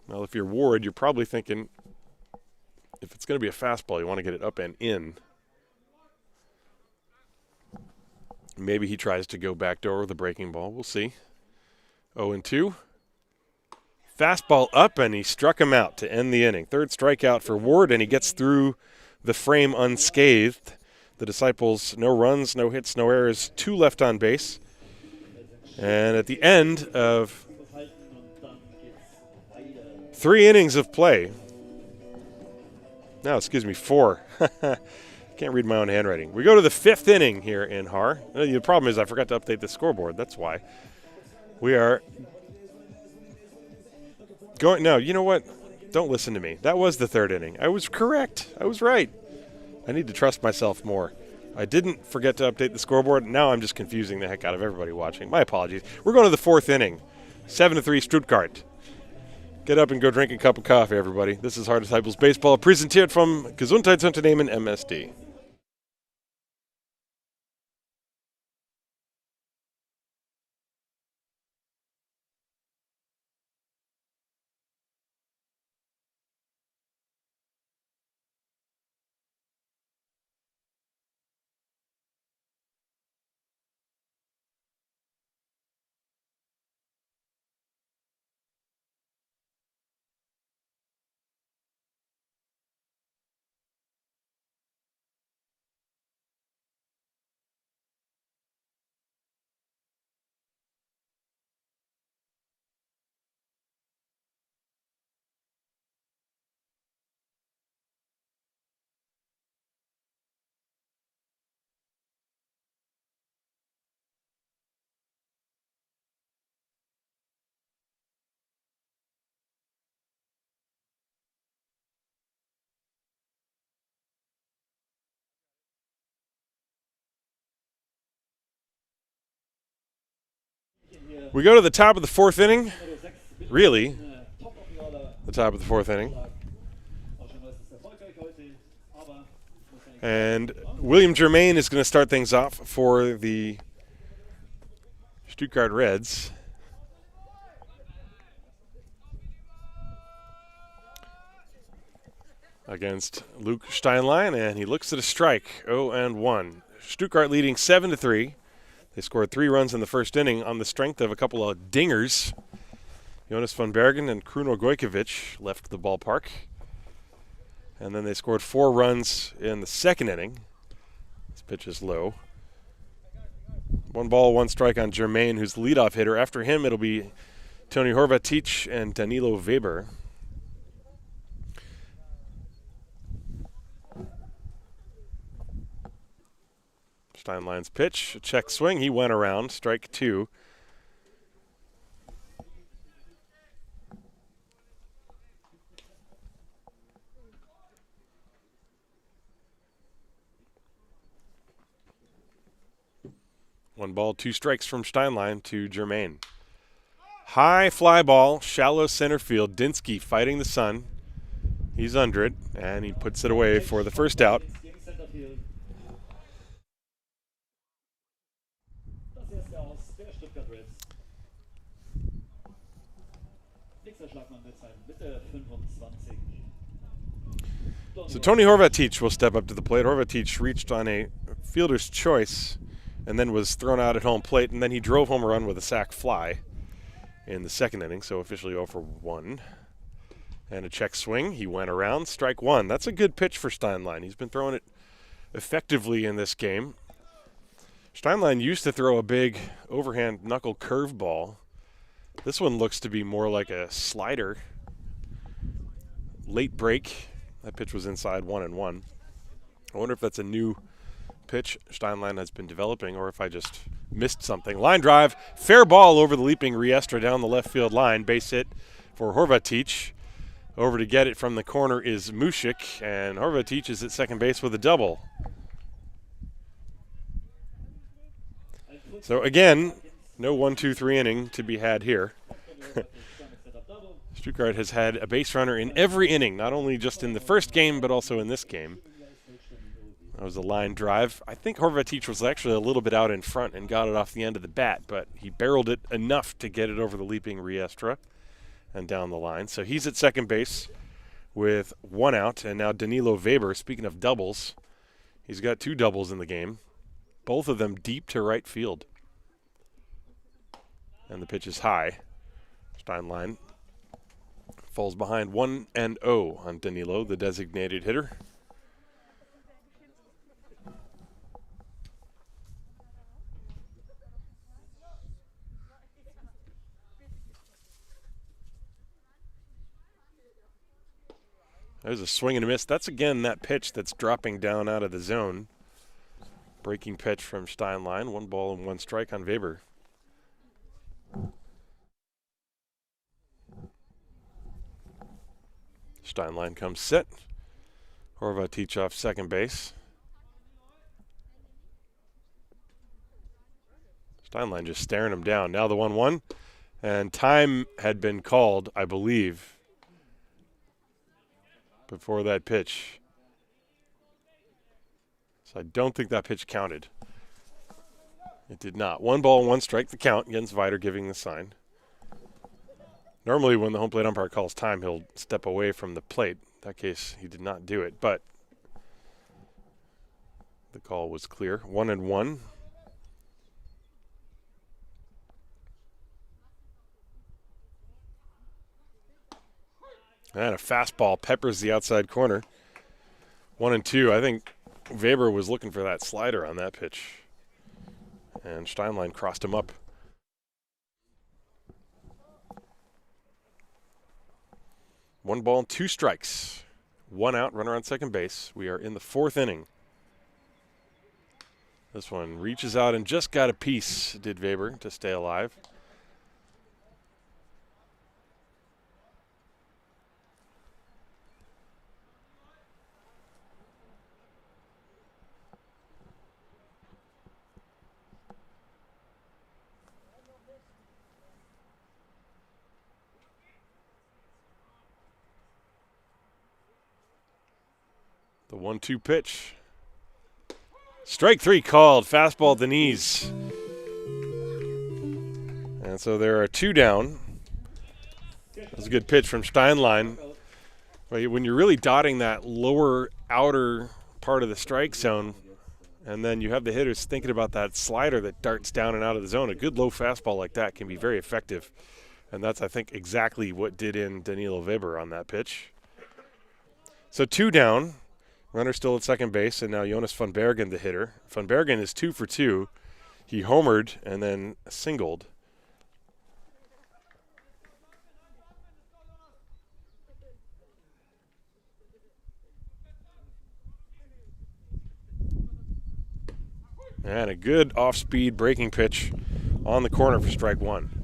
A: Well, if you're Ward, you're probably thinking, if it's going to be a fastball, you want to get it up and in. Maybe he tries to go backdoor with a breaking ball. We'll see. 0-2. Fastball up, and he struck him out to end the inning. 3rd strikeout for Ward, and he gets through the frame unscathed. The Disciples, no runs, no hits, no errors, 2 left on base. And at the end of 3 innings of play, no, excuse me, 4. Can't read my own handwriting. We go to the 5th inning here in Haar. The problem is I forgot to update the scoreboard. That's why. We are going. No, you know what? Don't listen to me. That was the 3rd inning. I was correct. I was right. I need to trust myself more. I didn't forget to update the scoreboard. Now I'm just confusing the heck out of everybody watching. My apologies. We're going to the 4th inning. 7-3 Stuttgart. Get up and go drink a cup of coffee, everybody. This is Haar Disciples Baseball, präsentiert vom Gesundheitsunternehmen MSD. We go to the top of the fourth inning. Really, the top of the fourth inning. And William Germain is going to start things off for the Stuttgart Reds. Against Luke Steinlein, and he looks at a strike, 0-1. Stuttgart leading 7-3. They scored 3 runs in the first inning on the strength of a couple of dingers. Jonas von Bergen and Kruno Gojkovic left the ballpark. And then they scored 4 runs in the second inning. This pitch is low. 1 ball, 1 strike on Germain, who's the leadoff hitter. After him, it'll be Tony Horvatic and Danilo Weber. Steinlein's pitch, a check swing. He went around, strike 2. One ball, 2 strikes from Steinlein to Germain. High fly ball, shallow center field. Dinsky fighting the sun. He's under it, and he puts it away for the first out. So Tony Horvatic will step up to the plate. Horvatic reached on a fielder's choice and then was thrown out at home plate, and then he drove home a run with a sac fly in the second inning, so officially 0-1. And a check swing. He went around, strike 1. That's a good pitch for Steinlein. He's been throwing it effectively in this game. Steinlein used to throw a big overhand knuckle curveball. This one looks to be more like a slider. Late break. That pitch was inside 1-1. I wonder if that's a new pitch Steinlein has been developing, or if I just missed something. Line drive, fair ball over the leaping Riestra down the left field line. Base hit for Horvatic. Over to get it from the corner is Mushik, and Horvatic is at second base with a double. So again, no 1-2-3 inning to be had here. Stuttgart has had a base runner in every inning, not only just in the first game, but also in this game. That was a line drive. I think Horvatic was actually a little bit out in front and got it off the end of the bat, but he barreled it enough to get it over the leaping Riestra and down the line. So he's at second base with 1 out, and now Danilo Weber, speaking of doubles, he's got 2 doubles in the game, both of them deep to right field. And the pitch is high. Steinlein falls behind 1-0 on Danilo, the designated hitter. There's a swing and a miss. That's again that pitch that's dropping down out of the zone. Breaking pitch from Steinlein. 1 ball and 1 strike on Weber. Steinlein comes set. Horvatic off second base. Steinlein just staring him down. Now the 1-1. And time had been called, I believe, before that pitch. So I don't think that pitch counted. It did not. 1 ball, 1 strike, the count. Jens Weider giving the sign. Normally when the home plate umpire calls time, he'll step away from the plate. In that case, he did not do it, but the call was clear. 1-1. And a fastball peppers the outside corner. 1-2. I think Weber was looking for that slider on that pitch, and Steinlein crossed him up. One ball and 2 strikes. 1 out, runner on second base. We are in the 4th inning. This one reaches out and just got a piece, did Weber, to stay alive. The 1-2 pitch. Strike 3 called. Fastball at the knees. And so there are 2 down. That was a good pitch from Steinlein. When you're really dotting that lower outer part of the strike zone, and then you have the hitters thinking about that slider that darts down and out of the zone, a good low fastball like that can be very effective. And that's, I think, exactly what did in Danilo Weber on that pitch. So 2 down. Runner still at second base, and now Jonas van Bergen, the hitter. Van Bergen is 2 for 2. He homered and then singled. And a good off-speed breaking pitch on the corner for strike 1.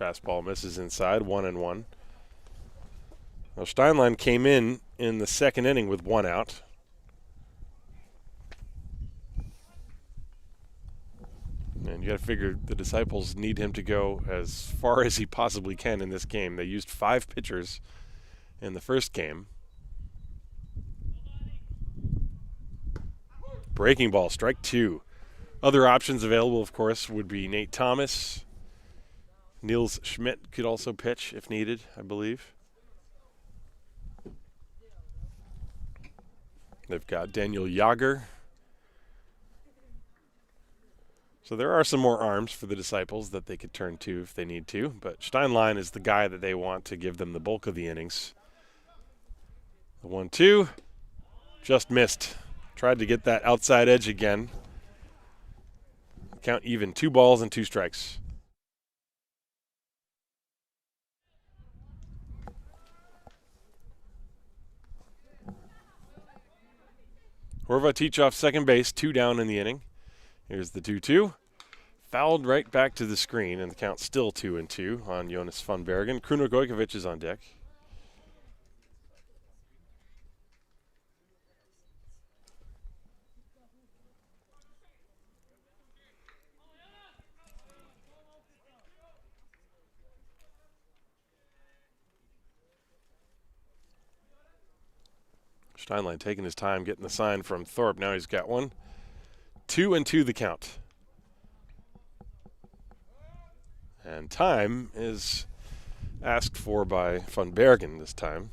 A: Fastball misses inside, 1-1. Well, Steinlein came in the second inning with 1 out. And you got to figure the Disciples need him to go as far as he possibly can in this game. They used 5 pitchers in the first game. Breaking ball, strike 2. Other options available, of course, would be Nate Thomas. Niels Schmidt could also pitch if needed, I believe. They've got Daniel Jager. So there are some more arms for the Disciples that they could turn to if they need to, but Steinlein is the guy that they want to give them the bulk of the innings. The 1-2 just missed. Tried to get that outside edge again. Count even, 2 balls and 2 strikes. Horvath off second base, 2 down in the inning. Here's the 2-2. Fouled right back to the screen, and the count's still 2-2 on Jonas van Bergen. Kruno Gojkovic is on deck. Steinlein taking his time getting the sign from Thorpe. Now he's got one. 2-2 the count. And time is asked for by Van Bergen this time.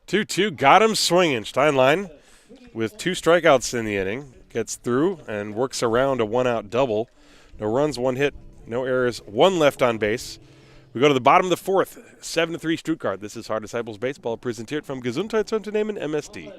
A: Two got him swinging. Steinlein with 2 strikeouts in the inning gets through and works around a 1-out double. No runs, 1 hit, no errors, 1 left on base. We go to the bottom of the 4th, 7-3 Stuttgart. This is Haar Disciples Baseball, presented from Gesundheitsunternehmen MSD.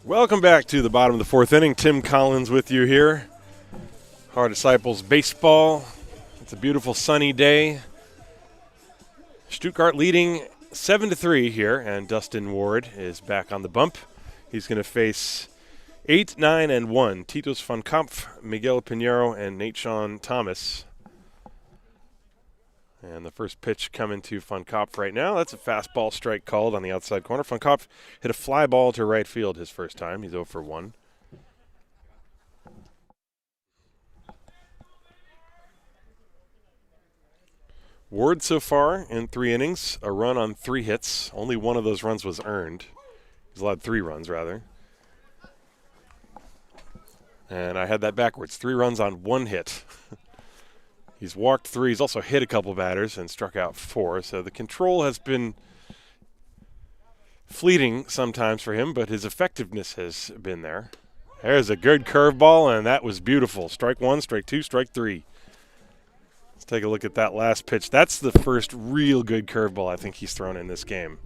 A: Welcome back to the bottom of the fourth inning. Tim Collins with you here. Har Disciples baseball. It's a beautiful sunny day. Stuttgart leading 7-3 here, and Dustin Ward is back on the bump. He's going to face 8, 9, and 1. Titus von Kampf, Miguel Pinheiro, and Nate-Sean Thomas. And the first pitch coming to Von Kopf right now. That's a fastball strike called on the outside corner. Von Kopf hit a fly ball to right field his first time. He's 0 for 1. Ward so far in 3 innings, a run on 3 hits. Only one of those runs was earned. He's allowed 3 runs, rather. And I had that backwards. 3 runs on 1 hit. He's walked 3. He's also hit a couple batters and struck out 4. So the control has been fleeting sometimes for him, but his effectiveness has been there. There's a good curveball, and that was beautiful. Strike 1, strike 2, strike 3. Let's take a look at that last pitch. That's the first real good curveball I think he's thrown in this game.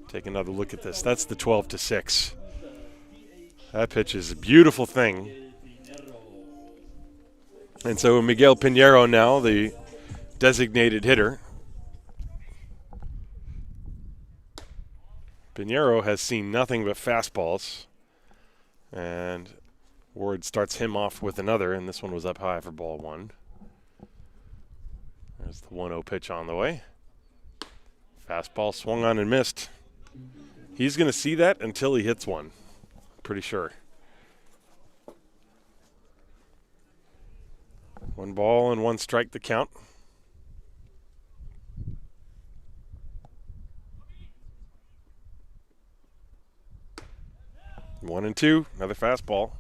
A: Take another look at this. That's the 12-6. That pitch is a beautiful thing. And so Miguel Pinheiro now, the designated hitter. Pinheiro has seen nothing but fastballs. And Ward starts him off with another, and this one was up high for ball 1. There's the 1-0 pitch on the way. Fastball swung on and missed. He's going to see that until he hits one. Pretty sure. 1 ball and 1 strike the count. One and 2, another fastball.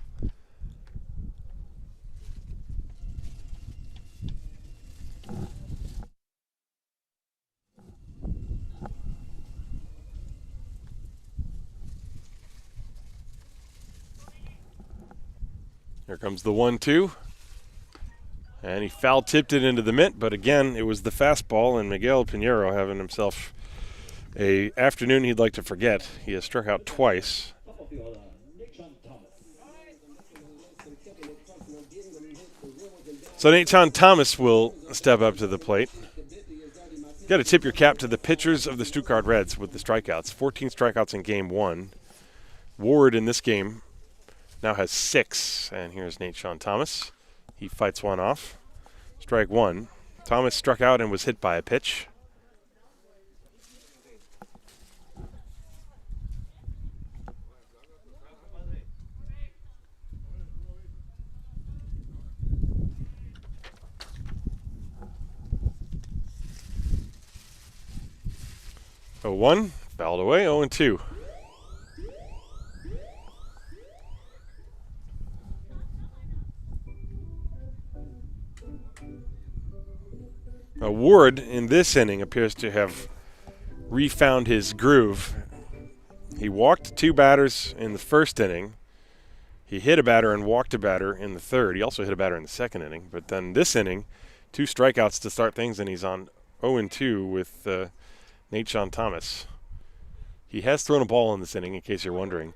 A: Here comes the 1-2. And he foul-tipped it into the mitt, but again, it was the fastball, and Miguel Pinheiro having himself a afternoon he'd like to forget. He has struck out twice. So Nate-Sean Thomas will step up to the plate. Got to tip your cap to the pitchers of the Stuttgart Reds with the strikeouts. 14 strikeouts in game 1. Ward in this game now has 6, and here's Nate-Sean Thomas. He fights one off. Strike 1. Thomas struck out and was hit by a pitch. Oh, 1, fouled away, 0-2. Ward in this inning appears to have refound his groove. He walked 2 batters in the first inning. He hit a batter and walked a batter in the third. He also hit a batter in the second inning. But then this inning, 2 strikeouts to start things, and he's on 0-2 with Nate-Sean Thomas. He has thrown a ball in this inning, in case you're wondering.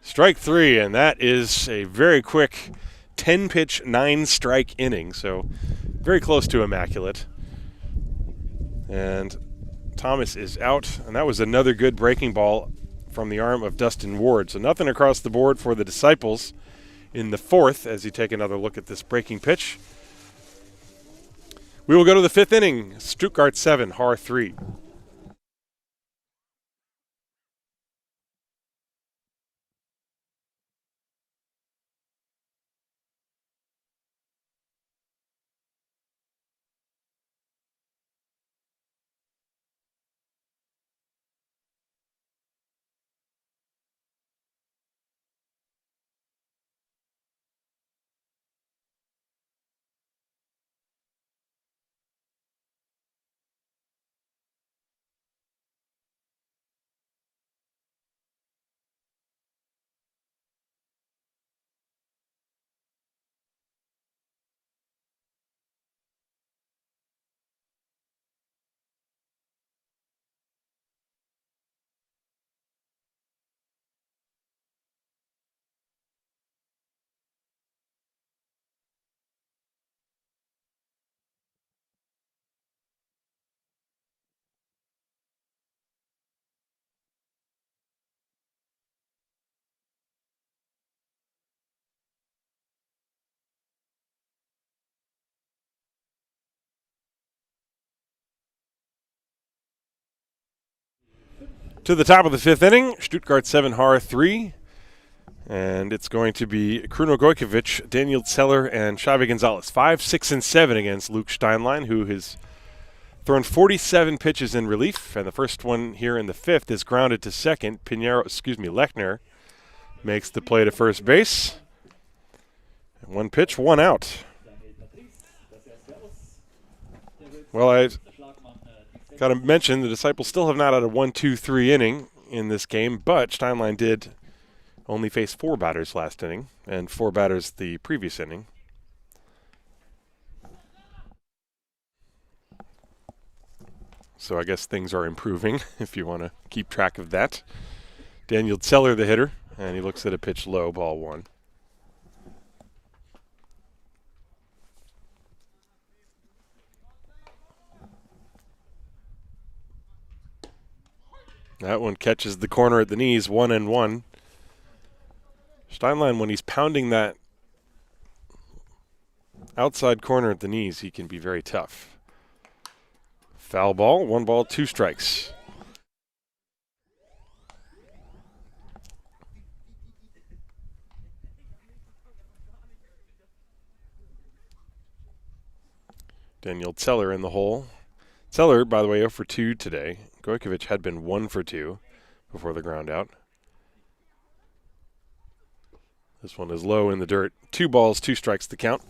A: Strike 3, and that is a very quick 10-pitch, 9-strike inning. So very close to immaculate. And Thomas is out, and that was another good breaking ball from the arm of Dustin Ward. So nothing across the board for the Disciples in the 4th as you take another look at this breaking pitch. We will go to the 5th inning. Stuttgart 7, Har 3. To the top of the fifth inning, Stuttgart 7, Haar 3. And it's going to be Kruno Gojkovic, Daniel Zeller, and Xavi Gonzalez. 5, 6, and 7 against Luke Steinlein, who has thrown 47 pitches in relief. And the first one here in the fifth is grounded to second. Lechner makes the play to first base. One pitch, one out. Well, I got to mention the Disciples still have not had a 1-2-3 inning in this game, but Steinlein did only face 4 batters last inning and 4 batters the previous inning. So I guess things are improving if you want to keep track of that. Daniel Zeller, the hitter, and he looks at a pitch low, ball 1. That one catches the corner at the knees, 1-1. Steinlein, when he's pounding that outside corner at the knees, he can be very tough. Foul ball, 1 ball, 2 strikes. Daniel Zeller in the hole. Zeller, by the way, 0 for 2 today. Gojkovic had been 1 for 2 before the ground out. This one is low in the dirt. 2 balls, 2 strikes to count.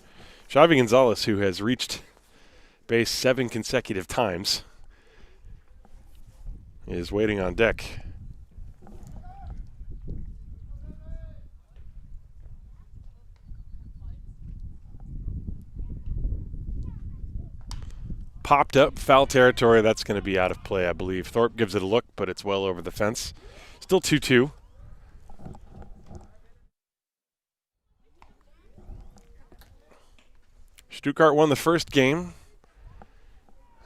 A: Xavi Gonzalez, who has reached base 7 consecutive times, is waiting on deck. Popped up, foul territory. That's going to be out of play, I believe. Thorpe gives it a look, but it's well over the fence. Still 2-2. Stuttgart won the first game,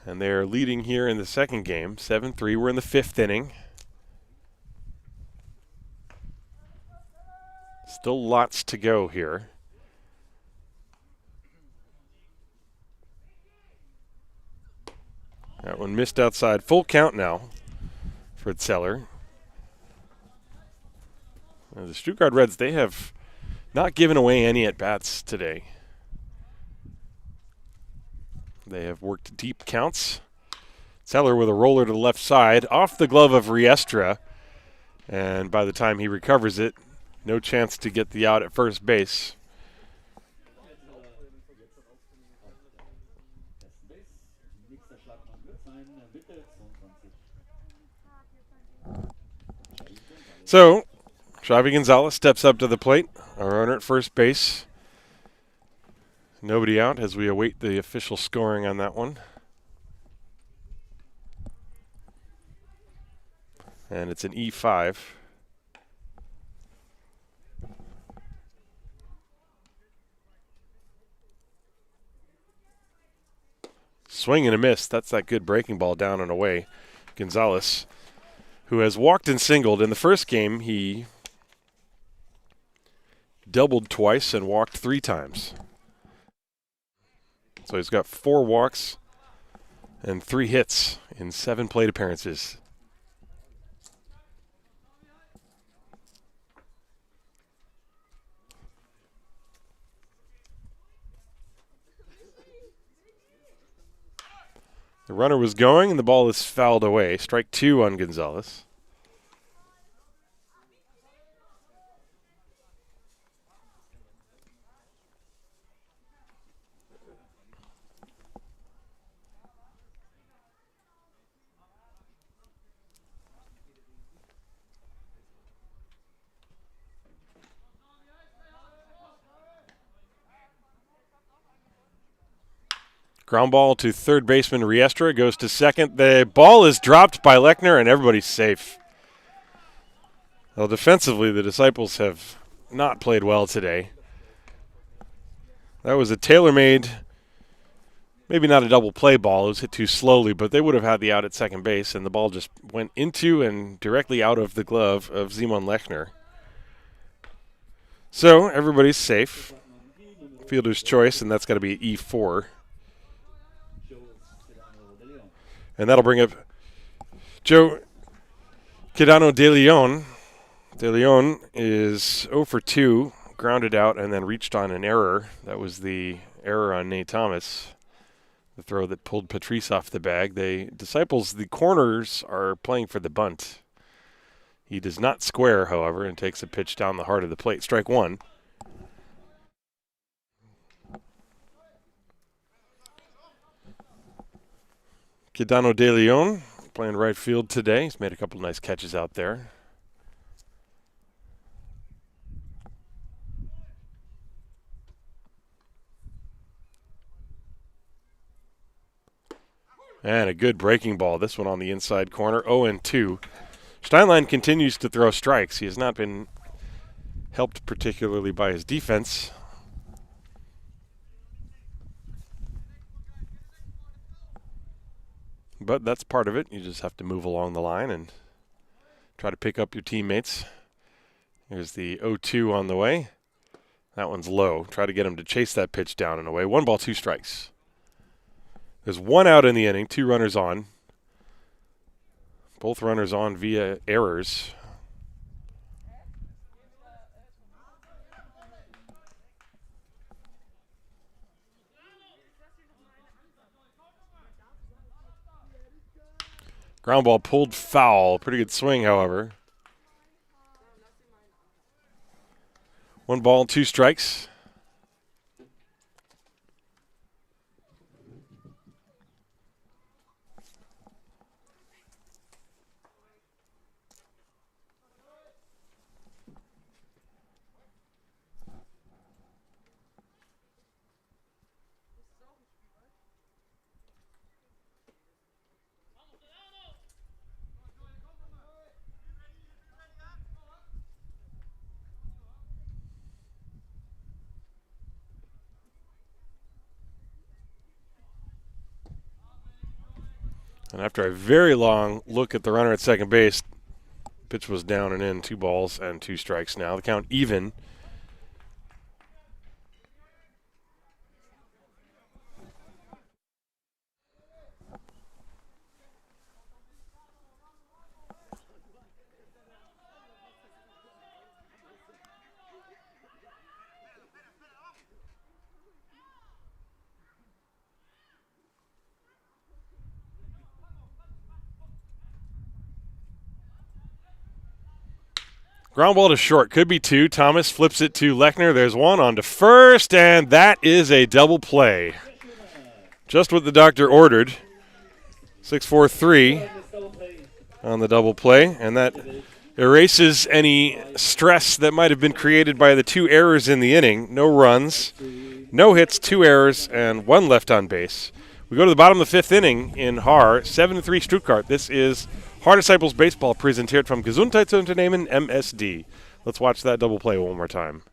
A: and they are leading here in the second game, 7-3. We're in the 5th inning. Still lots to go here. That one missed outside. Full count now for Zeller. Now the Stuttgart Reds, they have not given away any at-bats today. They have worked deep counts. Zeller with a roller to the left side, off the glove of Riestra. And by the time he recovers it, no chance to get the out at first base. So, Xavi Gonzalez steps up to the plate. Our runner at first base. Nobody out as we await the official scoring on that one. And it's an E5. Swing and a miss. That's that good breaking ball down and away. Gonzalez, who has walked and singled. In the first game, he doubled twice and walked 3 times. So he's got 4 walks and 3 hits in 7 plate appearances. The runner was going, and the ball is fouled away. Strike 2 on Gonzalez. Ground ball to third baseman Riestra, goes to second. The ball is dropped by Lechner, and everybody's safe. Well, defensively, the Disciples have not played well today. That was a tailor-made, maybe not a double play ball. It was hit too slowly, but they would have had the out at second base, and the ball just went into and directly out of the glove of Simon Lechner. So everybody's safe. Fielder's choice, and that's got to be E4. And that'll bring up Joe. Quidano De Leon. De Leon is 0 for 2, grounded out and then reached on an error. That was the error on Nate Thomas, the throw that pulled Patrice off the bag. The corners are playing for the bunt. He does not square, however, and takes a pitch down the heart of the plate. Strike one. Quidano De Leon playing right field today. He's made a couple nice catches out there. And a good breaking ball. This one on the inside corner, 0-2. Steinlein continues to throw strikes. He has not been helped particularly by his defense. But that's part of it. You just have to move along the line and try to pick up your teammates. Here's the 0-2 on the way. That one's low. Try to get him to chase that pitch down and away. 1 ball, 2 strikes. There's 1 out in the inning, 2 runners on. Both runners on via errors. Ground ball pulled foul. Pretty good swing, however. 1 ball, 2 strikes. And after a very long look at the runner at second base, pitch was down and in. 2 balls and 2 strikes now. The count even. Ground ball to short. Could be 2. Thomas flips it to Lechner. There's 1 on to first, and that is a double play. Just what the doctor ordered. 6-4-3 on the double play, and that erases any stress that might have been created by the 2 errors in the inning. No runs, no hits, 2 errors, and 1 left on base. We go to the bottom of the 5th inning in Haar, 7-3 Stuttgart. This is Haar Disciples Baseball, präsentiert vom Gesundheitsunternehmen MSD. Let's watch that double play one more time.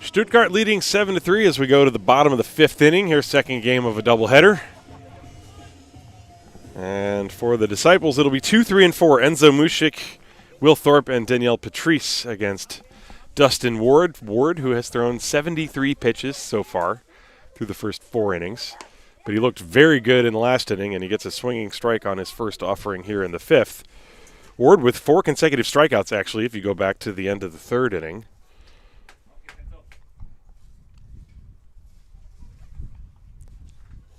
A: Stuttgart leading 7-3 as we go to the bottom of the 5th inning. Here's second game of a doubleheader. And for the Disciples, it'll be 2, 3, and 4. Enzo Mushik, Will Thorpe, and Danielle Patrice against Dustin Ward. Ward, who has thrown 73 pitches so far through the first 4 innings. But he looked very good in the last inning, and he gets a swinging strike on his first offering here in the 5th. Ward with 4 consecutive strikeouts, actually, if you go back to the end of the 3rd inning.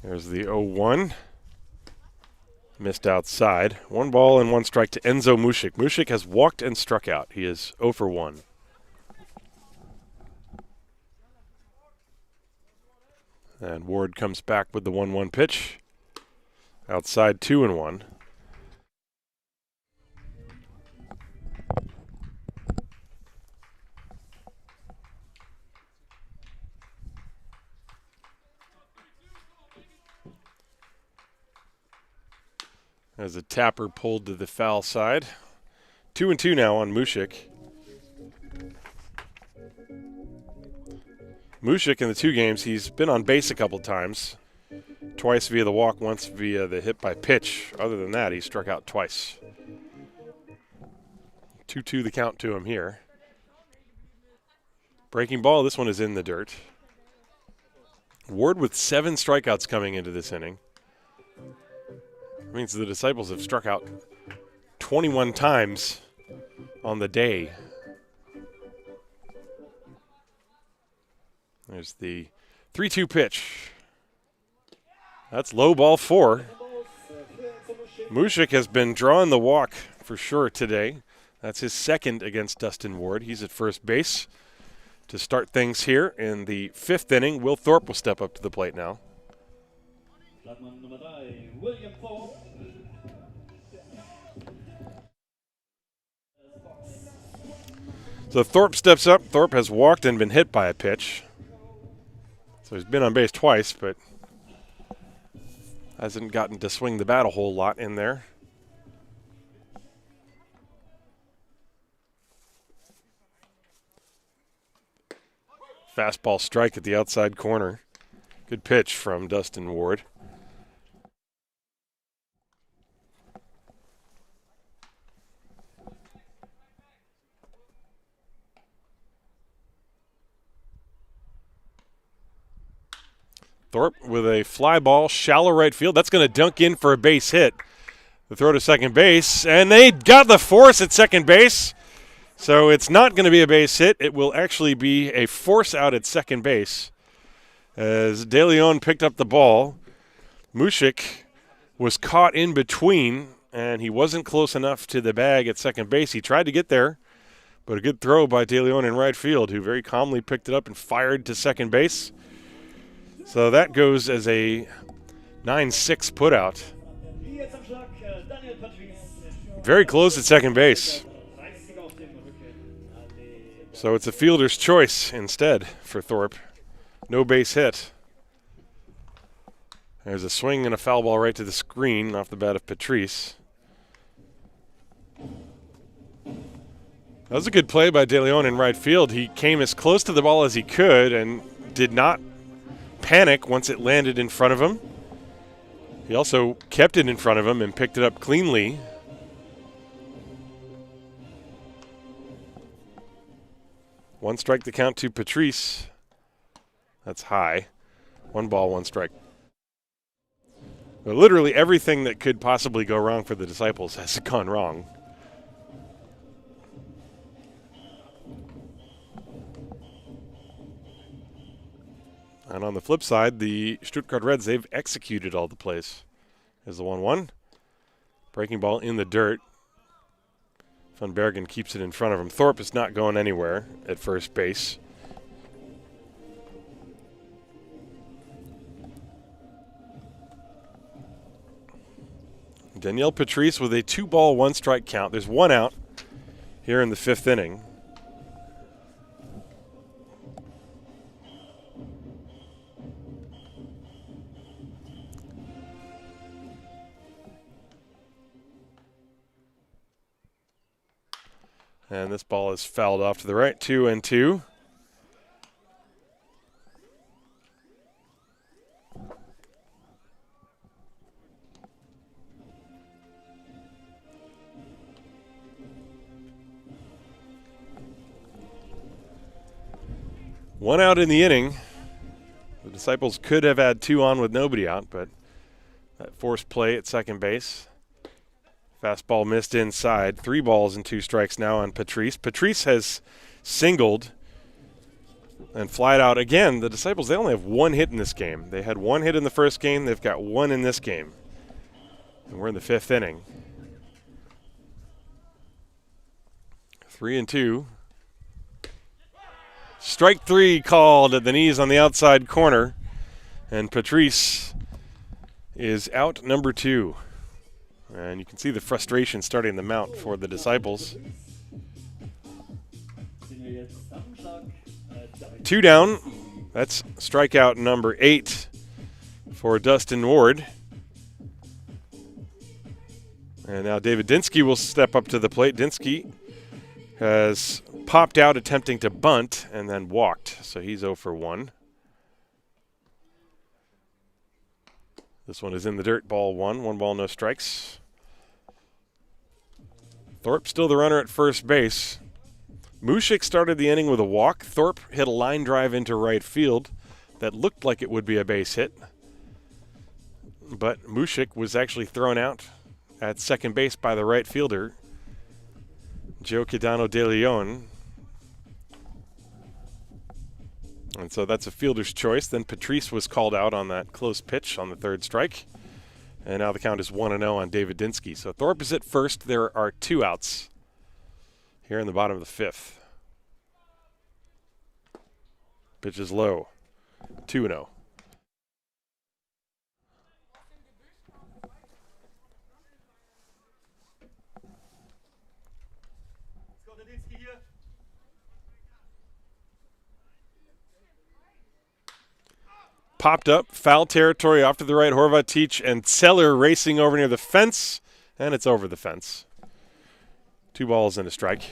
A: There's the 0-1. Missed outside. 1 ball and 1 strike to Enzo Mušik. Mušik has walked and struck out. He is 0 for 1. And Ward comes back with the 1-1 pitch. Outside 2-1. As a tapper pulled to the foul side. 2-2 now on Mušik. Mušik in the 2 games, he's been on base a couple times. Twice via the walk, once via the hit by pitch. Other than that, he struck out twice. 2-2 the count to him here. Breaking ball, this one is in the dirt. Ward with 7 strikeouts coming into this inning. It means the Disciples have struck out 21 times on the day. There's the 3-2 pitch. That's low ball 4. Mušik has been drawing the walk for sure today. That's his 2nd against Dustin Ward. He's at first base. To start things here in the 5th inning, Will Thorpe will step up to the plate now. So Thorpe steps up. Thorpe has walked and been hit by a pitch. So he's been on base twice, but hasn't gotten to swing the bat a whole lot in there. Fastball strike at the outside corner. Good pitch from Dustin Ward. Thorpe with a fly ball, shallow right field. That's going to dunk in for a base hit. The throw to second base, and they got the force at second base. So it's not going to be a base hit. It will actually be a force out at second base. As De Leon picked up the ball, Mušik was caught in between, and he wasn't close enough to the bag at second base. He tried to get there, but a good throw by De Leon in right field, who very calmly picked it up and fired to second base. So that goes as a 9-6 putout. Very close at second base. So it's a fielder's choice instead for Thorpe. No base hit. There's a swing and a foul ball right to the screen off the bat of Patrice. That was a good play by De Leon in right field. He came as close to the ball as he could and did not panic once it landed in front of him. He also kept it in front of him and picked it up cleanly. One strike to count to Patrice. That's high. 1 ball, 1 strike. But literally everything that could possibly go wrong for the Disciples has gone wrong. And on the flip side, the Stuttgart Reds, they've executed all the plays. Here's the 1-1. Breaking ball in the dirt. Van Bergen keeps it in front of him. Thorpe is not going anywhere at first base. Daniel Patrice with a 2-ball, 1-strike count. There's 1 out here in the 5th inning. And this ball is fouled off to the right, 2-2. One out in the inning. The Disciples could have had 2 on with nobody out, but that forced play at second base. Fastball missed inside. 3 balls and 2 strikes now on Patrice. Patrice has singled and flied out. Again, the Disciples, they only have 1 hit in this game. They had 1 hit in the first game. They've got 1 in this game. And we're in the 5th inning. 3-2. Strike 3 called at the knees on the outside corner. And Patrice is out number 2. And you can see the frustration starting to mount for the Disciples. 2 down. That's strikeout number 8 for Dustin Ward. And now David Dinsky will step up to the plate. Dinsky has popped out attempting to bunt and then walked. So he's 0 for 1. This one is in the dirt, ball 1. 1 ball, no strikes. Thorpe still the runner at first base. Mushik started the inning with a walk. Thorpe hit a line drive into right field that looked like it would be a base hit. But Mushik was actually thrown out at second base by the right fielder, Joe Quidano de Leon. And so that's a fielder's choice. Then Patrice was called out on that close pitch on the 3rd strike. And now the count is 1-0 on David Dinsky. So Thorpe is at first. There are 2 outs here in the bottom of the 5th. Pitch is low. 2-0. Popped up, foul territory off to the right, Horvatic and Zeller racing over near the fence, and it's over the fence. 2 balls and a strike.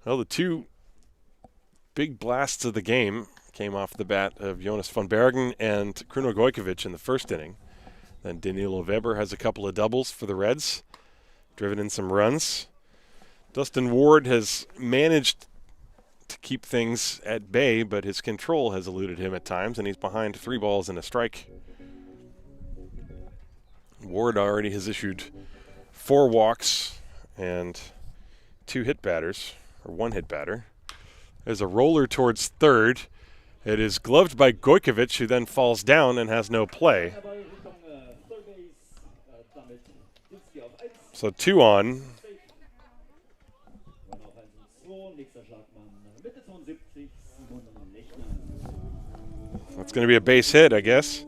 A: Well, the 2 big blasts of the game came off the bat of Jonas von Bergen and Kruno Gojkovic in the first inning. Then Danilo Weber has a couple of doubles for the Reds, driven in some runs. Dustin Ward has managed to keep things at bay, but his control has eluded him at times, and he's behind 3 balls and a strike. Ward already has issued 4 walks and 2 hit batters, or 1 hit batter. There's a roller towards third. It is gloved by Gojkovic, who then falls down and has no play. So 2 on. That's going to be a base hit, I guess.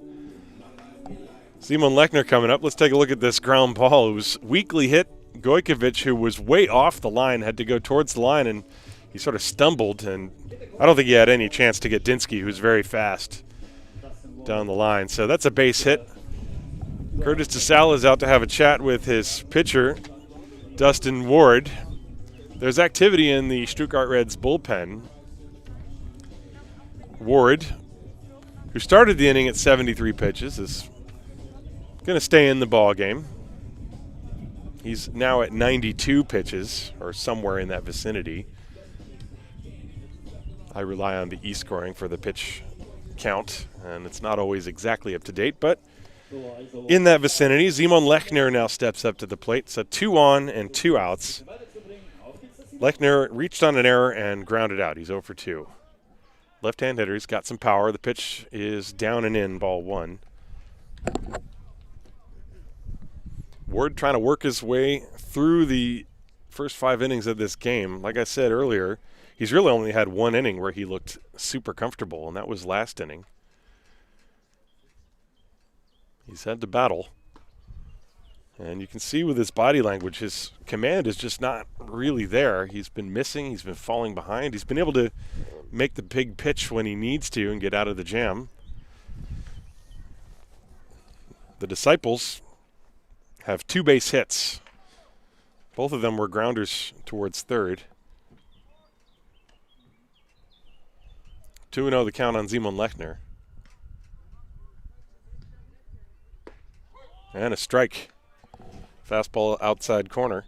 A: Simon Lechner coming up. Let's take a look at this ground ball. It was weakly hit. Gojkovic, who was way off the line, had to go towards the line, and he sort of stumbled, and I don't think he had any chance to get Dinsky, who's very fast, down the line. So that's a base hit. Curtis DeSalle is out to have a chat with his pitcher, Dustin Ward. There's activity in the Stuttgart Reds bullpen. Ward, who started the inning at 73 pitches, is going to stay in the ball game. He's now at 92 pitches, or somewhere in that vicinity. I rely on the e-scoring for the pitch count, and it's not always exactly up to date, but in that vicinity. Simon Lechner now steps up to the plate. So 2 on and 2 outs. Lechner reached on an error and grounded out. He's 0 for 2. Left-hand hitter. He's got some power. The pitch is down and in, ball 1. Ward trying to work his way through the first 5 innings of this game. Like I said earlier, he's really only had 1 inning where he looked super comfortable, and that was last inning. He's had to battle. And you can see with his body language, his command is just not really there. He's been missing. He's been falling behind. He's been able to make the big pitch when he needs to and get out of the jam. The Disciples have 2 base hits. Both of them were grounders towards third. 2-0 the count on Simon Lechner. And a strike. Fastball outside corner.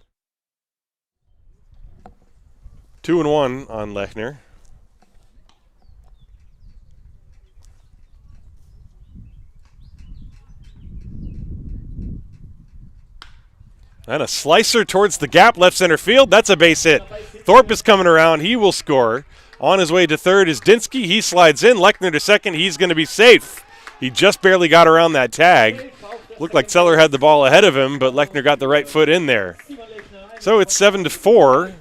A: 2-1 on Lechner. And a slicer towards the gap, left center field. That's a base hit. Thorpe is coming around. He will score. On his way to third is Dinsky. He slides in. Lechner to second. He's going to be safe. He just barely got around that tag. Looked like Zeller had the ball ahead of him, but Lechner got the right foot in there. So it's 7-4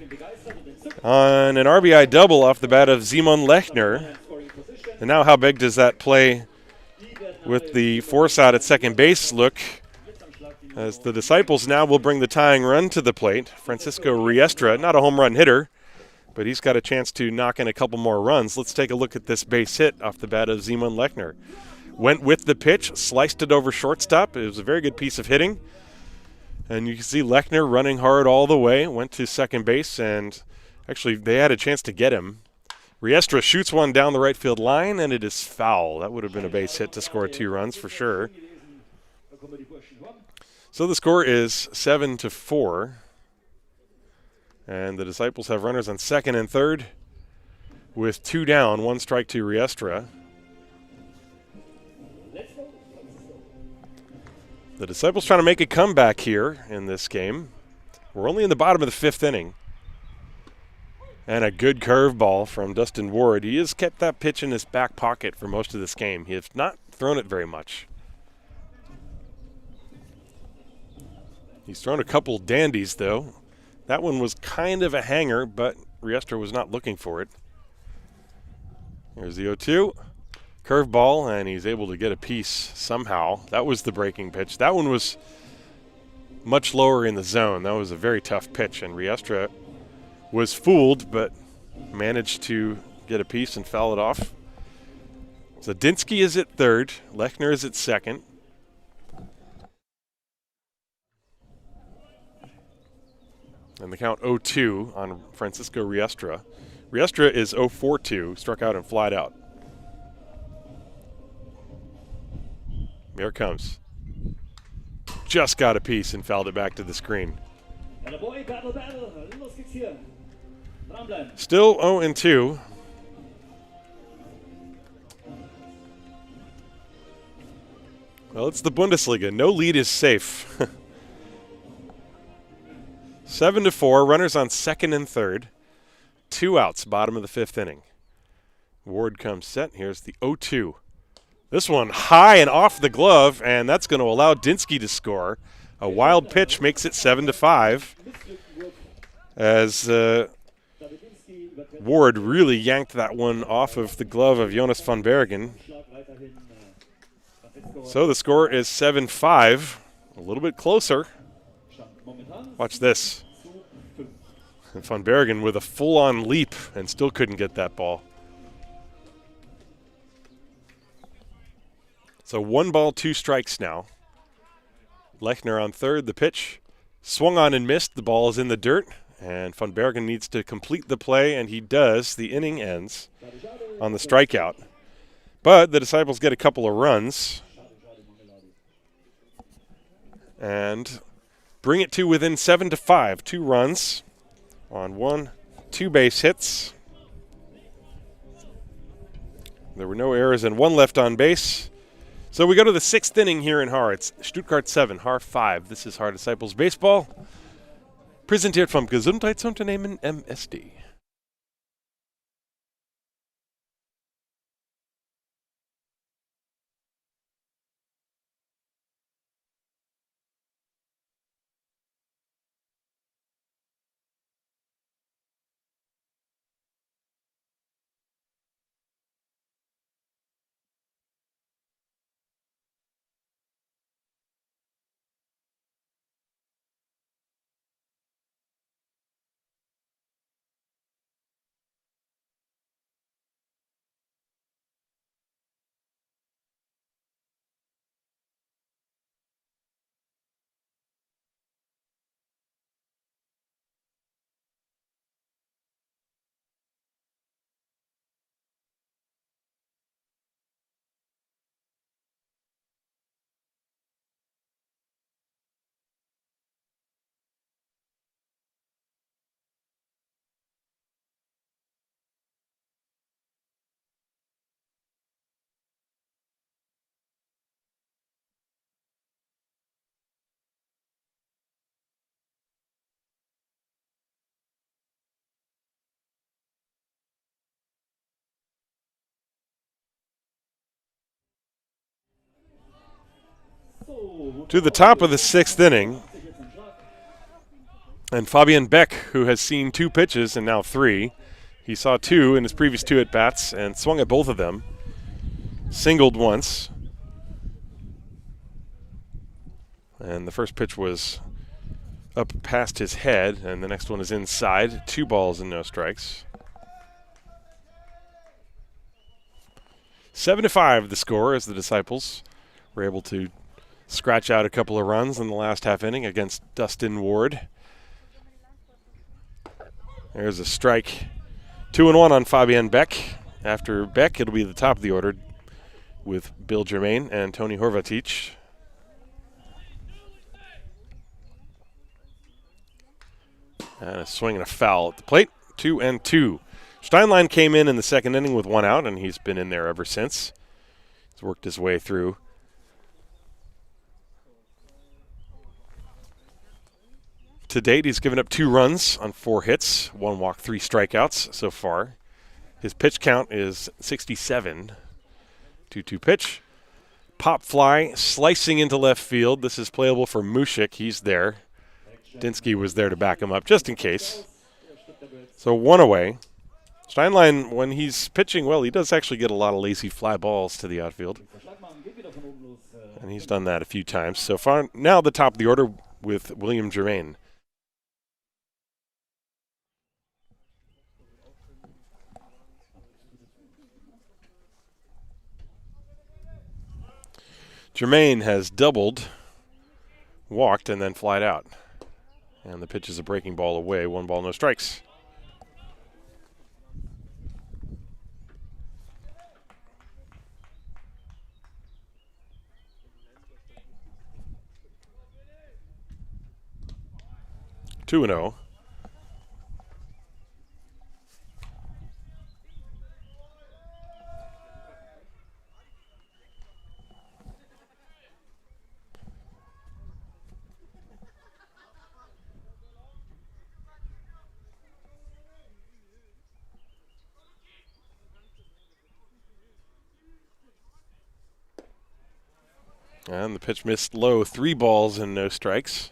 A: on an RBI double off the bat of Simon Lechner. And now how big does that play with the force out at second base look? As the Disciples now will bring the tying run to the plate. Francisco Riestra, not a home run hitter, but he's got a chance to knock in a couple more runs. Let's take a look at this base hit off the bat of Simon Lechner. Went with the pitch, sliced it over shortstop. It was a very good piece of hitting. And you can see Lechner running hard all the way, went to second base, and actually they had a chance to get him. Riestra shoots one down the right field line, and it is foul. That would have been a base hit to score 2 runs for sure. So the score is 7-4. And the Disciples have runners on second and third with 2 down, 1 strike to Riestra. The Disciples trying to make a comeback here in this game. We're only in the bottom of the 5th inning. And a good curveball from Dustin Ward. He has kept that pitch in his back pocket for most of this game. He has not thrown it very much. He's thrown a couple dandies, though. That one was kind of a hanger, but Riestra was not looking for it. Here's the 0-2. Curveball, and he's able to get a piece somehow. That was the breaking pitch. That one was much lower in the zone. That was a very tough pitch, and Riestra was fooled, but managed to get a piece and foul it off. So Dinsky is at third. Lechner is at second. And the count 0-2 on Francisco Riestra. Riestra is 0-4-2, struck out and flied out. Here it comes. Just got a piece and fouled it back to the screen. Still 0-2. Well, it's the Bundesliga. No lead is safe. 7-4, runners on second and third. 2 outs, bottom of the 5th inning. Ward comes set. Here's the 0-2. This one high and off the glove, and that's going to allow Dinsky to score. A wild pitch makes it 7-5. As Ward really yanked that one off of the glove of Jonas van Bergen. So the score is 7-5, a little bit closer. Watch this. And Van Bergen with a full-on leap and still couldn't get that ball. So 1 ball, 2 strikes now. Lechner on third, the pitch. Swung on and missed. The ball is in the dirt. And Van Bergen needs to complete the play, and he does. The inning ends on the strikeout. But the Disciples get a couple of runs. And bring it to within 7-5. 2 runs on 2 base hits. There were no errors and 1 left on base. So we go to the 6th inning here in Haar. It's Stuttgart 7, Haar 5. This is Haar Disciples Baseball. Präsentiert vom Gesundheitsunternehmen MSD. To the top of the 6th inning. And Fabian Beck, who has seen 2 pitches and now 3. He saw 2 in his previous 2 at-bats and swung at both of them. Singled once. And the first pitch was up past his head, and the next one is inside. 2 balls and no strikes. 7-5 the score as the Disciples were able to scratch out a couple of runs in the last half inning against Dustin Ward. There's a strike. 2-1 on Fabian Beck. After Beck, it'll be the top of the order with Bill Germain and Tony Horvatic. And a swing and a foul at the plate. 2-2. Steinlein came in the 2nd inning with 1 out, and he's been in there ever since. He's worked his way through. To date, he's given up 2 runs on 4 hits, 1 walk, 3 strikeouts so far. His pitch count is 67. 2-2 pitch. Pop fly, slicing into left field. This is playable for Mushik. He's there. Dinsky was there to back him up just in case. So 1 away. Steinlein, when he's pitching well, he does actually get a lot of lazy fly balls to the outfield. And he's done that a few times. So far, now the top of the order with William Germain. Germain has doubled, walked, and then flied out. And the pitch is a breaking ball away. 1 ball, no strikes. Two and 0. And the pitch missed low. 3 balls and no strikes.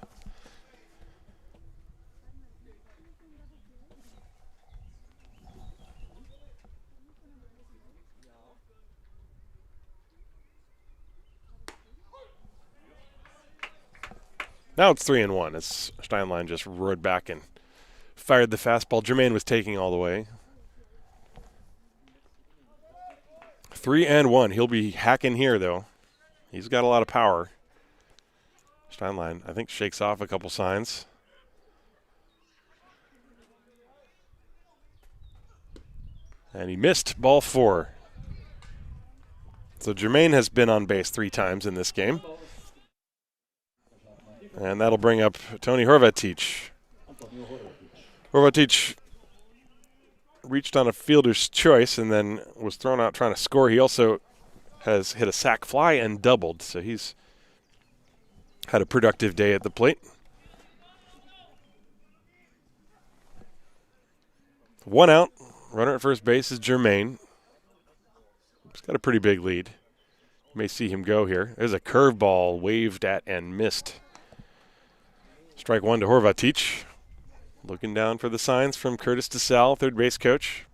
A: Now it's 3-1 as Steinlein just roared back and fired the fastball. Germain was taking all the way. 3-1. He'll be hacking here, though. He's got a lot of power. Steinlein, I think, shakes off a couple signs. And he missed ball 4. So Germain has been on base 3 times in this game. And that'll bring up Tony Horvatic. Horvatic reached on a fielder's choice and then was thrown out trying to score. He also has hit a sac fly and doubled, so he's had a productive day at the plate. 1 out. Runner at first base is Germain. He's got a pretty big lead. You may see him go here. There's a curveball waved at and missed. Strike 1 to Horvatic. Looking down for the signs from Curtis DeSalle, third base coach.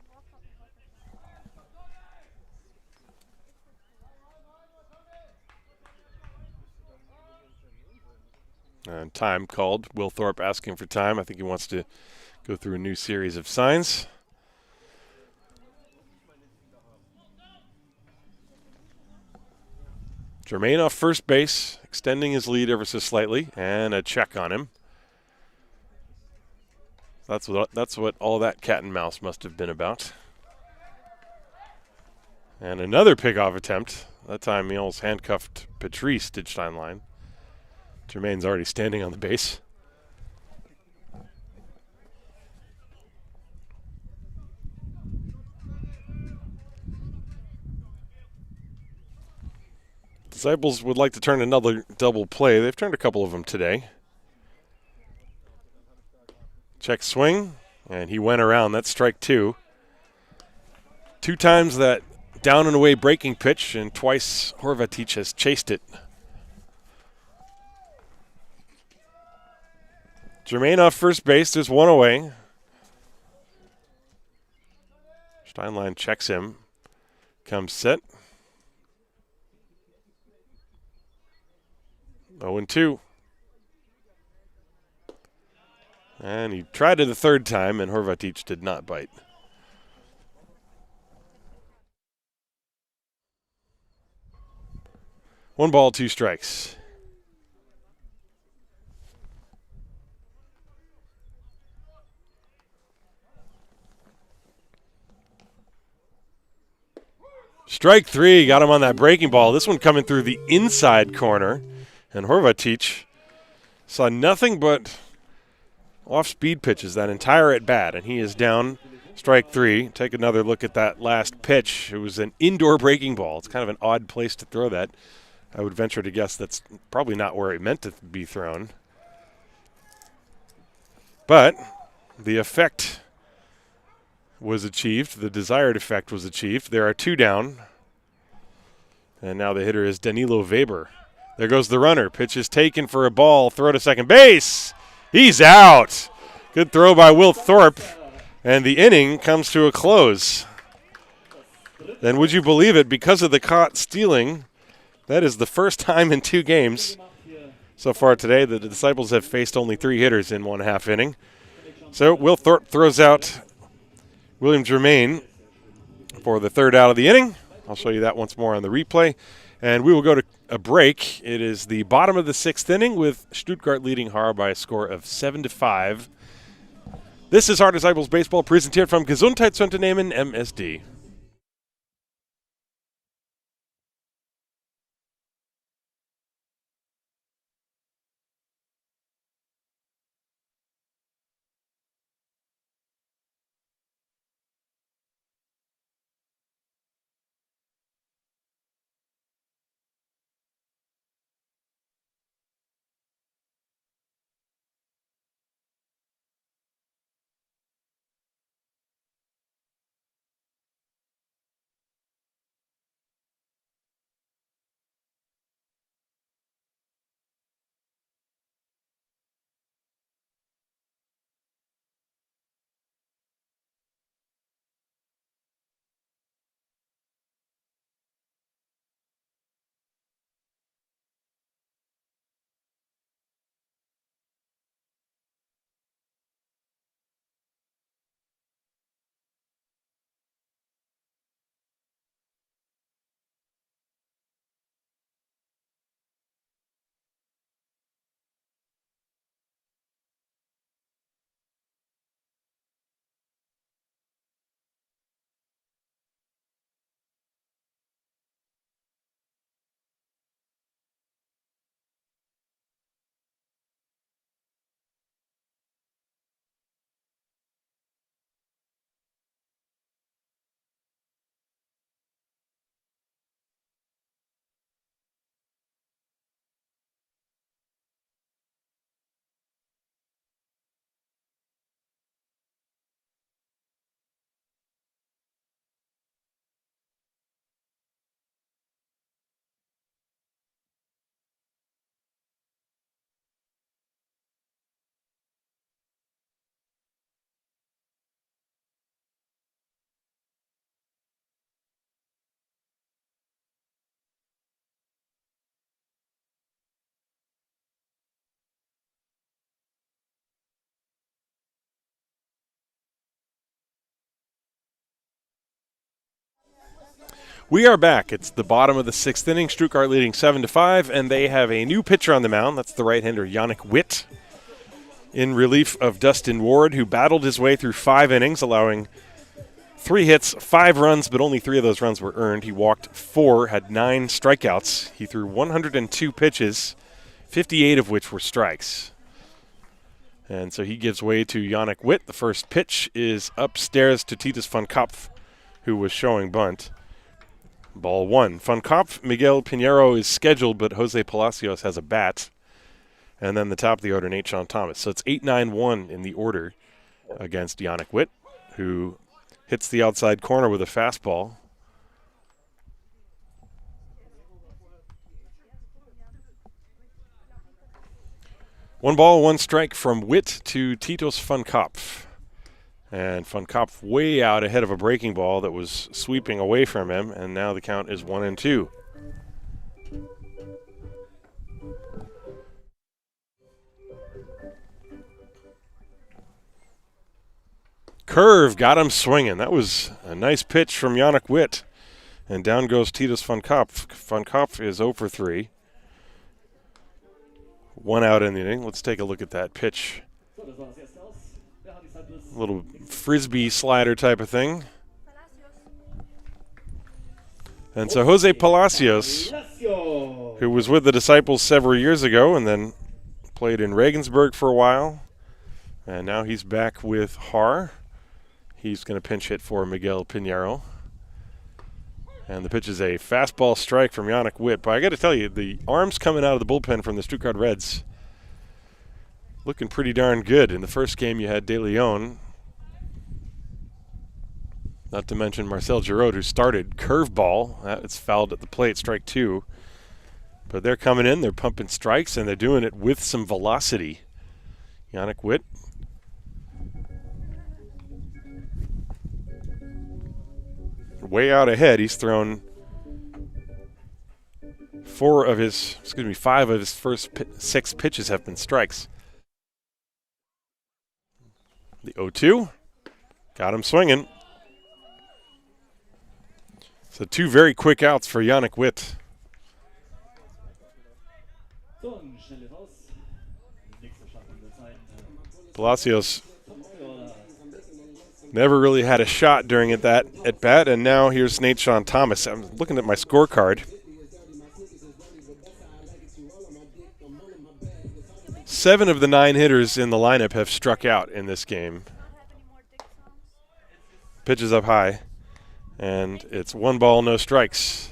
A: And time called. Will Thorpe asking for time. I think he wants to go through a new series of signs. Germain off first base, extending his lead ever so slightly, and a check on him. That's what all that cat and mouse must have been about. And another pickoff attempt. That time he almost handcuffed Patrice, did Steinlein. Germain's already standing on the base. Disciples would like to turn another double play. They've turned a couple of them today. Check swing, and he went around. That's strike 2. 2 times that down and away breaking pitch, and twice Horvatic has chased it. Germain off first base. There's one away. Steinlein checks him. Comes set. 0-2. And he tried it a third time, and Horvatic did not bite. One ball, two strikes. Strike three, got him on that breaking ball. This one coming through the inside corner. And Horvatic saw nothing but off-speed pitches that entire at-bat. And he is down, strike three. Take another look at that last pitch. It was an indoor breaking ball. It's kind of an odd place to throw that. I would venture to guess that's probably not where it meant to be thrown. But the effect was achieved. The desired effect was achieved. There are two down. And now the hitter is Danilo Weber. There goes the runner. Pitch is taken for a ball. Throw to second base. He's out. Good throw by Will Thorpe. And the inning comes to a close. And would you believe it, because of the caught stealing, that is the first time in 2 games so far today that the Disciples have faced only 3 hitters in 1/2 inning. So Will Thorpe throws out William Germain for the 3rd out of the inning. I'll show you that once more on the replay. And we will go to a break. It is the bottom of the 6th inning with Stuttgart leading Haar by a score of 7-5. This is Haar Disciples Baseball, präsentiert from Gesundheitsunternehmen MSD. We are back. It's the bottom of the 6th inning. Stuttgart leading 7-5, and they have a new pitcher on the mound. That's the right-hander Yannick Witt, in relief of Dustin Ward, who battled his way through 5 innings, allowing 3 hits, 5 runs, but only 3 of those runs were earned. He walked 4, had 9 strikeouts. He threw 102 pitches, 58 of which were strikes. And so he gives way to Yannick Witt. The first pitch is upstairs to Titus von Kopf, who was showing bunt. Ball 1. Von Kopf, Miguel Pinheiro is scheduled, but Jose Palacios has a bat. And then the top of the order, Nate Sean Thomas. So it's 8-9-1 in the order against Yannick Witt, who hits the outside corner with a fastball. 1 ball, 1 strike from Witt to Titus van Kopf. And van Kopf way out ahead of a breaking ball that was sweeping away from him, and now the count is 1-2. Curve got him swinging. That was a nice pitch from Yannick Witt. And down goes Titus van Kopf. Van Kopf is 0 for 3. 1 out in the inning. Let's take a look at that pitch. A little frisbee slider type of thing. And so Jose Palacios, who was with the Disciples several years ago and then played in Regensburg for a while, and now he's back with Haar. He's going to pinch hit for Miguel Pinheiro. And the pitch is a fastball strike from Yannick Witt. But I got to tell you, the arms coming out of the bullpen from the Stuttgart Reds looking pretty darn good. In the first game, you had De Leon, not to mention Marcel Giroud, who started curveball. It's fouled at the plate, strike 2. But they're coming in, they're pumping strikes, and they're doing it with some velocity. Yannick Witt. Way out ahead. He's thrown 5 of his first 6 pitches have been strikes. The 0-2 got him swinging. So 2 very quick outs for Yannick Witt. Palacios never really had a shot during that at bat, and now here's Nate Sean Thomas. I'm looking at my scorecard. 7 of the 9 hitters in the lineup have struck out in this game. Pitches up high, and it's 1 ball, no strikes.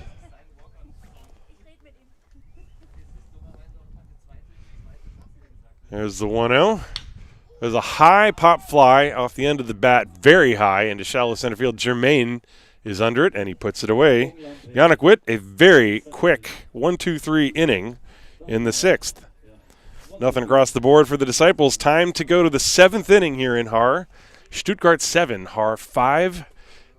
A: There's the 1-0. There's a high pop fly off the end of the bat, very high into shallow center field. Germain is under it, and he puts it away. Yannick Witt, a very quick 1-2-3 inning in the 6th. Nothing across the board for the Disciples. Time to go to the 7th inning here in Haar. Stuttgart 7, Haar 5.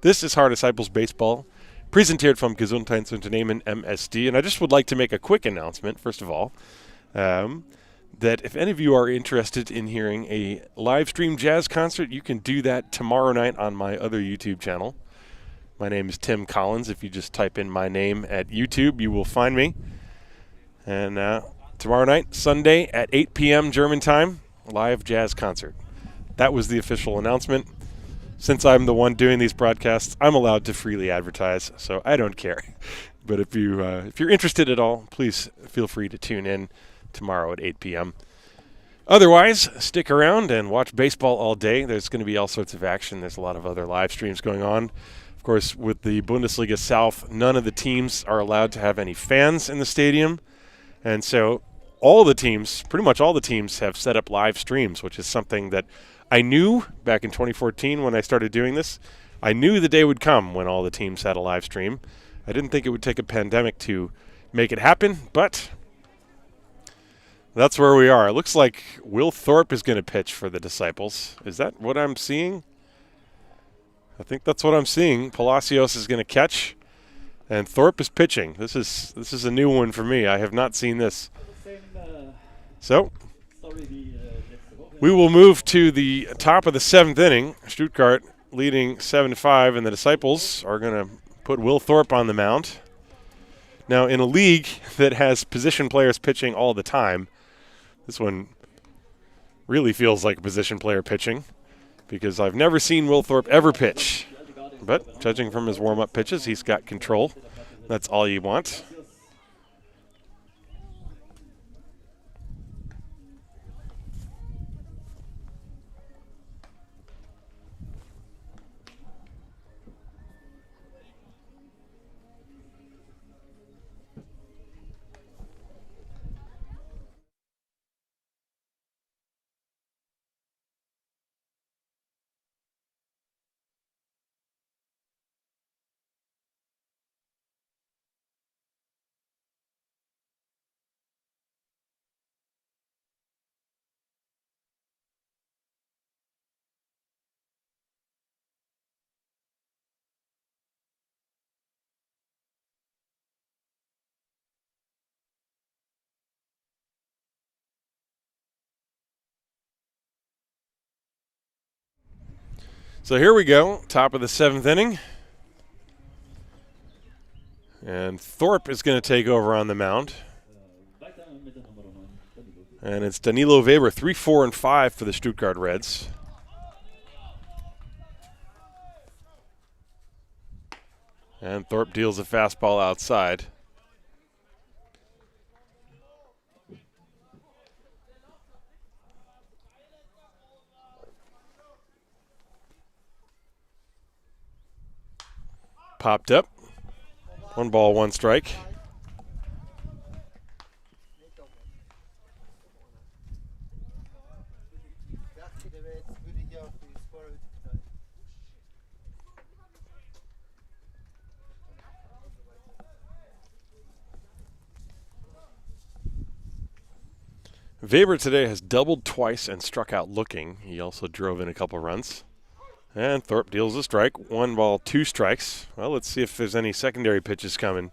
A: This is Haar Disciples Baseball, präsentiert vom Gesundheitsunternehmen MSD. And I just would like to make a quick announcement, first of all, that if any of you are interested in hearing a live stream jazz concert, you can do that tomorrow night on my other YouTube channel. My name is Tim Collins. If you just type in my name at YouTube, you will find me. And tomorrow night, Sunday at 8 p.m. German time, live jazz concert. That was the official announcement. Since I'm the one doing these broadcasts, I'm allowed to freely advertise, so I don't care. But if you're interested at all, please feel free to tune in tomorrow at 8 p.m. Otherwise, stick around and watch baseball all day. There's going to be all sorts of action. There's a lot of other live streams going on. Of course, with the Bundesliga South, none of the teams are allowed to have any fans in the stadium. And so pretty much all the teams have set up live streams, which is something that I knew back in 2014 when I started doing this. I knew the day would come when all the teams had a live stream. I didn't think it would take a pandemic to make it happen, but that's where we are. It looks like Will Thorpe is going to pitch for the Disciples. Is that what I'm seeing? I think that's what I'm seeing. Palacios is going to catch, and Thorpe is pitching. This is a new one for me. I have not seen this. So we will move to the top of the 7th inning. Stuttgart leading 7-5, and the Disciples are going to put Will Thorpe on the mound. Now, in a league that has position players pitching all the time, this one really feels like a position player pitching because I've never seen Will Thorpe ever pitch. But judging from his warm-up pitches, he's got control. That's all you want. So here we go, top of the 7th inning. And Thorpe is going to take over on the mound. And it's Danilo Weber, 3, 4, and 5 for the Stuttgart Reds. And Thorpe deals a fastball outside. Popped up. 1 ball, 1 strike. Weber today has doubled twice and struck out looking. He also drove in a couple runs. And Thorpe deals a strike. 1 ball, 2 strikes. Well, let's see if there's any secondary pitches coming.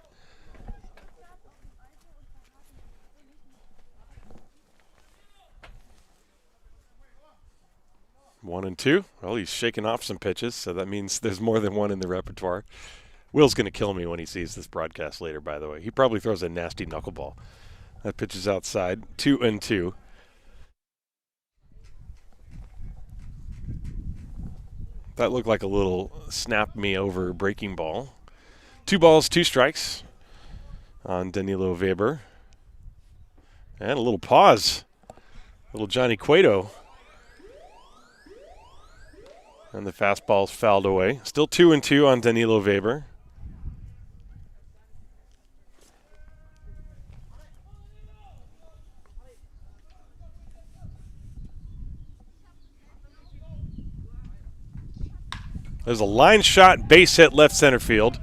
A: One and 2. Well, he's shaking off some pitches, so that means there's more than one in the repertoire. Will's going to kill me when he sees this broadcast later, by the way. He probably throws a nasty knuckleball. That pitch is outside. 2 and 2. That looked like a little snap me over breaking ball. 2 balls, 2 strikes on Danilo Weber. And a little pause. Little Johnny Cueto. And the fastball's fouled away. Still 2 and 2 on Danilo Weber. There's a line shot, base hit left center field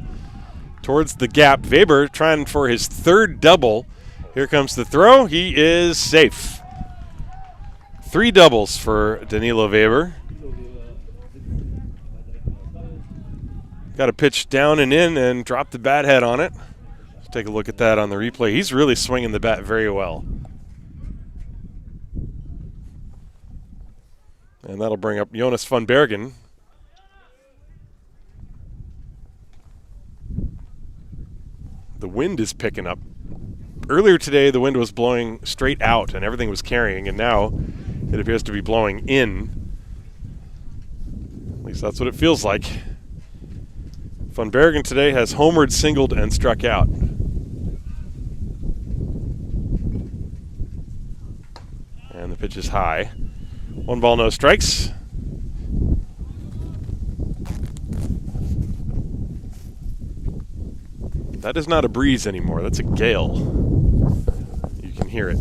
A: towards the gap. Weber trying for his 3rd double. Here comes the throw. He is safe. 3 doubles for Danilo Weber. Got a pitch down and in and dropped the bat head on it. Let's take a look at that on the replay. He's really swinging the bat very well. And that'll bring up Jonas van Bergen. The wind is picking up. Earlier today, the wind was blowing straight out and everything was carrying, and now it appears to be blowing in. At least that's what it feels like. Van Bergen today has homered, singled, and struck out. And the pitch is high. 1 ball, no strikes. That is not a breeze anymore. That's a gale. You can hear it.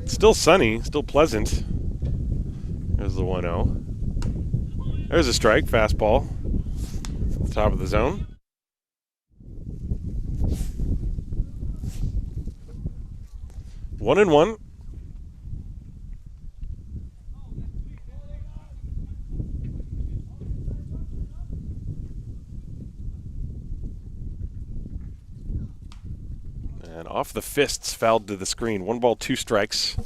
A: It's still sunny, still pleasant. There's the 1-0. There's a strike, fastball. Top of the zone. One and 1. And off the fists, fouled to the screen. 1 ball, 2 strikes.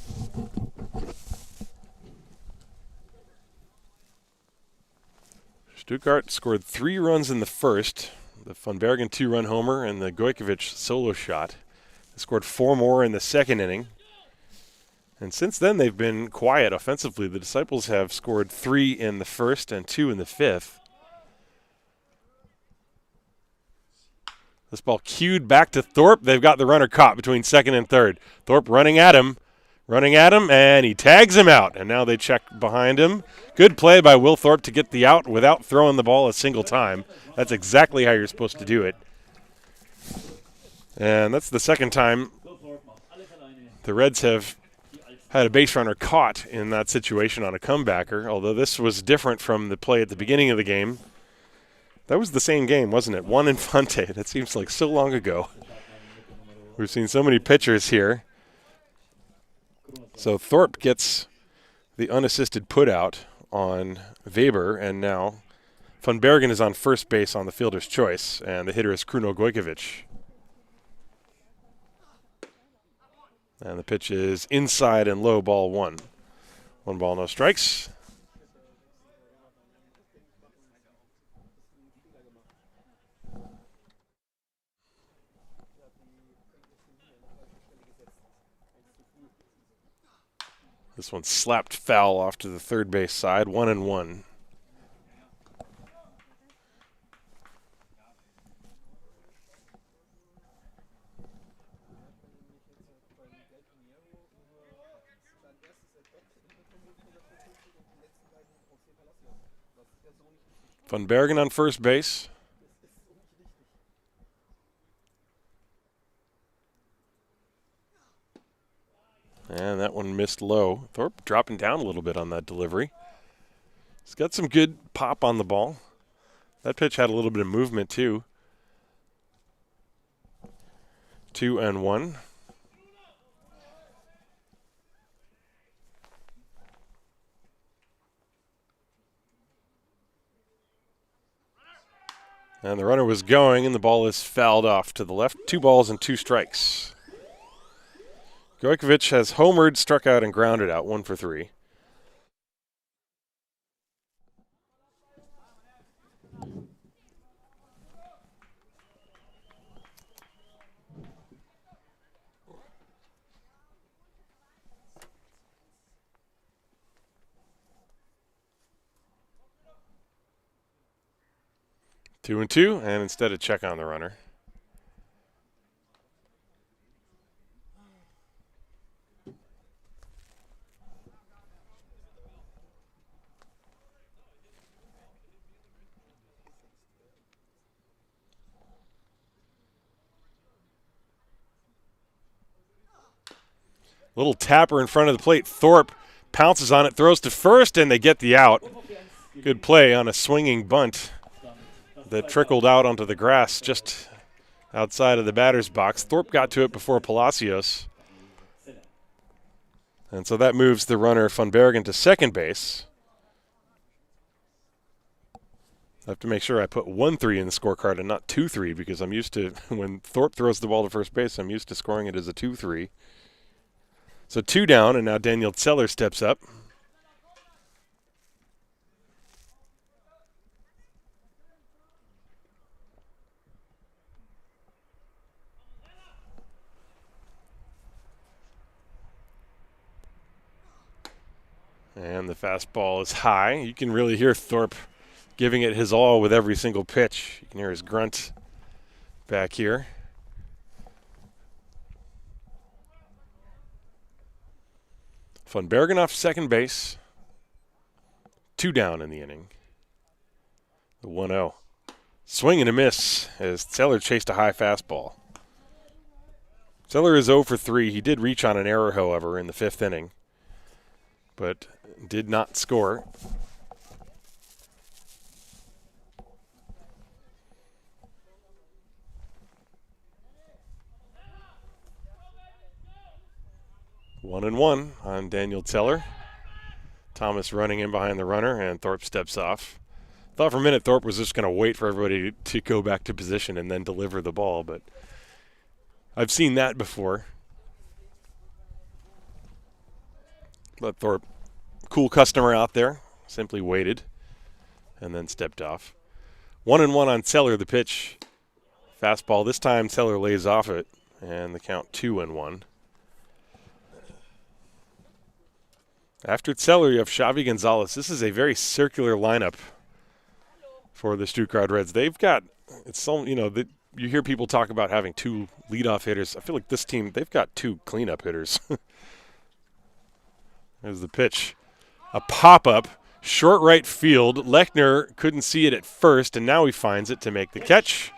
A: Stuttgart scored 3 runs in the first. The Van Bergen 2-run homer and the Gojkovic solo shot. They scored 4 more in the 2nd inning. And since then, they've been quiet offensively. The Disciples have scored 3 in the first and 2 in the 5th. This ball cued back to Thorpe. They've got the runner caught between 2nd and 3rd. Thorpe running at him, and he tags him out. And now they check behind him. Good play by Will Thorpe to get the out without throwing the ball a single time. That's exactly how you're supposed to do it. And that's the 2nd time the Reds have had a base runner caught in that situation on a comebacker, although this was different from the play at the beginning of the game. That was the same game, wasn't it? 1 Infante. That seems like so long ago. We've seen so many pitchers here. So Thorpe gets the unassisted putout on Weber, and now Van Bergen is on first base on the fielder's choice, and the hitter is Kruno Gojkovic. And the pitch is inside and low, ball 1. 1 ball, no strikes. This one slapped foul off to the third base side, 1-1. Van Bergen on first base. And that one missed low. Thorpe dropping down a little bit on that delivery. He's got some good pop on the ball. That pitch had a little bit of movement too. 2-1. And the runner was going, and the ball is fouled off to the left. 2 balls and 2 strikes. Gojkovic has homered, struck out, and grounded out, 1 for 3. Two and two, and instead a check on the runner. Little tapper in front of the plate. Thorpe pounces on it, throws to first, and they get the out. Good play on a swinging bunt that trickled out onto the grass just outside of the batter's box. Thorpe got to it before Palacios. And so that moves the runner Van Bergen to second base. I have to make sure I put 1-3 in the scorecard and not 2-3 because I'm used to, when Thorpe throws the ball to first base, I'm used to scoring it as a 2-3. So 2 down, and now Daniel Zeller steps up. And the fastball is high. You can really hear Thorpe giving it his all with every single pitch. You can hear his grunt back here. Van Bergen off second base. 2 down in the inning. The 1-0. Swing and a miss as Zeller chased a high fastball. Zeller is 0 for 3. He did reach on an error, however, in the 5th inning, but did not score. One and one on Daniel Zeller. Thomas running in behind the runner, and Thorpe steps off. Thought for a minute Thorpe was just going to wait for everybody to go back to position and then deliver the ball, but I've seen that before. But Thorpe, cool customer out there, simply waited and then stepped off. 1-1 on Zeller, the pitch. Fastball. This time Zeller lays off it, and the count 2-1. After Zeller, you have Xavi Gonzalez. This is a very circular lineup for the Stuttgart Reds. They've got, it's so, you know, you hear people talk about having 2 leadoff hitters. I feel like this team, they've got 2 cleanup hitters. There's the pitch. A pop-up, short right field. Lechner couldn't see it at first, and now he finds it to make the catch.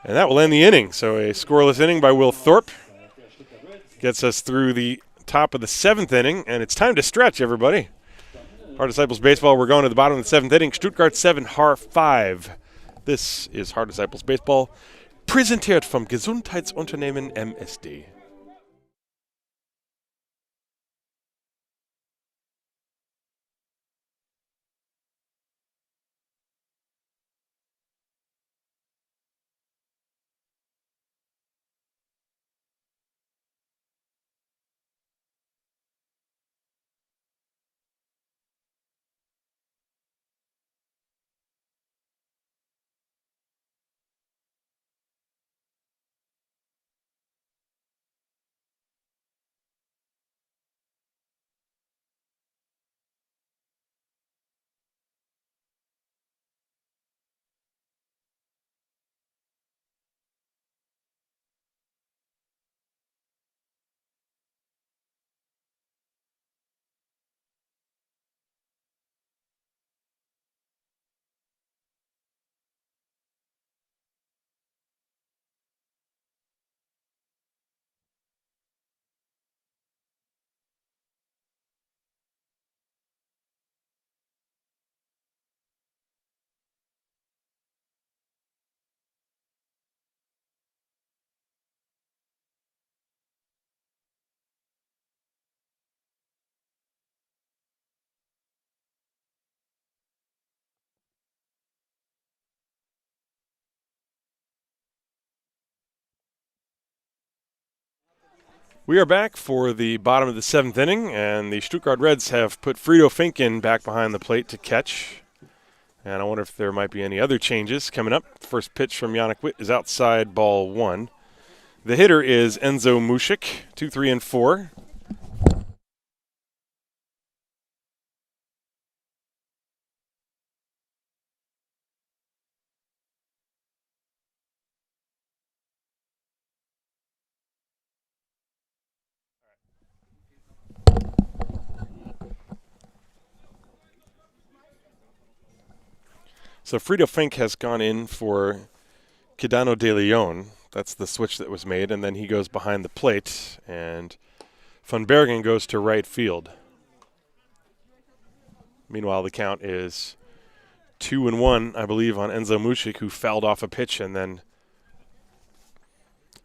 A: And that will end the inning. So a scoreless inning by Will Thorpe gets us through the top of the 7th inning, and it's time to stretch, everybody. Heart Disciples Baseball, we're going to the bottom of the 7th inning. Stuttgart 7, Haar 5. This is Heart Disciples Baseball, präsentiert vom Gesundheitsunternehmen MSD. We are back for the bottom of the 7th inning, and the Stuttgart Reds have put Frito Finken back behind the plate to catch. And I wonder if there might be any other changes coming up. First pitch from Yannick Witt is outside, ball 1. The hitter is Enzo Mushik, 2, 3, and 4. So Frito Fink has gone in for Quidano de Leon. That's the switch that was made, and then he goes behind the plate, and Van Bergen goes to right field. Meanwhile, the count is 2-1, I believe, on Enzo Mushik, who fouled off a pitch and then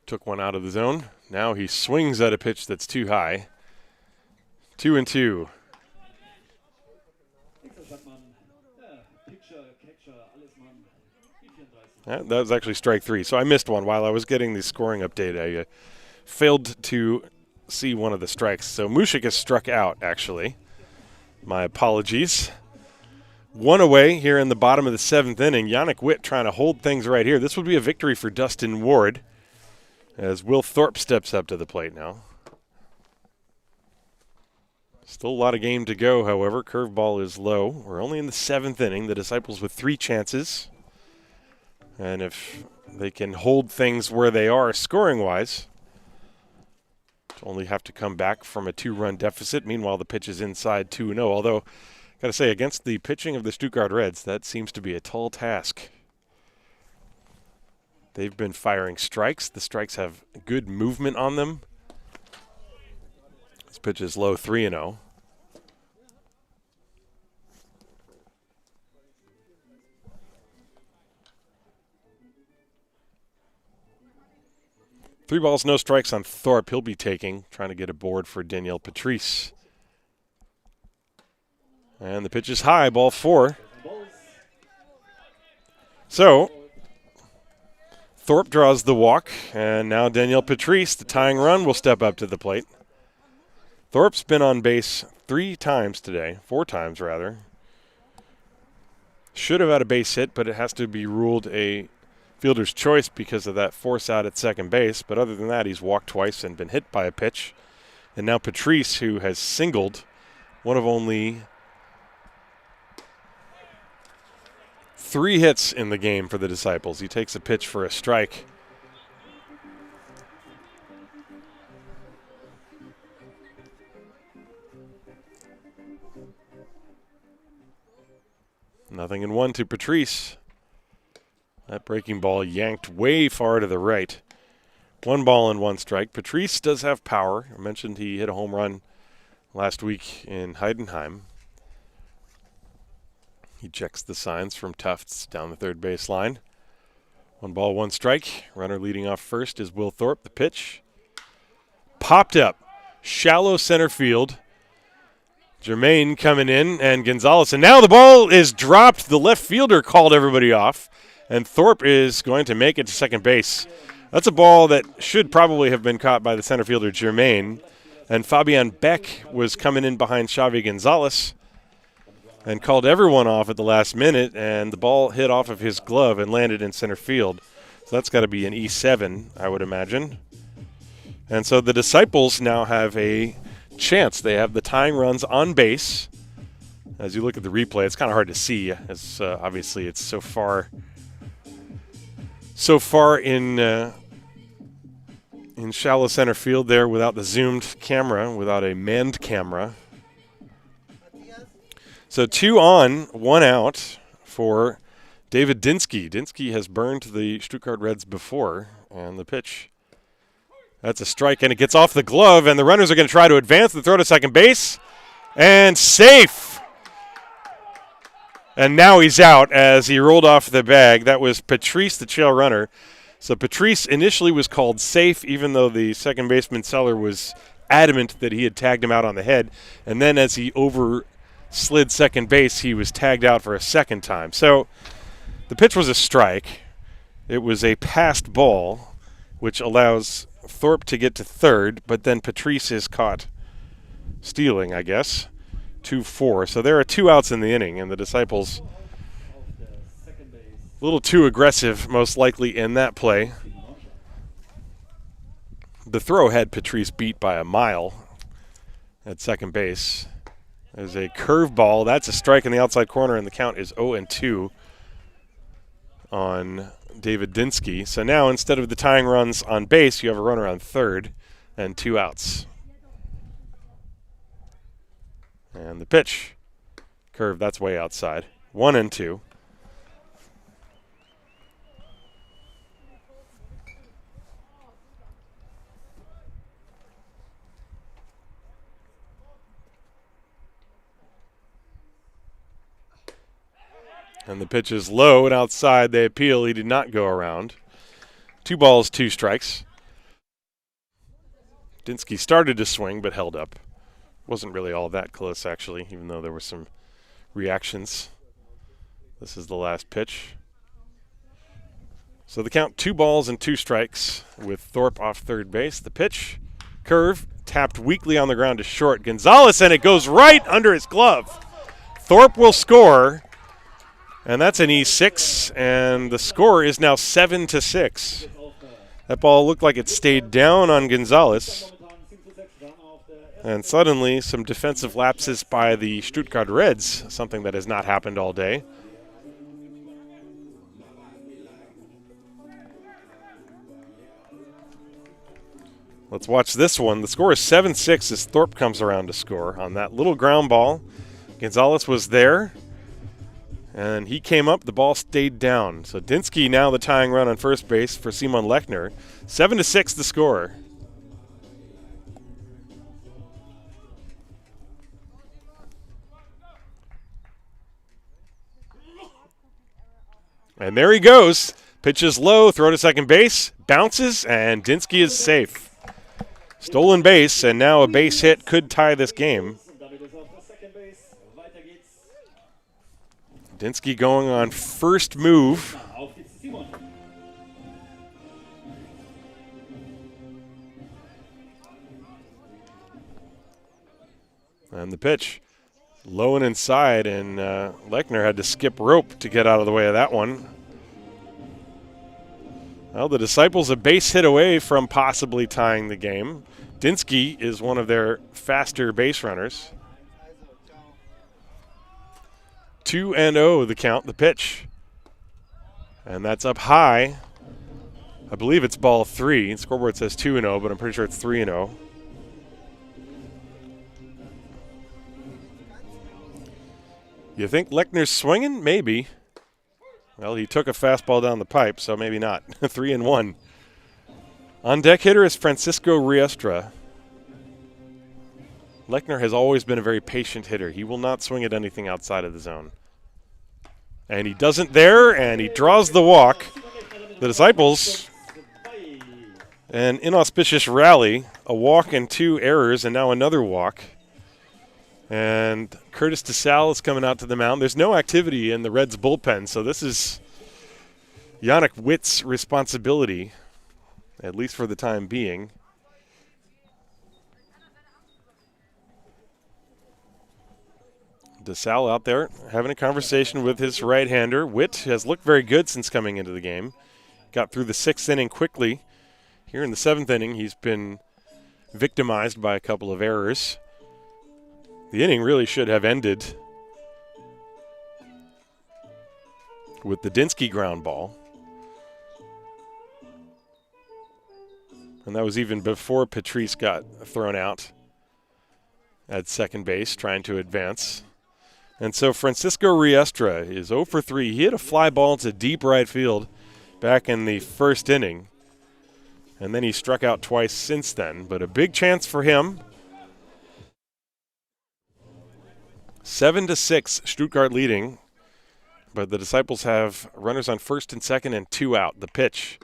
A: took one out of the zone. Now he swings at a pitch that's too high. 2-2. That was actually strike 3. So I missed one while I was getting the scoring update. I failed to see one of the strikes. So Mushik is struck out, actually. My apologies. 1 away here in the bottom of the 7th inning. Yannick Witt trying to hold things right here. This would be a victory for Dustin Ward as Will Thorpe steps up to the plate now. Still a lot of game to go, however. Curveball is low. We're only in the 7th inning. The Disciples with 3 chances. And if they can hold things where they are scoring-wise, only have to come back from a 2-run deficit. Meanwhile, the pitch is inside 2-0. Although, got to say, against the pitching of the Stuttgart Reds, that seems to be a tall task. They've been firing strikes. The strikes have good movement on them. This pitch is low, 3-0. Three balls, no strikes on Thorpe. He'll be trying to get a board for Daniel Patrice. And the pitch is high, ball 4. So, Thorpe draws the walk, and now Daniel Patrice, the tying run, will step up to the plate. Thorpe's been on base 3 times today, 4 times rather. Should have had a base hit, but it has to be ruled a fielder's choice because of that force out at second base. But other than that, he's walked twice and been hit by a pitch. And now Patrice, who has singled, one of only 3 hits in the game for the Disciples. He takes a pitch for a strike. Nothing in 1 to Patrice. That breaking ball yanked way far to the right. 1 ball and 1 strike. Patrice does have power. I mentioned he hit a home run last week in Heidenheim. He checks the signs from Tufts down the third base line. 1 ball, 1 strike. Runner leading off first is Will Thorpe. The pitch popped up. Shallow center field. Germain coming in and Gonzalez. And now the ball is dropped. The left fielder called everybody off. And Thorpe is going to make it to second base. That's a ball that should probably have been caught by the center fielder, Germain. And Fabian Beck was coming in behind Xavi Gonzalez and called everyone off at the last minute. And the ball hit off of his glove and landed in center field. So that's got to be an E7, I would imagine. And so the Disciples now have a chance. They have the tying runs on base. As you look at the replay, it's kind of hard to see, as obviously it's so far in shallow center field there without the zoomed camera, without a manned camera. So 2 on, 1 out for David Dinsky. Dinsky has burned the Stuttgart Reds before, and the pitch, that's a strike, and it gets off the glove, and the runners are going to try to advance the throw to second base, and safe. And now he's out as he rolled off the bag. That was Patrice, the trail runner. So Patrice initially was called safe, even though the second baseman Seller was adamant that he had tagged him out on the head. And then as he slid second base, he was tagged out for a second time. So the pitch was a strike. It was a passed ball, which allows Thorpe to get to third, but then Patrice is caught stealing, I guess. 2-4. So there are 2 outs in the inning, and the Disciples a little too aggressive, most likely, in that play. The throw had Patrice beat by a mile at second base. There's a curveball. That's a strike in the outside corner, and the count is 0-2 on David Dinsky. So now, instead of the tying runs on base, you have a runner on third and 2 outs. And the pitch. Curve, that's way outside. 1-2. And the pitch is low and outside. They appeal. He did not go around. 2 balls, 2 strikes. Dinsky started to swing but held up. Wasn't really all that close, actually, even though there were some reactions. This is the last pitch. So the count, 2 balls and 2 strikes with Thorpe off third base. The pitch, curve, tapped weakly on the ground to short. Gonzalez, and it goes right under his glove. Thorpe will score. And that's an E6, and the score is now 7-6. That ball looked like it stayed down on Gonzalez. And suddenly, some defensive lapses by the Stuttgart Reds, something that has not happened all day. Let's watch this one. The score is 7-6 as Thorpe comes around to score on that little ground ball. Gonzalez was there. And he came up, the ball stayed down. So Dinsky now the tying run on first base for Simon Lechner. 7-6 the score. And there he goes. Pitches low, throw to second base, bounces, and Dinsky is safe. Stolen base, and now a base hit could tie this game. Dinsky going on first move. And the pitch. Low and inside, and Lechner had to skip rope to get out of the way of that one. Well, the Disciples a base hit away from possibly tying the game. Dinsky is one of their faster base runners. 2-0 the count, the pitch. And that's up high. I believe it's ball 3. Scoreboard says 2-0, but I'm pretty sure it's 3-0. You think Lechner's swinging? Maybe. Well, he took a fastball down the pipe, so maybe not. 3-1. On deck hitter is Francisco Riestra. Lechner has always been a very patient hitter. He will not swing at anything outside of the zone. And he doesn't there, and he draws the walk. The Disciples, an inauspicious rally, a walk and 2 errors, and now another walk. And Curtis DeSalle is coming out to the mound. There's no activity in the Reds' bullpen, so this is Yannick Witt's responsibility, at least for the time being. DeSalle out there having a conversation with his right-hander. Witt has looked very good since coming into the game. Got through the 6th inning quickly. Here in the 7th inning, he's been victimized by a couple of errors. The inning really should have ended with the Dinsky ground ball. And that was even before Patrice got thrown out at second base, trying to advance. And so Francisco Riestra is 0 for 3. He hit a fly ball to deep right field back in the 1st inning. And then he struck out twice since then. But a big chance for him. 7-6, Stuttgart leading. But the Disciples have runners on first and second and 2 out. The pitch.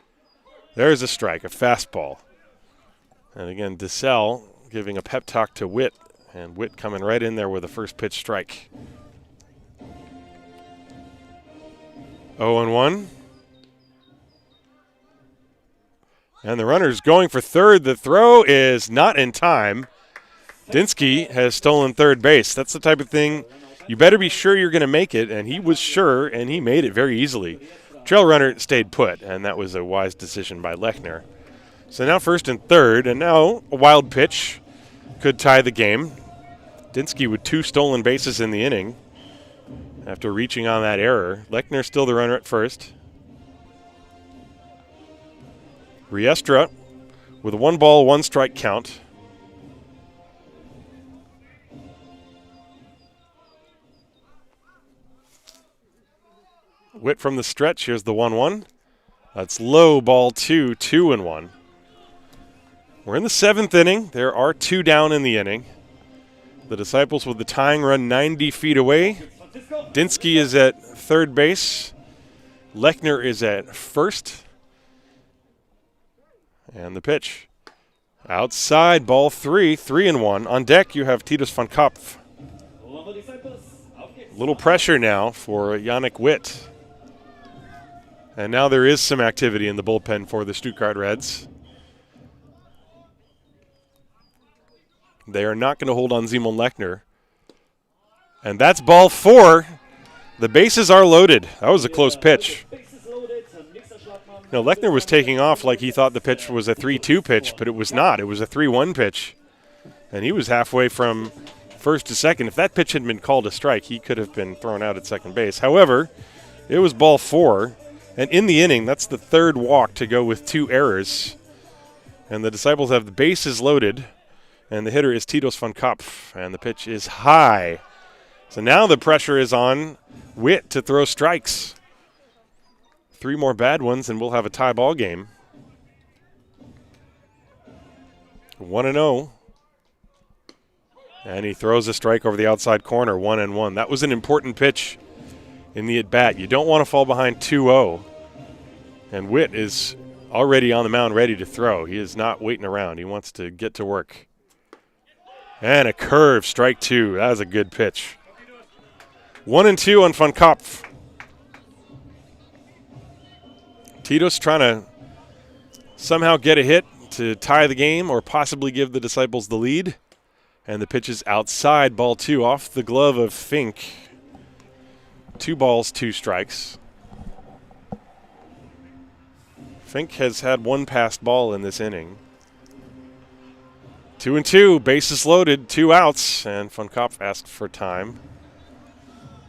A: There's a strike, a fastball. And again, DeSalle giving a pep talk to Witt. And Witt coming right in there with a first pitch strike. 0-1. And the runner's going for third. The throw is not in time. Dinsky has stolen third base. That's the type of thing you better be sure you're going to make it, and he was sure, and he made it very easily. Trail runner stayed put, and that was a wise decision by Lechner. So now first and third, and now a wild pitch could tie the game. Dinsky with 2 stolen bases in the inning after reaching on that error. Lechner still the runner at first. Riestra with a 1-ball, 1-strike count. Witt from the stretch. Here's the 1-1. That's low, ball 2, 2-1. We're in the 7th inning. There are 2 down in the inning. The Disciples with the tying run 90 feet away. Dinsky is at third base. Lechner is at first. And the pitch. Outside, ball 3, 3-1. On deck, you have Titus van Kopf. Little pressure now for Yannick Witt. And now there is some activity in the bullpen for the Stuttgart Reds. They are not going to hold on Simon Lechner. And that's ball 4. The bases are loaded. That was a close pitch. You know, Lechner was taking off like he thought the pitch was a 3-2 pitch, but it was not. It was a 3-1 pitch. And he was halfway from first to second. If that pitch had been called a strike, he could have been thrown out at second base. However, it was ball 4. And in the inning, that's the 3rd walk to go with 2 errors. And the Disciples have the bases loaded. And the hitter is Titus van Kopf. And the pitch is high. So now the pressure is on Witt to throw strikes. 3 more bad ones, and we'll have a tie ball game. 1-0. And he throws a strike over the outside corner, 1-1. That was an important pitch in the at-bat. You don't want to fall behind 2-0. And Witt is already on the mound ready to throw. He is not waiting around. He wants to get to work. And a curve, strike 2. That was a good pitch. 1-2 on Van Kopf. Titus trying to somehow get a hit to tie the game or possibly give the Disciples the lead. And the pitch is outside, ball 2, off the glove of Fink. 2 balls, 2 strikes. Fink has had 1 passed ball in this inning. 2-2, bases loaded, 2 outs, and Van Kopf asks for time.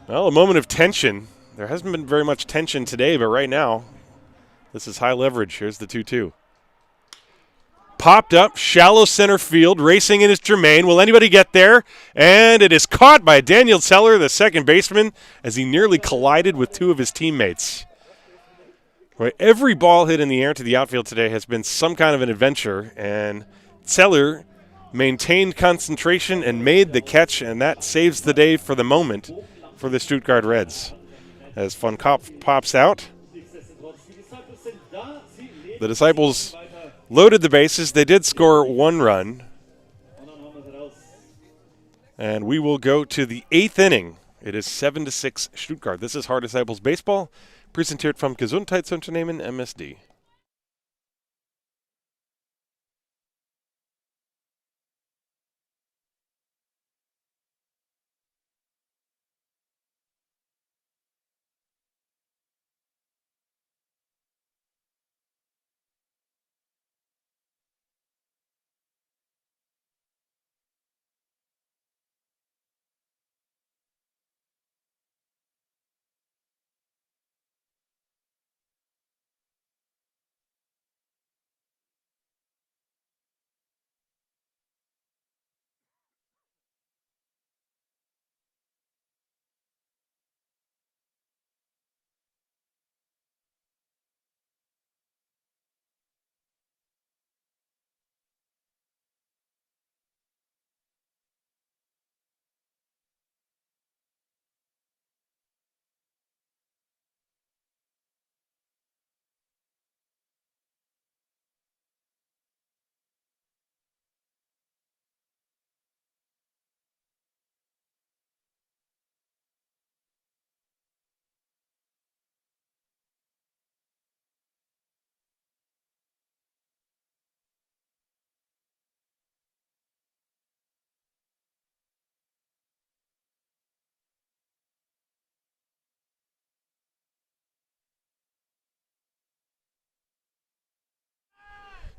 A: Well, a moment of tension. There hasn't been very much tension today, but right now, this is high leverage. Here's the 2-2. Popped up, shallow center field, racing in is Germain. Will anybody get there? And it is caught by Daniel Zeller, the second baseman, as he nearly collided with 2 of his teammates. Right, every ball hit in the air to the outfield today has been some kind of an adventure, and Zeller maintained concentration and made the catch, and that saves the day for the moment for the Stuttgart Reds. As Van Kopf pops out, the Disciples loaded the bases. They did score 1 run. And we will go to the 8th inning. It is 7-6 Stuttgart. This is Haar Disciples Baseball, präsentiert vom Gesundheitsunternehmen MSD.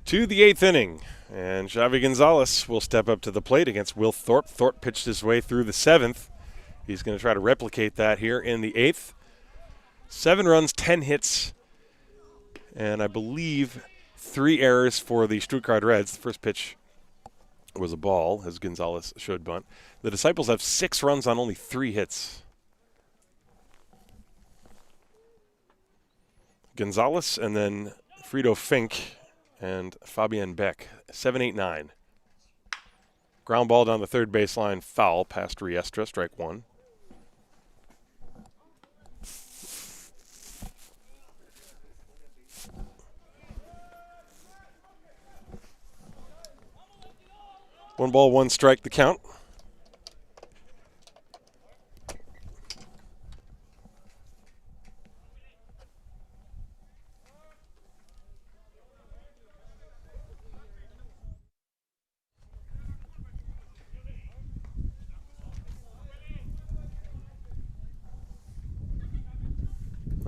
A: To the 8th inning, and Xavi Gonzalez will step up to the plate against Will Thorpe. Thorpe pitched his way through the 7th. He's going to try to replicate that here in the 8th. 7 runs, 10 hits, and I believe 3 errors for the Stuttgart Reds. The first pitch was a ball, as Gonzalez showed bunt. The Disciples have 6 runs on only 3 hits. Gonzalez and then Frido Fink and Fabian Beck, 7, 8, 9. Ground ball down the third baseline, foul past Riestra, strike 1. One ball, one strike, the count.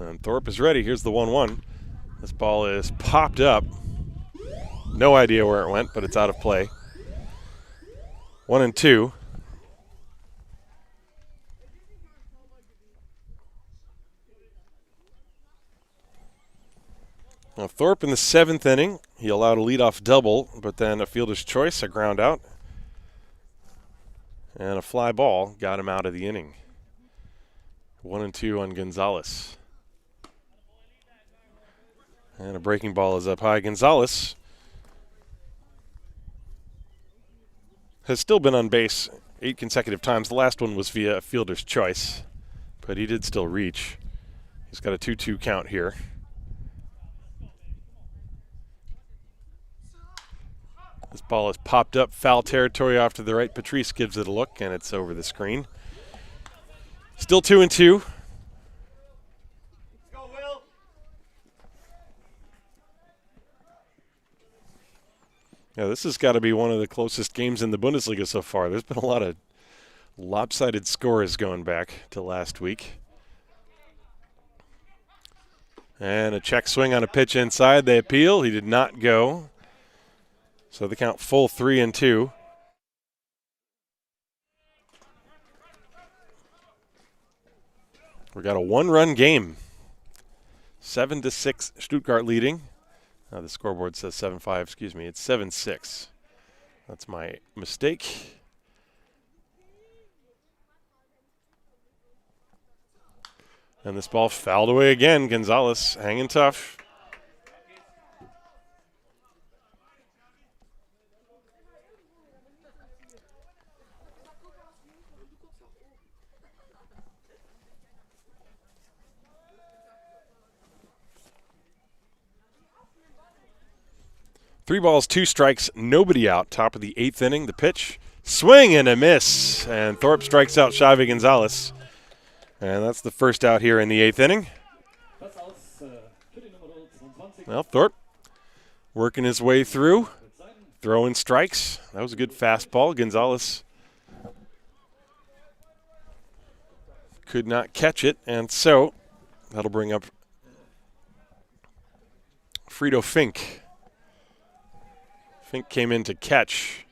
A: And Thorpe is ready. Here's the 1-1. This ball is popped up. No idea where it went, but it's out of play. 1-2. Now Thorpe in the 7th inning, he allowed a leadoff double, but then a fielder's choice, a ground out, and a fly ball got him out of the inning. 1-2 on Gonzalez. And a breaking ball is up high. Gonzalez has still been on base 8 consecutive times. The last one was via a fielder's choice, but he did still reach. He's got a 2-2 count here. This ball is popped up, foul territory off to the right. Patrice gives it a look, and it's over the screen. Still 2-2. Yeah, this has got to be one of the closest games in the Bundesliga so far. There's been a lot of lopsided scores going back to last week. And a check swing on a pitch inside. They appeal. He did not go. So the count full 3-2. We got a 1-run game. 7-6 Stuttgart leading. The scoreboard says 7-5. Excuse me. It's 7-6. That's my mistake. And this ball fouled away again. Gonzalez hanging tough. Three balls, 2 strikes, nobody out. Top of the 8th inning. The pitch, swing and a miss. And Thorpe strikes out Xavi Gonzalez. And that's the first out here in the 8th inning. Well, Thorpe working his way through, throwing strikes. That was a good fastball. Gonzalez could not catch it, and so that'll bring up Frido Fink. Fink came in to catch.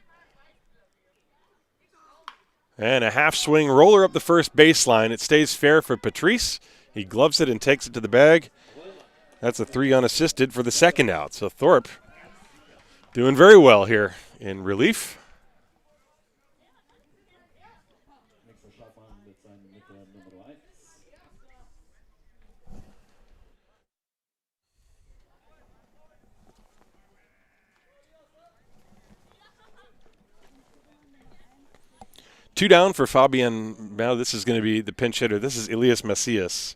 A: And a half swing roller up the first baseline. It stays fair for Patrice. He gloves it and takes it to the bag. That's a 3 unassisted for the second out. So Thorpe doing very well here in relief. Two down for Fabian. Now this is going to be the pinch hitter. This is Elias Macias.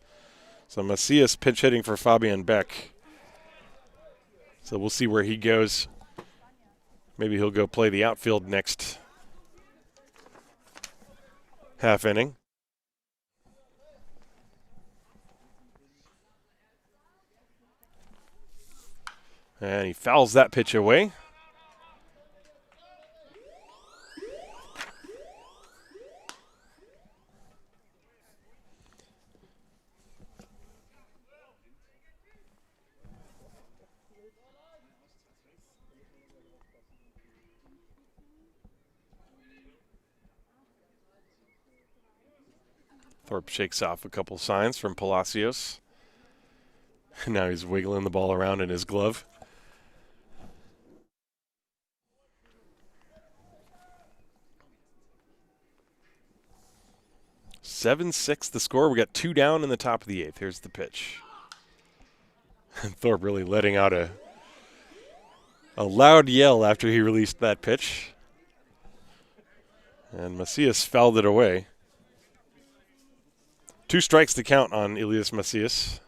A: So Macias pinch hitting for Fabian Beck. So we'll see where he goes. Maybe he'll go play the outfield next half inning. And he fouls that pitch away. Thorpe shakes off a couple signs from Palacios. Now he's wiggling the ball around in his glove. (7-6) the score. We got 2 down in the top of the 8th. Here's the pitch. And Thorpe really letting out a loud yell after he released that pitch. And Macias fouled it away. 2 strikes to count on Elias Macias.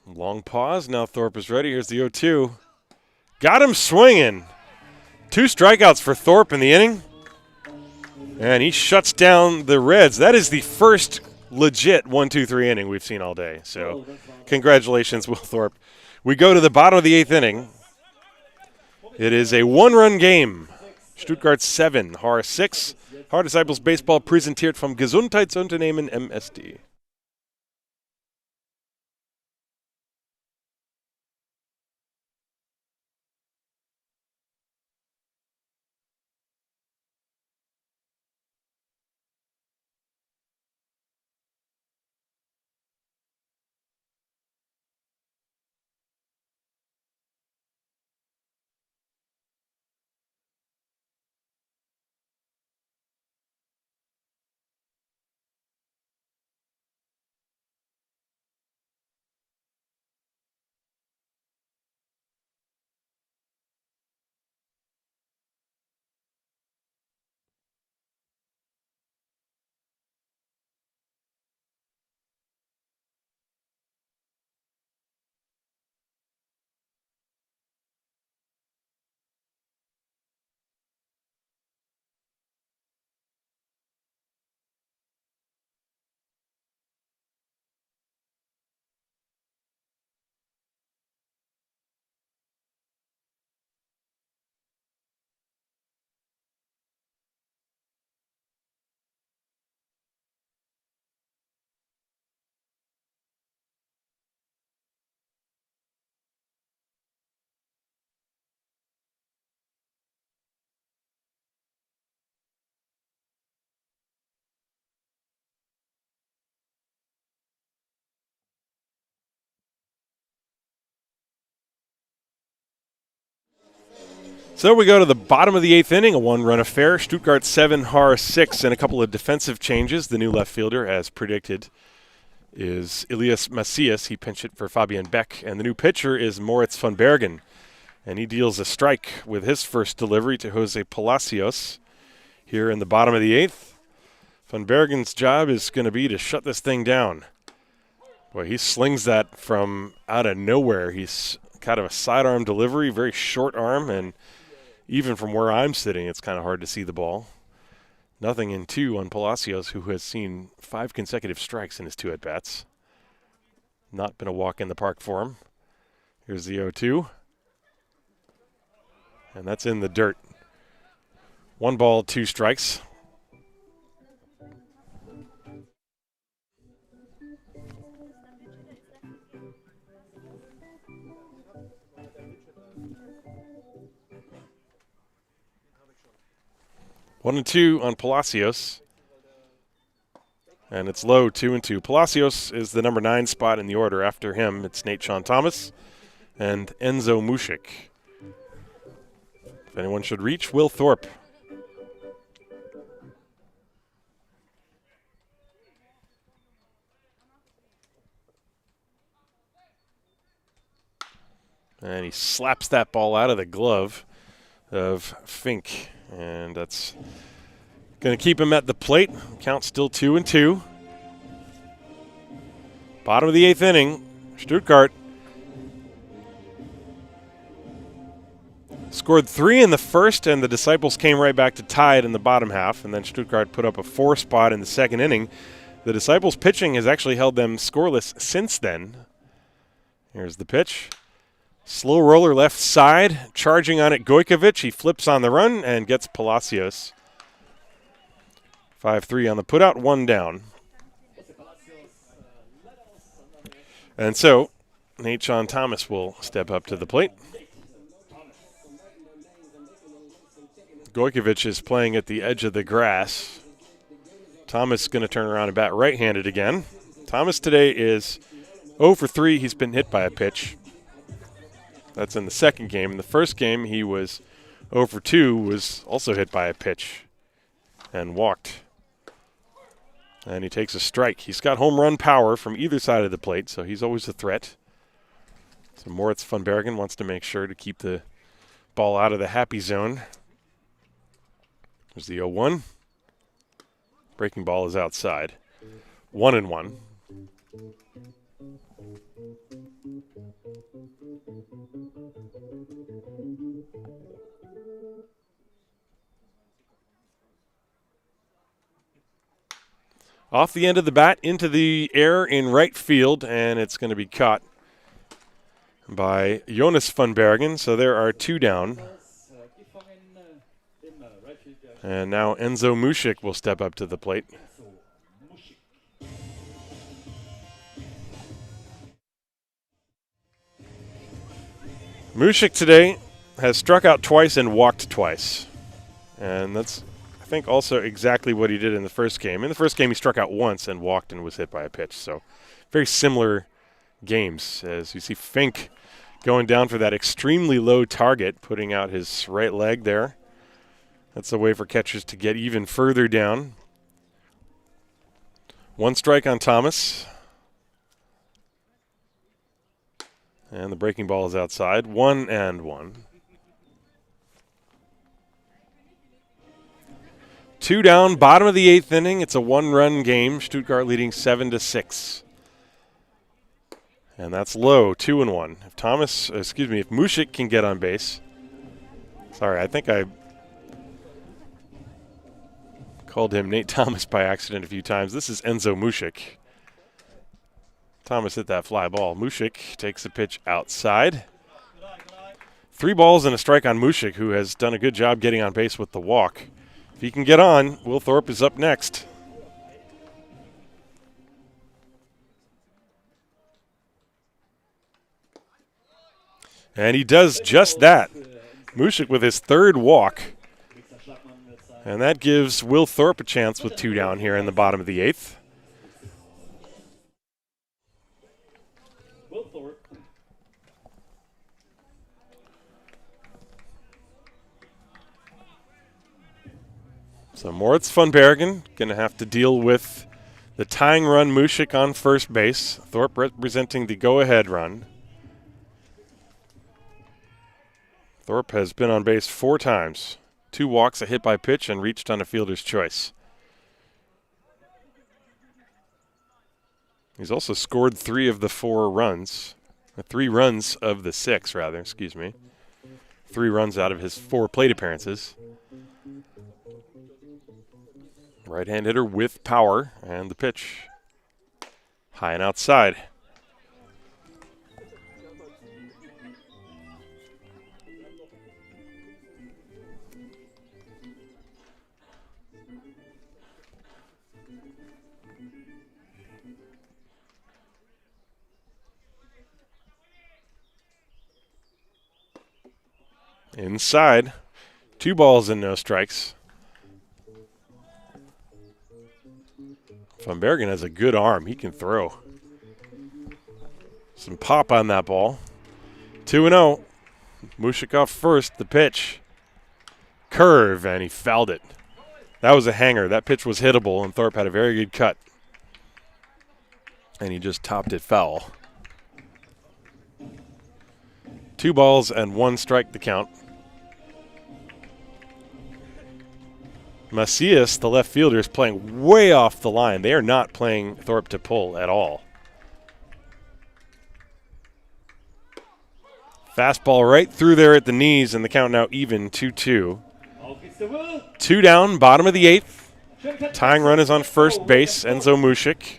A: Long pause. Now Thorpe is ready. Here's the 0-2. Got him swinging. 2 strikeouts for Thorpe in the inning. And he shuts down the Reds. That is the first legit 1-2-3 inning we've seen all day. So congratulations, Will Thorpe. We go to the bottom of the 8th inning. It is a 1-run game. Stuttgart 7, Haar 6. Haar Disciples Baseball präsentiert vom Gesundheitsunternehmen MSD. So we go to the bottom of the 8th inning, a 1-run affair. Stuttgart 7, Haar 6, and a couple of defensive changes. The new left fielder, as predicted, is Elias Macias. He pinch hit for Fabian Beck. And the new pitcher is Moritz van Bergen. And he deals a strike with his first delivery to Jose Palacios here in the bottom of the 8th. Van Bergen's job is going to be to shut this thing down. Boy, he slings that from out of nowhere. He's kind of a sidearm delivery, very short arm, and even from where I'm sitting, it's kind of hard to see the ball. 0-2 on Palacios, who has seen 5 consecutive strikes in his 2 at-bats. Not been a walk in the park for him. Here's the 0-2. And that's in the dirt. 1 ball, 2 strikes. One and 2 on Palacios. And it's low, 2-2. Palacios is the number 9 spot in the order. After him, it's Nate Sean Thomas and Enzo Mushik. If anyone should reach, Will Thorpe. And he slaps that ball out of the glove of Fink. And that's going to keep him at the plate. Count still 2-2. Bottom of the 8th inning, Stuttgart scored 3 in the first, and the Disciples came right back to tie it in the bottom half. And then Stuttgart put up a 4 spot in the second inning. The Disciples' pitching has actually held them scoreless since then. Here's the pitch. Slow roller left side, charging on it Gojkovic. He flips on the run and gets Palacios. 5-3 on the putout, 1 down. And so Nate-Sean Thomas will step up to the plate. Gojkovic is playing at the edge of the grass. Thomas is going to turn around and bat right-handed again. Thomas today is 0 for 3. He's been hit by a pitch. That's in the second game. In the first game, he was 0 for 2, was also hit by a pitch and walked. And he takes a strike. He's got home run power from either side of the plate, so he's always a threat. So Moritz van Bergen wants to make sure to keep the ball out of the happy zone. There's the 0-1. Breaking ball is outside. 1-1. Off the end of the bat, into the air in right field, and it's going to be caught by Jonas van Bergen. So there are 2 down. And now Enzo Mušik will step up to the plate. Mušik today has struck out twice and walked twice. And that's, I think, also exactly what he did in the first game. In the first game, he struck out once and walked and was hit by a pitch. So very similar games. As you see Fink going down for that extremely low target, putting out his right leg there. That's a way for catchers to get even further down. 1 strike on Thomas. And the breaking ball is outside. 1-1. 2 down, bottom of the 8th inning. It's a 1-run game. Stuttgart leading 7-6. And that's low, 2-1. If if Mušik can get on base. Sorry, I think I called him Nate Thomas by accident a few times. This is Enzo Mušik. Thomas hit that fly ball. Mušik takes a pitch outside. 3 balls and a strike on Mušik, who has done a good job getting on base with the walk. If he can get on, Will Thorpe is up next. And he does just that. Mušik with his 3rd walk. And that gives Will Thorpe a chance with 2 down here in the bottom of the 8th. So Moritz van Bergen going to have to deal with the tying run, Mušik on first base. Thorpe representing the go-ahead run. Thorpe has been on base 4 times. 2 walks, a hit by pitch, and reached on a fielder's choice. He's also scored 3 of the 4 runs. 3 runs of the 6, rather, 3 runs out of his 4 plate appearances. Right-hand hitter with power, and the pitch high and outside. Inside, 2 balls and no strikes. Van Bergen has a good arm. He can throw. Some pop on that ball. 2-0. Mušik off first. The pitch. Curve, and he fouled it. That was a hanger. That pitch was hittable, and Thorpe had a very good cut. And he just topped it foul. 2 balls and 1 strike the count. Macias, the left fielder, is playing way off the line. They are not playing Thorpe to pull at all. Fastball right through there at the knees, and the count now even 2-2. 2 down, bottom of the 8th. Tying run is on first base, Enzo Mušik.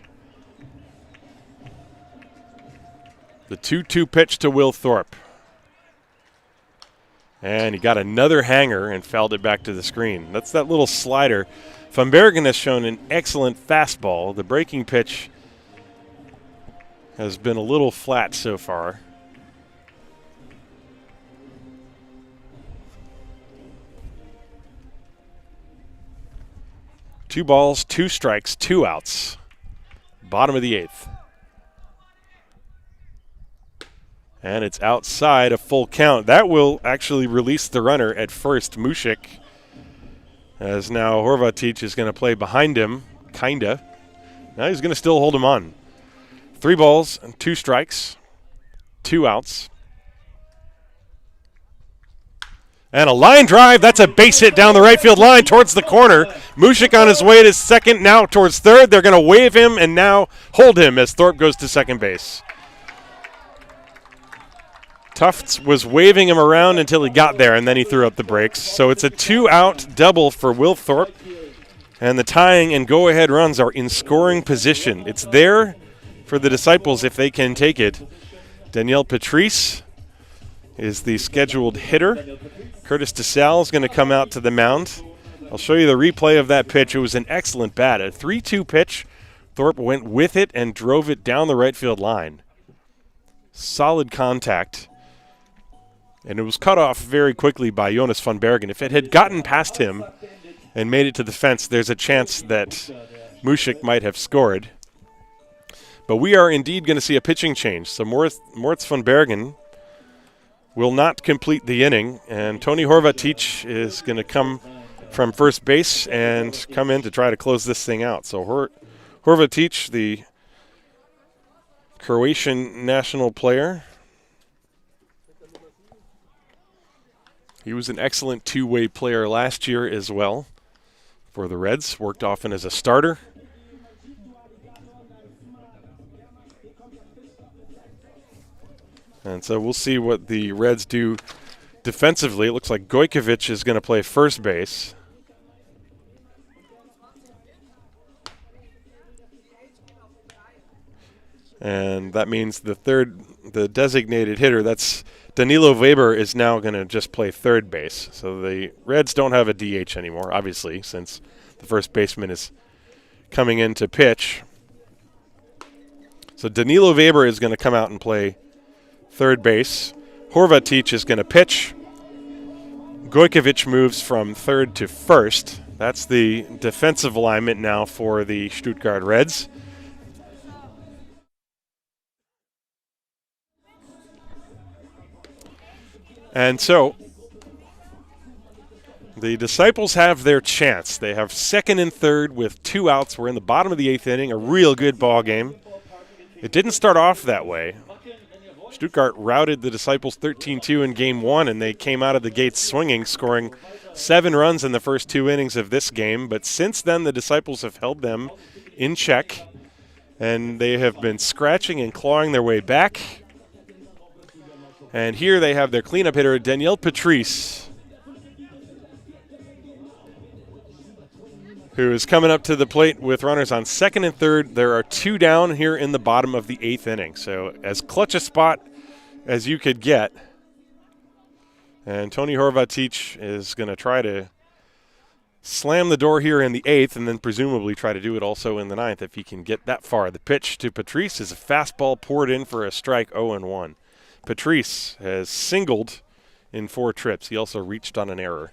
A: The 2-2 pitch to Will Thorpe. And he got another hanger and fouled it back to the screen. That's that little slider. Van Bergen has shown an excellent fastball. The breaking pitch has been a little flat so far. Two balls, two strikes, two outs. Bottom of the 8th. And it's outside a full count. That will actually release the runner at first. Mušik, as now Horvatic is going to play behind him, kinda. Now he's going to still hold him on. 3 balls and 2 strikes, 2 outs. And a line drive. That's a base hit down the right field line towards the corner. Mušik on his way to second, now towards third. They're going to wave him and now hold him as Thorpe goes to second base. Tufts was waving him around until he got there, and then he threw up the brakes. So it's a 2-out double for Will Thorpe, and the tying and go-ahead runs are in scoring position. It's there for the Disciples if they can take it. Danielle Patrice is the scheduled hitter. Curtis DeSalle is going to come out to the mound. I'll show you the replay of that pitch. It was an excellent bat. A 3-2 pitch. Thorpe went with it and drove it down the right field line. Solid contact. And it was cut off very quickly by Jonas van Bergen. If it had gotten past him and made it to the fence, there's a chance that Mušik might have scored. But we are indeed going to see a pitching change. So Moritz van Bergen will not complete the inning, and Tony Horvatic is going to come from first base and come in to try to close this thing out. So Horvatic, the Croatian national player, he was an excellent two-way player last year as well for the Reds, worked often as a starter. And so we'll see what the Reds do defensively. It looks like Gojkovic is going to play first base. And that means the designated hitter, that's Danilo Weber, is now going to just play third base. So the Reds don't have a DH anymore, obviously, since the first baseman is coming in to pitch. So Danilo Weber is going to come out and play third base. Horvatic is going to pitch. Gojkovic moves from third to first. That's the defensive alignment now for the Stuttgart Reds. And so the Disciples have their chance. They have second and third with 2 outs. We're in the bottom of the 8th inning, a real good ball game. It didn't start off that way. Stuttgart routed the Disciples 13-2 in Game 1, and they came out of the gates swinging, scoring 7 runs in the first 2 innings of this game. But since then, the Disciples have held them in check, and they have been scratching and clawing their way back. And here they have their cleanup hitter, Danielle Patrice, who is coming up to the plate with runners on second and third. There are 2 down here in the bottom of the 8th inning. So as clutch a spot as you could get. And Tony Horvatic is going to try to slam the door here in the 8th and then presumably try to do it also in the 9th if he can get that far. The pitch to Patrice is a fastball poured in for a strike, 0-1. Patrice has singled in 4 trips. He also reached on an error.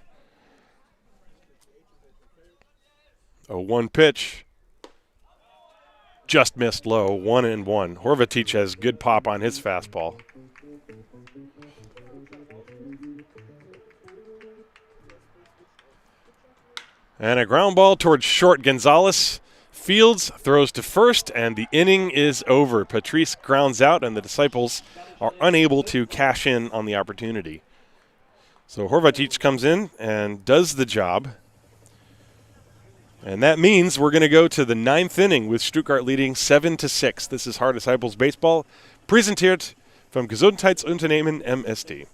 A: 0-1 pitch. Just missed low, 1-1. Horvatic has good pop on his fastball. And a ground ball towards short. Gonzalez fields, throws to first, and the inning is over. Patrice grounds out, and the Disciples are unable to cash in on the opportunity. So Horvatic comes in and does the job. And that means we're going to go to the 9th inning with Stuttgart leading 7-6. This is Haar Disciples Baseball, präsentiert vom Gesundheitsunternehmen MSD.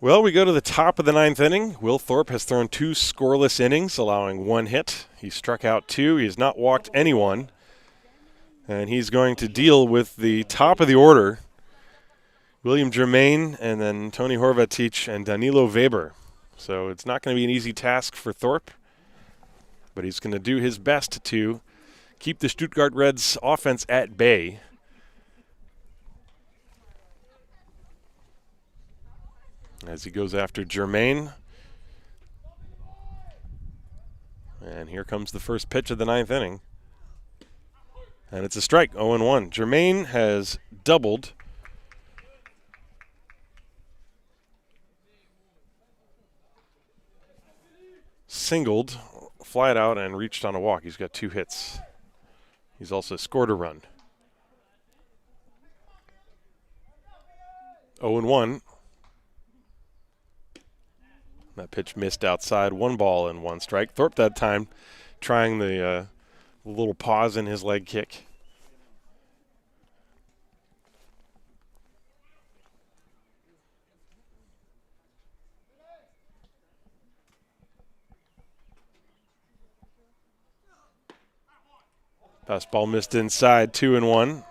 A: Well, we go to the top of the ninth inning. Will Thorpe has thrown 2 scoreless innings, allowing 1 hit. He struck out 2. He has not walked anyone. And he's going to deal with the top of the order, William Germain, and then Tony Horvatic and Danilo Weber. So it's not going to be an easy task for Thorpe, but he's going to do his best to keep the Stuttgart Reds offense at bay. As he goes after Germain. And here comes the first pitch of the ninth inning. And it's a strike, 0-1. Germain has doubled. Singled, flied out, and reached on a walk. He's got 2 hits. He's also scored a run. 0-1. That pitch missed outside. 1 ball and 1 strike. Thorpe that time trying the little pause in his leg kick. Fastball missed inside, 2-1.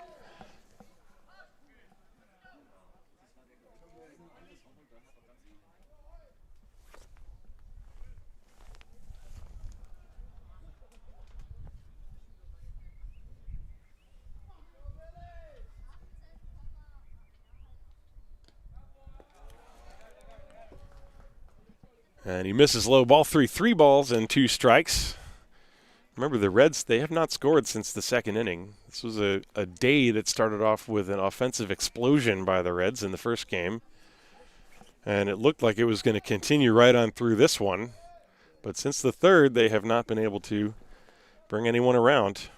A: And he misses low ball, 3 balls and 2 strikes. Remember, the Reds, they have not scored since the second inning. This was a day that started off with an offensive explosion by the Reds in the first game. And it looked like it was going to continue right on through this one. But since the third, they have not been able to bring anyone around.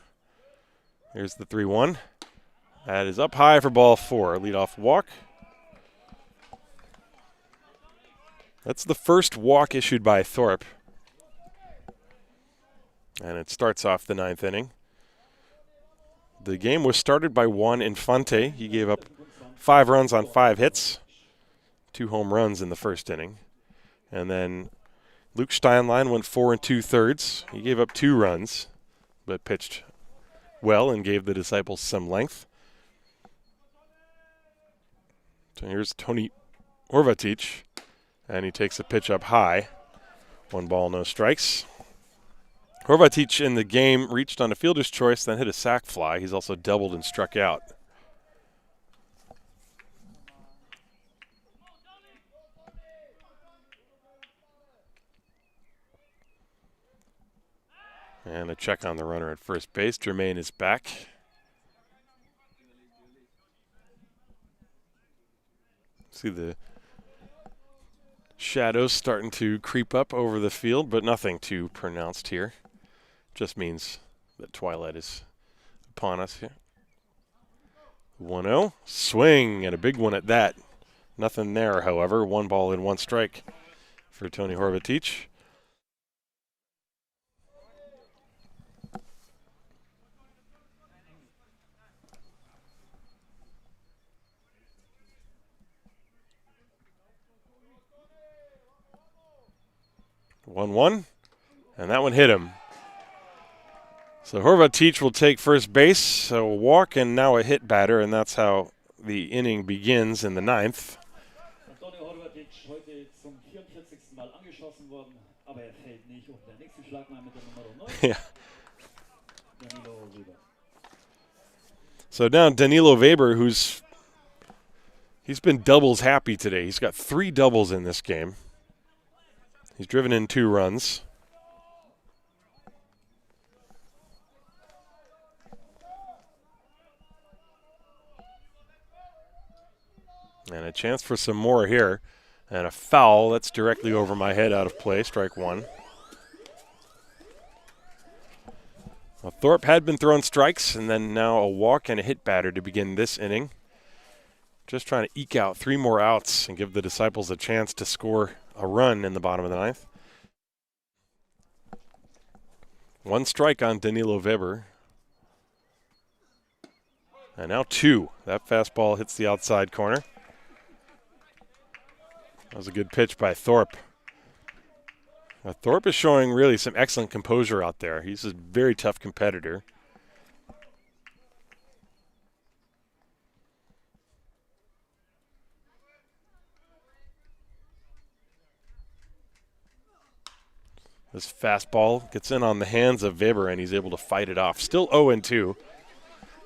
A: Here's the 3-1. That is up high for ball 4. Leadoff walk. That's the first walk issued by Thorpe. And it starts off the ninth inning. The game was started by Juan Infante. He gave up 5 runs on 5 hits, 2 home runs in the first inning. And then Luke Steinlein went 4 2/3. He gave up 2 runs, but pitched well and gave the Disciples some length. So here's Tony Horvatic, and he takes a pitch up high. 1 ball, no strikes. Horvatic in the game reached on a fielder's choice, then hit a sac fly. He's also doubled and struck out. And a check on the runner at first base. Germain is back. See the shadows starting to creep up over the field, but nothing too pronounced here. Just means that twilight is upon us here. 1-0. Swing, and a big one at that. Nothing there, however. 1 ball and 1 strike for Tony Horvatic. One, and that one hit him. So Horvatic will take first base, so a walk and now a hit batter, and that's how the inning begins in the ninth.
B: Antonio Horvatic heute zum 44. Mal angeschossen worden, aber fällt nicht um. Der nächste Schlagmann mit der Nummer 9.
A: Yeah.
B: Danilo Weber.
A: So now Danilo Weber, he's been doubles happy today. He's got 3 doubles in this game. He's driven in 2 runs. And a chance for some more here. And a foul that's directly over my head, out of play, strike 1. Well, Thorpe had been throwing strikes, and then now a walk and a hit batter to begin this inning. Just trying to eke out 3 more outs and give the Disciples a chance to score a run in the bottom of the ninth. 1 strike on Danilo Weber. And now 2. That fastball hits the outside corner. That was a good pitch by Thorpe. Thorpe is showing really some excellent composure out there. He's a very tough competitor. This fastball gets in on the hands of Weber, and he's able to fight it off. Still 0-2.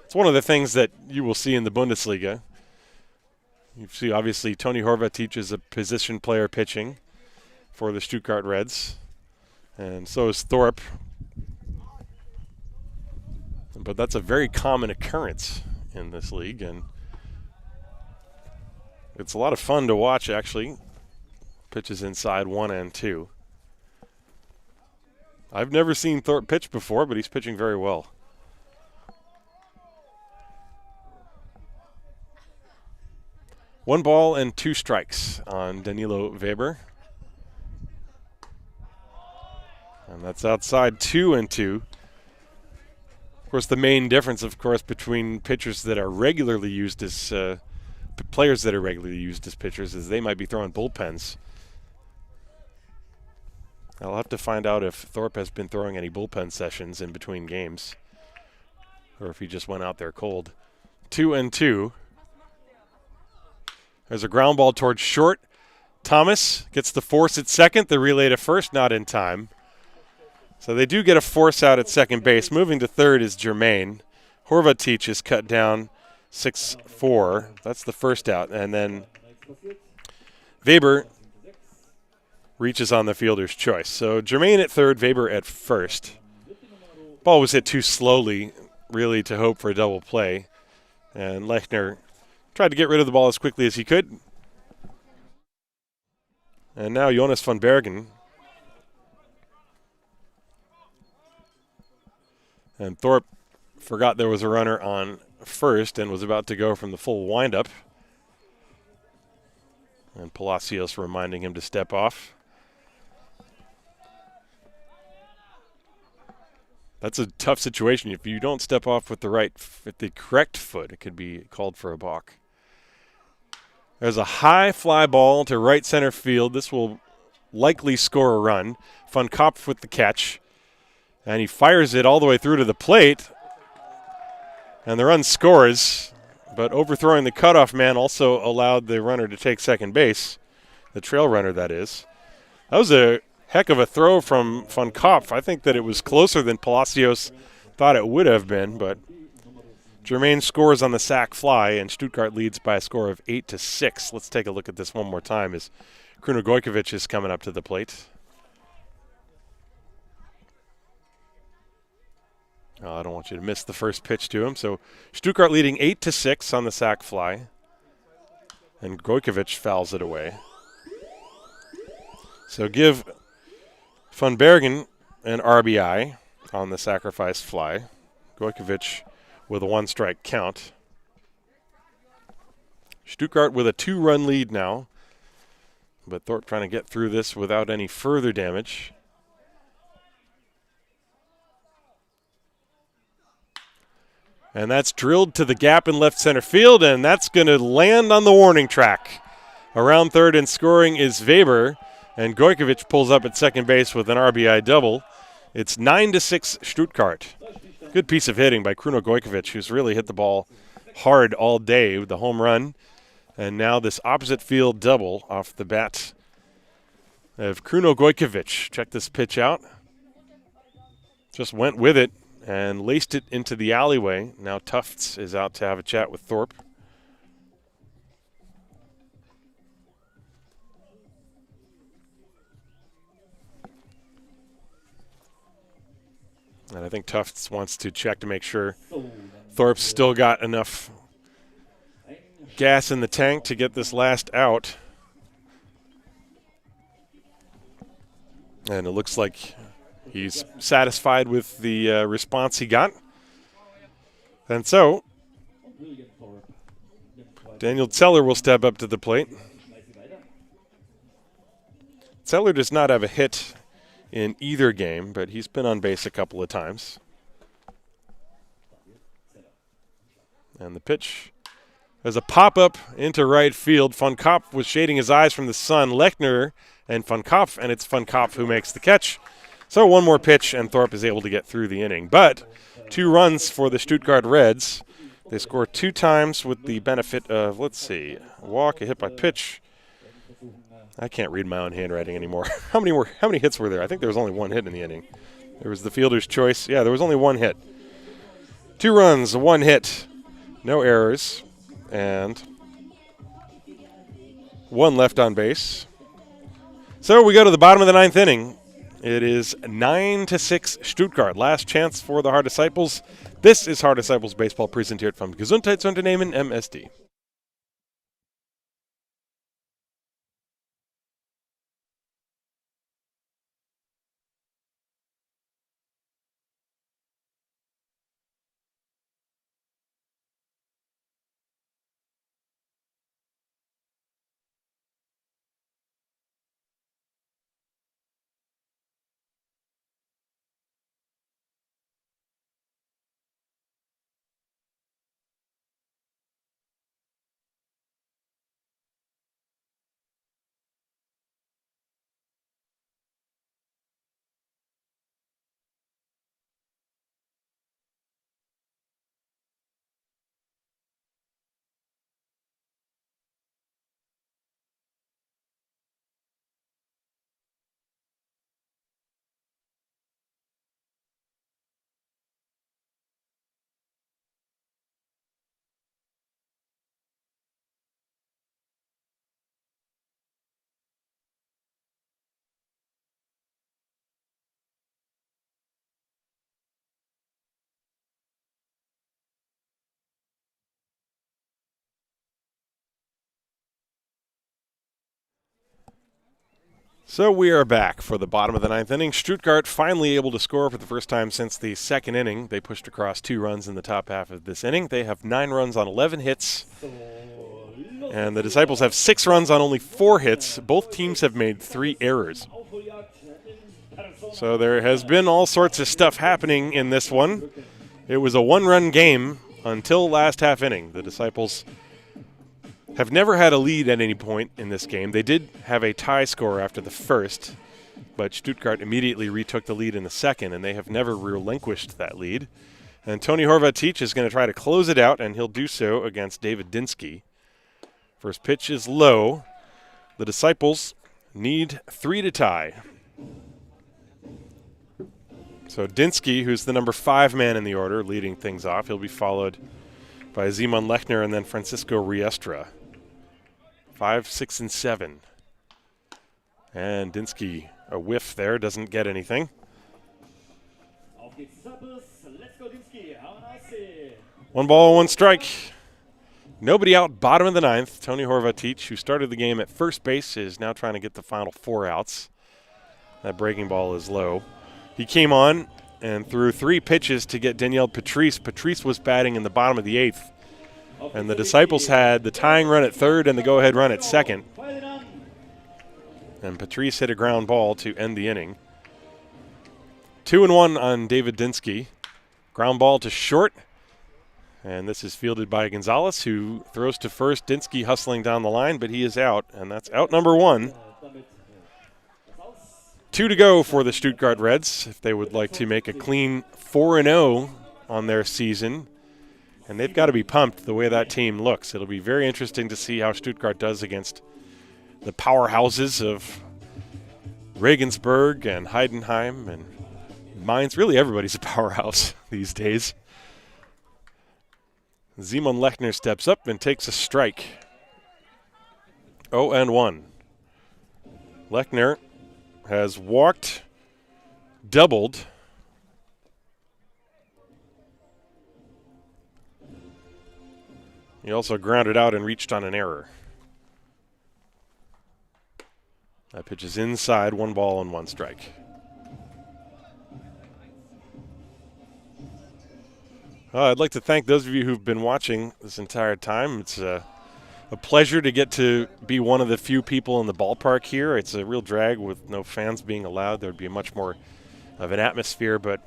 A: It's one of the things that you will see in the Bundesliga. You see, obviously, Tony Horvath teaches a position player pitching for the Stuttgart Reds, and so is Thorpe. But that's a very common occurrence in this league, and it's a lot of fun to watch, actually. Pitches inside 1-2. I've never seen Thorpe pitch before, but he's pitching very well. One ball and 2 strikes on Danilo Weber. And that's outside 2-2. Of course, the main difference, of course, between pitchers that are regularly used as players that are regularly used as pitchers is they might be throwing bullpens. I'll have to find out if Thorpe has been throwing any bullpen sessions in between games, or if he just went out there cold. 2-2. There's a ground ball towards short. Thomas gets the force at second. The relay to first, not in time. So they do get a force out at second base. Moving to third is Germain. Horvath is cut down 6-4. That's the first out. And then Weber reaches on the fielder's choice. So Germain at third, Weber at first. Ball was hit too slowly, really, to hope for a double play. And Lechner tried to get rid of the ball as quickly as he could. And now Jonas van Bergen. And Thorpe forgot there was a runner on first and was about to go from the full windup. And Palacios reminding him to step off. That's a tough situation. If you don't step off with the correct foot, it could be called for a balk. There's a high fly ball to right center field. This will likely score a run. Van Kopf with the catch. And he fires it all the way through to the plate. And the run scores. But overthrowing the cutoff man also allowed the runner to take second base. The trail runner, that is. That was a heck of a throw from Van Kopf. I think that it was closer than Palacios thought it would have been, but Germain scores on the sac fly, and Stuttgart leads by a score of 8-6. Let's take a look at this one more time as Kruno Gojkovic is coming up to the plate. Oh, I don't want you to miss the first pitch to him. So Stuttgart leading 8-6 on the sac fly, and Gojkovic fouls it away. So give Van Bergen an RBI on the sacrifice fly. Gojkovic with a 1-strike count. Stuttgart with a 2-run lead now, but Thorpe trying to get through this without any further damage. And that's drilled to the gap in left center field, and that's going to land on the warning track. Around third and scoring is Weber. And Gojkovic pulls up at second base with an RBI double. It's 9-6 Stuttgart. Good piece of hitting by Kruno Gojkovic, who's really hit the ball hard all day with the home run. And now this opposite field double off the bat of Kruno Gojkovic. Check this pitch out. Just went with it and laced it into the alleyway. Now Tufts is out to have a chat with Thorpe. And I think Tufts wants to check to make sure Thorpe's still got enough gas in the tank to get this last out. And it looks like he's satisfied with the response he got. And so Daniel Zeller will step up to the plate. Zeller does not have a hit in either game, but he's been on base a couple of times. And the pitch There's a pop-up into right field. Von Kopf was shading his eyes from the sun. Lechner and Von Kopf, and it's Von Kopf who makes the catch. So one more pitch, and Thorpe is able to get through the inning. But 2 runs for the Stuttgart Reds. They score 2 times with the benefit of, let's see, a walk, a hit by pitch. I can't read my own handwriting anymore. How many hits were there? I think there was only 1 hit in the inning. There was the fielder's choice. Yeah, there was only 1 hit. 2 runs, 1 hit, no errors, and 1 left on base. So we go to the bottom of the 9th inning. It is 9-6 Stuttgart. Last chance for the Haar Disciples. This is Haar Disciples Baseball präsentiert vom Gesundheitsunternehmen MSD. So we are back for the bottom of the 9th inning. Stuttgart finally able to score for the first time since the 2nd inning. They pushed across 2 runs in the top half of this inning. They have 9 runs on 11 hits. And the Disciples have 6 runs on only 4 hits. Both teams have made 3 errors. So there has been all sorts of stuff happening in this one. It was a 1-run game until last half inning. The Disciples have never had a lead at any point in this game. They did have a tie score after the first, but Stuttgart immediately retook the lead in the second, and they have never relinquished that lead. And Tony Horvath is going to try to close it out, and he'll do so against David Dinsky. First pitch is low. The Disciples need 3 to tie. So Dinsky, who's the number 5 man in the order, leading things off. He'll be followed by Simon Lechner and then Francisco Riestra. 5, 6, and 7. And Dinsky, a whiff there, doesn't get anything. 1 ball, 1 strike. Nobody out, bottom of the 9th. Tony Horvath, who started the game at first base, is now trying to get the final 4 outs. That breaking ball is low. He came on and threw 3 pitches to get Daniel Patrice. Patrice was batting in the bottom of the 8th. And the Disciples had the tying run at 3rd and the go-ahead run at 2nd. And Patrice hit a ground ball to end the inning. 2-1 on David Dinsky. Ground ball to short. And this is fielded by Gonzalez, who throws to first. Dinsky hustling down the line, but he is out. And that's out number 1. 2 to go for the Stuttgart Reds if they would like to make a clean 4-0 on their season. And they've got to be pumped the way that team looks. It'll be very interesting to see how Stuttgart does against the powerhouses of Regensburg and Heidenheim and Mainz. Really, everybody's a powerhouse these days. Simon Lechner steps up and takes a strike. 0-1. Lechner has walked, doubled, he also grounded out and reached on an error. That pitch is inside, 1 ball and 1 strike. I'd like to thank those of you who've been watching this entire time. It's a pleasure to get to be one of the few people in the ballpark here. It's a real drag with no fans being allowed. There would be much more of an atmosphere, but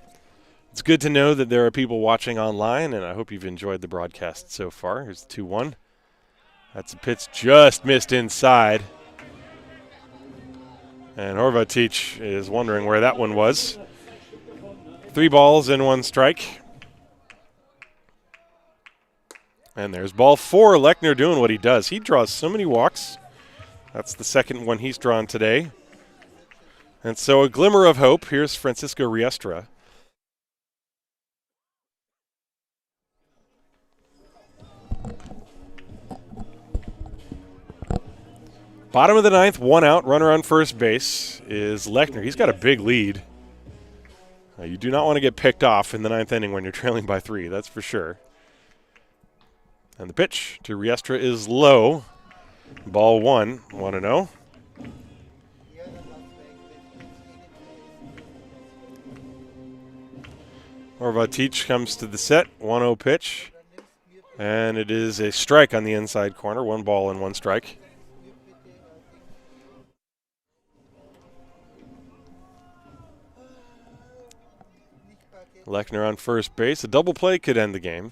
A: it's good to know that there are people watching online, and I hope you've enjoyed the broadcast so far. Here's 2-1. That's a pitch just missed inside. And Horvatic is wondering where that one was. 3 balls and 1 strike. And there's ball 4. Lechner doing what he does. He draws so many walks. That's the second one he's drawn today. And so a glimmer of hope. Here's Francisco Riestra. Bottom of the 9th, 1 out. Runner on first base is Lechner. He's got a big lead. You do not want to get picked off in the 9th inning when you're trailing by 3, that's for sure. And the pitch to Riestra is low. Ball 1, 1-0. Horvatic comes to the set, 1-0 pitch. And it is a strike on the inside corner, 1 ball and 1 strike. Lechner on first base. A double play could end the game.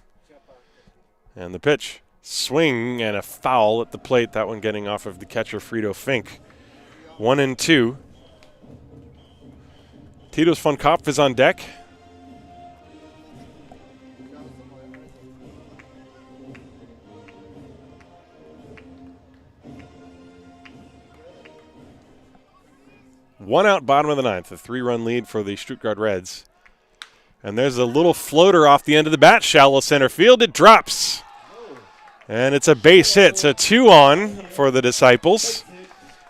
A: And the pitch. Swing and a foul at the plate. That one getting off of the catcher, Frito Fink. 1-2. Titus von Kopf is on deck. One out, bottom of the 9th. A 3-run lead for the Stuttgart Reds. And there's a little floater off the end of the bat. Shallow center field. It drops. And it's a base hit. So 2 on for the Disciples.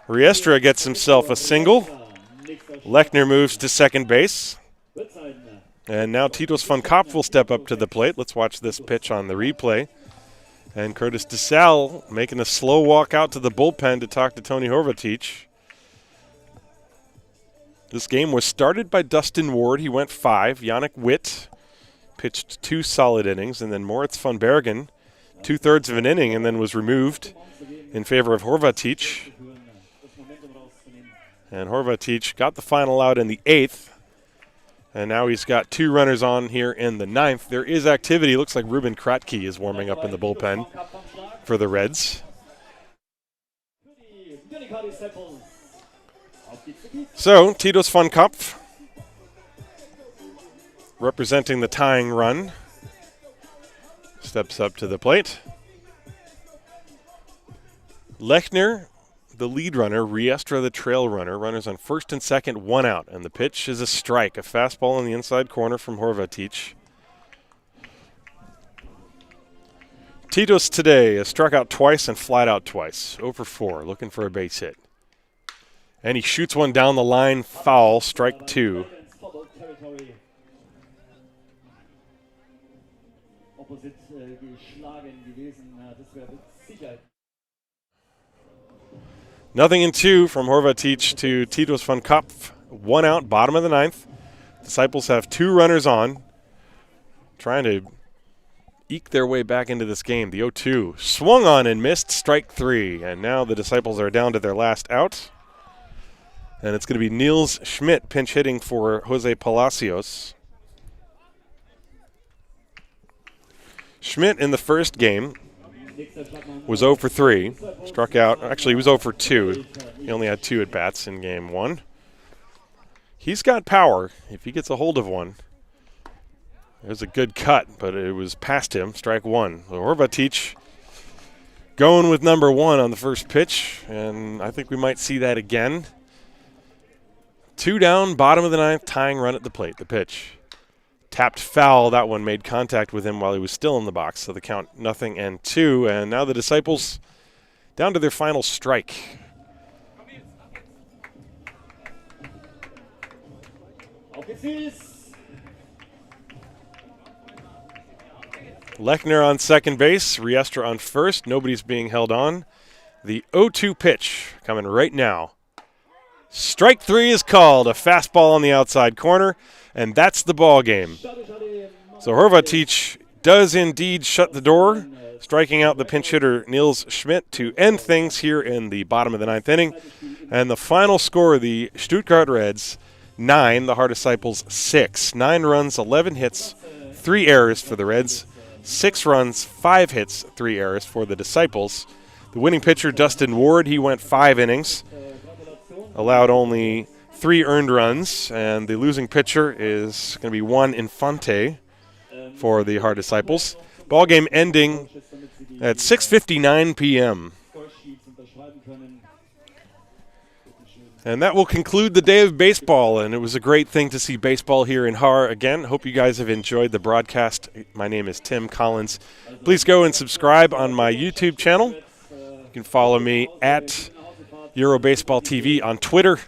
A: Riestra gets himself a single. Lechner moves to second base. And now Titus von Kopf will step up to the plate. Let's watch this pitch on the replay. And Curtis DeSalle making a slow walk out to the bullpen to talk to Tony Horvatic. This game was started by Dustin Ward. He went 5. Yannick Witt pitched 2 solid innings. And then Moritz von Bergen, 2/3 of an inning, and then was removed in favor of Horvatic. And Horvatic got the final out in the 8th. And now he's got 2 runners on here in the 9th. There is activity. Looks like Ruben Kratky is warming up in the bullpen for the Reds. So, Titus von Kopf representing the tying run steps up to the plate. Lechner, the lead runner, Riestra, the trail runner. Runners on first and second, 1 out. And the pitch is a strike, a fastball in the inside corner from Horvatic. Titus today has struck out twice and flat out twice. 0 for 4, looking for a base hit. And he shoots one down the line, foul, strike 2. Nothing in 2 from Horvatic to Titus von Kopf. 1 out, bottom of the 9th. Disciples have 2 runners on, trying to eke their way back into this game. The 0-2 swung on and missed, strike 3. And now the Disciples are down to their last out. And it's going to be Niels Schmidt pinch hitting for Jose Palacios. Schmidt in the first game was 0 for 3. Struck out. Actually, he was 0 for 2. He only had 2 at-bats in game 1. He's got power if he gets a hold of one. It was a good cut, but it was past him. Strike 1. So Horvatic going with number 1 on the first pitch, and I think we might see that again. 2 down, bottom of the 9th, tying run at the plate. The pitch. Tapped foul. That one made contact with him while he was still in the box. So the count 0-2. And now the Disciples down to their final strike. Lechner on second base. Riestra on first. Nobody's being held on. The 0-2 pitch coming right now. Strike 3 is called. A fastball on the outside corner. And that's the ball game. So Horvatic does indeed shut the door, striking out the pinch hitter Niels Schmidt to end things here in the bottom of the 9th inning. And the final score, the Stuttgart Reds 9, the Haar Disciples 6. 9 runs, 11 hits, 3 errors for the Reds. 6 runs, 5 hits, 3 errors for the Disciples. The winning pitcher, Dustin Ward, he went 5 innings, allowed only 3 earned runs, and the losing pitcher is going to be Juan Infante for the Haar Disciples. Ball game ending at 6:59 p.m. And that will conclude the day of baseball, and it was a great thing to see baseball here in Haar again. Hope you guys have enjoyed the broadcast. My name is Tim Collins. Please go and subscribe on my YouTube channel. You can follow me at Eurobaseball TV on Twitter.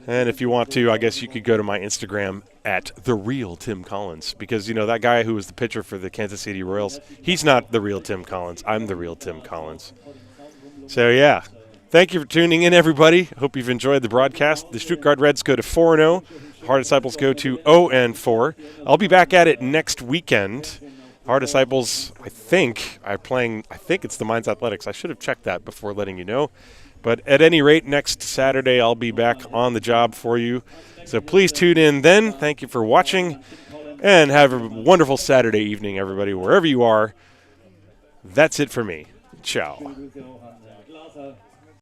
A: And if you want to, I guess you could go to my Instagram at The Real Tim Collins, because, you know, that guy who was the pitcher for the Kansas City Royals, he's not the real Tim Collins. I'm the real Tim Collins. So, yeah. Thank you for tuning in, everybody. Hope you've enjoyed the broadcast. The Stuttgart Reds go to 4-0. Haar Disciples go to 0-4. I'll be back at it next weekend. Haar Disciples, I think it's the Mines Athletics. I should have checked that before letting you know. But at any rate, next Saturday I'll be back on the job for you. So please tune in then. Thank you for watching. And have a wonderful Saturday evening, everybody, wherever you are. That's it for me. Ciao.